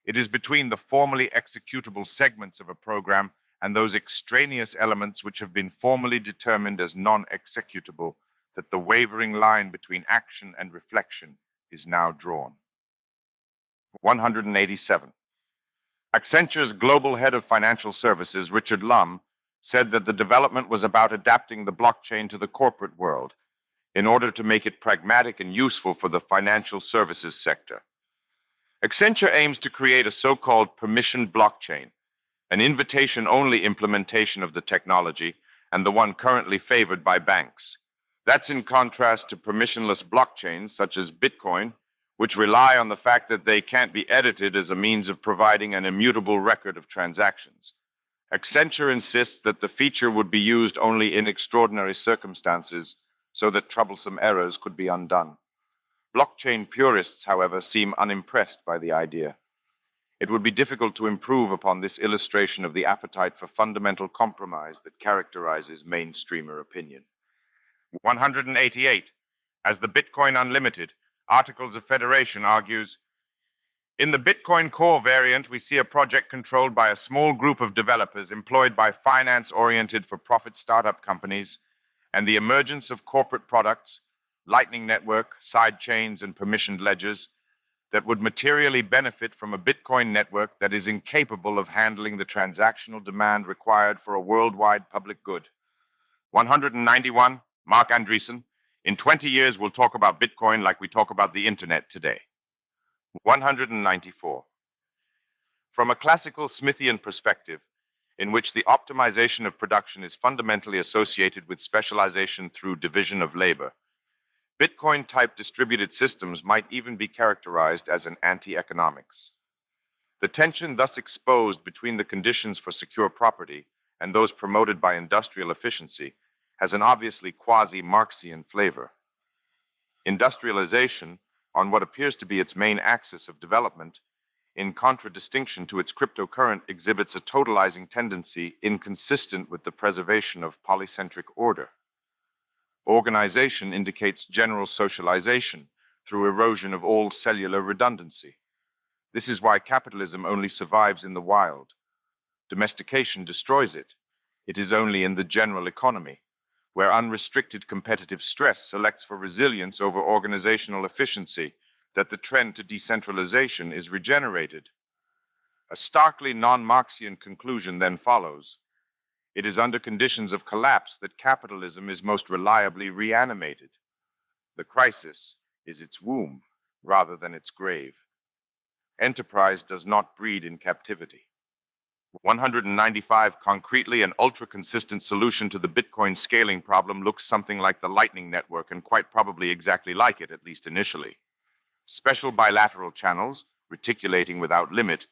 It is between the formally executable segments of a program and those extraneous elements which have been formally determined as non-executable that the wavering line between action and reflection is now drawn. 187. Accenture's global head of financial services, Richard Lum, said that the development was about adapting the blockchain to the corporate world in order to make it pragmatic and useful for the financial services sector. Accenture aims to create a so-called permissioned blockchain, an invitation-only implementation of the technology and the one currently favored by banks. That's in contrast to permissionless blockchains such as Bitcoin, which rely on the fact that they can't be edited as a means of providing an immutable record of transactions. Accenture insists that the feature would be used only in extraordinary circumstances so that troublesome errors could be undone. Blockchain purists, however, seem unimpressed by the idea. It would be difficult to improve upon this illustration of the appetite for fundamental compromise that characterizes mainstreamer opinion. 188. As the Bitcoin Unlimited, Articles of Federation argues, in the Bitcoin Core variant, we see a project controlled by a small group of developers employed by finance-oriented for-profit startup companies, and the emergence of corporate products, Lightning Network, side chains, and permissioned ledgers that would materially benefit from a Bitcoin network that is incapable of handling the transactional demand required for a worldwide public good. 191, Mark Andreessen, in 20 years we'll talk about Bitcoin like we talk about the internet today. 194. From a classical Smithian perspective, in which the optimization of production is fundamentally associated with specialization through division of labor, Bitcoin-type distributed systems might even be characterized as an anti-economics. The tension thus exposed between the conditions for secure property and those promoted by industrial efficiency has an obviously quasi-Marxian flavor. Industrialization, on what appears to be its main axis of development, in contradistinction to its cryptocurrent, exhibits a totalizing tendency inconsistent with the preservation of polycentric order. Organization indicates general socialization through erosion of all cellular redundancy. This is why capitalism only survives in the wild. Domestication destroys it. It is only in the general economy, where unrestricted competitive stress selects for resilience over organizational efficiency, that the trend to decentralization is regenerated. A starkly non-Marxian conclusion then follows. It is under conditions of collapse that capitalism is most reliably reanimated. The crisis is its womb rather than its grave. Enterprise does not breed in captivity. 195 concretely an ultra-consistent solution to the Bitcoin scaling problem looks something like the Lightning Network, and quite probably exactly like it, at least initially. Special bilateral channels, reticulating without limit,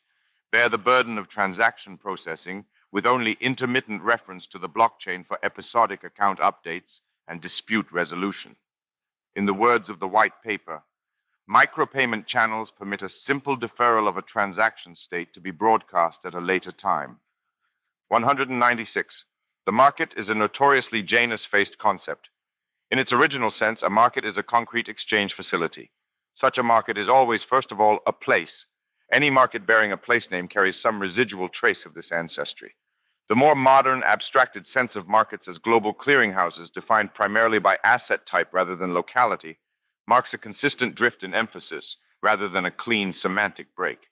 bear the burden of transaction processing with only intermittent reference to the blockchain for episodic account updates and dispute resolution. In the words of the white paper, micropayment channels permit a simple deferral of a transaction state to be broadcast at a later time. 196. The market is a notoriously Janus-faced concept. In its original sense, a market is a concrete exchange facility. Such a market is always, first of all, a place. Any market bearing a place name carries some residual trace of this ancestry. The more modern, abstracted sense of markets as global clearinghouses, defined primarily by asset type rather than locality, marks a consistent drift in emphasis rather than a clean semantic break.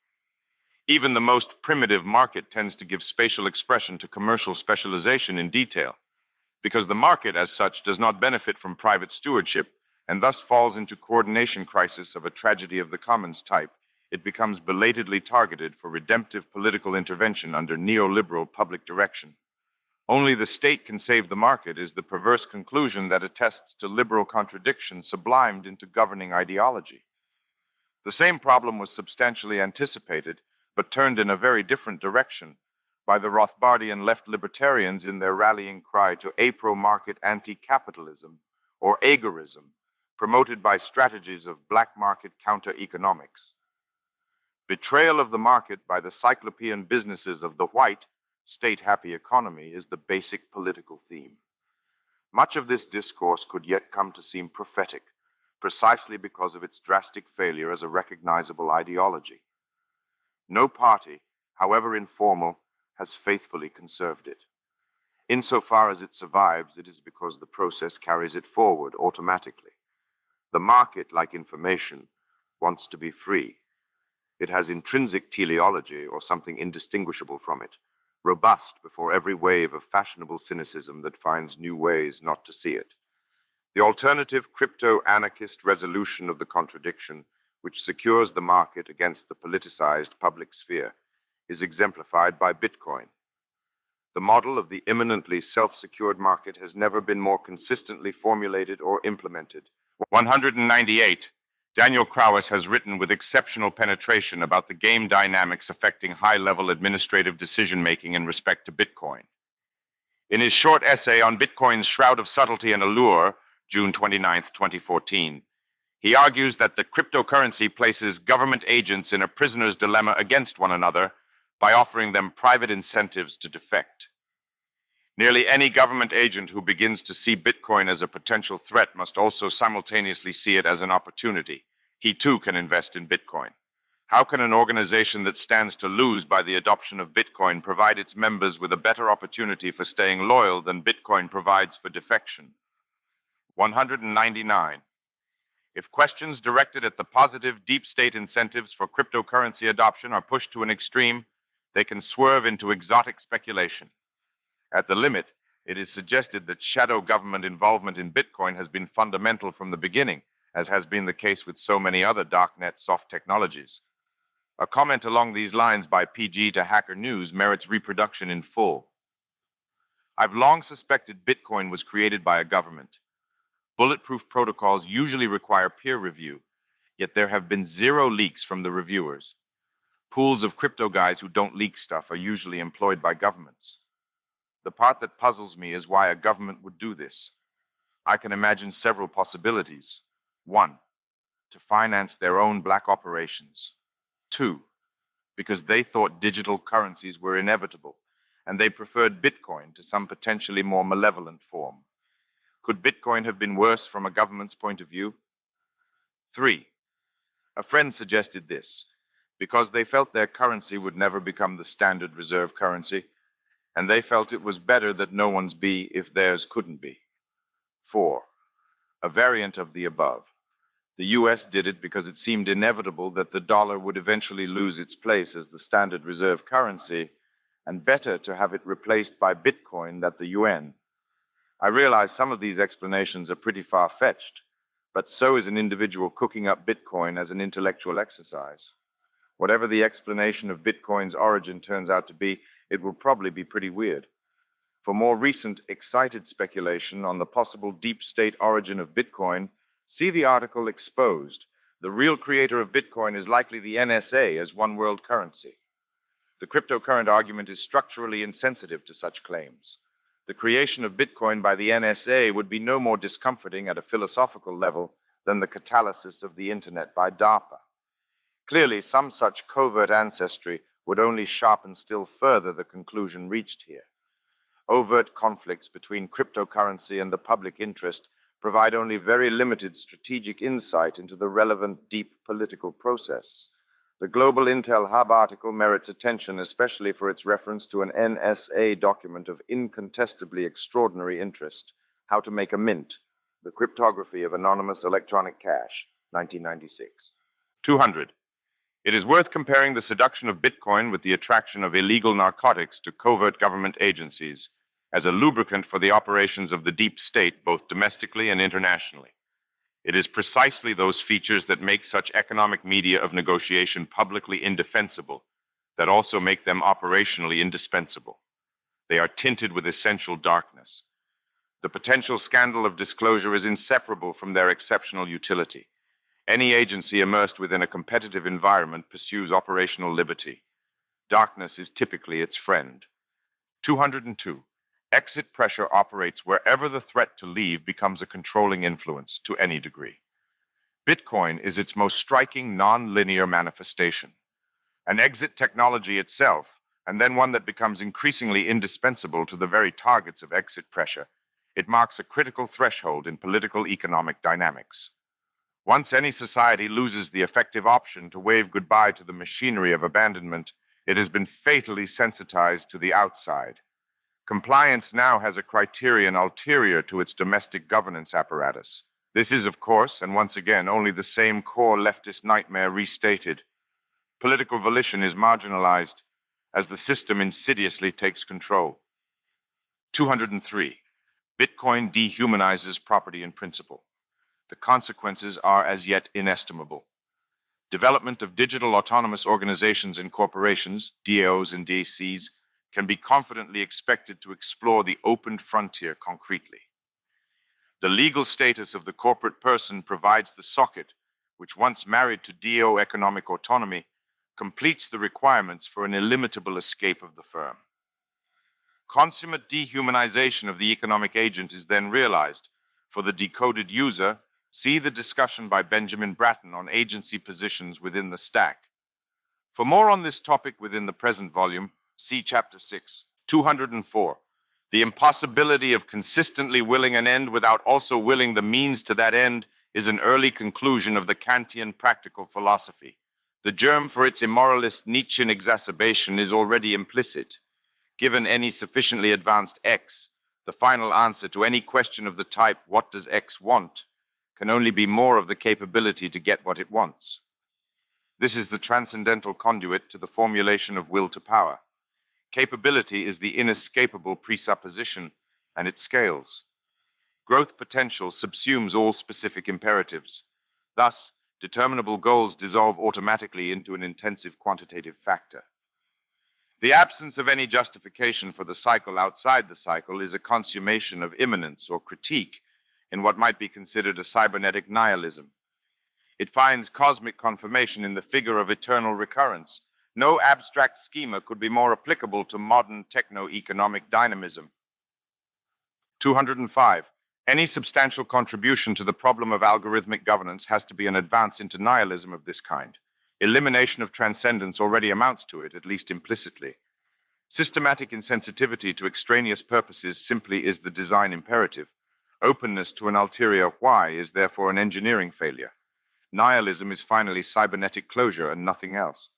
Even the most primitive market tends to give spatial expression to commercial specialization in detail, because the market as such does not benefit from private stewardship and thus falls into coordination crisis of a tragedy of the commons type. It becomes belatedly targeted for redemptive political intervention under neoliberal public direction. Only the state can save the market is the perverse conclusion that attests to liberal contradiction sublimed into governing ideology. The same problem was substantially anticipated, but turned in a very different direction by the Rothbardian left libertarians in their rallying cry to apro-market anti-capitalism, or agorism, promoted by strategies of black market counter-economics. Betrayal of the market by the cyclopean businesses of the white, state-happy economy is the basic political theme. Much of this discourse could yet come to seem prophetic, precisely because of its drastic failure as a recognizable ideology. No party, however informal, has faithfully conserved it. Insofar as it survives, it is because the process carries it forward automatically. The market, like information, wants to be free. It has intrinsic teleology, or something indistinguishable from it, robust before every wave of fashionable cynicism that finds new ways not to see it. The alternative crypto-anarchist resolution of the contradiction, which secures the market against the politicized public sphere, is exemplified by Bitcoin. The model of the imminently self-secured market has never been more consistently formulated or implemented. 198. Daniel Krauss has written with exceptional penetration about the game dynamics affecting high-level administrative decision-making in respect to Bitcoin. In his short essay on Bitcoin's Shroud of Subtlety and Allure, June 29, 2014, he argues that the cryptocurrency places government agents in a prisoner's dilemma against one another by offering them private incentives to defect. Nearly any government agent who begins to see Bitcoin as a potential threat must also simultaneously see it as an opportunity. He too can invest in Bitcoin. How can an organization that stands to lose by the adoption of Bitcoin provide its members with a better opportunity for staying loyal than Bitcoin provides for defection? 199. If questions directed at the positive deep state incentives for cryptocurrency adoption are pushed to an extreme, they can swerve into exotic speculation. At the limit, it is suggested that shadow government involvement in Bitcoin has been fundamental from the beginning, as has been the case with so many other darknet soft technologies. A comment along these lines by PG to Hacker News merits reproduction in full. I've long suspected Bitcoin was created by a government. Bulletproof protocols usually require peer review, yet there have been zero leaks from the reviewers. Pools of crypto guys who don't leak stuff are usually employed by governments. The part that puzzles me is why a government would do this. I can imagine several possibilities. 1, to finance their own black operations. 2, because they thought digital currencies were inevitable, and they preferred Bitcoin to some potentially more malevolent form. Could Bitcoin have been worse from a government's point of view? 3, a friend suggested this, because they felt their currency would never become the standard reserve currency, and they felt it was better that no one's be if theirs couldn't be. 4, a variant of the above. The US did it because it seemed inevitable that the dollar would eventually lose its place as the standard reserve currency, and better to have it replaced by Bitcoin than the yuan. I realize some of these explanations are pretty far-fetched, but so is an individual cooking up Bitcoin as an intellectual exercise. Whatever the explanation of Bitcoin's origin turns out to be, it will probably be pretty weird. For more recent, excited speculation on the possible deep state origin of Bitcoin, see the article Exposed. The real creator of Bitcoin is likely the NSA as one world currency. The cryptocurrent argument is structurally insensitive to such claims. The creation of Bitcoin by the NSA would be no more discomforting at a philosophical level than the catalysis of the internet by DARPA. Clearly, some such covert ancestry would only sharpen still further the conclusion reached here. Overt conflicts between cryptocurrency and the public interest provide only very limited strategic insight into the relevant deep political process. The Global Intel Hub article merits attention, especially for its reference to an NSA document of incontestably extraordinary interest, How to Make a Mint, The Cryptography of Anonymous Electronic Cash, 1996. 200. It is worth comparing the seduction of Bitcoin with the attraction of illegal narcotics to covert government agencies as a lubricant for the operations of the deep state, both domestically and internationally. It is precisely those features that make such economic media of negotiation publicly indefensible that also make them operationally indispensable. They are tinted with essential darkness. The potential scandal of disclosure is inseparable from their exceptional utility. Any agency immersed within a competitive environment pursues operational liberty. Darkness is typically its friend. 202. Exit pressure operates wherever the threat to leave becomes a controlling influence to any degree. Bitcoin is its most striking non-linear manifestation. An exit technology itself, and then one that becomes increasingly indispensable to the very targets of exit pressure, it marks a critical threshold in political economic dynamics. Once any society loses the effective option to wave goodbye to the machinery of abandonment, it has been fatally sensitized to the outside. Compliance now has a criterion ulterior to its domestic governance apparatus. This is, of course, and once again, only the same core leftist nightmare restated. Political volition is marginalized as the system insidiously takes control. 203. Bitcoin dehumanizes property in principle. The consequences are as yet inestimable. Development of digital autonomous organizations and corporations, DAOs and DACs, can be confidently expected to explore the opened frontier concretely. The legal status of the corporate person provides the socket, which once married to DAO economic autonomy, completes the requirements for an illimitable escape of the firm. Consummate dehumanization of the economic agent is then realized. For the decoded user, see the discussion by Benjamin Bratton on agency positions within the stack. For more on this topic within the present volume, see Chapter 6. 204. The impossibility of consistently willing an end without also willing the means to that end is an early conclusion of the Kantian practical philosophy. The germ for its immoralist Nietzschean exacerbation is already implicit. Given any sufficiently advanced X, the final answer to any question of the type, what does X want, can only be more of the capability to get what it wants. This is the transcendental conduit to the formulation of will to power. Capability is the inescapable presupposition, and it scales. Growth potential subsumes all specific imperatives. Thus, determinable goals dissolve automatically into an intensive quantitative factor. The absence of any justification for the cycle outside the cycle is a consummation of immanence or critique, in what might be considered a cybernetic nihilism. It finds cosmic confirmation in the figure of eternal recurrence. No abstract schema could be more applicable to modern techno-economic dynamism. 205. Any substantial contribution to the problem of algorithmic governance has to be an advance into nihilism of this kind. Elimination of transcendence already amounts to it, at least implicitly. Systematic insensitivity to extraneous purposes simply is the design imperative. Openness to an ulterior why is therefore an engineering failure. Nihilism is finally cybernetic closure and nothing else.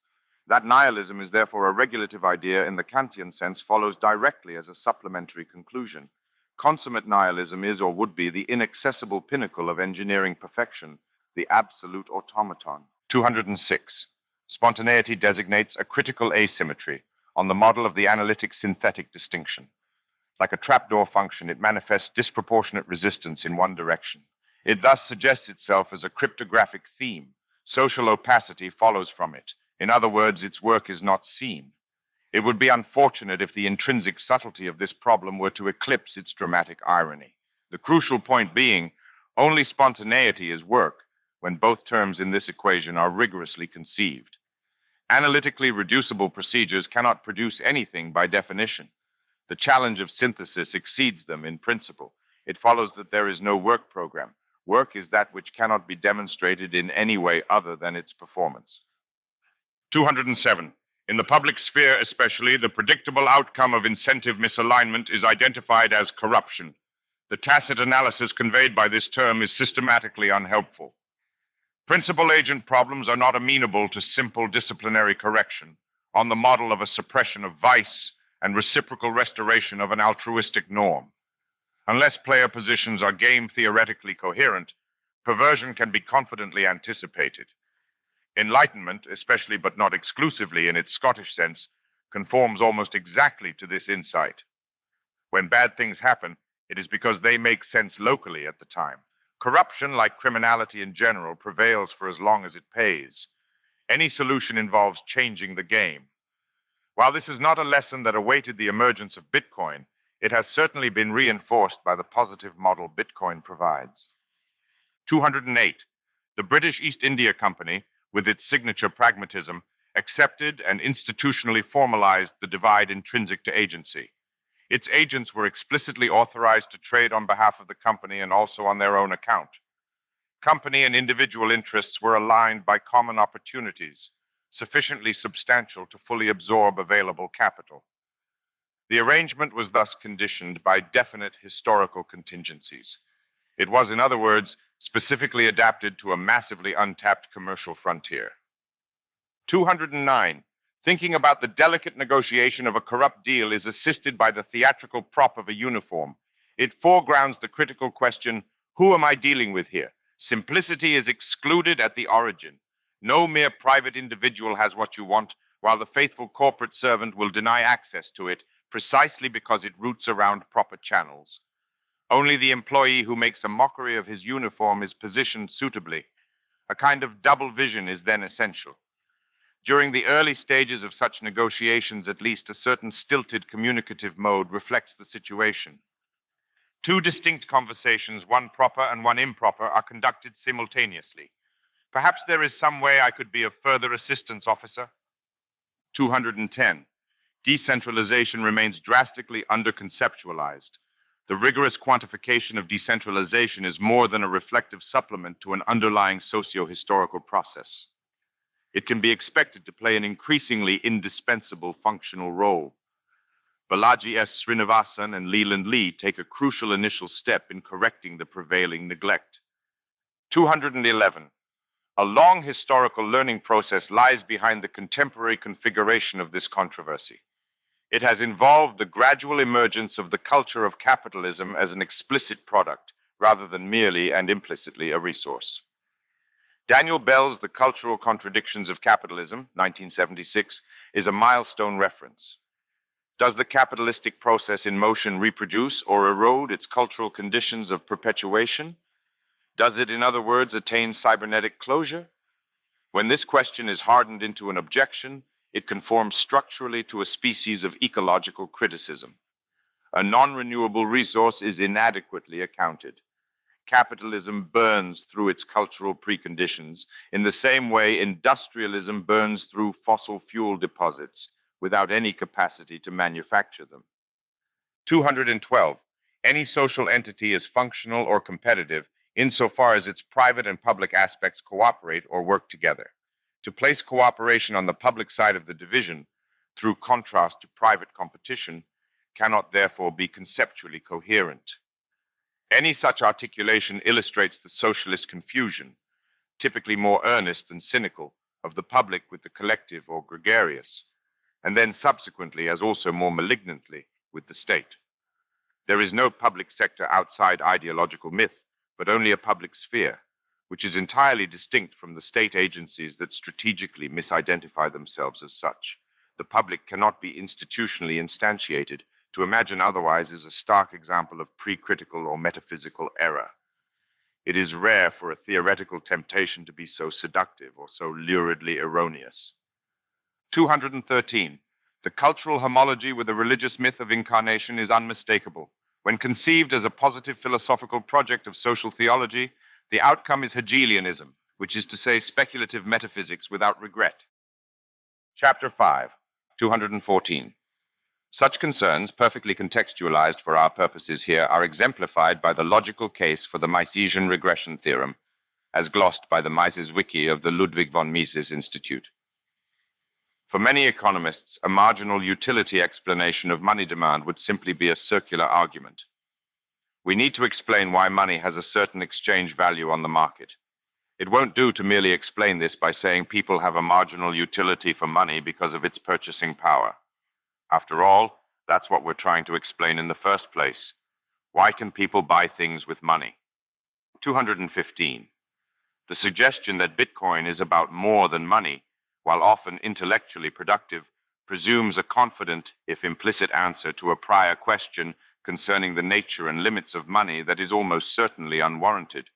That nihilism is therefore a regulative idea in the Kantian sense follows directly as a supplementary conclusion. Consummate nihilism is or would be the inaccessible pinnacle of engineering perfection, the absolute automaton. 206. Spontaneity designates a critical asymmetry on the model of the analytic-synthetic distinction. Like a trapdoor function, it manifests disproportionate resistance in one direction. It thus suggests itself as a cryptographic theme. Social opacity follows from it. In other words, its work is not seen. It would be unfortunate if the intrinsic subtlety of this problem were to eclipse its dramatic irony. The crucial point being, only spontaneity is work when both terms in this equation are rigorously conceived. Analytically reducible procedures cannot produce anything by definition. The challenge of synthesis exceeds them in principle. It follows that there is no work program. Work is that which cannot be demonstrated in any way other than its performance. 207. In the public sphere especially, the predictable outcome of incentive misalignment is identified as corruption. The tacit analysis conveyed by this term is systematically unhelpful. Principal-agent problems are not amenable to simple disciplinary correction on the model of a suppression of vice and reciprocal restoration of an altruistic norm. Unless player positions are game-theoretically coherent, perversion can be confidently anticipated. Enlightenment, especially but not exclusively in its Scottish sense, conforms almost exactly to this insight. When bad things happen, it is because they make sense locally at the time. Corruption, like criminality in general, prevails for as long as it pays. Any solution involves changing the game. While this is not a lesson that awaited the emergence of Bitcoin, it has certainly been reinforced by the positive model Bitcoin provides. 208. The British East India Company, with its signature pragmatism, accepted and institutionally formalized the divide intrinsic to agency. Its agents were explicitly authorized to trade on behalf of the company and also on their own account. Company and individual interests were aligned by common opportunities, sufficiently substantial to fully absorb available capital. The arrangement was thus conditioned by definite historical contingencies. It was, in other words, specifically adapted to a massively untapped commercial frontier. 209. Thinking about the delicate negotiation of a corrupt deal is assisted by the theatrical prop of a uniform. It foregrounds the critical question, who am I dealing with here? Simplicity is excluded at the origin. No mere private individual has what you want, while the faithful corporate servant will deny access to it precisely because it roots around proper channels. Only the employee who makes a mockery of his uniform is positioned suitably. A kind of double vision is then essential. During the early stages of such negotiations, at least, a certain stilted communicative mode reflects the situation. Two distinct conversations, one proper and one improper, are conducted simultaneously. Perhaps there is some way I could be of further assistance, officer? 210. Decentralization remains drastically underconceptualized. The rigorous quantification of decentralization is more than a reflective supplement to an underlying socio-historical process. It can be expected to play an increasingly indispensable functional role. Balaji S. Srinivasan and Leland Lee take a crucial initial step in correcting the prevailing neglect. 211. A long historical learning process lies behind the contemporary configuration of this controversy. It has involved the gradual emergence of the culture of capitalism as an explicit product, rather than merely and implicitly a resource. Daniel Bell's The Cultural Contradictions of Capitalism, 1976, is a milestone reference. Does the capitalistic process in motion reproduce or erode its cultural conditions of perpetuation? Does it, in other words, attain cybernetic closure? When this question is hardened into an objection, it conforms structurally to a species of ecological criticism. A non-renewable resource is inadequately accounted. capitalism burns through its cultural preconditions in the same way industrialism burns through fossil fuel deposits without any capacity to manufacture them. 212. Any social entity is functional or competitive insofar as its private and public aspects cooperate or work together. To place cooperation on the public side of the division, through contrast to private competition, cannot therefore be conceptually coherent. Any such articulation illustrates the socialist confusion, typically more earnest than cynical, of the public with the collective or gregarious, and then subsequently, as also more malignantly, with the state. There is no public sector outside ideological myth, but only a public sphere, which is entirely distinct from the state agencies that strategically misidentify themselves as such. The public cannot be institutionally instantiated. To imagine otherwise is a stark example of pre-critical or metaphysical error. It is rare for a theoretical temptation to be so seductive or so luridly erroneous. 213. The cultural homology with the religious myth of incarnation is unmistakable. When conceived as a positive philosophical project of social theology, the outcome is Hegelianism, which is to say speculative metaphysics without regret. Chapter 5, 214. Such concerns, perfectly contextualized for our purposes here, are exemplified by the logical case for the Misesian regression theorem, as glossed by the Mises Wiki of the Ludwig von Mises Institute. For many economists, a marginal utility explanation of money demand would simply be a circular argument. We need to explain why money has a certain exchange value on the market. It won't do to merely explain this by saying people have a marginal utility for money because of its purchasing power. After all, that's what we're trying to explain in the first place. Why can people buy things with money? 215. The suggestion that Bitcoin is about more than money, while often intellectually productive, presumes a confident, if implicit, answer to a prior question concerning the nature and limits of money that is almost certainly unwarranted.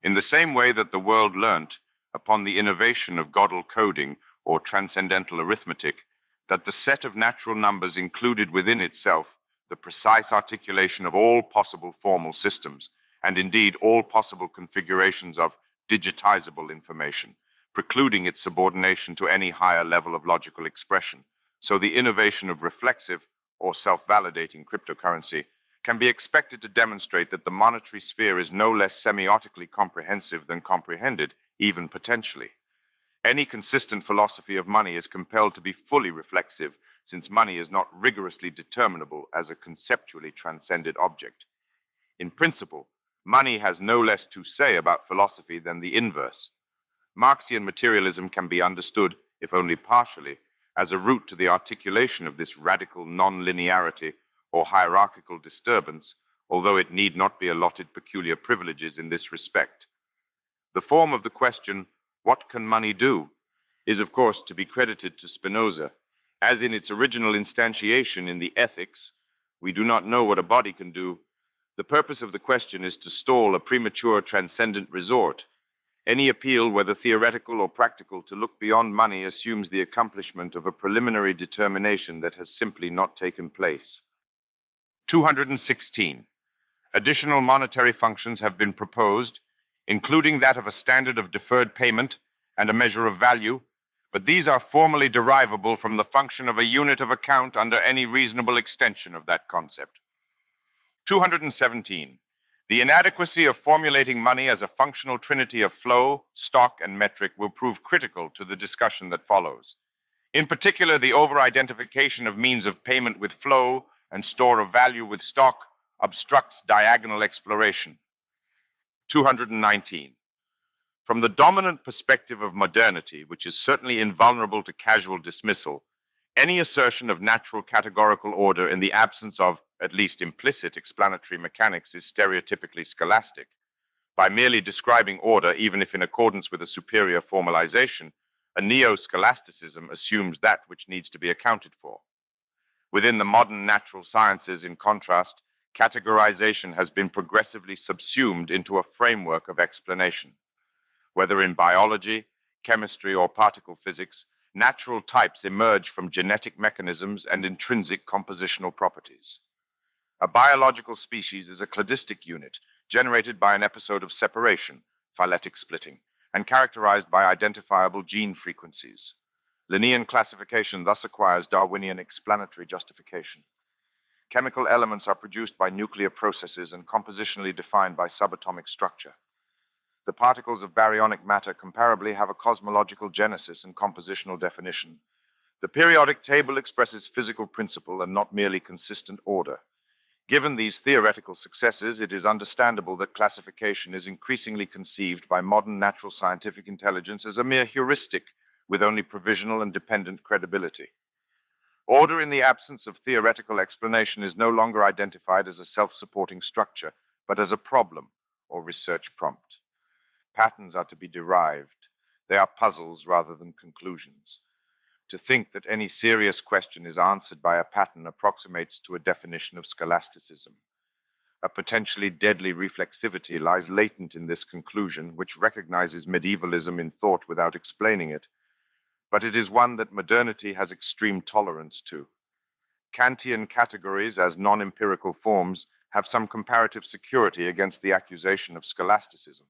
In the same way that the world learnt, upon the innovation of Gödel coding or transcendental arithmetic, that the set of natural numbers included within itself the precise articulation of all possible formal systems, and indeed all possible configurations of digitizable information, precluding its subordination to any higher level of logical expression. So the innovation of reflexive or self-validating cryptocurrency can be expected to demonstrate that the monetary sphere is no less semiotically comprehensive than comprehended, even potentially. Any consistent philosophy of money is compelled to be fully reflexive, since money is not rigorously determinable as a conceptually transcended object. In principle, money has no less to say about philosophy than the inverse. Marxian materialism can be understood, if only partially, as a route to the articulation of this radical non-linearity or hierarchical disturbance, although it need not be allotted peculiar privileges in this respect. The form of the question, "What can money do?" is, of course, to be credited to Spinoza, as in its original instantiation in the Ethics, we do not know what a body can do. The purpose of the question is to stall a premature transcendent resort. Any appeal, whether theoretical or practical, to look beyond money assumes the accomplishment of a preliminary determination that has simply not taken place. 216. Additional monetary functions have been proposed, including that of a standard of deferred payment and a measure of value, but these are formally derivable from the function of a unit of account under any reasonable extension of that concept. 217. The inadequacy of formulating money as a functional trinity of flow, stock, and metric will prove critical to the discussion that follows. In particular, the over-identification of means of payment with flow and store of value with stock obstructs diagonal exploration. 219. From the dominant perspective of modernity, which is certainly invulnerable to casual dismissal, any assertion of natural categorical order in the absence of, at least implicit, explanatory mechanics is stereotypically scholastic. By merely describing order, even if in accordance with a superior formalization, a neo-scholasticism assumes that which needs to be accounted for. Within the modern natural sciences, in contrast, categorization has been progressively subsumed into a framework of explanation. Whether in biology, chemistry, or particle physics, natural types emerge from genetic mechanisms and intrinsic compositional properties. A biological species is a cladistic unit, generated by an episode of separation, phyletic splitting, and characterized by identifiable gene frequencies. Linnean classification thus acquires Darwinian explanatory justification. Chemical elements are produced by nuclear processes and compositionally defined by subatomic structure. The particles of baryonic matter comparably have a cosmological genesis and compositional definition. The periodic table expresses physical principle and not merely consistent order. Given these theoretical successes, it is understandable that classification is increasingly conceived by modern natural scientific intelligence as a mere heuristic with only provisional and dependent credibility. Order in the absence of theoretical explanation is no longer identified as a self-supporting structure, but as a problem or research prompt. Patterns are to be derived. They are puzzles rather than conclusions. To think that any serious question is answered by a pattern approximates to a definition of scholasticism. A potentially deadly reflexivity lies latent in this conclusion, which recognizes medievalism in thought without explaining it. But it is one that modernity has extreme tolerance to. Kantian categories as non-empirical forms have some comparative security against the accusation of scholasticism.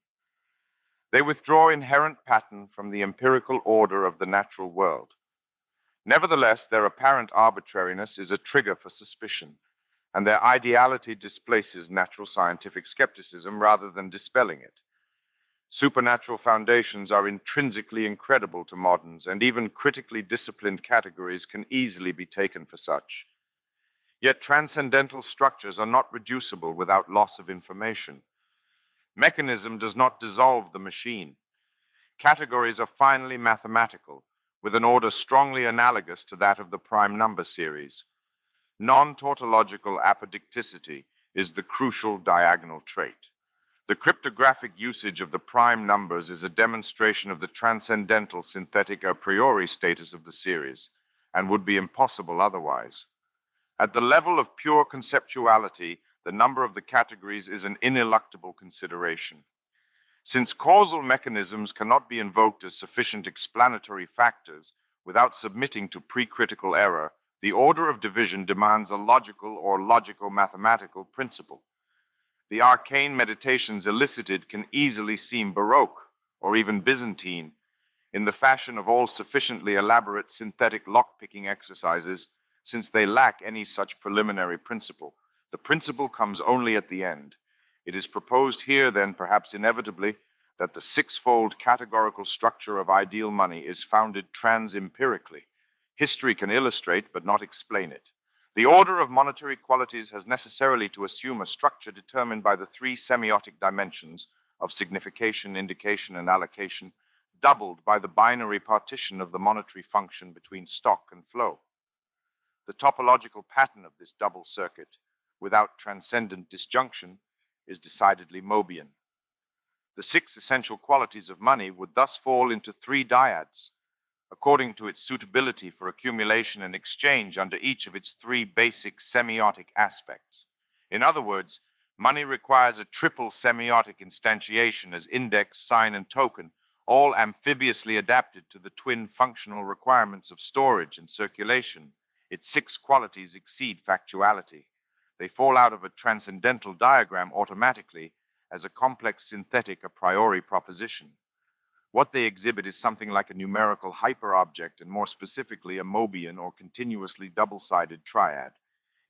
They withdraw inherent pattern from the empirical order of the natural world. Nevertheless, their apparent arbitrariness is a trigger for suspicion, and their ideality displaces natural scientific skepticism rather than dispelling it. Supernatural foundations are intrinsically incredible to moderns, and even critically disciplined categories can easily be taken for such. Yet transcendental structures are not reducible without loss of information. Mechanism does not dissolve the machine. Categories are finally mathematical, with an order strongly analogous to that of the prime number series. Non-tautological apodicticity is the crucial diagonal trait. The cryptographic usage of the prime numbers is a demonstration of the transcendental synthetic a priori status of the series, and would be impossible otherwise. At the level of pure conceptuality, the number of the categories is an ineluctable consideration. Since causal mechanisms cannot be invoked as sufficient explanatory factors without submitting to pre-critical error, the order of division demands a logical or logico-mathematical principle. The arcane meditations elicited can easily seem Baroque or even Byzantine, in the fashion of all sufficiently elaborate synthetic lock-picking exercises, since they lack any such preliminary principle. The principle comes only at the end. It is proposed here, then, perhaps inevitably, that the six-fold categorical structure of ideal money is founded trans-empirically. History can illustrate, but not explain it. The order of monetary qualities has necessarily to assume a structure determined by the three semiotic dimensions of signification, indication, and allocation, doubled by the binary partition of the monetary function between stock and flow. The topological pattern of this double circuit, without transcendent disjunction, is decidedly Mobian. The six essential qualities of money would thus fall into three dyads, according to its suitability for accumulation and exchange under each of its three basic semiotic aspects. In other words, money requires a triple semiotic instantiation as index, sign, and token, all amphibiously adapted to the twin functional requirements of storage and circulation. Its six qualities exceed factuality. They fall out of a transcendental diagram automatically as a complex synthetic a priori proposition. What they exhibit is something like a numerical hyperobject, and more specifically a Mobian or continuously double-sided triad.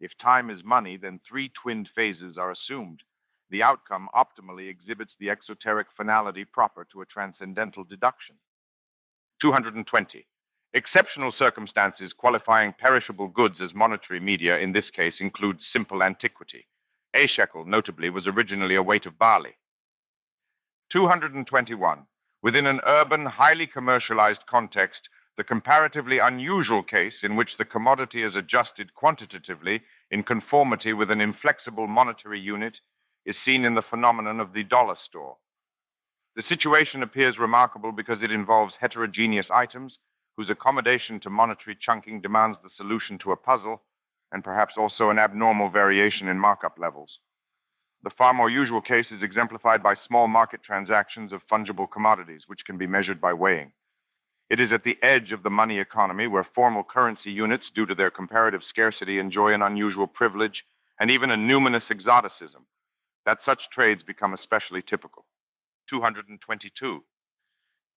If time is money, then three twinned phases are assumed. The outcome optimally exhibits the exoteric finality proper to a transcendental deduction. 220. Exceptional circumstances qualifying perishable goods as monetary media in this case include simple antiquity. A shekel, notably, was originally a weight of barley. 221. Within an urban, highly commercialized context, the comparatively unusual case in which the commodity is adjusted quantitatively in conformity with an inflexible monetary unit is seen in the phenomenon of the dollar store. The situation appears remarkable because it involves heterogeneous items whose accommodation to monetary chunking demands the solution to a puzzle, and perhaps also an abnormal variation in markup levels. The far more usual case is exemplified by small market transactions of fungible commodities, which can be measured by weighing. It is at the edge of the money economy where formal currency units, due to their comparative scarcity, enjoy an unusual privilege and even a numinous exoticism. that such trades become especially typical. 222.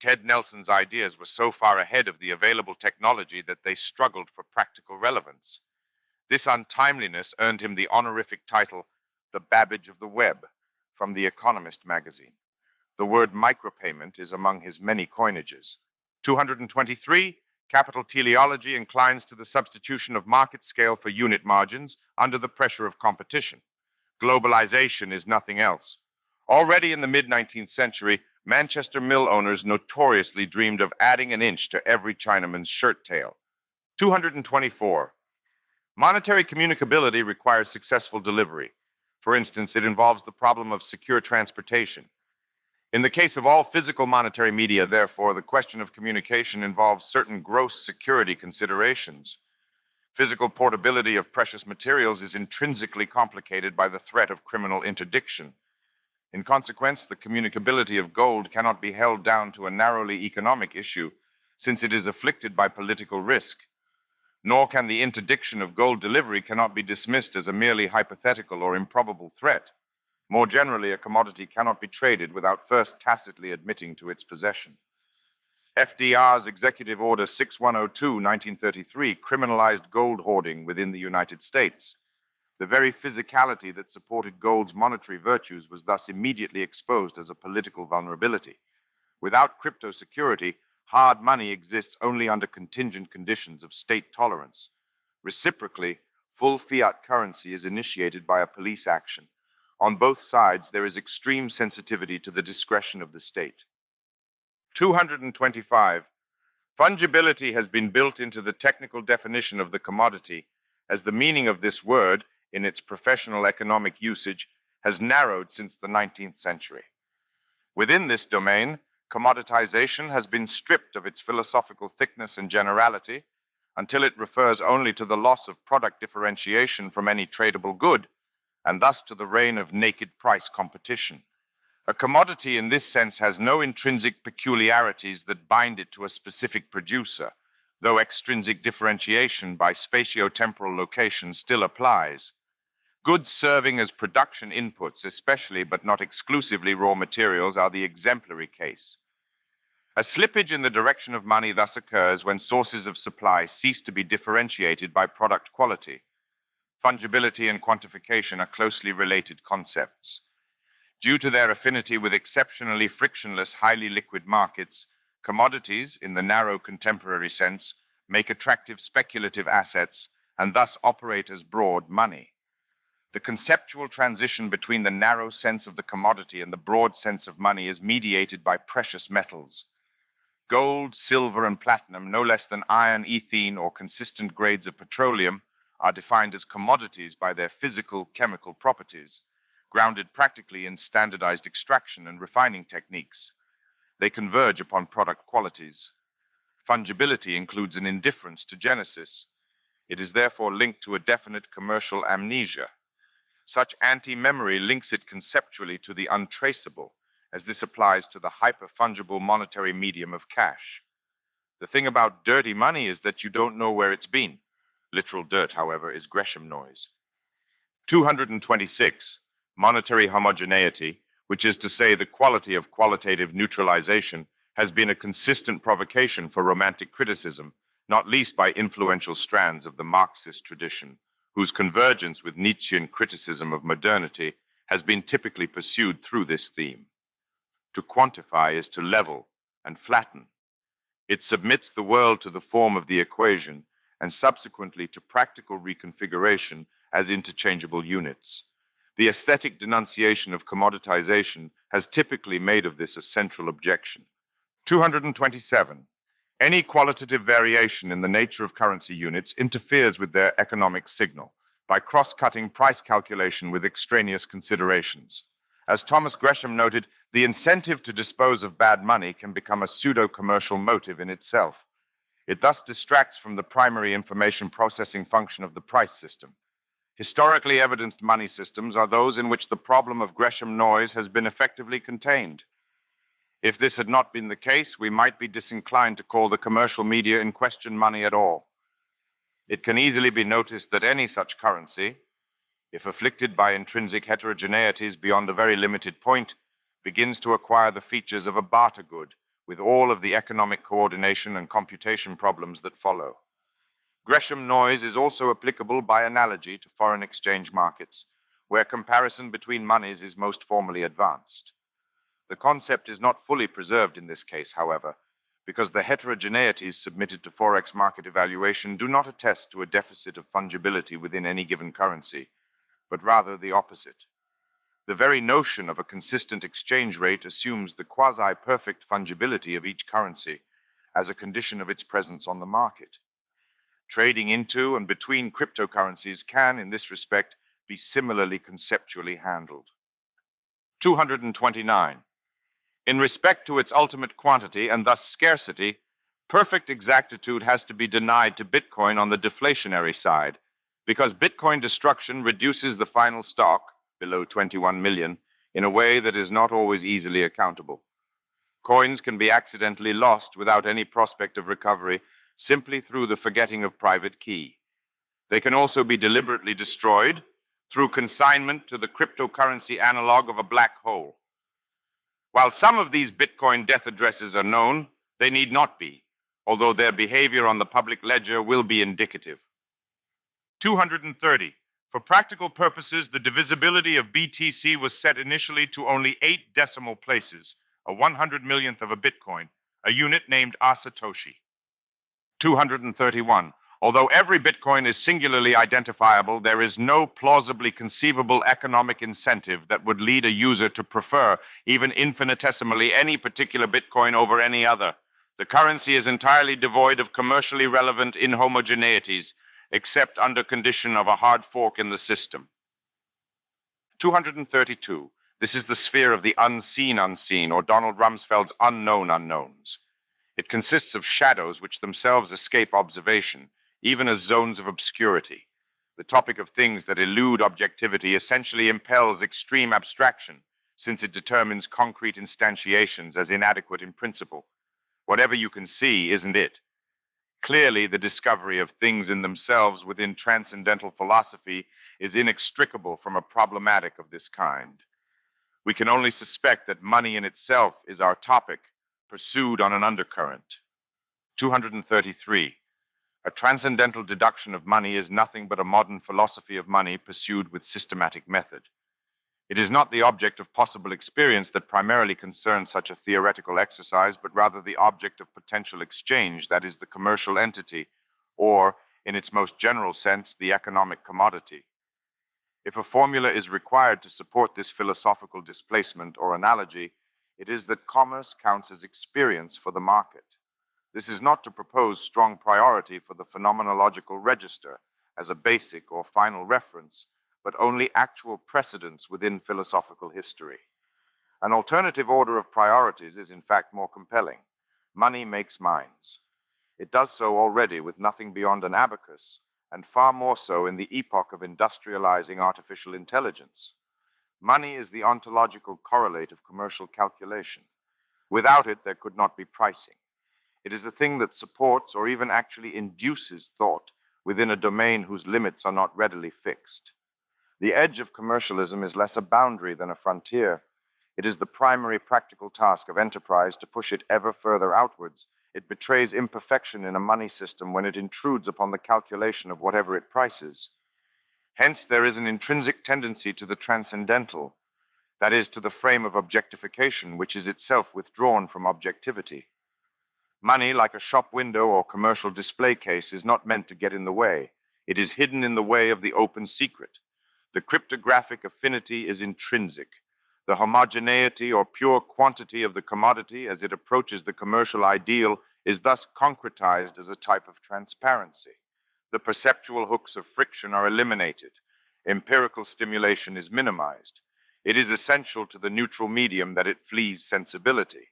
Ted Nelson's ideas were so far ahead of the available technology that they struggled for practical relevance. This untimeliness earned him the honorific title, the Babbage of the Web, from The Economist magazine. The word micropayment is among his many coinages. 223. Capital teleology inclines to the substitution of market scale for unit margins under the pressure of competition. Globalization is nothing else. Already in the mid-19th century, Manchester mill owners notoriously dreamed of adding an inch to every Chinaman's shirt tail. 224. Monetary communicability requires successful delivery. For instance, it involves the problem of secure transportation. In the case of all physical monetary media, therefore, the question of communication involves certain gross security considerations. Physical portability of precious materials is intrinsically complicated by the threat of criminal interdiction. In consequence, the communicability of gold cannot be held down to a narrowly economic issue, since it is afflicted by political risk. Nor can the interdiction of gold delivery cannot be dismissed as a merely hypothetical or improbable threat. More generally, a commodity cannot be traded without first tacitly admitting to its possession. FDR's Executive Order 6102, 1933, criminalized gold hoarding within the United States. The very physicality that supported gold's monetary virtues was thus immediately exposed as a political vulnerability. Without crypto security, hard money exists only under contingent conditions of state tolerance. Reciprocally, full fiat currency is initiated by a police action. On both sides, there is extreme sensitivity to the discretion of the state. 225. Fungibility has been built into the technical definition of the commodity, as the meaning of this word, in its professional economic usage, has narrowed since the 19th century. Within this domain, commoditization has been stripped of its philosophical thickness and generality until it refers only to the loss of product differentiation from any tradable good, and thus to the reign of naked price competition. A commodity in this sense has no intrinsic peculiarities that bind it to a specific producer, though extrinsic differentiation by spatio-temporal location still applies. Goods serving as production inputs, especially but not exclusively raw materials, are the exemplary case. A slippage in the direction of money thus occurs when sources of supply cease to be differentiated by product quality. Fungibility and quantification are closely related concepts. Due to their affinity with exceptionally frictionless, highly liquid markets, commodities, in the narrow contemporary sense, make attractive speculative assets and thus operate as broad money. The conceptual transition between the narrow sense of the commodity and the broad sense of money is mediated by precious metals. Gold, silver, and platinum, no less than iron, ethene, or consistent grades of petroleum, are defined as commodities by their physical, chemical properties, grounded practically in standardized extraction and refining techniques. They converge upon product qualities. Fungibility includes an indifference to genesis. It is therefore linked to a definite commercial amnesia. Such anti-memory links it conceptually to the untraceable, as this applies to the hyper-fungible monetary medium of cash. The thing about dirty money is that you don't know where it's been. Literal dirt, however, is Gresham noise. 226. Monetary homogeneity, which is to say the quality of qualitative neutralization, has been a consistent provocation for romantic criticism, not least by influential strands of the Marxist tradition, whose convergence with Nietzschean criticism of modernity has been typically pursued through this theme. To quantify is to level and flatten. It submits the world to the form of the equation and subsequently to practical reconfiguration as interchangeable units. The aesthetic denunciation of commoditization has typically made of this a central objection. 227. Any qualitative variation in the nature of currency units interferes with their economic signal by cross-cutting price calculation with extraneous considerations. As Thomas Gresham noted, the incentive to dispose of bad money can become a pseudo-commercial motive in itself. It thus distracts from the primary information processing function of the price system. Historically evidenced money systems are those in which the problem of Gresham noise has been effectively contained. If this had not been the case, we might be disinclined to call the commercial media in question money at all. It can easily be noticed that any such currency, if afflicted by intrinsic heterogeneities beyond a very limited point, begins to acquire the features of a barter good, with all of the economic coordination and computation problems that follow. Gresham noise is also applicable by analogy to foreign exchange markets, where comparison between monies is most formally advanced. The concept is not fully preserved in this case, however, because the heterogeneities submitted to forex market evaluation do not attest to a deficit of fungibility within any given currency, but rather the opposite. The very notion of a consistent exchange rate assumes the quasi-perfect fungibility of each currency as a condition of its presence on the market. Trading into and between cryptocurrencies can, in this respect, be similarly conceptually handled. 229. In respect to its ultimate quantity and thus scarcity, perfect exactitude has to be denied to Bitcoin on the deflationary side, because Bitcoin destruction reduces the final stock, below 21 million, in a way that is not always easily accountable. Coins can be accidentally lost without any prospect of recovery, simply through the forgetting of private key. They can also be deliberately destroyed through consignment to the cryptocurrency analog of a black hole. While some of these Bitcoin death addresses are known, they need not be, although their behavior on the public ledger will be indicative. 230. For practical purposes, the divisibility of BTC was set initially to only 8 decimal places, a 100 millionth of a Bitcoin, a unit named a Satoshi. 231. Although every Bitcoin is singularly identifiable, there is no plausibly conceivable economic incentive that would lead a user to prefer, even infinitesimally, any particular Bitcoin over any other. The currency is entirely devoid of commercially relevant inhomogeneities, except under condition of a hard fork in the system. 232. This is the sphere of the unseen unseen, or Donald Rumsfeld's unknown unknowns. It consists of shadows which themselves escape observation, even as zones of obscurity. The topic of things that elude objectivity essentially impels extreme abstraction, since it determines concrete instantiations as inadequate in principle. Whatever you can see isn't it. Clearly, the discovery of things in themselves within transcendental philosophy is inextricable from a problematic of this kind. We can only suspect that money in itself is our topic, pursued on an undercurrent. 233. A transcendental deduction of money is nothing but a modern philosophy of money pursued with systematic method. It is not the object of possible experience that primarily concerns such a theoretical exercise, but rather the object of potential exchange, that is, the commercial entity, or, in its most general sense, the economic commodity. If a formula is required to support this philosophical displacement or analogy, it is that commerce counts as experience for the market. This is not to propose strong priority for the phenomenological register as a basic or final reference, but only actual precedence within philosophical history. An alternative order of priorities is in fact more compelling. Money makes minds. It does so already with nothing beyond an abacus, and far more so in the epoch of industrializing artificial intelligence. Money is the ontological correlate of commercial calculation. Without it, there could not be pricing. It is a thing that supports or even actually induces thought within a domain whose limits are not readily fixed. The edge of commercialism is less a boundary than a frontier. It is the primary practical task of enterprise to push it ever further outwards. It betrays imperfection in a money system when it intrudes upon the calculation of whatever it prices. Hence, there is an intrinsic tendency to the transcendental, that is, to the frame of objectification, which is itself withdrawn from objectivity. Money, like a shop window or commercial display case, is not meant to get in the way. It is hidden in the way of the open secret. The cryptographic affinity is intrinsic. The homogeneity or pure quantity of the commodity as it approaches the commercial ideal is thus concretized as a type of transparency. The perceptual hooks of friction are eliminated. Empirical stimulation is minimized. It is essential to the neutral medium that it flees sensibility.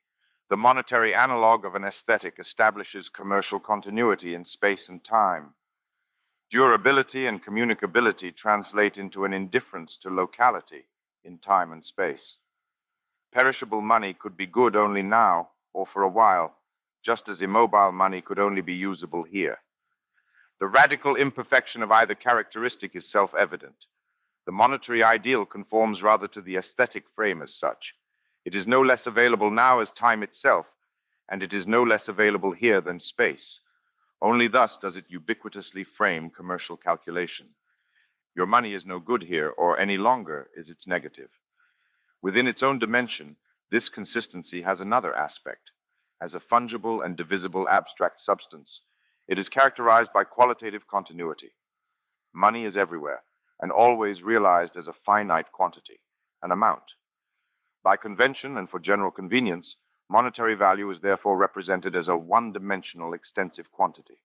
The monetary analog of an aesthetic establishes commercial continuity in space and time. Durability and communicability translate into an indifference to locality in time and space. Perishable money could be good only now or for a while, just as immobile money could only be usable here. The radical imperfection of either characteristic is self-evident. The monetary ideal conforms rather to the aesthetic frame as such. It is no less available now as time itself, and it is no less available here than space. Only thus does it ubiquitously frame commercial calculation. Your money is no good here, or any longer is its negative. Within its own dimension, this consistency has another aspect. As a fungible and divisible abstract substance, it is characterized by qualitative continuity. Money is everywhere, and always realized as a finite quantity, an amount. By convention and for general convenience, monetary value is therefore represented as a one-dimensional extensive quantity.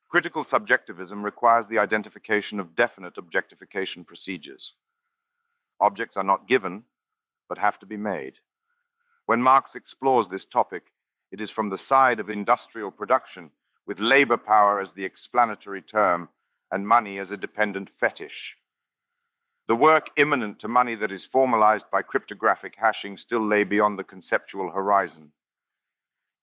Critical subjectivism requires the identification of definite objectification procedures. Objects are not given, but have to be made. When Marx explores this topic, it is from the side of industrial production, with labor power as the explanatory term and money as a dependent fetish. The work imminent to money that is formalized by cryptographic hashing still lay beyond the conceptual horizon.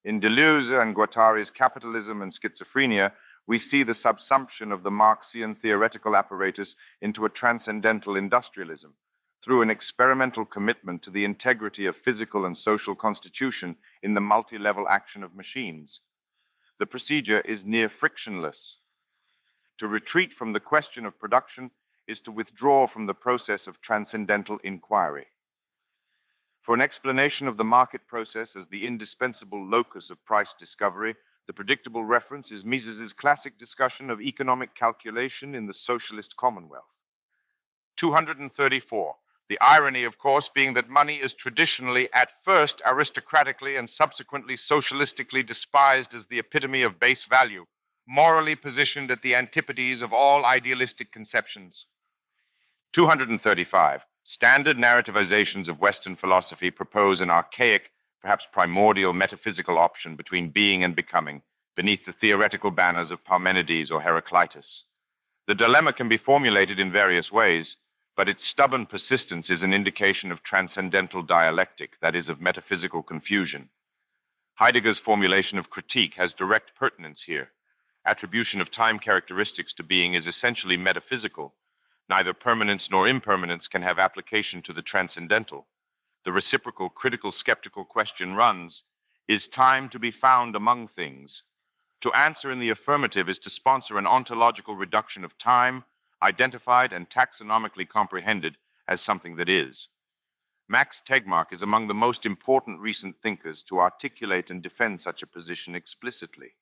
In Deleuze and Guattari's Capitalism and Schizophrenia, we see the subsumption of the Marxian theoretical apparatus into a transcendental industrialism through an experimental commitment to the integrity of physical and social constitution in the multi-level action of machines. The procedure is near frictionless. To retreat from the question of production is to withdraw from the process of transcendental inquiry. For an explanation of the market process as the indispensable locus of price discovery, the predictable reference is Mises's classic discussion of economic calculation in the socialist commonwealth. 234. The irony, of course, being that money is traditionally, at first aristocratically and subsequently socialistically despised as the epitome of base value, morally positioned at the antipodes of all idealistic conceptions. 235. Standard narrativizations of Western philosophy propose an archaic, perhaps primordial metaphysical option between being and becoming, beneath the theoretical banners of Parmenides or Heraclitus. The dilemma can be formulated in various ways, but its stubborn persistence is an indication of transcendental dialectic, that is, of metaphysical confusion. Heidegger's formulation of critique has direct pertinence here. Attribution of time characteristics to being is essentially metaphysical. Neither permanence nor impermanence can have application to the transcendental. The reciprocal, critical, skeptical question runs, is time to be found among things? To answer in the affirmative is to sponsor an ontological reduction of time, identified and taxonomically comprehended as something that is. Max Tegmark is among the most important recent thinkers to articulate and defend such a position explicitly.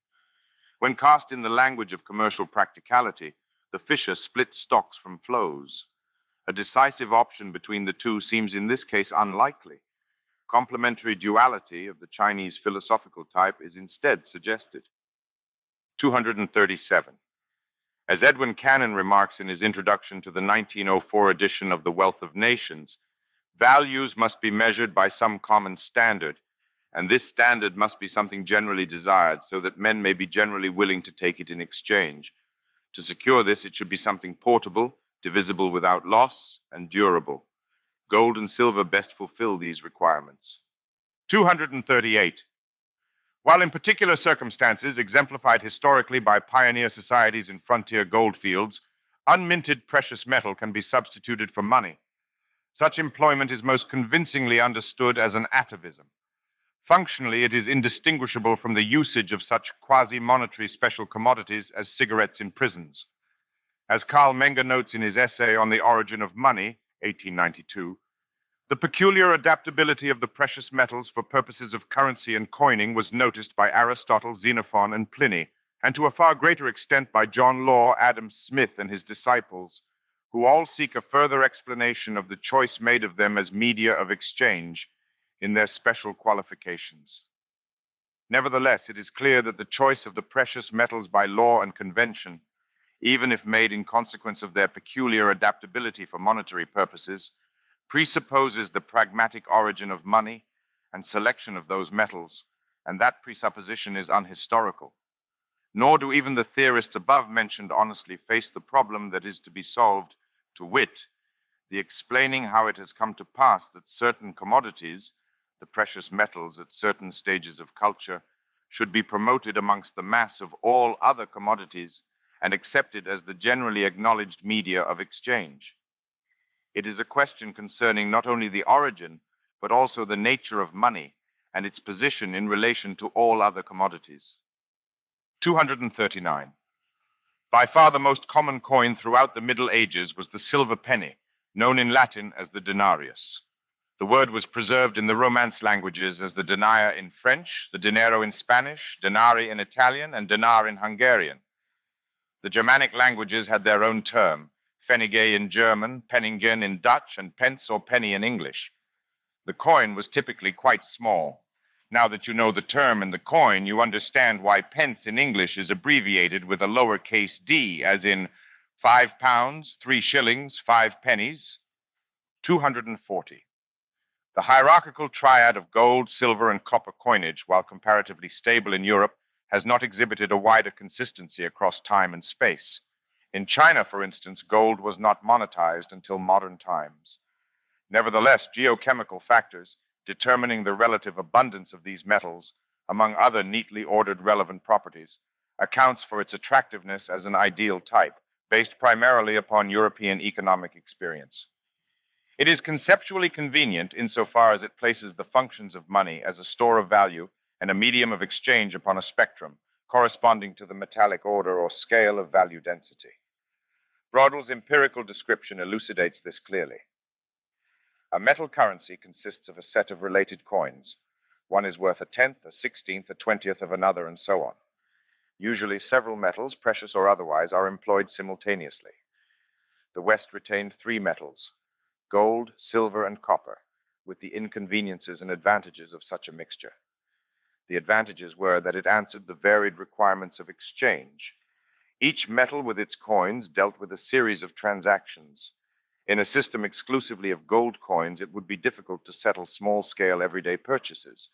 When cast in the language of commercial practicality, the fisher splits stocks from flows. A decisive option between the two seems in this case unlikely. Complementary duality of the Chinese philosophical type is instead suggested. 237. As Edwin Cannon remarks in his introduction to the 1904 edition of The Wealth of Nations, values must be measured by some common standard, and this standard must be something generally desired so that men may be generally willing to take it in exchange. To secure this, it should be something portable, divisible without loss, and durable. Gold and silver best fulfill these requirements. 238. While in particular circumstances, exemplified historically by pioneer societies in frontier goldfields, unminted precious metal can be substituted for money. Such employment is most convincingly understood as an atavism. Functionally, it is indistinguishable from the usage of such quasi-monetary special commodities as cigarettes in prisons. As Karl Menger notes in his essay on the origin of money, 1892, the peculiar adaptability of the precious metals for purposes of currency and coining was noticed by Aristotle, Xenophon, and Pliny, and to a far greater extent by John Law, Adam Smith, and his disciples, who all seek a further explanation of the choice made of them as media of exchange in their special qualifications. Nevertheless, it is clear that the choice of the precious metals by law and convention, even if made in consequence of their peculiar adaptability for monetary purposes, presupposes the pragmatic origin of money and selection of those metals, and that presupposition is unhistorical. Nor do even the theorists above mentioned honestly face the problem that is to be solved, to wit, the explaining how it has come to pass that certain commodities, the precious metals at certain stages of culture, should be promoted amongst the mass of all other commodities and accepted as the generally acknowledged media of exchange. It is a question concerning not only the origin, but also the nature of money and its position in relation to all other commodities. 239. By far the most common coin throughout the Middle Ages was the silver penny, known in Latin as the denarius. The word was preserved in the Romance languages as the denare in French, the dinero in Spanish, denari in Italian, and denar in Hungarian. The Germanic languages had their own term, pfennige in German, penningen in Dutch, and pence or penny in English. The coin was typically quite small. Now that you know the term and the coin, you understand why pence in English is abbreviated with a lowercase d, as in 5 pounds, 3 shillings, 5 pennies. 240. The hierarchical triad of gold, silver, and copper coinage, while comparatively stable in Europe, has not exhibited a wider consistency across time and space. In China, for instance, gold was not monetized until modern times. Nevertheless, geochemical factors determining the relative abundance of these metals, among other neatly ordered relevant properties, accounts for its attractiveness as an ideal type, based primarily upon European economic experience. It is conceptually convenient insofar as it places the functions of money as a store of value and a medium of exchange upon a spectrum, corresponding to the metallic order or scale of value density. Brodel's empirical description elucidates this clearly. A metal currency consists of a set of related coins. One is worth a tenth, a 16th, a 20th of another, and so on. Usually several metals, precious or otherwise, are employed simultaneously. The West retained 3 metals: gold, silver, and copper, with the inconveniences and advantages of such a mixture. The advantages were that it answered the varied requirements of exchange. Each metal with its coins dealt with a series of transactions. In a system exclusively of gold coins, it would be difficult to settle small-scale everyday purchases.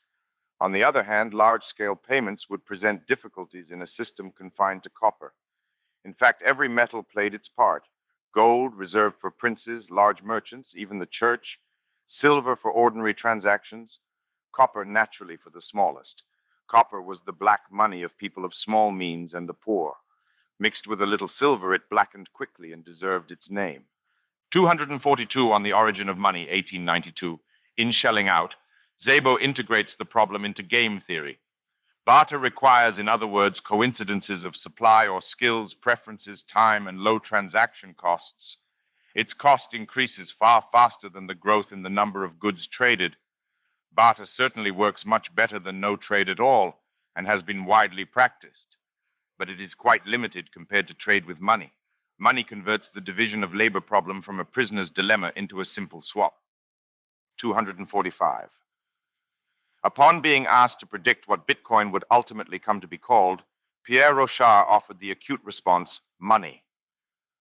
On the other hand, large-scale payments would present difficulties in a system confined to copper. In fact, every metal played its part. Gold reserved for princes, large merchants, even the church; silver for ordinary transactions; copper naturally for the smallest. Copper was the black money of people of small means and the poor. Mixed with a little silver, it blackened quickly and deserved its name. 242 on the Origin of Money, 1892. In Shelling Out, Szabo integrates the problem into game theory. Barter requires, in other words, coincidences of supply or skills, preferences, time, and low transaction costs. Its cost increases far faster than the growth in the number of goods traded. Barter certainly works much better than no trade at all, and has been widely practiced. But it is quite limited compared to trade with money. Money converts the division of labor problem from a prisoner's dilemma into a simple swap. 245. Upon being asked to predict what Bitcoin would ultimately come to be called, Pierre Rochard offered the acute response, money.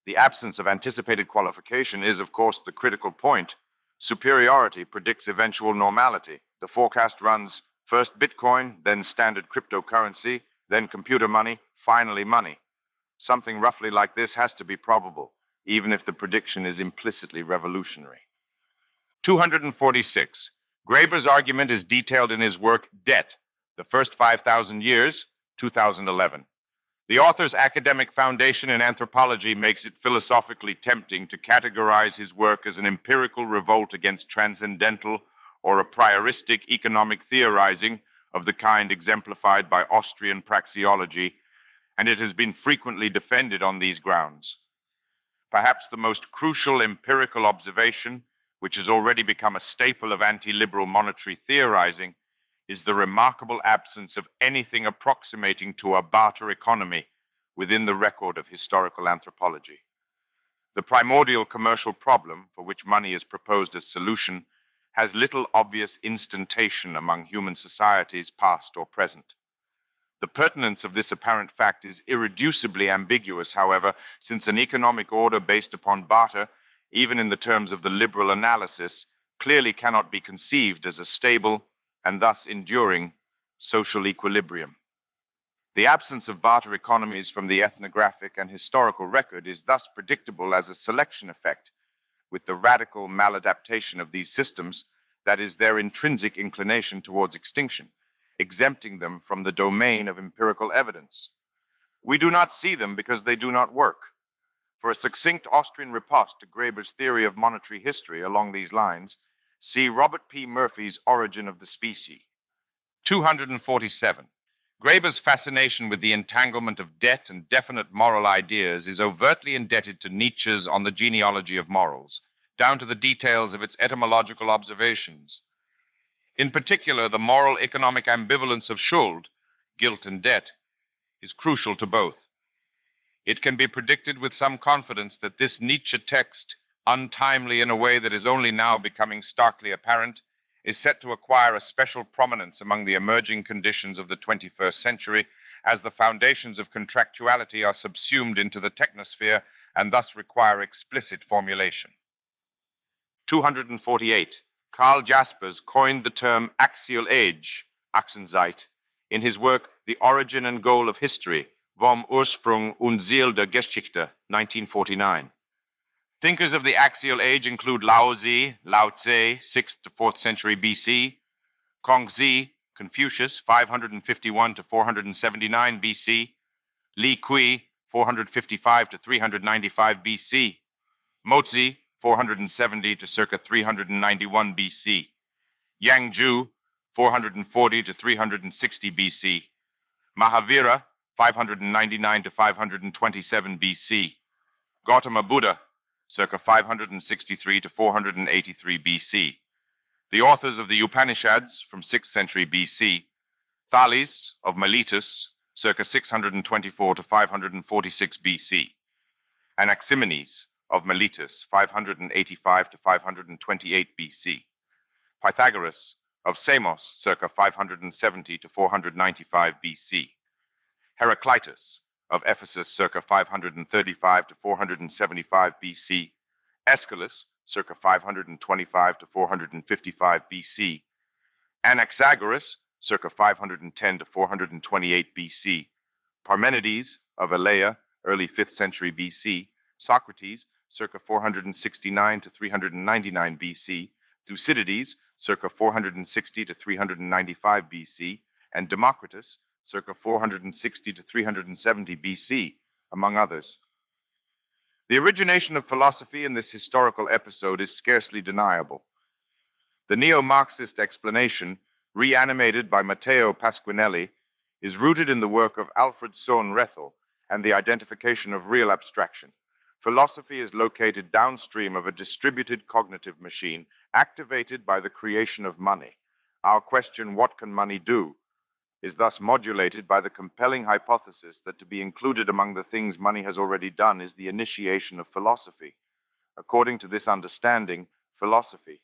The absence of anticipated qualification is, of course, the critical point. Superiority predicts eventual normality. The forecast runs first Bitcoin, then standard cryptocurrency, then computer money, finally money. Something roughly like this has to be probable, even if the prediction is implicitly revolutionary. 246. Graeber's argument is detailed in his work, Debt, The First 5,000 Years, 2011. The author's academic foundation in anthropology makes it philosophically tempting to categorize his work as an empirical revolt against transcendental or a prioristic economic theorizing of the kind exemplified by Austrian praxeology, and it has been frequently defended on these grounds. Perhaps the most crucial empirical observation, which has already become a staple of anti-liberal monetary theorizing, is the remarkable absence of anything approximating to a barter economy within the record of historical anthropology. The primordial commercial problem, for which money is proposed as solution, has little obvious instantation among human societies, past or present. The pertinence of this apparent fact is irreducibly ambiguous, however, since an economic order based upon barter, even in the terms of the liberal analysis, clearly cannot be conceived as a stable and thus enduring social equilibrium. The absence of barter economies from the ethnographic and historical record is thus predictable as a selection effect, with the radical maladaptation of these systems, that is, their intrinsic inclination towards extinction, exempting them from the domain of empirical evidence. We do not see them because they do not work. For a succinct Austrian riposte to Graeber's theory of monetary history along these lines, see Robert P. Murphy's Origin of the Species. 247. Graeber's fascination with the entanglement of debt and definite moral ideas is overtly indebted to Nietzsche's On the Genealogy of Morals, down to the details of its etymological observations. In particular, the moral economic ambivalence of Schuld, guilt and debt, is crucial to both. It can be predicted with some confidence that this Nietzsche text, untimely in a way that is only now becoming starkly apparent, is set to acquire a special prominence among the emerging conditions of the 21st century as the foundations of contractuality are subsumed into the technosphere and thus require explicit formulation. 248. Karl Jaspers coined the term axial age, Achsenzeit, in his work The Origin and Goal of History, Vom Ursprung und Ziel der Geschichte, 1949. Thinkers of the axial age include Lao Tzu, 6th to 4th century BC, Kongzi, Confucius, 551 to 479 BC, Li Kui, 455 to 395 BC, Mozi, 470 to circa 391 BC, Yang Zhu, 440 to 360 BC, Mahavira, 599 to 527 BC, Gautama Buddha, circa 563 to 483 BC. The authors of the Upanishads from 6th century BC, Thales of Miletus, circa 624 to 546 BC, Anaximenes of Miletus, 585 to 528 BC, Pythagoras of Samos, circa 570 to 495 BC, Heraclitus of Ephesus, circa 535 to 475 BC, Aeschylus, circa 525 to 455 BC, Anaxagoras, circa 510 to 428 BC, Parmenides of Elea, early 5th century BC, Socrates, circa 469 to 399 BC, Thucydides, circa 460 to 395 BC, and Democritus, circa 460 to 370 BC, among others. The origination of philosophy in this historical episode is scarcely deniable. The neo-Marxist explanation, reanimated by Matteo Pasquinelli, is rooted in the work of Alfred Sohn Rethel and the identification of real abstraction. Philosophy is located downstream of a distributed cognitive machine activated by the creation of money. Our question, what can money do, is thus modulated by the compelling hypothesis that to be included among the things money has already done is the initiation of philosophy. According to this understanding, philosophy,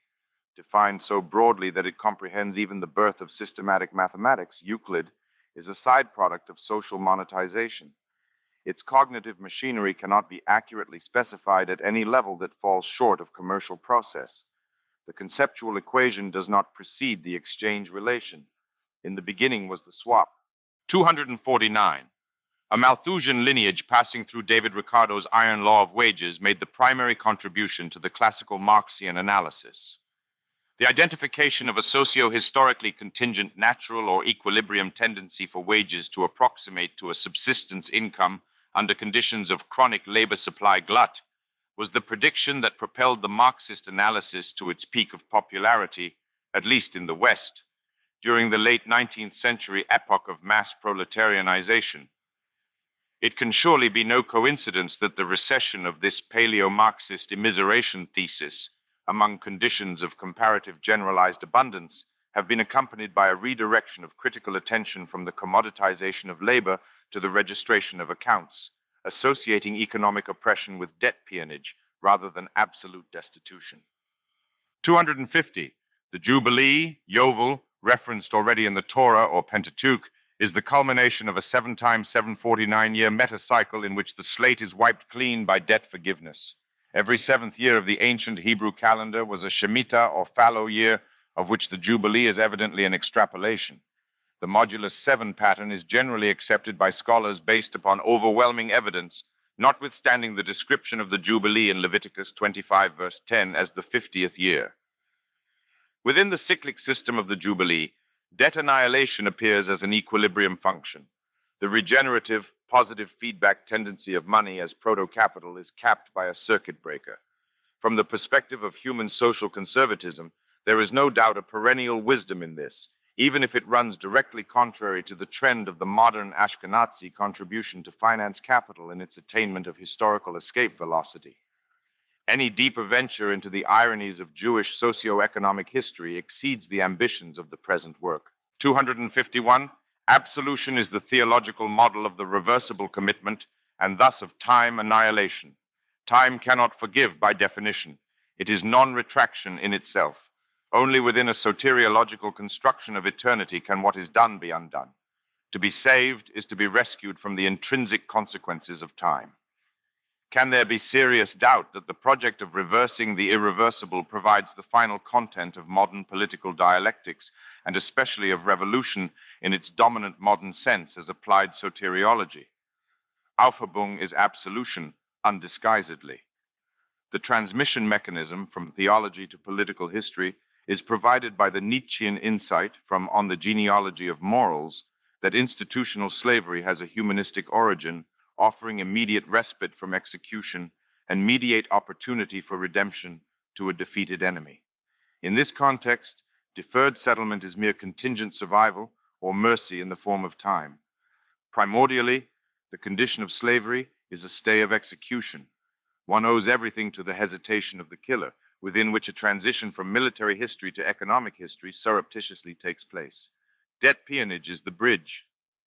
defined so broadly that it comprehends even the birth of systematic mathematics, Euclid, is a side product of social monetization. Its cognitive machinery cannot be accurately specified at any level that falls short of commercial process. The conceptual equation does not precede the exchange relation. In the beginning was the swap. 249. A Malthusian lineage passing through David Ricardo's iron law of wages made the primary contribution to the classical Marxian analysis. The identification of a socio-historically contingent natural or equilibrium tendency for wages to approximate to a subsistence income under conditions of chronic labor supply glut was the prediction that propelled the Marxist analysis to its peak of popularity, at least in the West, during the late 19th century epoch of mass proletarianization. It can surely be no coincidence that the recession of this paleo-Marxist immiseration thesis among conditions of comparative generalized abundance have been accompanied by a redirection of critical attention from the commoditization of labor to the registration of accounts, associating economic oppression with debt peonage rather than absolute destitution. 250. The Jubilee, Yovel, referenced already in the Torah or Pentateuch, is the culmination of a 7 times 749-year meta-cycle in which the slate is wiped clean by debt forgiveness. Every 7th year of the ancient Hebrew calendar was a Shemitah or fallow year, of which the Jubilee is evidently an extrapolation. The modulus 7 pattern is generally accepted by scholars based upon overwhelming evidence, notwithstanding the description of the Jubilee in Leviticus 25 verse 10 as the 50th year. Within the cyclic system of the Jubilee, debt annihilation appears as an equilibrium function. The regenerative, positive feedback tendency of money as proto-capital is capped by a circuit breaker. From the perspective of human social conservatism, there is no doubt a perennial wisdom in this, even if it runs directly contrary to the trend of the modern Ashkenazi contribution to finance capital in its attainment of historical escape velocity. Any deeper venture into the ironies of Jewish socio-economic history exceeds the ambitions of the present work. 251. Absolution is the theological model of the reversible commitment, and thus of time annihilation. Time cannot forgive by definition. It is non-retraction in itself. Only within a soteriological construction of eternity can what is done be undone. To be saved is to be rescued from the intrinsic consequences of time. Can there be serious doubt that the project of reversing the irreversible provides the final content of modern political dialectics, and especially of revolution in its dominant modern sense as applied soteriology? Aufhebung is absolution, undisguisedly. The transmission mechanism from theology to political history is provided by the Nietzschean insight from On the Genealogy of Morals that institutional slavery has a humanistic origin, offering immediate respite from execution and mediate opportunity for redemption to a defeated enemy. In this context, deferred settlement is mere contingent survival or mercy in the form of time. Primordially, the condition of slavery is a stay of execution. One owes everything to the hesitation of the killer, within which a transition from military history to economic history surreptitiously takes place. Debt peonage is the bridge.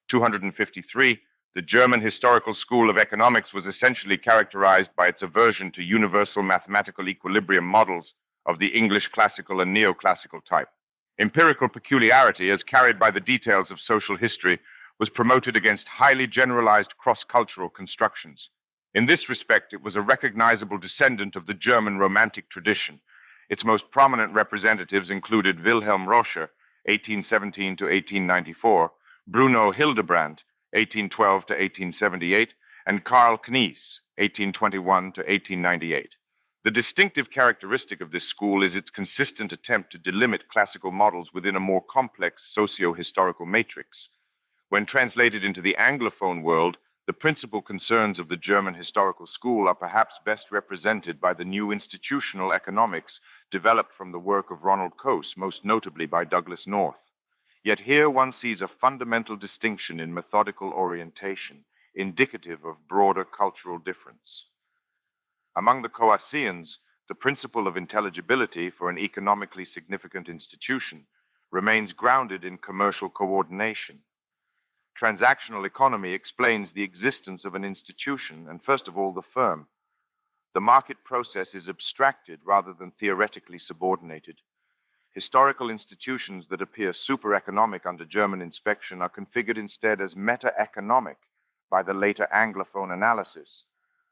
253. The German historical school of economics was essentially characterized by its aversion to universal mathematical equilibrium models of the English classical and neoclassical type. Empirical peculiarity, as carried by the details of social history, was promoted against highly generalized cross-cultural constructions. In this respect, it was a recognizable descendant of the German Romantic tradition. Its most prominent representatives included Wilhelm Roscher, 1817 to 1894, Bruno Hildebrand, 1812 to 1878, and Karl Knies, 1821 to 1898. The distinctive characteristic of this school is its consistent attempt to delimit classical models within a more complex socio-historical matrix. When translated into the Anglophone world, the principal concerns of the German historical school are perhaps best represented by the new institutional economics developed from the work of Ronald Coase, most notably by Douglas North. Yet here one sees a fundamental distinction in methodical orientation, indicative of broader cultural difference. Among the Coaseans, the principle of intelligibility for an economically significant institution remains grounded in commercial coordination. Transactional economy explains the existence of an institution and, first of all, the firm. The market process is abstracted rather than theoretically subordinated. Historical institutions that appear super-economic under German inspection are configured instead as meta-economic by the later Anglophone analysis,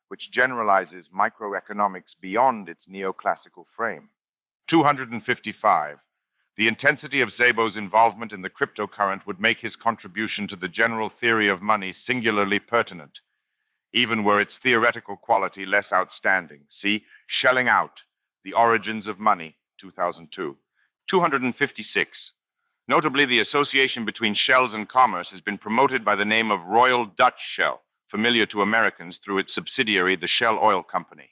which generalizes microeconomics beyond its neoclassical frame. 255. The intensity of Szabo's involvement in the cryptocurrent would make his contribution to the general theory of money singularly pertinent, even were its theoretical quality less outstanding. See Shelling Out, The Origins of Money, 2002. 256. Notably, the association between shells and commerce has been promoted by the name of Royal Dutch Shell, familiar to Americans through its subsidiary, the Shell Oil Company.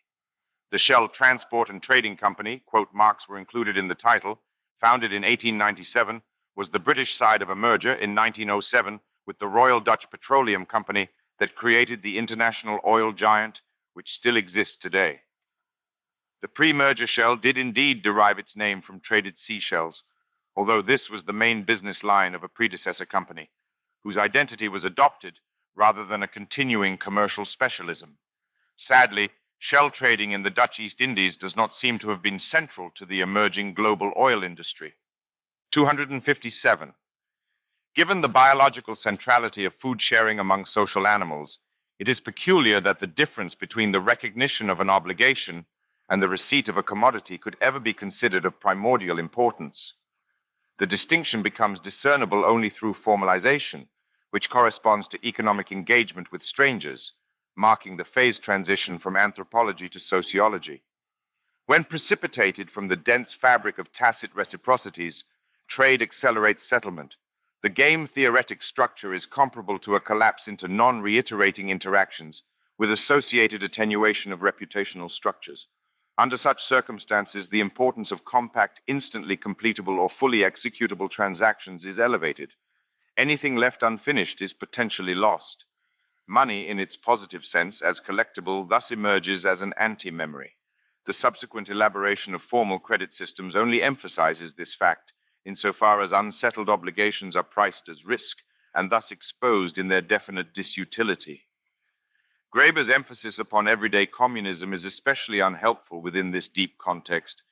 The Shell Transport and Trading Company, quote marks were included in the title, founded in 1897, was the British side of a merger in 1907 with the Royal Dutch Petroleum Company that created the international oil giant which still exists today. The pre-merger Shell did indeed derive its name from traded seashells, although this was the main business line of a predecessor company, whose identity was adopted rather than a continuing commercial specialism. Sadly, shell trading in the Dutch East Indies does not seem to have been central to the emerging global oil industry. 257. Given the biological centrality of food sharing among social animals, it is peculiar that the difference between the recognition of an obligation and the receipt of a commodity could ever be considered of primordial importance. The distinction becomes discernible only through formalization, which corresponds to economic engagement with strangers, marking the phase transition from anthropology to sociology. When precipitated from the dense fabric of tacit reciprocities, trade accelerates settlement. The game-theoretic structure is comparable to a collapse into non-reiterating interactions with associated attenuation of reputational structures. Under such circumstances, the importance of compact, instantly completable or fully executable transactions is elevated. Anything left unfinished is potentially lost. Money, in its positive sense, as collectible, thus emerges as an anti-memory. The subsequent elaboration of formal credit systems only emphasizes this fact, insofar as unsettled obligations are priced as risk and thus exposed in their definite disutility. Graeber's emphasis upon everyday communism is especially unhelpful within this deep context,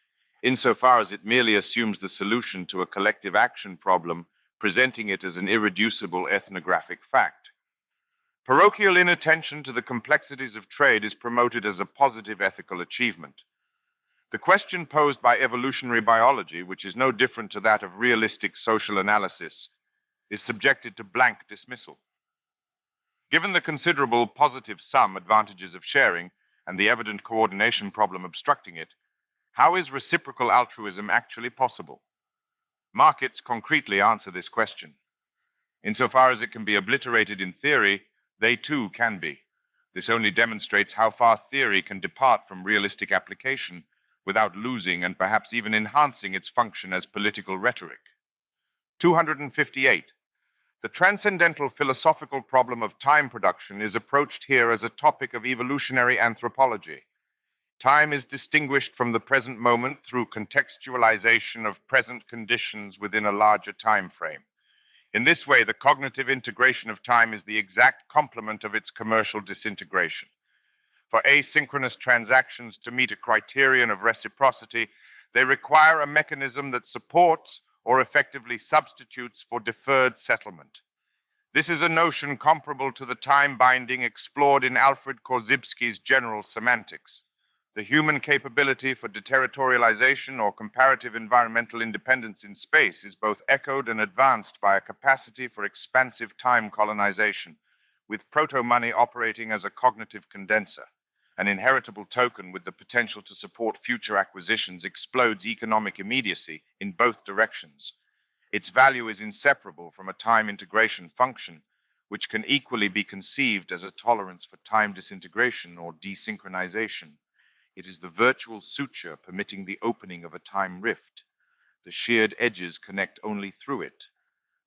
insofar as it merely assumes the solution to a collective action problem, presenting it as an irreducible ethnographic fact. Parochial inattention to the complexities of trade is promoted as a positive ethical achievement. The question posed by evolutionary biology, which is no different to that of realistic social analysis, is subjected to blank dismissal. Given the considerable positive sum advantages of sharing and the evident coordination problem obstructing it, how is reciprocal altruism actually possible? Markets concretely answer this question. Insofar as it can be obliterated in theory, they too can be. This only demonstrates how far theory can depart from realistic application without losing and perhaps even enhancing its function as political rhetoric. 258. The transcendental philosophical problem of time production is approached here as a topic of evolutionary anthropology. Time is distinguished from the present moment through contextualization of present conditions within a larger time frame. In this way, the cognitive integration of time is the exact complement of its commercial disintegration. For asynchronous transactions to meet a criterion of reciprocity, they require a mechanism that supports or effectively substitutes for deferred settlement. This is a notion comparable to the time binding explored in Alfred Korzybski's general semantics. The human capability for deterritorialization or comparative environmental independence in space is both echoed and advanced by a capacity for expansive time colonization, with proto-money operating as a cognitive condenser. An inheritable token with the potential to support future acquisitions explodes economic immediacy in both directions. Its value is inseparable from a time integration function, which can equally be conceived as a tolerance for time disintegration or desynchronization. It is the virtual suture permitting the opening of a time rift. The sheared edges connect only through it.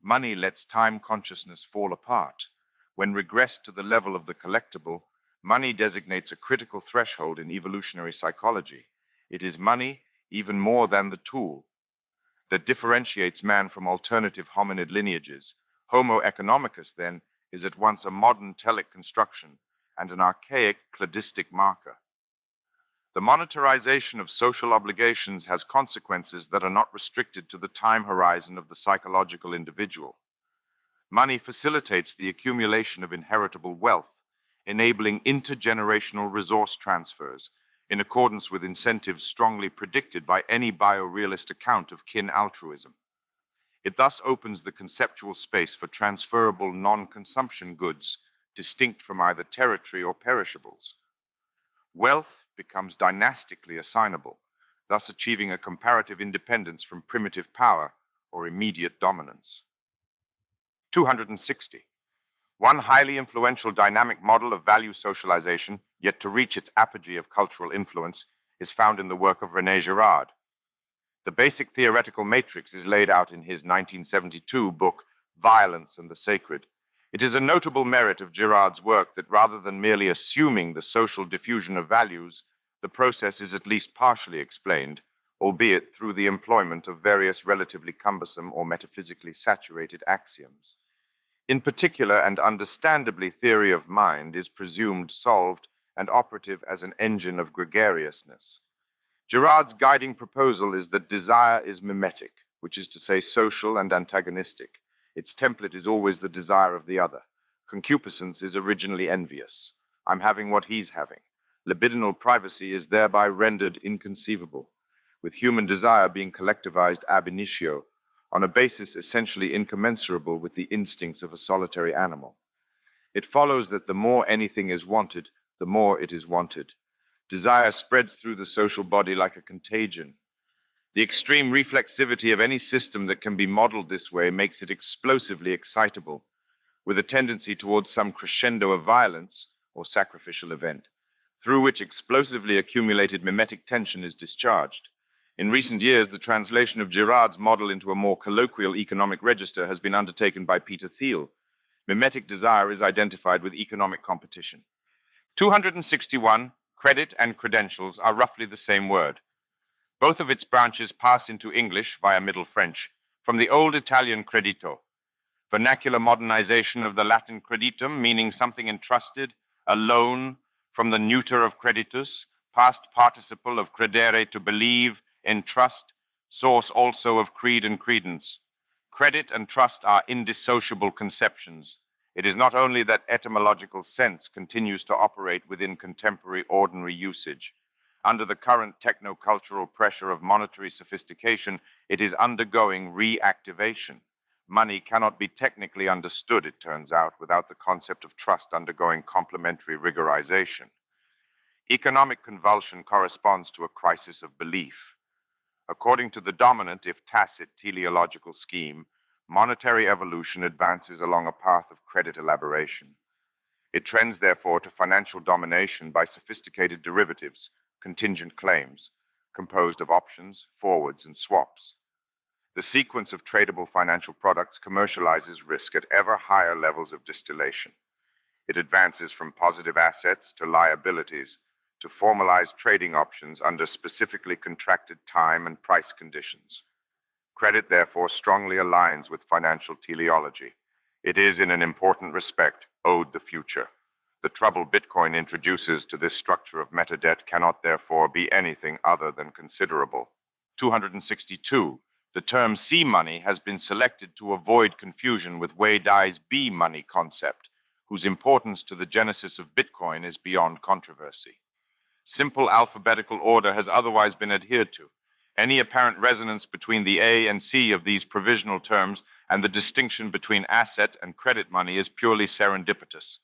Money lets time consciousness fall apart. When regressed to the level of the collectible, money designates a critical threshold in evolutionary psychology. It is money, even more than the tool, that differentiates man from alternative hominid lineages. Homo economicus, then, is at once a modern telic construction and an archaic cladistic marker. The monetarization of social obligations has consequences that are not restricted to the time horizon of the psychological individual. Money facilitates the accumulation of inheritable wealth, enabling intergenerational resource transfers in accordance with incentives strongly predicted by any biorealist account of kin altruism. It thus opens the conceptual space for transferable non-consumption goods distinct from either territory or perishables. Wealth becomes dynastically assignable, thus achieving a comparative independence from primitive power or immediate dominance. 260. One highly influential dynamic model of value socialization, yet to reach its apogee of cultural influence, is found in the work of René Girard. The basic theoretical matrix is laid out in his 1972 book, Violence and the Sacred. It is a notable merit of Girard's work that rather than merely assuming the social diffusion of values, the process is at least partially explained, albeit through the employment of various relatively cumbersome or metaphysically saturated axioms. In particular, and understandably, theory of mind is presumed solved and operative as an engine of gregariousness. Girard's guiding proposal is that desire is mimetic, which is to say social and antagonistic. Its template is always the desire of the other. Concupiscence is originally envious. I'm having what he's having. Libidinal privacy is thereby rendered inconceivable, with human desire being collectivized ab initio, on a basis essentially incommensurable with the instincts of a solitary animal. It follows that the more anything is wanted, the more it is wanted. Desire spreads through the social body like a contagion. The extreme reflexivity of any system that can be modeled this way makes it explosively excitable, with a tendency towards some crescendo of violence or sacrificial event, through which explosively accumulated mimetic tension is discharged. In recent years, the translation of Girard's model into a more colloquial economic register has been undertaken by Peter Thiel. Mimetic desire is identified with economic competition. 261, credit and credentials, are roughly the same word. Both of its branches pass into English via Middle French from the old Italian credito, vernacular modernization of the Latin creditum, meaning something entrusted, a loan, from the neuter of creditus, past participle of credere, to believe, entrust, source also of creed and credence. Credit and trust are indissociable conceptions. It is not only that etymological sense continues to operate within contemporary ordinary usage. Under the current techno-cultural pressure of monetary sophistication, it is undergoing reactivation. Money cannot be technically understood, it turns out, without the concept of trust undergoing complementary rigorization. Economic convulsion corresponds to a crisis of belief. According to the dominant, if tacit, teleological scheme, monetary evolution advances along a path of credit elaboration. It trends, therefore, to financial domination by sophisticated derivatives, contingent claims, composed of options, forwards, and swaps. The sequence of tradable financial products commercializes risk at ever higher levels of distillation. It advances from positive assets to liabilities to formalized trading options under specifically contracted time and price conditions. Credit, therefore, strongly aligns with financial teleology. It is, in an important respect, owed the future. The trouble Bitcoin introduces to this structure of metadebt cannot, therefore, be anything other than considerable. 262. The term C-money has been selected to avoid confusion with Wei Dai's B-money concept, whose importance to the genesis of Bitcoin is beyond controversy. Simple alphabetical order has otherwise been adhered to. Any apparent resonance between the A and C of these provisional terms and the distinction between asset and credit money is purely serendipitous.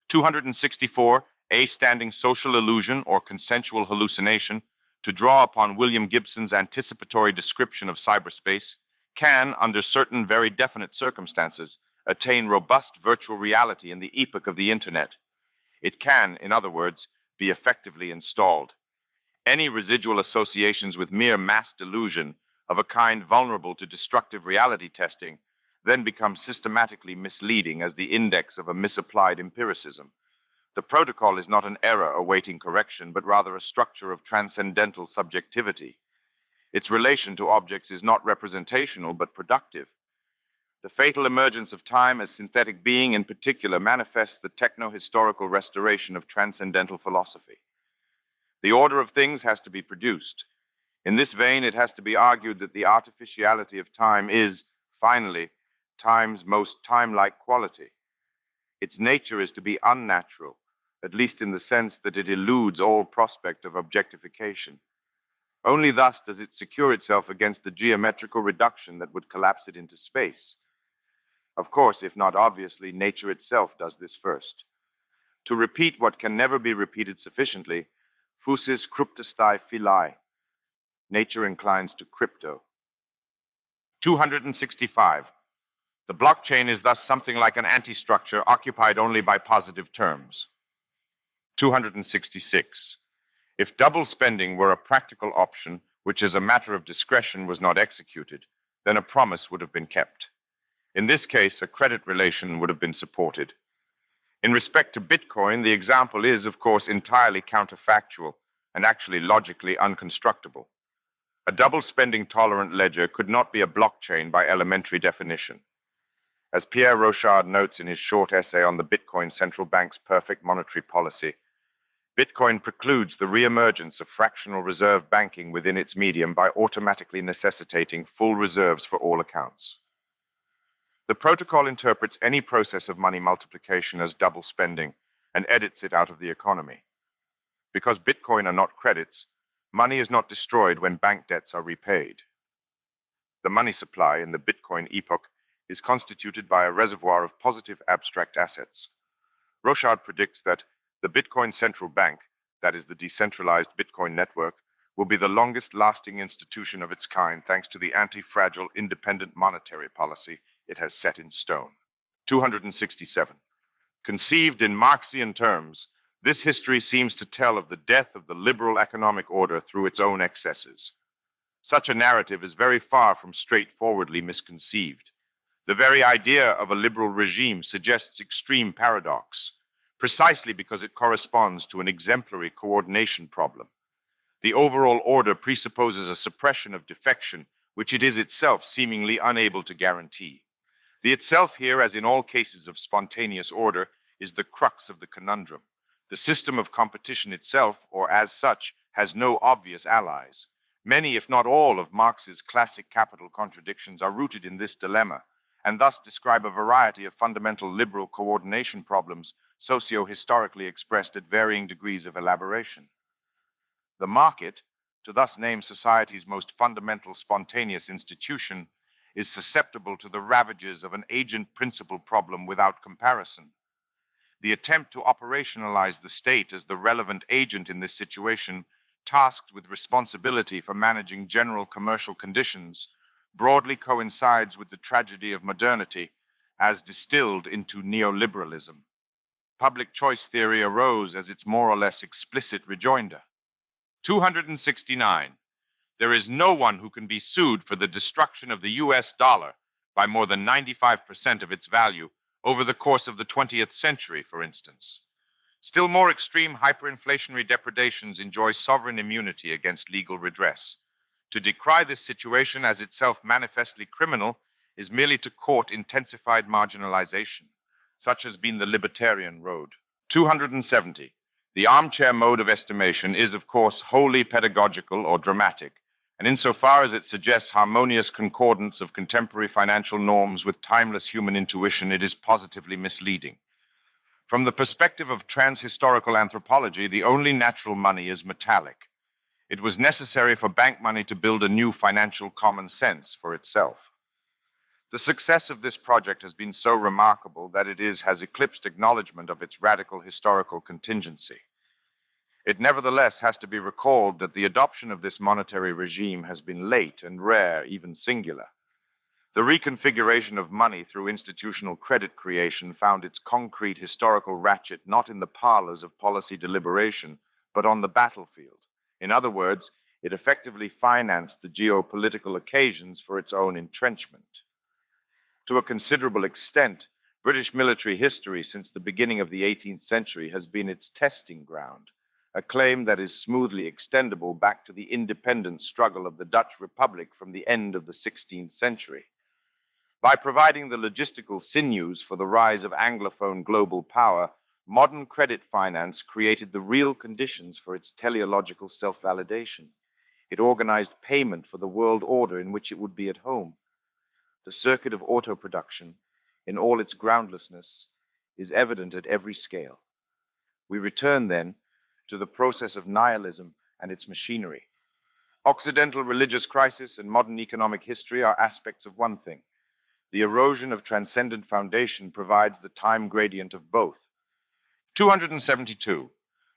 264, A standing social illusion or consensual hallucination, to draw upon William Gibson's anticipatory description of cyberspace, can, under certain very definite circumstances, attain robust virtual reality in the epoch of the Internet. It can, in other words, be effectively installed. Any residual associations with mere mass delusion, of a kind vulnerable to destructive reality testing, then become systematically misleading as the index of a misapplied empiricism. The protocol is not an error awaiting correction, but rather a structure of transcendental subjectivity. Its relation to objects is not representational, but productive. The fatal emergence of time as synthetic being in particular manifests the techno-historical restoration of transcendental philosophy. The order of things has to be produced. In this vein, it has to be argued that the artificiality of time is, finally, time's most time-like quality. Its nature is to be unnatural, at least in the sense that it eludes all prospect of objectification. Only thus does it secure itself against the geometrical reduction that would collapse it into space. Of course, if not obviously, nature itself does this first. To repeat what can never be repeated sufficiently, Phusis cryptostai philae. Nature inclines to crypto. 265. The blockchain is thus something like an anti-structure occupied only by positive terms. 266. If double spending were a practical option, which as a matter of discretion was not executed, then a promise would have been kept. In this case, a credit relation would have been supported. In respect to Bitcoin, the example is, of course, entirely counterfactual and actually logically unconstructible. A double spending tolerant ledger could not be a blockchain by elementary definition. As Pierre Rochard notes in his short essay on the Bitcoin central bank's perfect monetary policy, Bitcoin precludes the reemergence of fractional reserve banking within its medium by automatically necessitating full reserves for all accounts. The protocol interprets any process of money multiplication as double spending and edits it out of the economy. Because Bitcoin are not credits, money is not destroyed when bank debts are repaid. The money supply in the Bitcoin epoch is constituted by a reservoir of positive abstract assets. Rochard predicts that the Bitcoin central bank, that is the decentralized Bitcoin network, will be the longest-lasting institution of its kind thanks to the anti-fragile independent monetary policy it has set in stone. 267. Conceived in Marxian terms, this history seems to tell of the death of the liberal economic order through its own excesses. Such a narrative is very far from straightforwardly misconceived. The very idea of a liberal regime suggests extreme paradox, precisely because it corresponds to an exemplary coordination problem. The overall order presupposes a suppression of defection, which it is itself seemingly unable to guarantee. The itself here, as in all cases of spontaneous order, is the crux of the conundrum. The system of competition itself, or as such, has no obvious allies. Many, if not all, of Marx's classic capital contradictions are rooted in this dilemma, and thus describe a variety of fundamental liberal coordination problems, socio-historically expressed at varying degrees of elaboration. The market, to thus name society's most fundamental spontaneous institution, is susceptible to the ravages of an agent-principle problem without comparison. The attempt to operationalize the state as the relevant agent in this situation, tasked with responsibility for managing general commercial conditions, broadly coincides with the tragedy of modernity as distilled into neoliberalism. Public choice theory arose as its more or less explicit rejoinder. 269. There is no one who can be sued for the destruction of the US dollar by more than 95% of its value over the course of the 20th century, for instance. Still more extreme hyperinflationary depredations enjoy sovereign immunity against legal redress. To decry this situation as itself manifestly criminal is merely to court intensified marginalization. Such has been the libertarian road. 270. The armchair mode of estimation is, of course, wholly pedagogical or dramatic, and insofar as it suggests harmonious concordance of contemporary financial norms with timeless human intuition, it is positively misleading. From the perspective of transhistorical anthropology, the only natural money is metallic. It was necessary for bank money to build a new financial common sense for itself. The success of this project has been so remarkable that it has eclipsed acknowledgement of its radical historical contingency. It nevertheless has to be recalled that the adoption of this monetary regime has been late and rare, even singular. The reconfiguration of money through institutional credit creation found its concrete historical ratchet not in the parlors of policy deliberation, but on the battlefield. In other words, it effectively financed the geopolitical occasions for its own entrenchment. To a considerable extent, British military history since the beginning of the 18th century has been its testing ground, a claim that is smoothly extendable back to the independent struggle of the Dutch Republic from the end of the 16th century. By providing the logistical sinews for the rise of Anglophone global power, modern credit finance created the real conditions for its teleological self-validation. It organized payment for the world order in which it would be at home. The circuit of auto production, in all its groundlessness, is evident at every scale. We return, then, to the process of nihilism and its machinery. Occidental religious crisis and modern economic history are aspects of one thing. The erosion of transcendent foundation provides the time gradient of both. 272.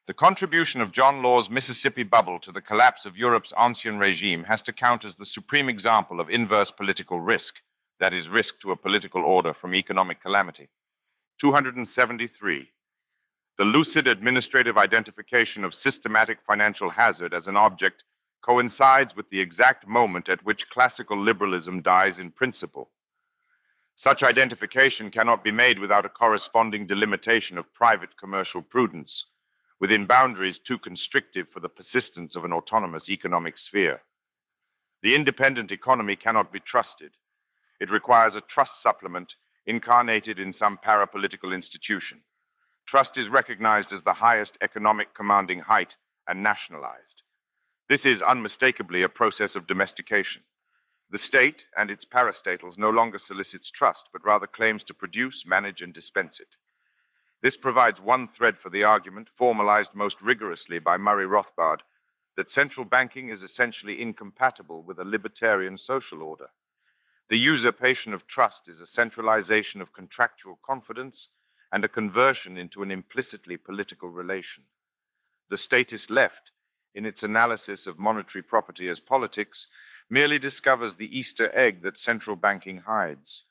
The contribution of John Law's Mississippi bubble to the collapse of Europe's ancien regime has to count as the supreme example of inverse political risk, that is, risk to a political order from economic calamity. 273. The lucid administrative identification of systematic financial hazard as an object coincides with the exact moment at which classical liberalism dies in principle. Such identification cannot be made without a corresponding delimitation of private commercial prudence, within boundaries too constrictive for the persistence of an autonomous economic sphere. The independent economy cannot be trusted. It requires a trust supplement incarnated in some parapolitical institution. Trust is recognized as the highest economic commanding height and nationalized. This is unmistakably a process of domestication. The state and its parastatals no longer solicits trust, but rather claims to produce, manage, and dispense it. This provides one thread for the argument, formalized most rigorously by Murray Rothbard, that central banking is essentially incompatible with a libertarian social order. The usurpation of trust is a centralization of contractual confidence and a conversion into an implicitly political relation. The statist left in its analysis of monetary property as politics, merely discovers the Easter egg that central banking hides.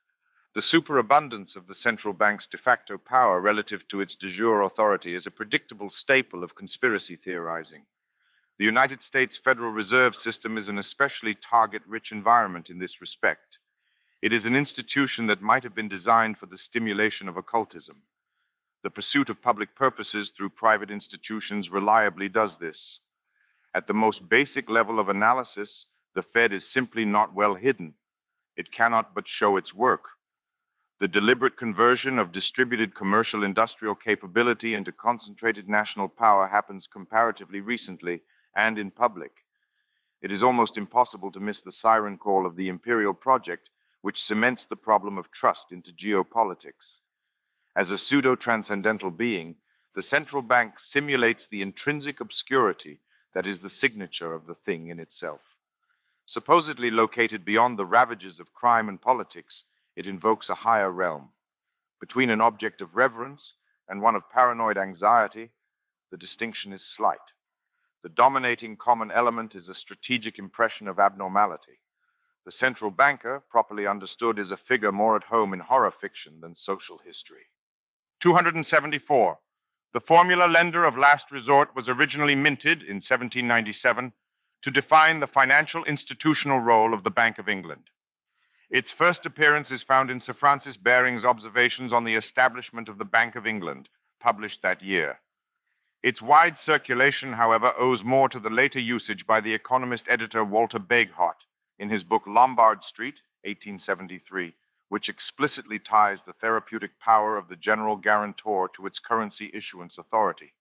The superabundance of the central bank's de facto power relative to its de jure authority is a predictable staple of conspiracy theorizing. The United States Federal Reserve System is an especially target-rich environment in this respect. It is an institution that might have been designed for the stimulation of occultism. The pursuit of public purposes through private institutions reliably does this. At the most basic level of analysis, the Fed is simply not well hidden. It cannot but show its work. The deliberate conversion of distributed commercial industrial capability into concentrated national power happens comparatively recently and in public. It is almost impossible to miss the siren call of the imperial project, which cements the problem of trust into geopolitics. As a pseudo-transcendental being, the central bank simulates the intrinsic obscurity that is the signature of the thing in itself. Supposedly located beyond the ravages of crime and politics, it invokes a higher realm. Between an object of reverence and one of paranoid anxiety, the distinction is slight. The dominating common element is a strategic impression of abnormality. The central banker, properly understood, is a figure more at home in horror fiction than social history. 274. The formula lender of last resort was originally minted in 1797 to define the financial institutional role of the Bank of England. Its first appearance is found in Sir Francis Baring's Observations on the Establishment of the Bank of England, published that year. Its wide circulation, however, owes more to the later usage by the economist editor Walter Bagehot in his book Lombard Street, 1873, which explicitly ties the therapeutic power of the general guarantor to its currency issuance authority.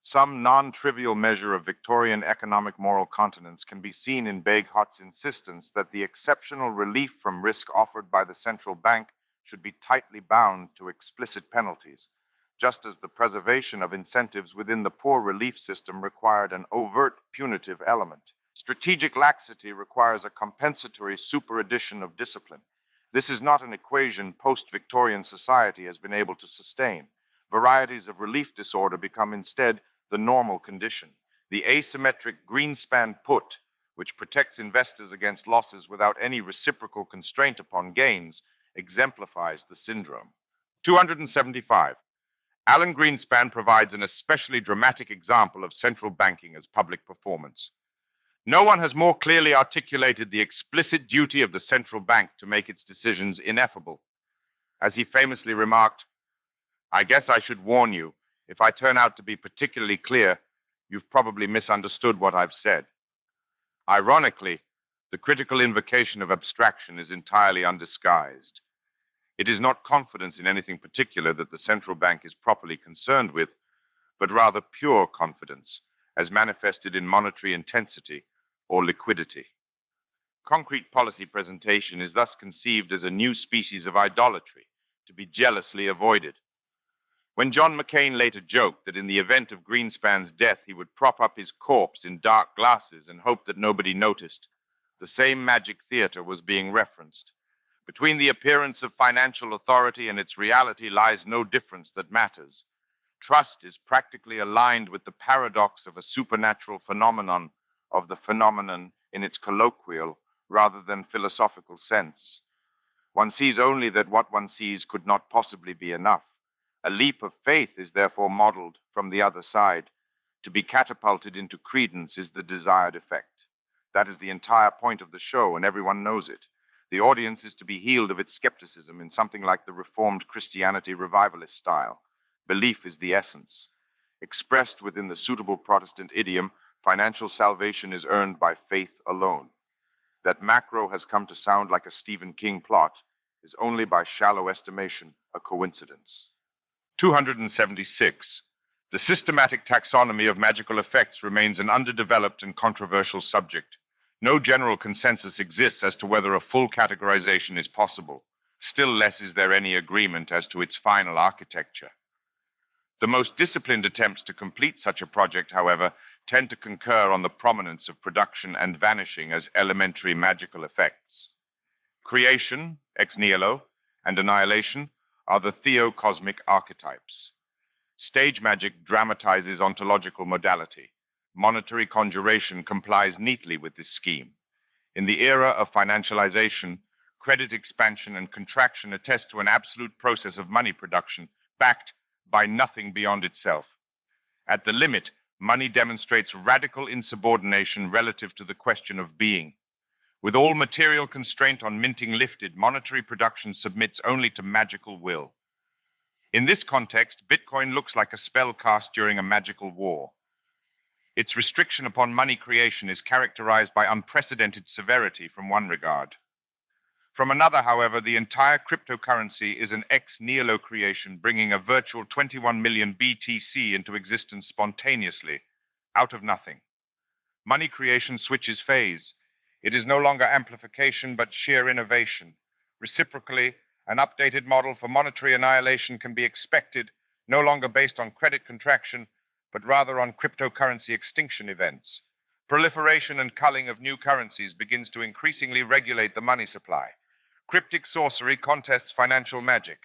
Some non-trivial measure of Victorian economic moral continence can be seen in Bagehot's insistence that the exceptional relief from risk offered by the central bank should be tightly bound to explicit penalties, just as the preservation of incentives within the poor relief system required an overt punitive element. Strategic laxity requires a compensatory superaddition of discipline. This is not an equation post-Victorian society has been able to sustain. Varieties of relief disorder become instead the normal condition. The asymmetric Greenspan put, which protects investors against losses without any reciprocal constraint upon gains, exemplifies the syndrome. 275. Alan Greenspan provides an especially dramatic example of central banking as public performance. No one has more clearly articulated the explicit duty of the central bank to make its decisions ineffable. As he famously remarked, "I guess I should warn you, if I turn out to be particularly clear, you've probably misunderstood what I've said." Ironically, the critical invocation of abstraction is entirely undisguised. It is not confidence in anything particular that the central bank is properly concerned with, but rather pure confidence, as manifested in monetary intensity or liquidity. Concrete policy presentation is thus conceived as a new species of idolatry, to be jealously avoided. When John McCain later joked that in the event of Greenspan's death he would prop up his corpse in dark glasses and hope that nobody noticed, the same magic theater was being referenced. Between the appearance of financial authority and its reality lies no difference that matters. Trust is practically aligned with the paradox of a supernatural phenomenon, of the phenomenon in its colloquial rather than philosophical sense. One sees only that what one sees could not possibly be enough. A leap of faith is therefore modeled from the other side. To be catapulted into credence is the desired effect. That is the entire point of the show, and everyone knows it. The audience is to be healed of its skepticism in something like the Reformed Christianity revivalist style. Belief is the essence. Expressed within the suitable Protestant idiom, financial salvation is earned by faith alone. That macro has come to sound like a Stephen King plot is only by shallow estimation a coincidence. 276. The systematic taxonomy of magical effects remains an underdeveloped and controversial subject. No general consensus exists as to whether a full categorization is possible. Still less is there any agreement as to its final architecture. The most disciplined attempts to complete such a project, however, tend to concur on the prominence of production and vanishing as elementary magical effects. Creation, ex nihilo, and annihilation are the theocosmic archetypes. Stage magic dramatizes ontological modality. monetary conjuration complies neatly with this scheme. In the era of financialization, credit expansion and contraction attest to an absolute process of money production backed by nothing beyond itself. At the limit, money demonstrates radical insubordination relative to the question of being. With all material constraint on minting lifted, monetary production submits only to magical will. In this context, Bitcoin looks like a spell cast during a magical war. Its restriction upon money creation is characterized by unprecedented severity from one regard. From another, however, the entire cryptocurrency is an ex nihilo creation, bringing a virtual 21 million BTC into existence spontaneously, out of nothing. Money creation switches phase. It is no longer amplification, but sheer innovation. Reciprocally, an updated model for monetary annihilation can be expected, no longer based on credit contraction, but rather on cryptocurrency extinction events. Proliferation and culling of new currencies begins to increasingly regulate the money supply. Cryptic sorcery contests financial magic.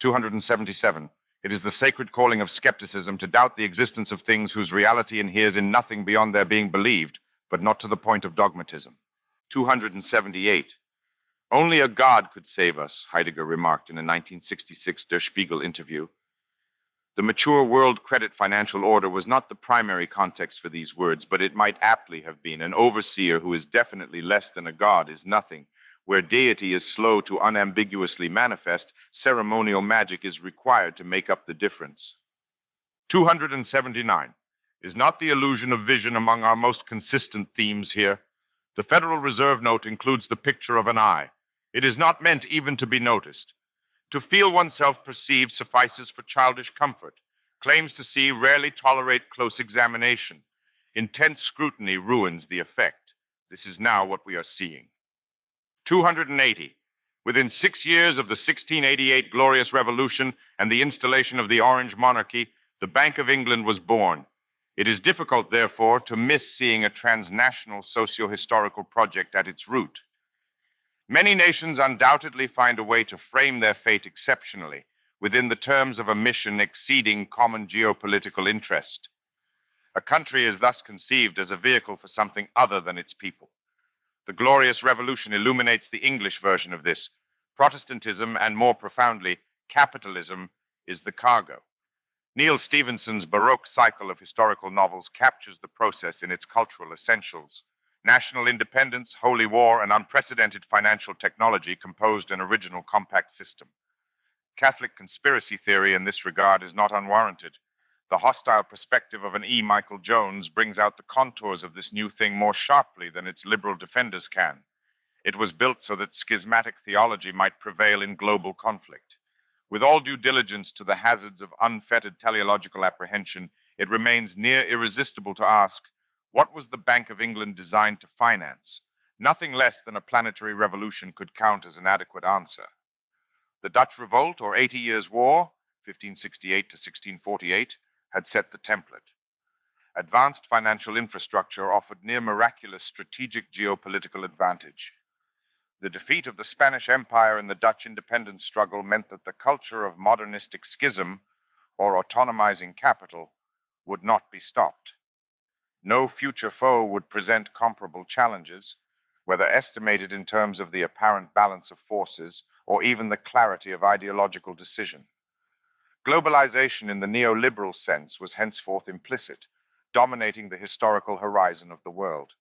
277. It is the sacred calling of skepticism to doubt the existence of things whose reality inheres in nothing beyond their being believed, but not to the point of dogmatism. 278. Only a god could save us, Heidegger remarked in a 1966 Der Spiegel interview. The mature world credit financial order was not the primary context for these words, but it might aptly have been. An overseer who is definitely less than a god is nothing. Where deity is slow to unambiguously manifest, ceremonial magic is required to make up the difference. 279. Is not the illusion of vision among our most consistent themes here? The Federal Reserve note includes the picture of an eye. It is not meant even to be noticed. To feel oneself perceived suffices for childish comfort. Claims to see rarely tolerate close examination. Intense scrutiny ruins the effect. This is now what we are seeing. 280. Within 6 years of the 1688 Glorious Revolution and the installation of the Orange Monarchy, the Bank of England was born. It is difficult, therefore, to miss seeing a transnational socio-historical project at its root. Many nations undoubtedly find a way to frame their fate exceptionally, within the terms of a mission exceeding common geopolitical interest. A country is thus conceived as a vehicle for something other than its people. The Glorious Revolution illuminates the English version of this. Protestantism, and more profoundly, capitalism, is the cargo. Neil Stevenson's Baroque cycle of historical novels captures the process in its cultural essentials. National independence, holy war, and unprecedented financial technology composed an original compact system. Catholic conspiracy theory in this regard is not unwarranted. The hostile perspective of an E. Michael Jones brings out the contours of this new thing more sharply than its liberal defenders can. It was built so that schismatic theology might prevail in global conflict. With all due diligence to the hazards of unfettered teleological apprehension, it remains near irresistible to ask, what was the Bank of England designed to finance? Nothing less than a planetary revolution could count as an adequate answer. The Dutch Revolt, or 80 Years' War, 1568 to 1648, had set the template. Advanced financial infrastructure offered near miraculous strategic geopolitical advantage. The defeat of the Spanish Empire in the Dutch independence struggle meant that the culture of modernistic schism, or autonomizing capital, would not be stopped. No future foe would present comparable challenges, whether estimated in terms of the apparent balance of forces or even the clarity of ideological decision. Globalization in the neoliberal sense was henceforth implicit, dominating the historical horizon of the world.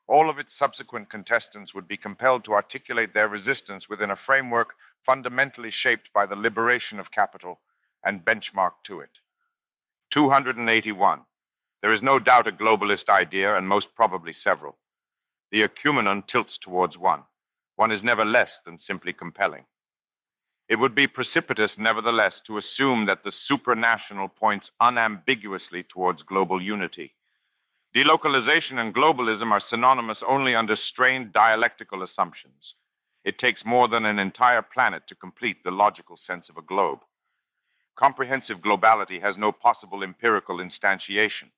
All of its subsequent contestants would be compelled to articulate their resistance within a framework fundamentally shaped by the liberation of capital and benchmarked to it. 281. There is no doubt a globalist idea, and most probably several. The ocumenon tilts towards one. One is never less than simply compelling. It would be precipitous, nevertheless, to assume that the supranational points unambiguously towards global unity. Delocalization and globalism are synonymous only under strained dialectical assumptions. It takes more than an entire planet to complete the logical sense of a globe. Comprehensive globality has no possible empirical instantiation.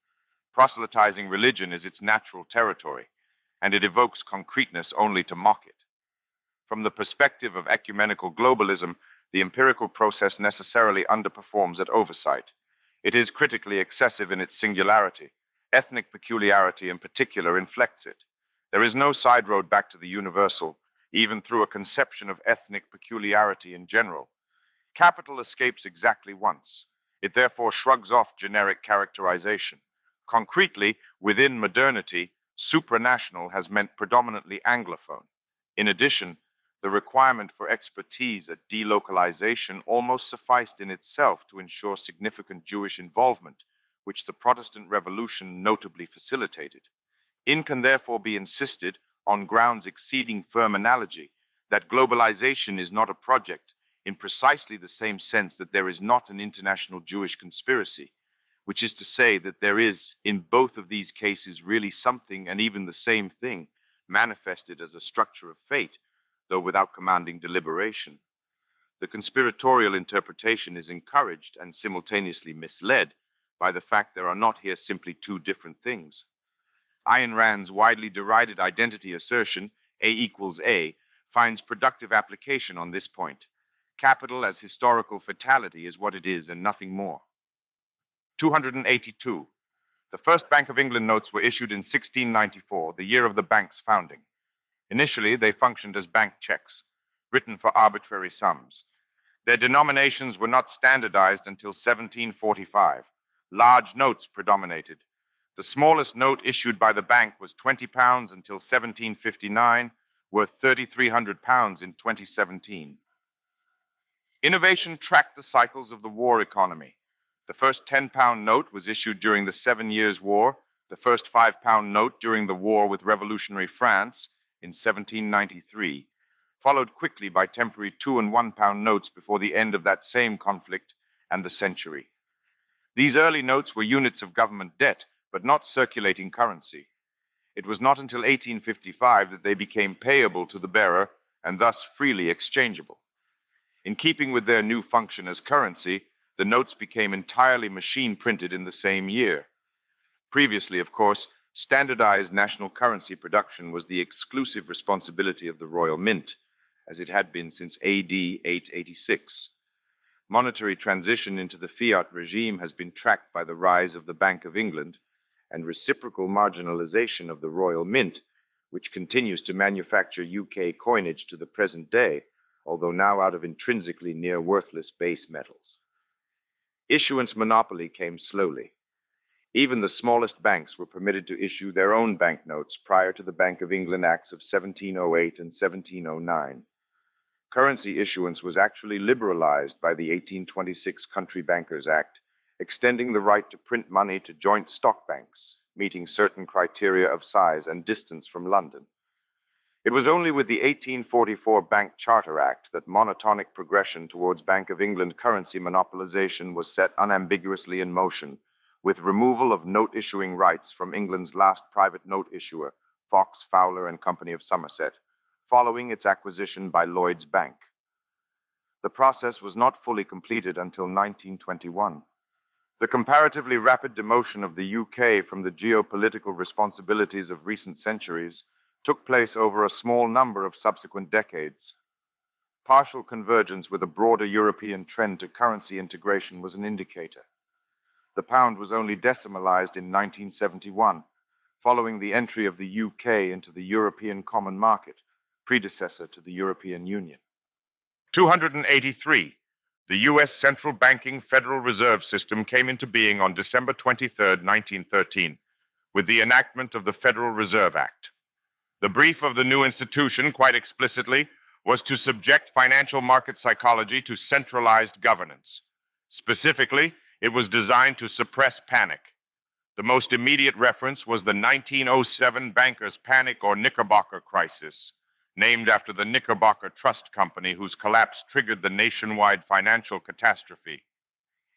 Proselytizing religion is its natural territory, and it evokes concreteness only to mock it. From the perspective of ecumenical globalism, the empirical process necessarily underperforms at oversight. It is critically excessive in its singularity, Ethnic peculiarity in particular inflects it. There is no side road back to the universal, even through a conception of ethnic peculiarity in general. Capital escapes exactly once. It therefore shrugs off generic characterization. Concretely, within modernity, supranational has meant predominantly Anglophone. In addition, the requirement for expertise at delocalization almost sufficed in itself to ensure significant Jewish involvement, which the Protestant Revolution notably facilitated. In can therefore be insisted, on grounds exceeding firm analogy, that globalization is not a project in precisely the same sense that there is not an international Jewish conspiracy, which is to say that there is, in both of these cases, really something and even the same thing manifested as a structure of fate, though without commanding deliberation. The conspiratorial interpretation is encouraged and simultaneously misled by the fact there are not here simply two different things. Ayn Rand's widely derided identity assertion, A equals A, finds productive application on this point. Capital as historical fatality is what it is and nothing more. 282. The first Bank of England notes were issued in 1694, the year of the bank's founding. Initially, they functioned as bank checks, written for arbitrary sums. Their denominations were not standardized until 1745. Large notes predominated. The smallest note issued by the bank was £20 until 1759, worth £3,300 in 2017. Innovation tracked the cycles of the war economy. The first £10 note was issued during the 7 Years' War, the first £5 note during the war with revolutionary France in 1793, followed quickly by temporary £2 and £1 notes before the end of that same conflict and the century. These early notes were units of government debt, but not circulating currency. It was not until 1855 that they became payable to the bearer and thus freely exchangeable. In keeping with their new function as currency, the notes became entirely machine printed in the same year. Previously, of course, standardized national currency production was the exclusive responsibility of the Royal Mint, as it had been since AD 886. Monetary transition into the fiat regime has been tracked by the rise of the Bank of England and reciprocal marginalization of the Royal Mint, which continues to manufacture UK coinage to the present day, although now out of intrinsically near worthless base metals. Issuance monopoly came slowly. Even the smallest banks were permitted to issue their own banknotes prior to the Bank of England Acts of 1708 and 1709. Currency issuance was actually liberalized by the 1826 Country Bankers Act, extending the right to print money to joint stock banks, meeting certain criteria of size and distance from London. It was only with the 1844 Bank Charter Act that monotonic progression towards Bank of England currency monopolization was set unambiguously in motion, with removal of note-issuing rights from England's last private note issuer, Fox, Fowler and Company of Somerset, following its acquisition by Lloyd's Bank. The process was not fully completed until 1921. The comparatively rapid demotion of the UK from the geopolitical responsibilities of recent centuries took place over a small number of subsequent decades. Partial convergence with a broader European trend to currency integration was an indicator. The pound was only decimalized in 1971, following the entry of the UK into the European Common Market, predecessor to the European Union. 283. The U.S. Central Banking Federal Reserve System came into being on December 23, 1913, with the enactment of the Federal Reserve Act. The brief of the new institution, quite explicitly, was to subject financial market psychology to centralized governance. Specifically, it was designed to suppress panic. The most immediate reference was the 1907 bankers' panic or Knickerbocker crisis, named after the Knickerbocker Trust Company, whose collapse triggered the nationwide financial catastrophe.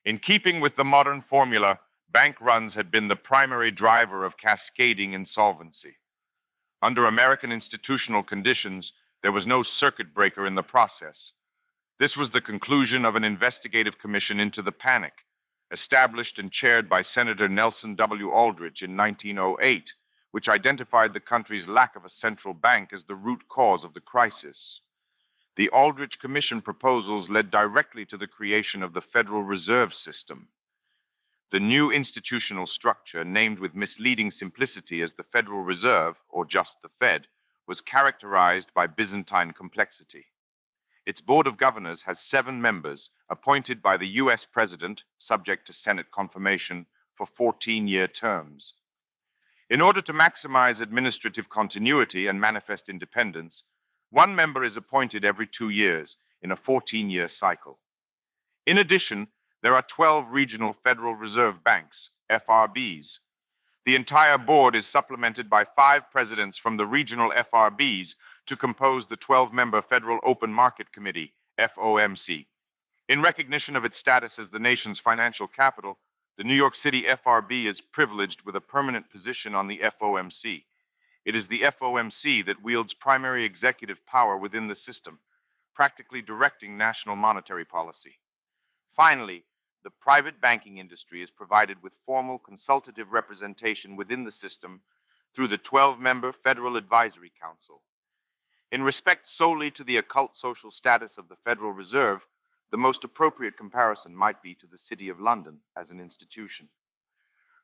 In keeping with the modern formula, bank runs had been the primary driver of cascading insolvency. Under American institutional conditions, there was no circuit breaker in the process. This was the conclusion of an investigative commission into the panic, established and chaired by Senator Nelson W. Aldrich in 1908, which identified the country's lack of a central bank as the root cause of the crisis. The Aldrich Commission proposals led directly to the creation of the Federal Reserve System. The new institutional structure, named with misleading simplicity as the Federal Reserve, or just the Fed, was characterized by Byzantine complexity. Its Board of Governors has 7 members appointed by the U.S. President, subject to Senate confirmation, for 14-year terms. In order to maximize administrative continuity and manifest independence, 1 member is appointed every 2 years in a 14-year cycle. In addition, there are 12 regional Federal Reserve Banks, FRBs. The entire board is supplemented by 5 presidents from the regional FRBs to compose the 12-member Federal Open Market Committee, FOMC. In recognition of its status as the nation's financial capital, the New York City FRB is privileged with a permanent position on the FOMC. It is the FOMC that wields primary executive power within the system, practically directing national monetary policy. Finally, the private banking industry is provided with formal consultative representation within the system through the 12-member Federal Advisory Council. In respect solely to the occult social status of the Federal Reserve, the most appropriate comparison might be to the City of London as an institution.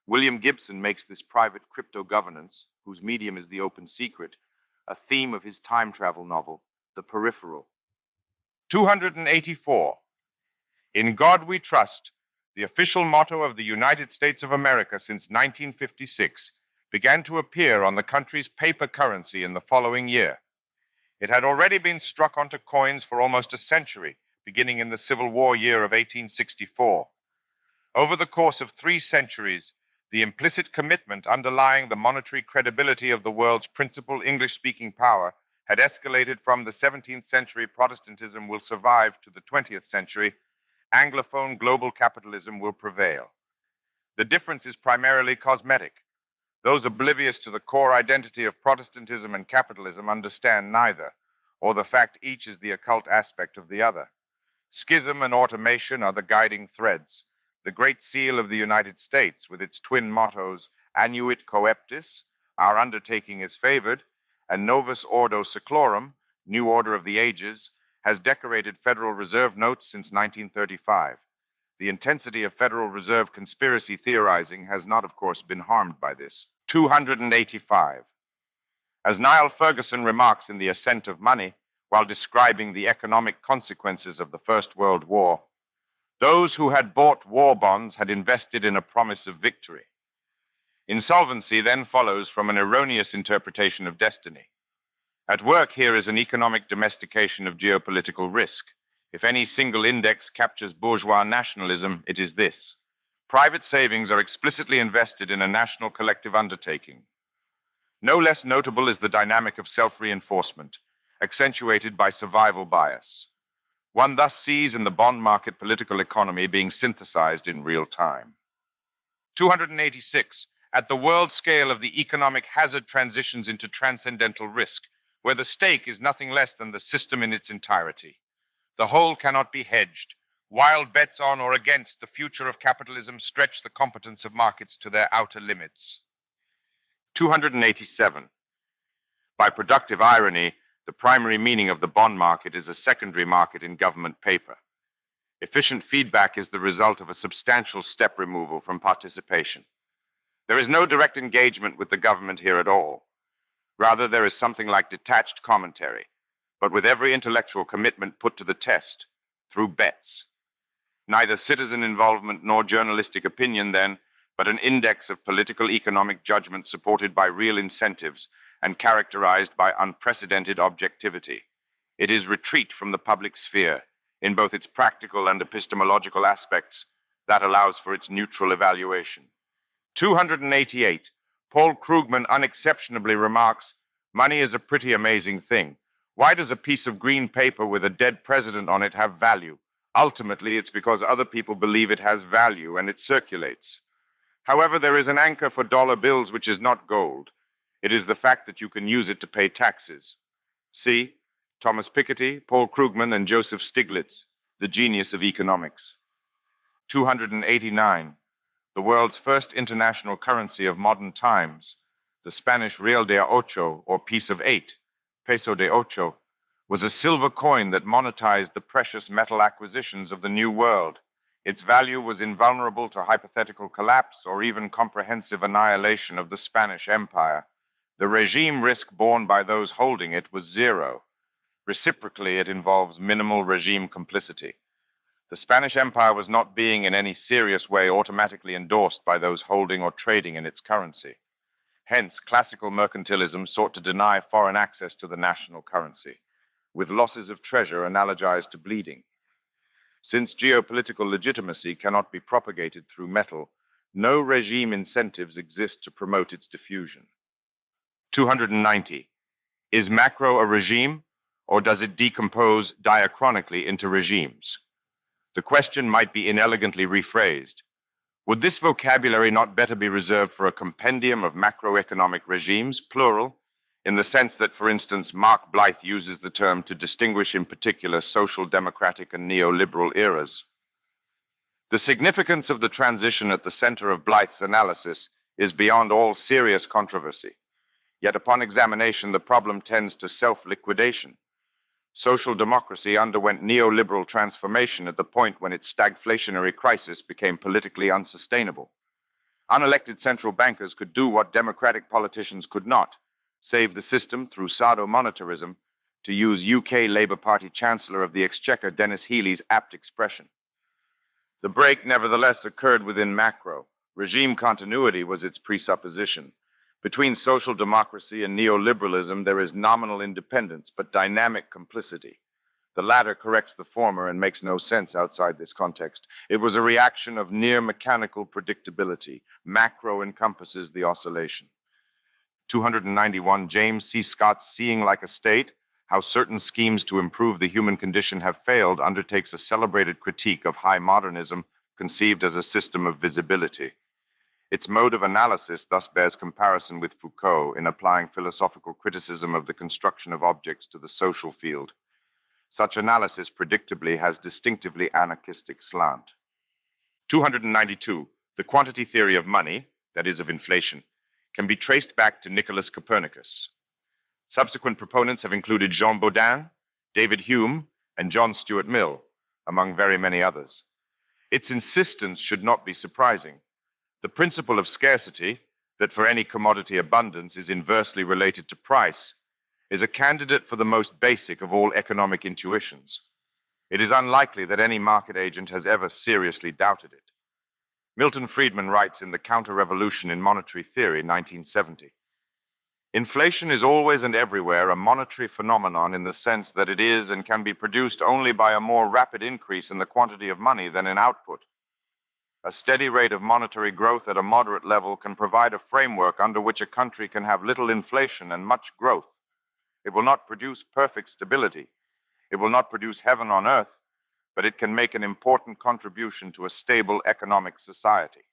William Gibson makes this private crypto governance, whose medium is the open secret, a theme of his time travel novel, The Peripheral. 284. In God We Trust, the official motto of the United States of America since 1956, began to appear on the country's paper currency in the following year. It had already been struck onto coins for almost a century, beginning in the Civil War year of 1864. Over the course of 3 centuries, the implicit commitment underlying the monetary credibility of the world's principal English-speaking power had escalated from the 17th century Protestantism will survive to the 20th century, Anglophone global capitalism will prevail. The difference is primarily cosmetic. Those oblivious to the core identity of Protestantism and capitalism understand neither, or the fact each is the occult aspect of the other. Schism and automation are the guiding threads. The Great Seal of the United States, with its twin mottos, Annuit Coeptis, our undertaking is favored, and Novus Ordo Seclorum, New Order of the Ages, has decorated Federal Reserve notes since 1935. The intensity of Federal Reserve conspiracy theorizing has not, of course, been harmed by this. 285. As Niall Ferguson remarks in The Ascent of Money, while describing the economic consequences of the First World War, those who had bought war bonds had invested in a promise of victory. Insolvency then follows from an erroneous interpretation of destiny. At work here is an economic domestication of geopolitical risk. If any single index captures bourgeois nationalism, it is this. Private savings are explicitly invested in a national collective undertaking. No less notable is the dynamic of self-reinforcement, accentuated by survival bias. One thus sees in the bond market political economy being synthesized in real time. 286. At the world scale of the economic hazard transitions into transcendental risk, where the stake is nothing less than the system in its entirety. The whole cannot be hedged. Wild bets on or against the future of capitalism stretch the competence of markets to their outer limits. 287. By productive irony, the primary meaning of the bond market is a secondary market in government paper. Efficient feedback is the result of a substantial step removal from participation. There is no direct engagement with the government here at all. Rather, there is something like detached commentary, but with every intellectual commitment put to the test, through bets. Neither citizen involvement nor journalistic opinion, then, but an index of political economic judgment supported by real incentives and characterized by unprecedented objectivity. It is retreat from the public sphere, in both its practical and epistemological aspects, that allows for its neutral evaluation. 288. Paul Krugman unexceptionably remarks, money is a pretty amazing thing. Why does a piece of green paper with a dead president on it have value? Ultimately, it's because other people believe it has value and it circulates. However, there is an anchor for dollar bills which is not gold. It is the fact that you can use it to pay taxes. See Thomas Piketty, Paul Krugman, and Joseph Stiglitz, The Genius of Economics. 289. The world's first international currency of modern times, the Spanish Real de Ocho, or Piece of Eight, Peso de Ocho, was a silver coin that monetized the precious metal acquisitions of the New World. Its value was invulnerable to hypothetical collapse or even comprehensive annihilation of the Spanish Empire. The regime risk borne by those holding it was zero. Reciprocally, it involves minimal regime complicity. The Spanish Empire was not being in any serious way automatically endorsed by those holding or trading in its currency. Hence, classical mercantilism sought to deny foreign access to the national currency, with losses of treasure analogized to bleeding. Since geopolitical legitimacy cannot be propagated through metal, no regime incentives exist to promote its diffusion. 290. Is macro a regime, or does it decompose diachronically into regimes? The question might be inelegantly rephrased. Would this vocabulary not better be reserved for a compendium of macroeconomic regimes, plural, in the sense that, for instance, Mark Blyth uses the term to distinguish in particular social democratic and neoliberal eras? The significance of the transition at the center of Blyth's analysis is beyond all serious controversy. Yet upon examination, the problem tends to self-liquidation. Social democracy underwent neoliberal transformation at the point when its stagflationary crisis became politically unsustainable. Unelected central bankers could do what democratic politicians could not: save the system through pseudo-monetarism, to use UK Labour Party Chancellor of the Exchequer Dennis Healey's apt expression. The break nevertheless occurred within macro. Regime continuity was its presupposition. Between social democracy and neoliberalism, there is nominal independence, but dynamic complicity. The latter corrects the former and makes no sense outside this context. It was a reaction of near mechanical predictability. Macro encompasses the oscillation. 291. James C. Scott's Seeing Like a State, How Certain Schemes to Improve the Human Condition Have Failed, undertakes a celebrated critique of high modernism conceived as a system of visibility. Its mode of analysis thus bears comparison with Foucault in applying philosophical criticism of the construction of objects to the social field. Such analysis predictably has distinctively anarchistic slant. 292. The quantity theory of money, that is of inflation, can be traced back to Nicholas Copernicus. Subsequent proponents have included Jean Baudin, David Hume, and John Stuart Mill, among very many others. Its insistence should not be surprising. The principle of scarcity, that for any commodity abundance is inversely related to price, is a candidate for the most basic of all economic intuitions. It is unlikely that any market agent has ever seriously doubted it. Milton Friedman writes in The Counter-Revolution in Monetary Theory, 1970, inflation is always and everywhere a monetary phenomenon in the sense that it is and can be produced only by a more rapid increase in the quantity of money than in output. A steady rate of monetary growth at a moderate level can provide a framework under which a country can have little inflation and much growth. It will not produce perfect stability. It will not produce heaven on earth, but it can make an important contribution to a stable economic society.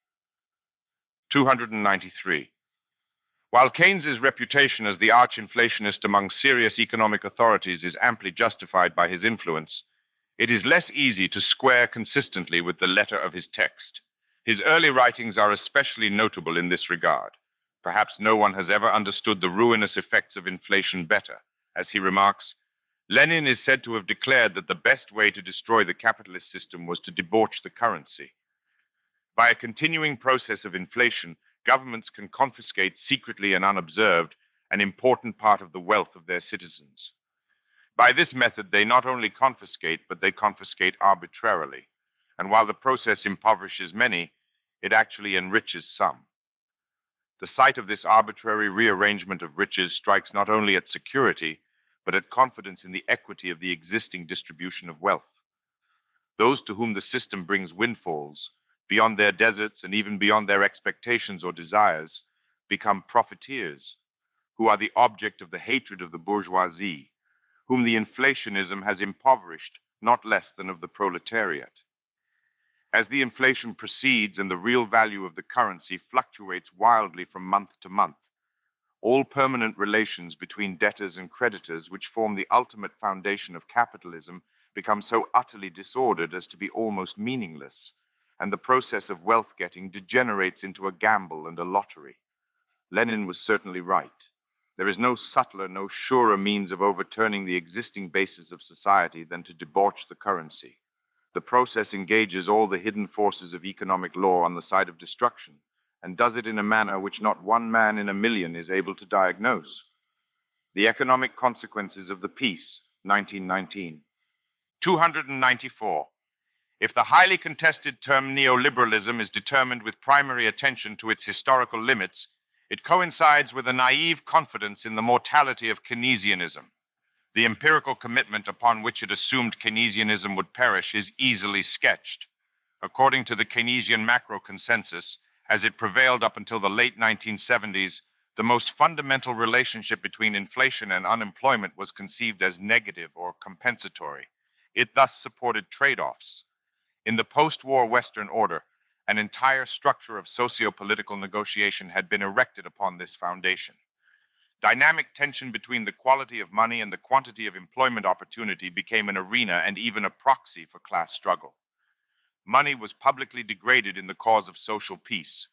293. While Keynes's reputation as the arch-inflationist among serious economic authorities is amply justified by his influence, it is less easy to square consistently with the letter of his text. His early writings are especially notable in this regard. Perhaps no one has ever understood the ruinous effects of inflation better. As he remarks, Lenin is said to have declared that the best way to destroy the capitalist system was to debauch the currency. By a continuing process of inflation, governments can confiscate secretly and unobserved an important part of the wealth of their citizens. By this method, they not only confiscate, but they confiscate arbitrarily. And while the process impoverishes many, it actually enriches some. The sight of this arbitrary rearrangement of riches strikes not only at security, but at confidence in the equity of the existing distribution of wealth. Those to whom the system brings windfalls, beyond their deserts and even beyond their expectations or desires, become profiteers, who are the object of the hatred of the bourgeoisie, whom the inflationism has impoverished not less than of the proletariat. As the inflation proceeds and the real value of the currency fluctuates wildly from month to month, all permanent relations between debtors and creditors, which form the ultimate foundation of capitalism, become so utterly disordered as to be almost meaningless, and the process of wealth-getting degenerates into a gamble and a lottery. Lenin was certainly right. There is no subtler, no surer means of overturning the existing basis of society than to debauch the currency. The process engages all the hidden forces of economic law on the side of destruction, and does it in a manner which not one man in a million is able to diagnose. The Economic Consequences of the Peace, 1919. 294. If the highly contested term neoliberalism is determined with primary attention to its historical limits, it coincides with a naive confidence in the mortality of Keynesianism. The empirical commitment upon which it assumed Keynesianism would perish is easily sketched. According to the Keynesian macro consensus, as it prevailed up until the late 1970s, the most fundamental relationship between inflation and unemployment was conceived as negative or compensatory. It thus supported trade-offs. In the post-war Western order, an entire structure of socio-political negotiation had been erected upon this foundation. Dynamic tension between the quality of money and the quantity of employment opportunity became an arena and even a proxy for class struggle. Money was publicly degraded in the cause of social peace.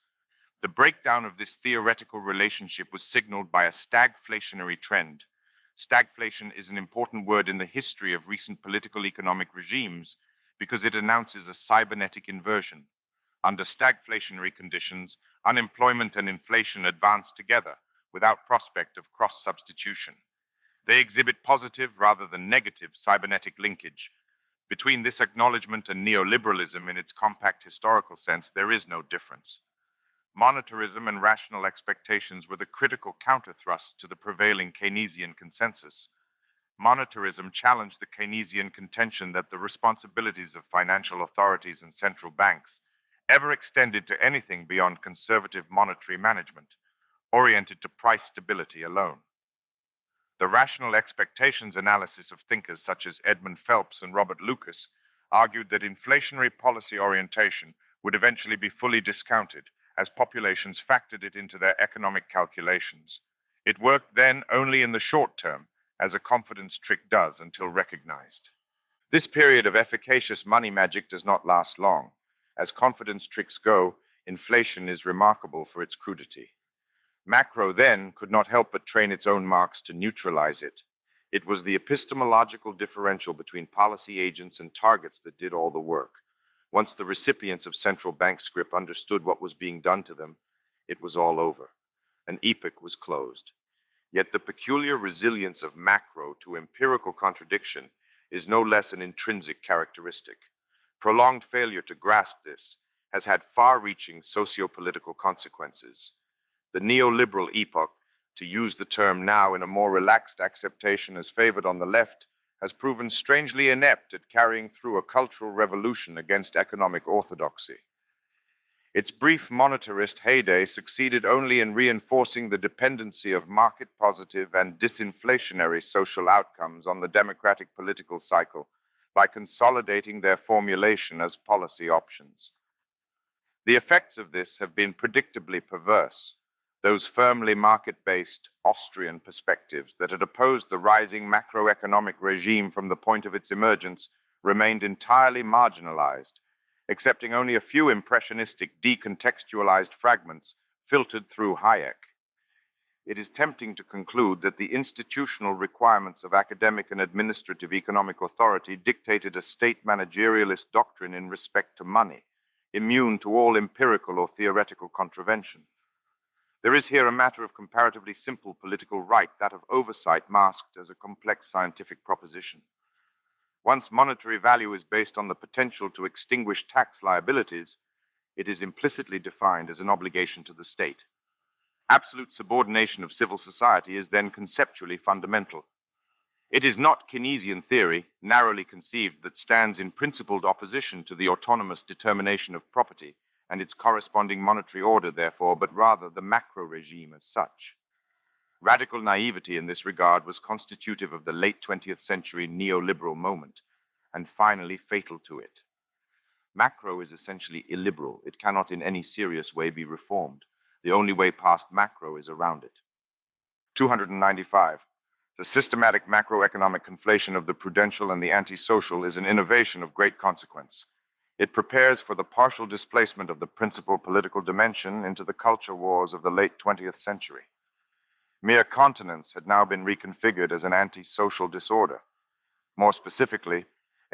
The breakdown of this theoretical relationship was signaled by a stagflationary trend. Stagflation is an important word in the history of recent political economic regimes because it announces a cybernetic inversion. Under stagflationary conditions, unemployment and inflation advance together, without prospect of cross-substitution. They exhibit positive rather than negative cybernetic linkage. Between this acknowledgement and neoliberalism in its compact historical sense, there is no difference. Monetarism and rational expectations were the critical counterthrust to the prevailing Keynesian consensus. Monetarism challenged the Keynesian contention that the responsibilities of financial authorities and central banks ever extended to anything beyond conservative monetary management, oriented to price stability alone. The rational expectations analysis of thinkers such as Edmund Phelps and Robert Lucas argued that inflationary policy orientation would eventually be fully discounted as populations factored it into their economic calculations. It worked then only in the short term, as a confidence trick does until recognized. This period of efficacious money magic does not last long. As confidence tricks go, inflation is remarkable for its crudity. Macro then could not help but train its own marks to neutralize it. It was the epistemological differential between policy agents and targets that did all the work. Once the recipients of central bank scrip understood what was being done to them, it was all over. An epoch was closed. Yet the peculiar resilience of macro to empirical contradiction is no less an intrinsic characteristic. Prolonged failure to grasp this has had far-reaching socio-political consequences. The neoliberal epoch, to use the term now in a more relaxed acceptation as favored on the left, has proven strangely inept at carrying through a cultural revolution against economic orthodoxy. Its brief monetarist heyday succeeded only in reinforcing the dependency of market-positive and disinflationary social outcomes on the democratic political cycle by consolidating their formulation as policy options. The effects of this have been predictably perverse. Those firmly market-based Austrian perspectives that had opposed the rising macroeconomic regime from the point of its emergence remained entirely marginalized, accepting only a few impressionistic, decontextualized fragments filtered through Hayek. It is tempting to conclude that the institutional requirements of academic and administrative economic authority dictated a state managerialist doctrine in respect to money, immune to all empirical or theoretical contravention. There is here a matter of comparatively simple political right, that of oversight masked as a complex scientific proposition. Once monetary value is based on the potential to extinguish tax liabilities, it is implicitly defined as an obligation to the state. Absolute subordination of civil society is then conceptually fundamental. It is not Keynesian theory, narrowly conceived, that stands in principled opposition to the autonomous determination of property and its corresponding monetary order, therefore, but rather the macro regime as such. Radical naivety in this regard was constitutive of the late 20th century neoliberal moment, and finally fatal to it. Macro is essentially illiberal. It cannot in any serious way be reformed. The only way past macro is around it. 295. The systematic macroeconomic conflation of the prudential and the antisocial is an innovation of great consequence. It prepares for the partial displacement of the principal political dimension into the culture wars of the late 20th century. Mere continence had now been reconfigured as an antisocial disorder. More specifically,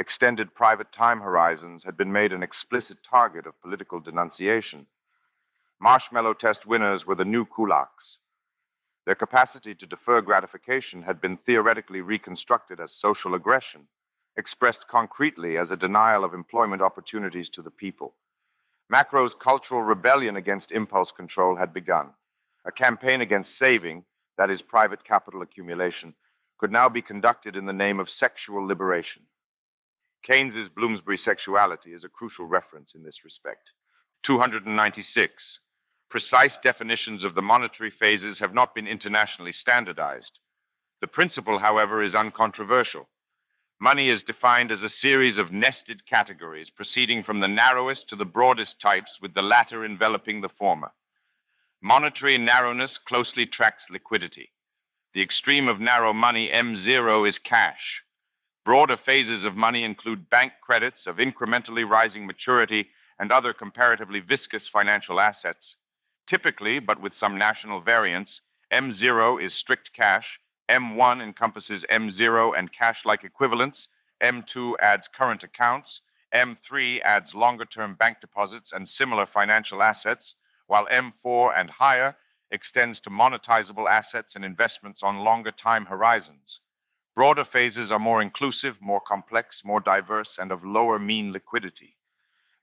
extended private time horizons had been made an explicit target of political denunciation. Marshmallow test winners were the new kulaks. Their capacity to defer gratification had been theoretically reconstructed as social aggression, expressed concretely as a denial of employment opportunities to the people. Macro's cultural rebellion against impulse control had begun. A campaign against saving, that is, private capital accumulation, could now be conducted in the name of sexual liberation. Keynes's Bloomsbury sexuality is a crucial reference in this respect. 296. Precise definitions of the monetary phases have not been internationally standardized. The principle, however, is uncontroversial. Money is defined as a series of nested categories proceeding from the narrowest to the broadest types, with the latter enveloping the former. Monetary narrowness closely tracks liquidity. The extreme of narrow money, M0, is cash. Broader phases of money include bank credits of incrementally rising maturity and other comparatively viscous financial assets. Typically, but with some national variance, M0 is strict cash, M1 encompasses M0 and cash-like equivalents, M2 adds current accounts, M3 adds longer-term bank deposits and similar financial assets, while M4 and higher extends to monetizable assets and investments on longer time horizons. Broader phases are more inclusive, more complex, more diverse, and of lower mean liquidity.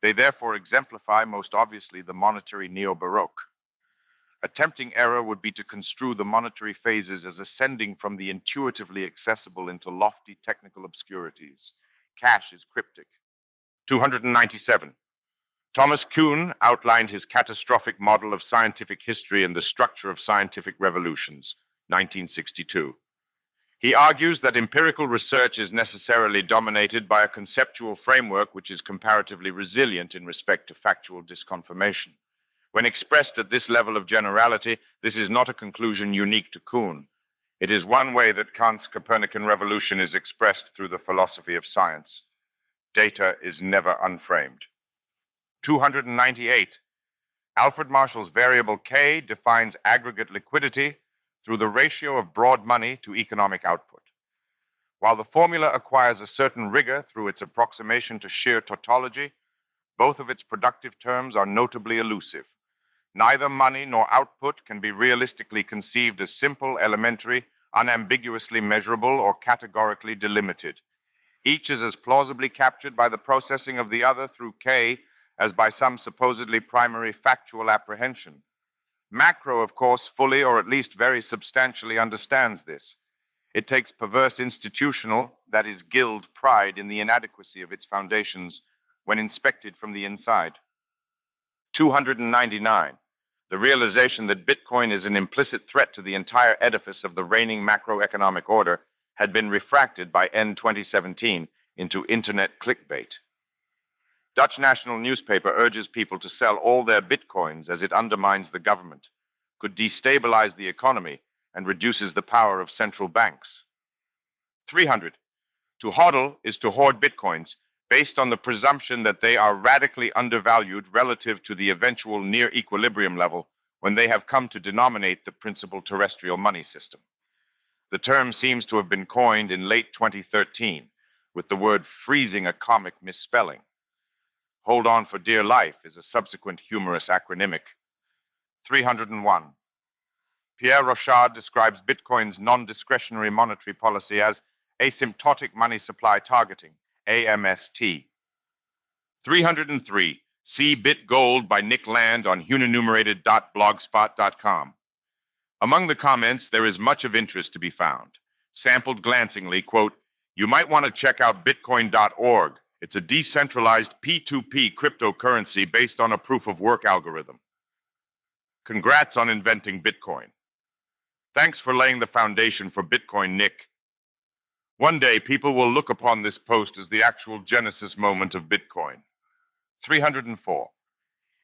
They therefore exemplify most obviously the monetary neo-Baroque. A tempting error would be to construe the monetary phases as ascending from the intuitively accessible into lofty technical obscurities. Cash is cryptic. 297. Thomas Kuhn outlined his catastrophic model of scientific history and the structure of scientific revolutions, 1962. He argues that empirical research is necessarily dominated by a conceptual framework which is comparatively resilient in respect to factual disconfirmation. When expressed at this level of generality, this is not a conclusion unique to Kuhn. It is one way that Kant's Copernican revolution is expressed through the philosophy of science. Data is never unframed. 298. Alfred Marshall's variable K defines aggregate liquidity through the ratio of broad money to economic output. While the formula acquires a certain rigor through its approximation to sheer tautology, both of its productive terms are notably elusive. Neither money nor output can be realistically conceived as simple, elementary, unambiguously measurable, or categorically delimited. Each is as plausibly captured by the processing of the other through K as by some supposedly primary factual apprehension. Macro, of course, fully or at least very substantially understands this. It takes perverse institutional, that is, guild pride in the inadequacy of its foundations when inspected from the inside. 299. The realization that Bitcoin is an implicit threat to the entire edifice of the reigning macroeconomic order had been refracted by N 2017 into internet clickbait. Dutch national newspaper urges people to sell all their Bitcoins as it undermines the government, could destabilize the economy, and reduces the power of central banks. 300. To hodl is to hoard Bitcoins, based on the presumption that they are radically undervalued relative to the eventual near equilibrium level when they have come to denominate the principal terrestrial money system. The term seems to have been coined in late 2013, with the word freezing a comic misspelling. Hold on for dear life is a subsequent humorous acronymic. 301. Pierre Rochard describes Bitcoin's non-discretionary monetary policy as asymptotic money supply targeting, AMST. 303. See Bit Gold by Nick Land on unenumerated.blogspot.com. Among the comments, there is much of interest to be found. Sampled glancingly, quote, "You might want to check out bitcoin.org. It's a decentralized P2P cryptocurrency based on a proof-of-work algorithm. Congrats on inventing Bitcoin. Thanks for laying the foundation for Bitcoin, Nick. One day, people will look upon this post as the actual genesis moment of Bitcoin." 304.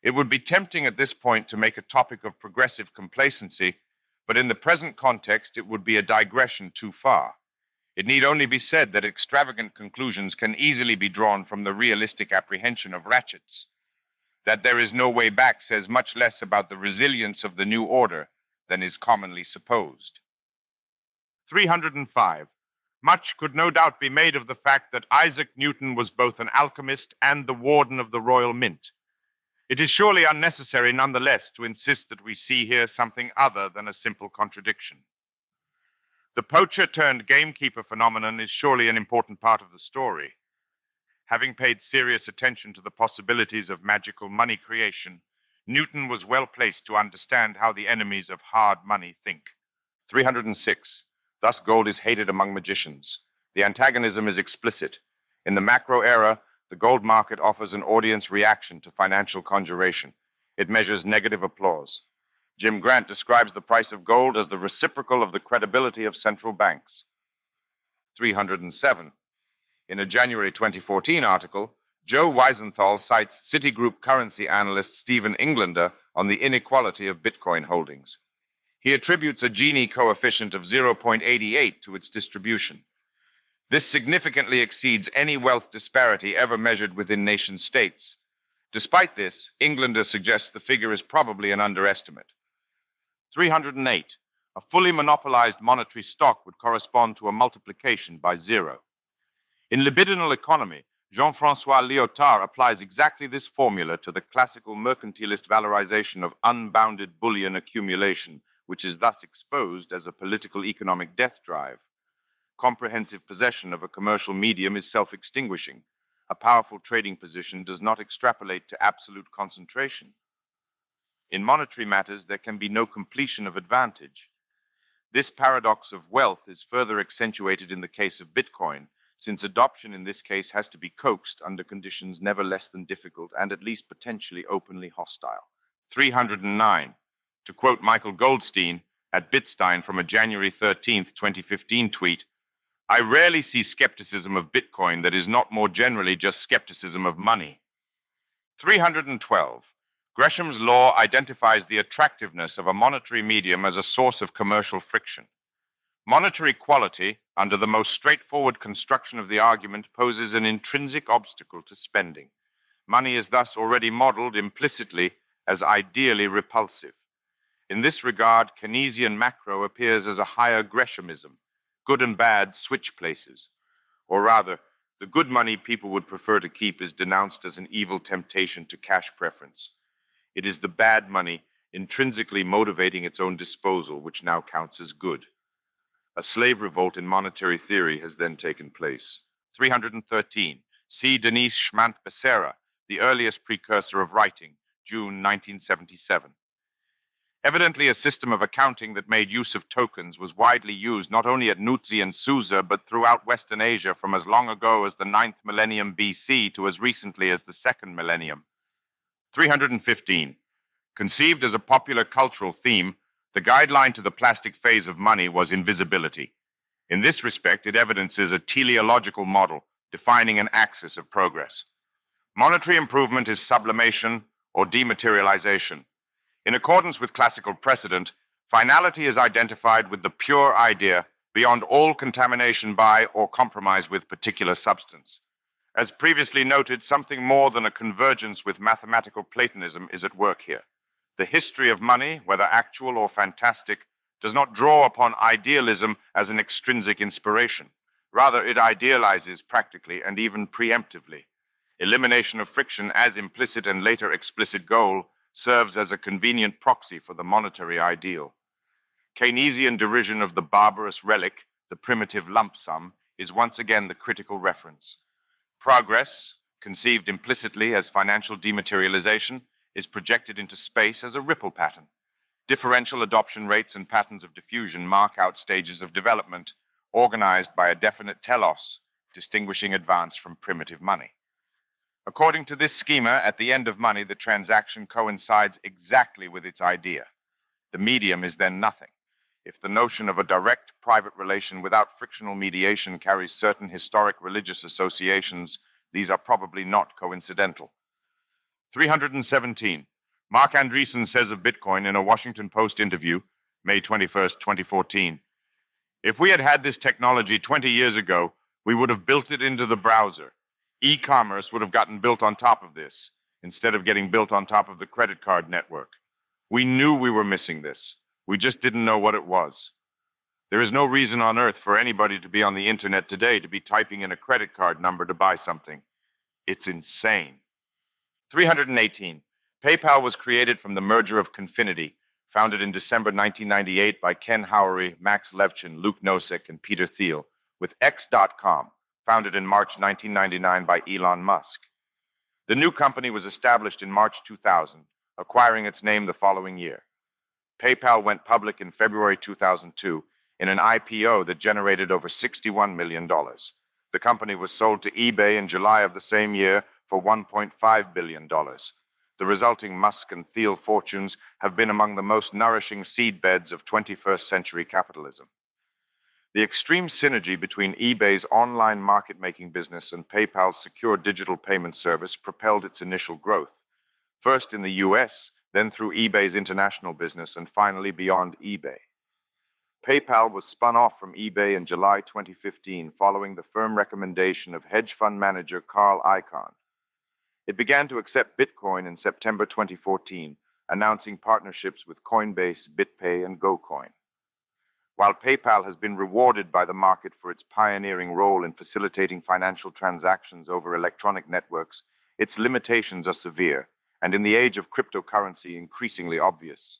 It would be tempting at this point to make a topic of progressive complacency, but in the present context, it would be a digression too far. It need only be said that extravagant conclusions can easily be drawn from the realistic apprehension of ratchets. That there is no way back says much less about the resilience of the new order than is commonly supposed. 305. Much could no doubt be made of the fact that Isaac Newton was both an alchemist and the warden of the Royal Mint. It is surely unnecessary, nonetheless, to insist that we see here something other than a simple contradiction. The poacher-turned-gamekeeper phenomenon is surely an important part of the story. Having paid serious attention to the possibilities of magical money creation, Newton was well placed to understand how the enemies of hard money think. 306. Thus gold is hated among magicians. The antagonism is explicit. In the macro era, the gold market offers an audience reaction to financial conjuration. It measures negative applause. Jim Grant describes the price of gold as the reciprocal of the credibility of central banks. 307. In a January 2014 article, Joe Weisenthal cites Citigroup currency analyst Stephen Englander on the inequality of Bitcoin holdings. He attributes a Gini coefficient of 0.88 to its distribution. This significantly exceeds any wealth disparity ever measured within nation states. Despite this, Englander suggests the figure is probably an underestimate. 308. A fully monopolized monetary stock would correspond to a multiplication by 0. In libidinal economy, Jean-François Lyotard applies exactly this formula to the classical mercantilist valorization of unbounded bullion accumulation, which is thus exposed as a political economic death drive. Comprehensive possession of a commercial medium is self-extinguishing. A powerful trading position does not extrapolate to absolute concentration. In monetary matters, there can be no completion of advantage. This paradox of wealth is further accentuated in the case of Bitcoin, since adoption in this case has to be coaxed under conditions never less than difficult and at least potentially openly hostile. 309. To quote Michael Goldstein at Bitstein from a January 13, 2015 tweet, "I rarely see skepticism of Bitcoin that is not more generally just skepticism of money." 312. Gresham's law identifies the attractiveness of a monetary medium as a source of commercial friction. Monetary quality, under the most straightforward construction of the argument, poses an intrinsic obstacle to spending. Money is thus already modeled implicitly as ideally repulsive. In this regard, Keynesian macro appears as a higher Greshamism. Good and bad switch places. Or rather, the good money people would prefer to keep is denounced as an evil temptation to cash preference. It is the bad money intrinsically motivating its own disposal which now counts as good. A slave revolt in monetary theory has then taken place. 313. See Denise Schmant-Becerra, The Earliest Precursor of Writing, June 1977. Evidently, a system of accounting that made use of tokens was widely used not only at Nutsi and Susa, but throughout Western Asia from as long ago as the 9th millennium BC to as recently as the 2nd millennium. 315. Conceived as a popular cultural theme, the guideline to the plastic phase of money was invisibility. In this respect, it evidences a teleological model defining an axis of progress. Monetary improvement is sublimation or dematerialization. In accordance with classical precedent, finality is identified with the pure idea beyond all contamination by or compromise with particular substance. As previously noted, something more than a convergence with mathematical Platonism is at work here. The history of money, whether actual or fantastic, does not draw upon idealism as an extrinsic inspiration. Rather, it idealizes practically and even preemptively. Elimination of friction as implicit and later explicit goal serves as a convenient proxy for the monetary ideal. Keynesian derision of the barbarous relic, the primitive lump sum, is once again the critical reference. Progress, conceived implicitly as financial dematerialization, is projected into space as a ripple pattern. Differential adoption rates and patterns of diffusion mark out stages of development, organized by a definite telos, distinguishing advance from primitive money. According to this schema, at the end of money, the transaction coincides exactly with its idea. The medium is then nothing. If the notion of a direct private relation without frictional mediation carries certain historic religious associations, these are probably not coincidental. 317. Mark Andreessen says of Bitcoin in a Washington Post interview, May 21st, 2014, "If we had had this technology 20 years ago, we would have built it into the browser. E-commerce would have gotten built on top of this, instead of getting built on top of the credit card network. We knew we were missing this. We just didn't know what it was." There is no reason on earth for anybody to be on the internet today to be typing in a credit card number to buy something. It's insane. 318. PayPal was created from the merger of Confinity, founded in December 1998 by Ken Howery, Max Levchin, Luke Nosek, and Peter Thiel, with X.com, founded in March 1999 by Elon Musk. The new company was established in March 2000, acquiring its name the following year. PayPal went public in February 2002 in an IPO that generated over $61 million. The company was sold to eBay in July of the same year for $1.5 billion. The resulting Musk and Thiel fortunes have been among the most nourishing seedbeds of 21st century capitalism. The extreme synergy between eBay's online market-making business and PayPal's secure digital payment service propelled its initial growth, first in the US, then through eBay's international business, and finally beyond eBay. PayPal was spun off from eBay in July 2015 following the firm recommendation of hedge fund manager Carl Icahn. It began to accept Bitcoin in September 2014, announcing partnerships with Coinbase, BitPay, and GoCoin. While PayPal has been rewarded by the market for its pioneering role in facilitating financial transactions over electronic networks, its limitations are severe, and in the age of cryptocurrency, increasingly obvious.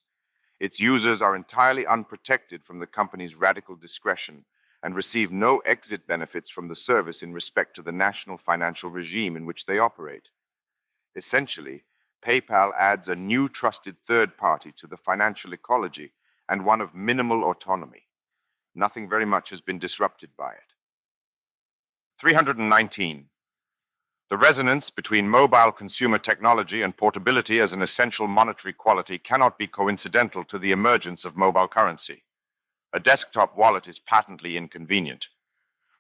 Its users are entirely unprotected from the company's radical discretion and receive no exit benefits from the service in respect to the national financial regime in which they operate. Essentially, PayPal adds a new trusted third party to the financial ecology and one of minimal autonomy. Nothing very much has been disrupted by it. 319. The resonance between mobile consumer technology and portability as an essential monetary quality cannot be coincidental to the emergence of mobile currency. A desktop wallet is patently inconvenient.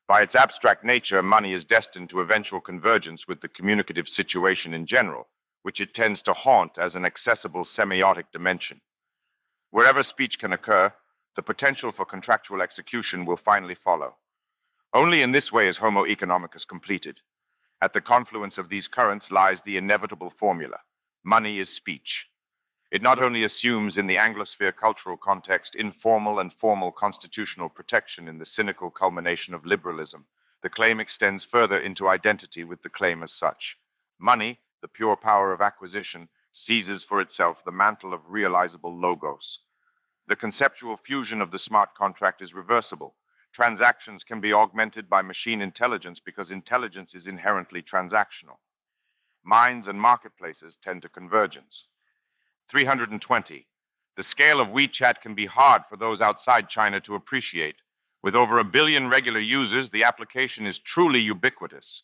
By its abstract nature, money is destined to eventual convergence with the communicative situation in general, which it tends to haunt as an accessible semiotic dimension. Wherever speech can occur, the potential for contractual execution will finally follow. Only in this way is Homo economicus completed. At the confluence of these currents lies the inevitable formula: money is speech. It not only assumes in the Anglosphere cultural context informal and formal constitutional protection in the cynical culmination of liberalism, the claim extends further into identity with the claim as such. Money, the pure power of acquisition, seizes for itself the mantle of realizable logos. The conceptual fusion of the smart contract is reversible. Transactions can be augmented by machine intelligence because intelligence is inherently transactional. Minds and marketplaces tend to convergence. 320. The scale of WeChat can be hard for those outside China to appreciate. With over 1 billion regular users, the application is truly ubiquitous.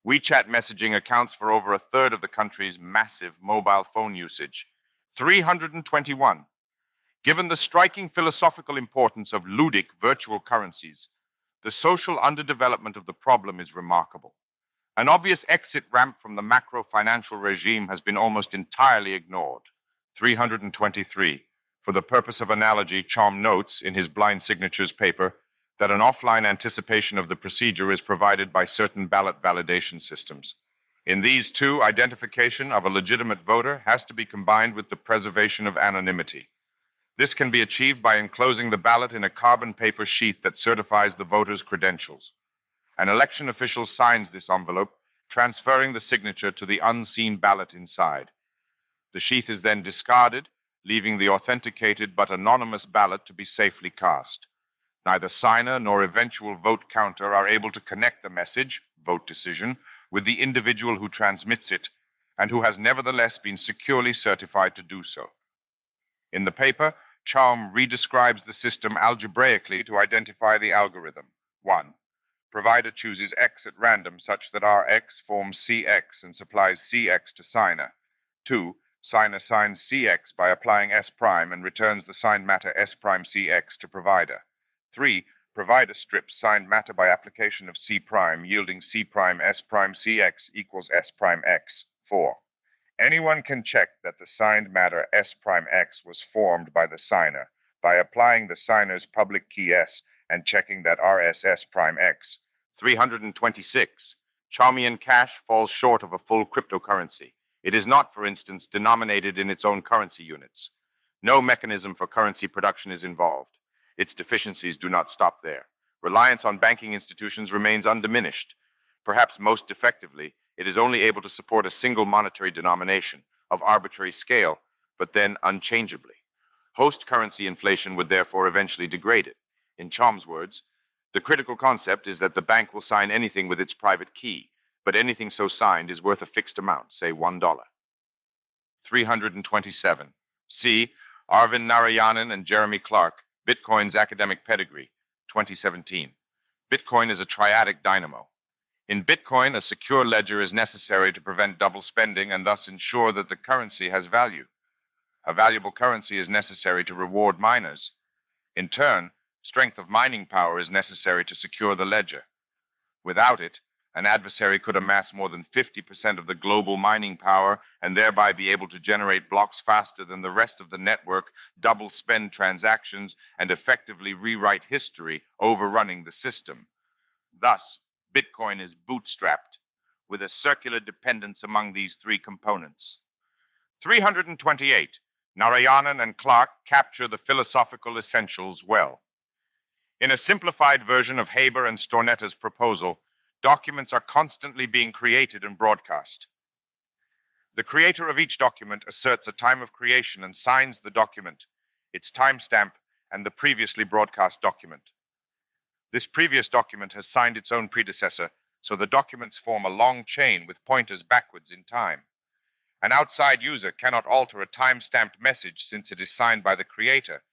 WeChat messaging accounts for over a third of the country's massive mobile phone usage. 321. Given the striking philosophical importance of ludic virtual currencies, the social underdevelopment of the problem is remarkable. An obvious exit ramp from the macro financial regime has been almost entirely ignored. 323. For the purpose of analogy, Chom notes in his blind signatures paper that an offline anticipation of the procedure is provided by certain ballot validation systems. In these two, identification of a legitimate voter has to be combined with the preservation of anonymity. This can be achieved by enclosing the ballot in a carbon paper sheath that certifies the voter's credentials. An election official signs this envelope, transferring the signature to the unseen ballot inside. The sheath is then discarded, leaving the authenticated but anonymous ballot to be safely cast. Neither signer nor eventual vote counter are able to connect the message, vote decision, with the individual who transmits it, and who has nevertheless been securely certified to do so. In the paper, Chaum redescribes the system algebraically to identify the algorithm. 1. Provider chooses X at random such that Rx forms CX and supplies CX to signer. 2. Signer signs CX by applying S' and returns the signed matter S' CX to provider. 3. Provider strips signed matter by application of C', yielding C' S' CX equals S' X. 4. Anyone can check that the signed matter S' X was formed by the signer by applying the signer's public key S and checking that RSS' X. 326. Chaumian cash falls short of a full cryptocurrency. It is not, for instance, denominated in its own currency units. No mechanism for currency production is involved. Its deficiencies do not stop there. Reliance on banking institutions remains undiminished. Perhaps most effectively, it is only able to support a single monetary denomination of arbitrary scale, but then unchangeably. Host currency inflation would therefore eventually degrade it. In Chom's words, the critical concept is that the bank will sign anything with its private key, but anything so signed is worth a fixed amount, say $1. 327. C. Arvind Narayanan and Jeremy Clark, Bitcoin's Academic Pedigree, 2017. Bitcoin is a triadic dynamo. In Bitcoin, a secure ledger is necessary to prevent double spending and thus ensure that the currency has value. A valuable currency is necessary to reward miners. In turn, strength of mining power is necessary to secure the ledger. Without it, an adversary could amass more than 50% of the global mining power and thereby be able to generate blocks faster than the rest of the network, double spend transactions, and effectively rewrite history, overrunning the system. Thus, Bitcoin is bootstrapped, with a circular dependence among these three components. 328. Narayanan and Clark capture the philosophical essentials well. In a simplified version of Haber and Stornetta's proposal, documents are constantly being created and broadcast. The creator of each document asserts a time of creation and signs the document, its timestamp, and the previously broadcast document. This previous document has signed its own predecessor, so the documents form a long chain with pointers backwards in time. An outside user cannot alter a time-stamped message since it is signed by the creator,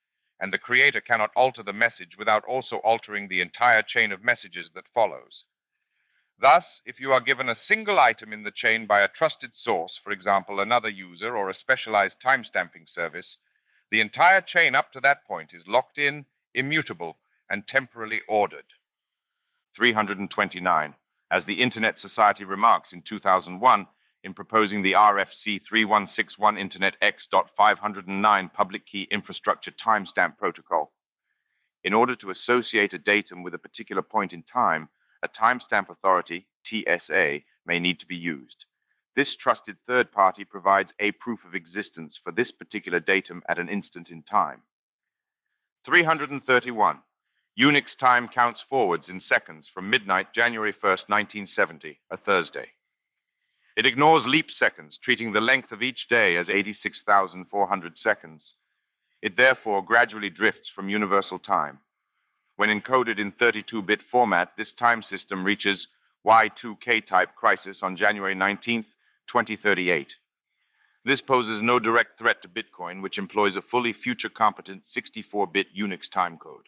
and the creator cannot alter the message without also altering the entire chain of messages that follows. Thus, if you are given a single item in the chain by a trusted source, for example, another user or a specialized timestamping service, the entire chain up to that point is locked in, immutable, and temporally ordered. 329. As the Internet Society remarks in 2001, in proposing the RFC 3161 Internet X.509 Public Key Infrastructure Timestamp Protocol. In order to associate a datum with a particular point in time, a timestamp authority, TSA, may need to be used. This trusted third party provides a proof of existence for this particular datum at an instant in time. 331. Unix time counts forwards in seconds from midnight, January 1st, 1970, a Thursday. It ignores leap seconds, treating the length of each day as 86,400 seconds. It therefore gradually drifts from universal time. When encoded in 32-bit format, this time system reaches Y2K type crisis on January 19th, 2038. This poses no direct threat to Bitcoin, which employs a fully future-competent 64-bit Unix timecode.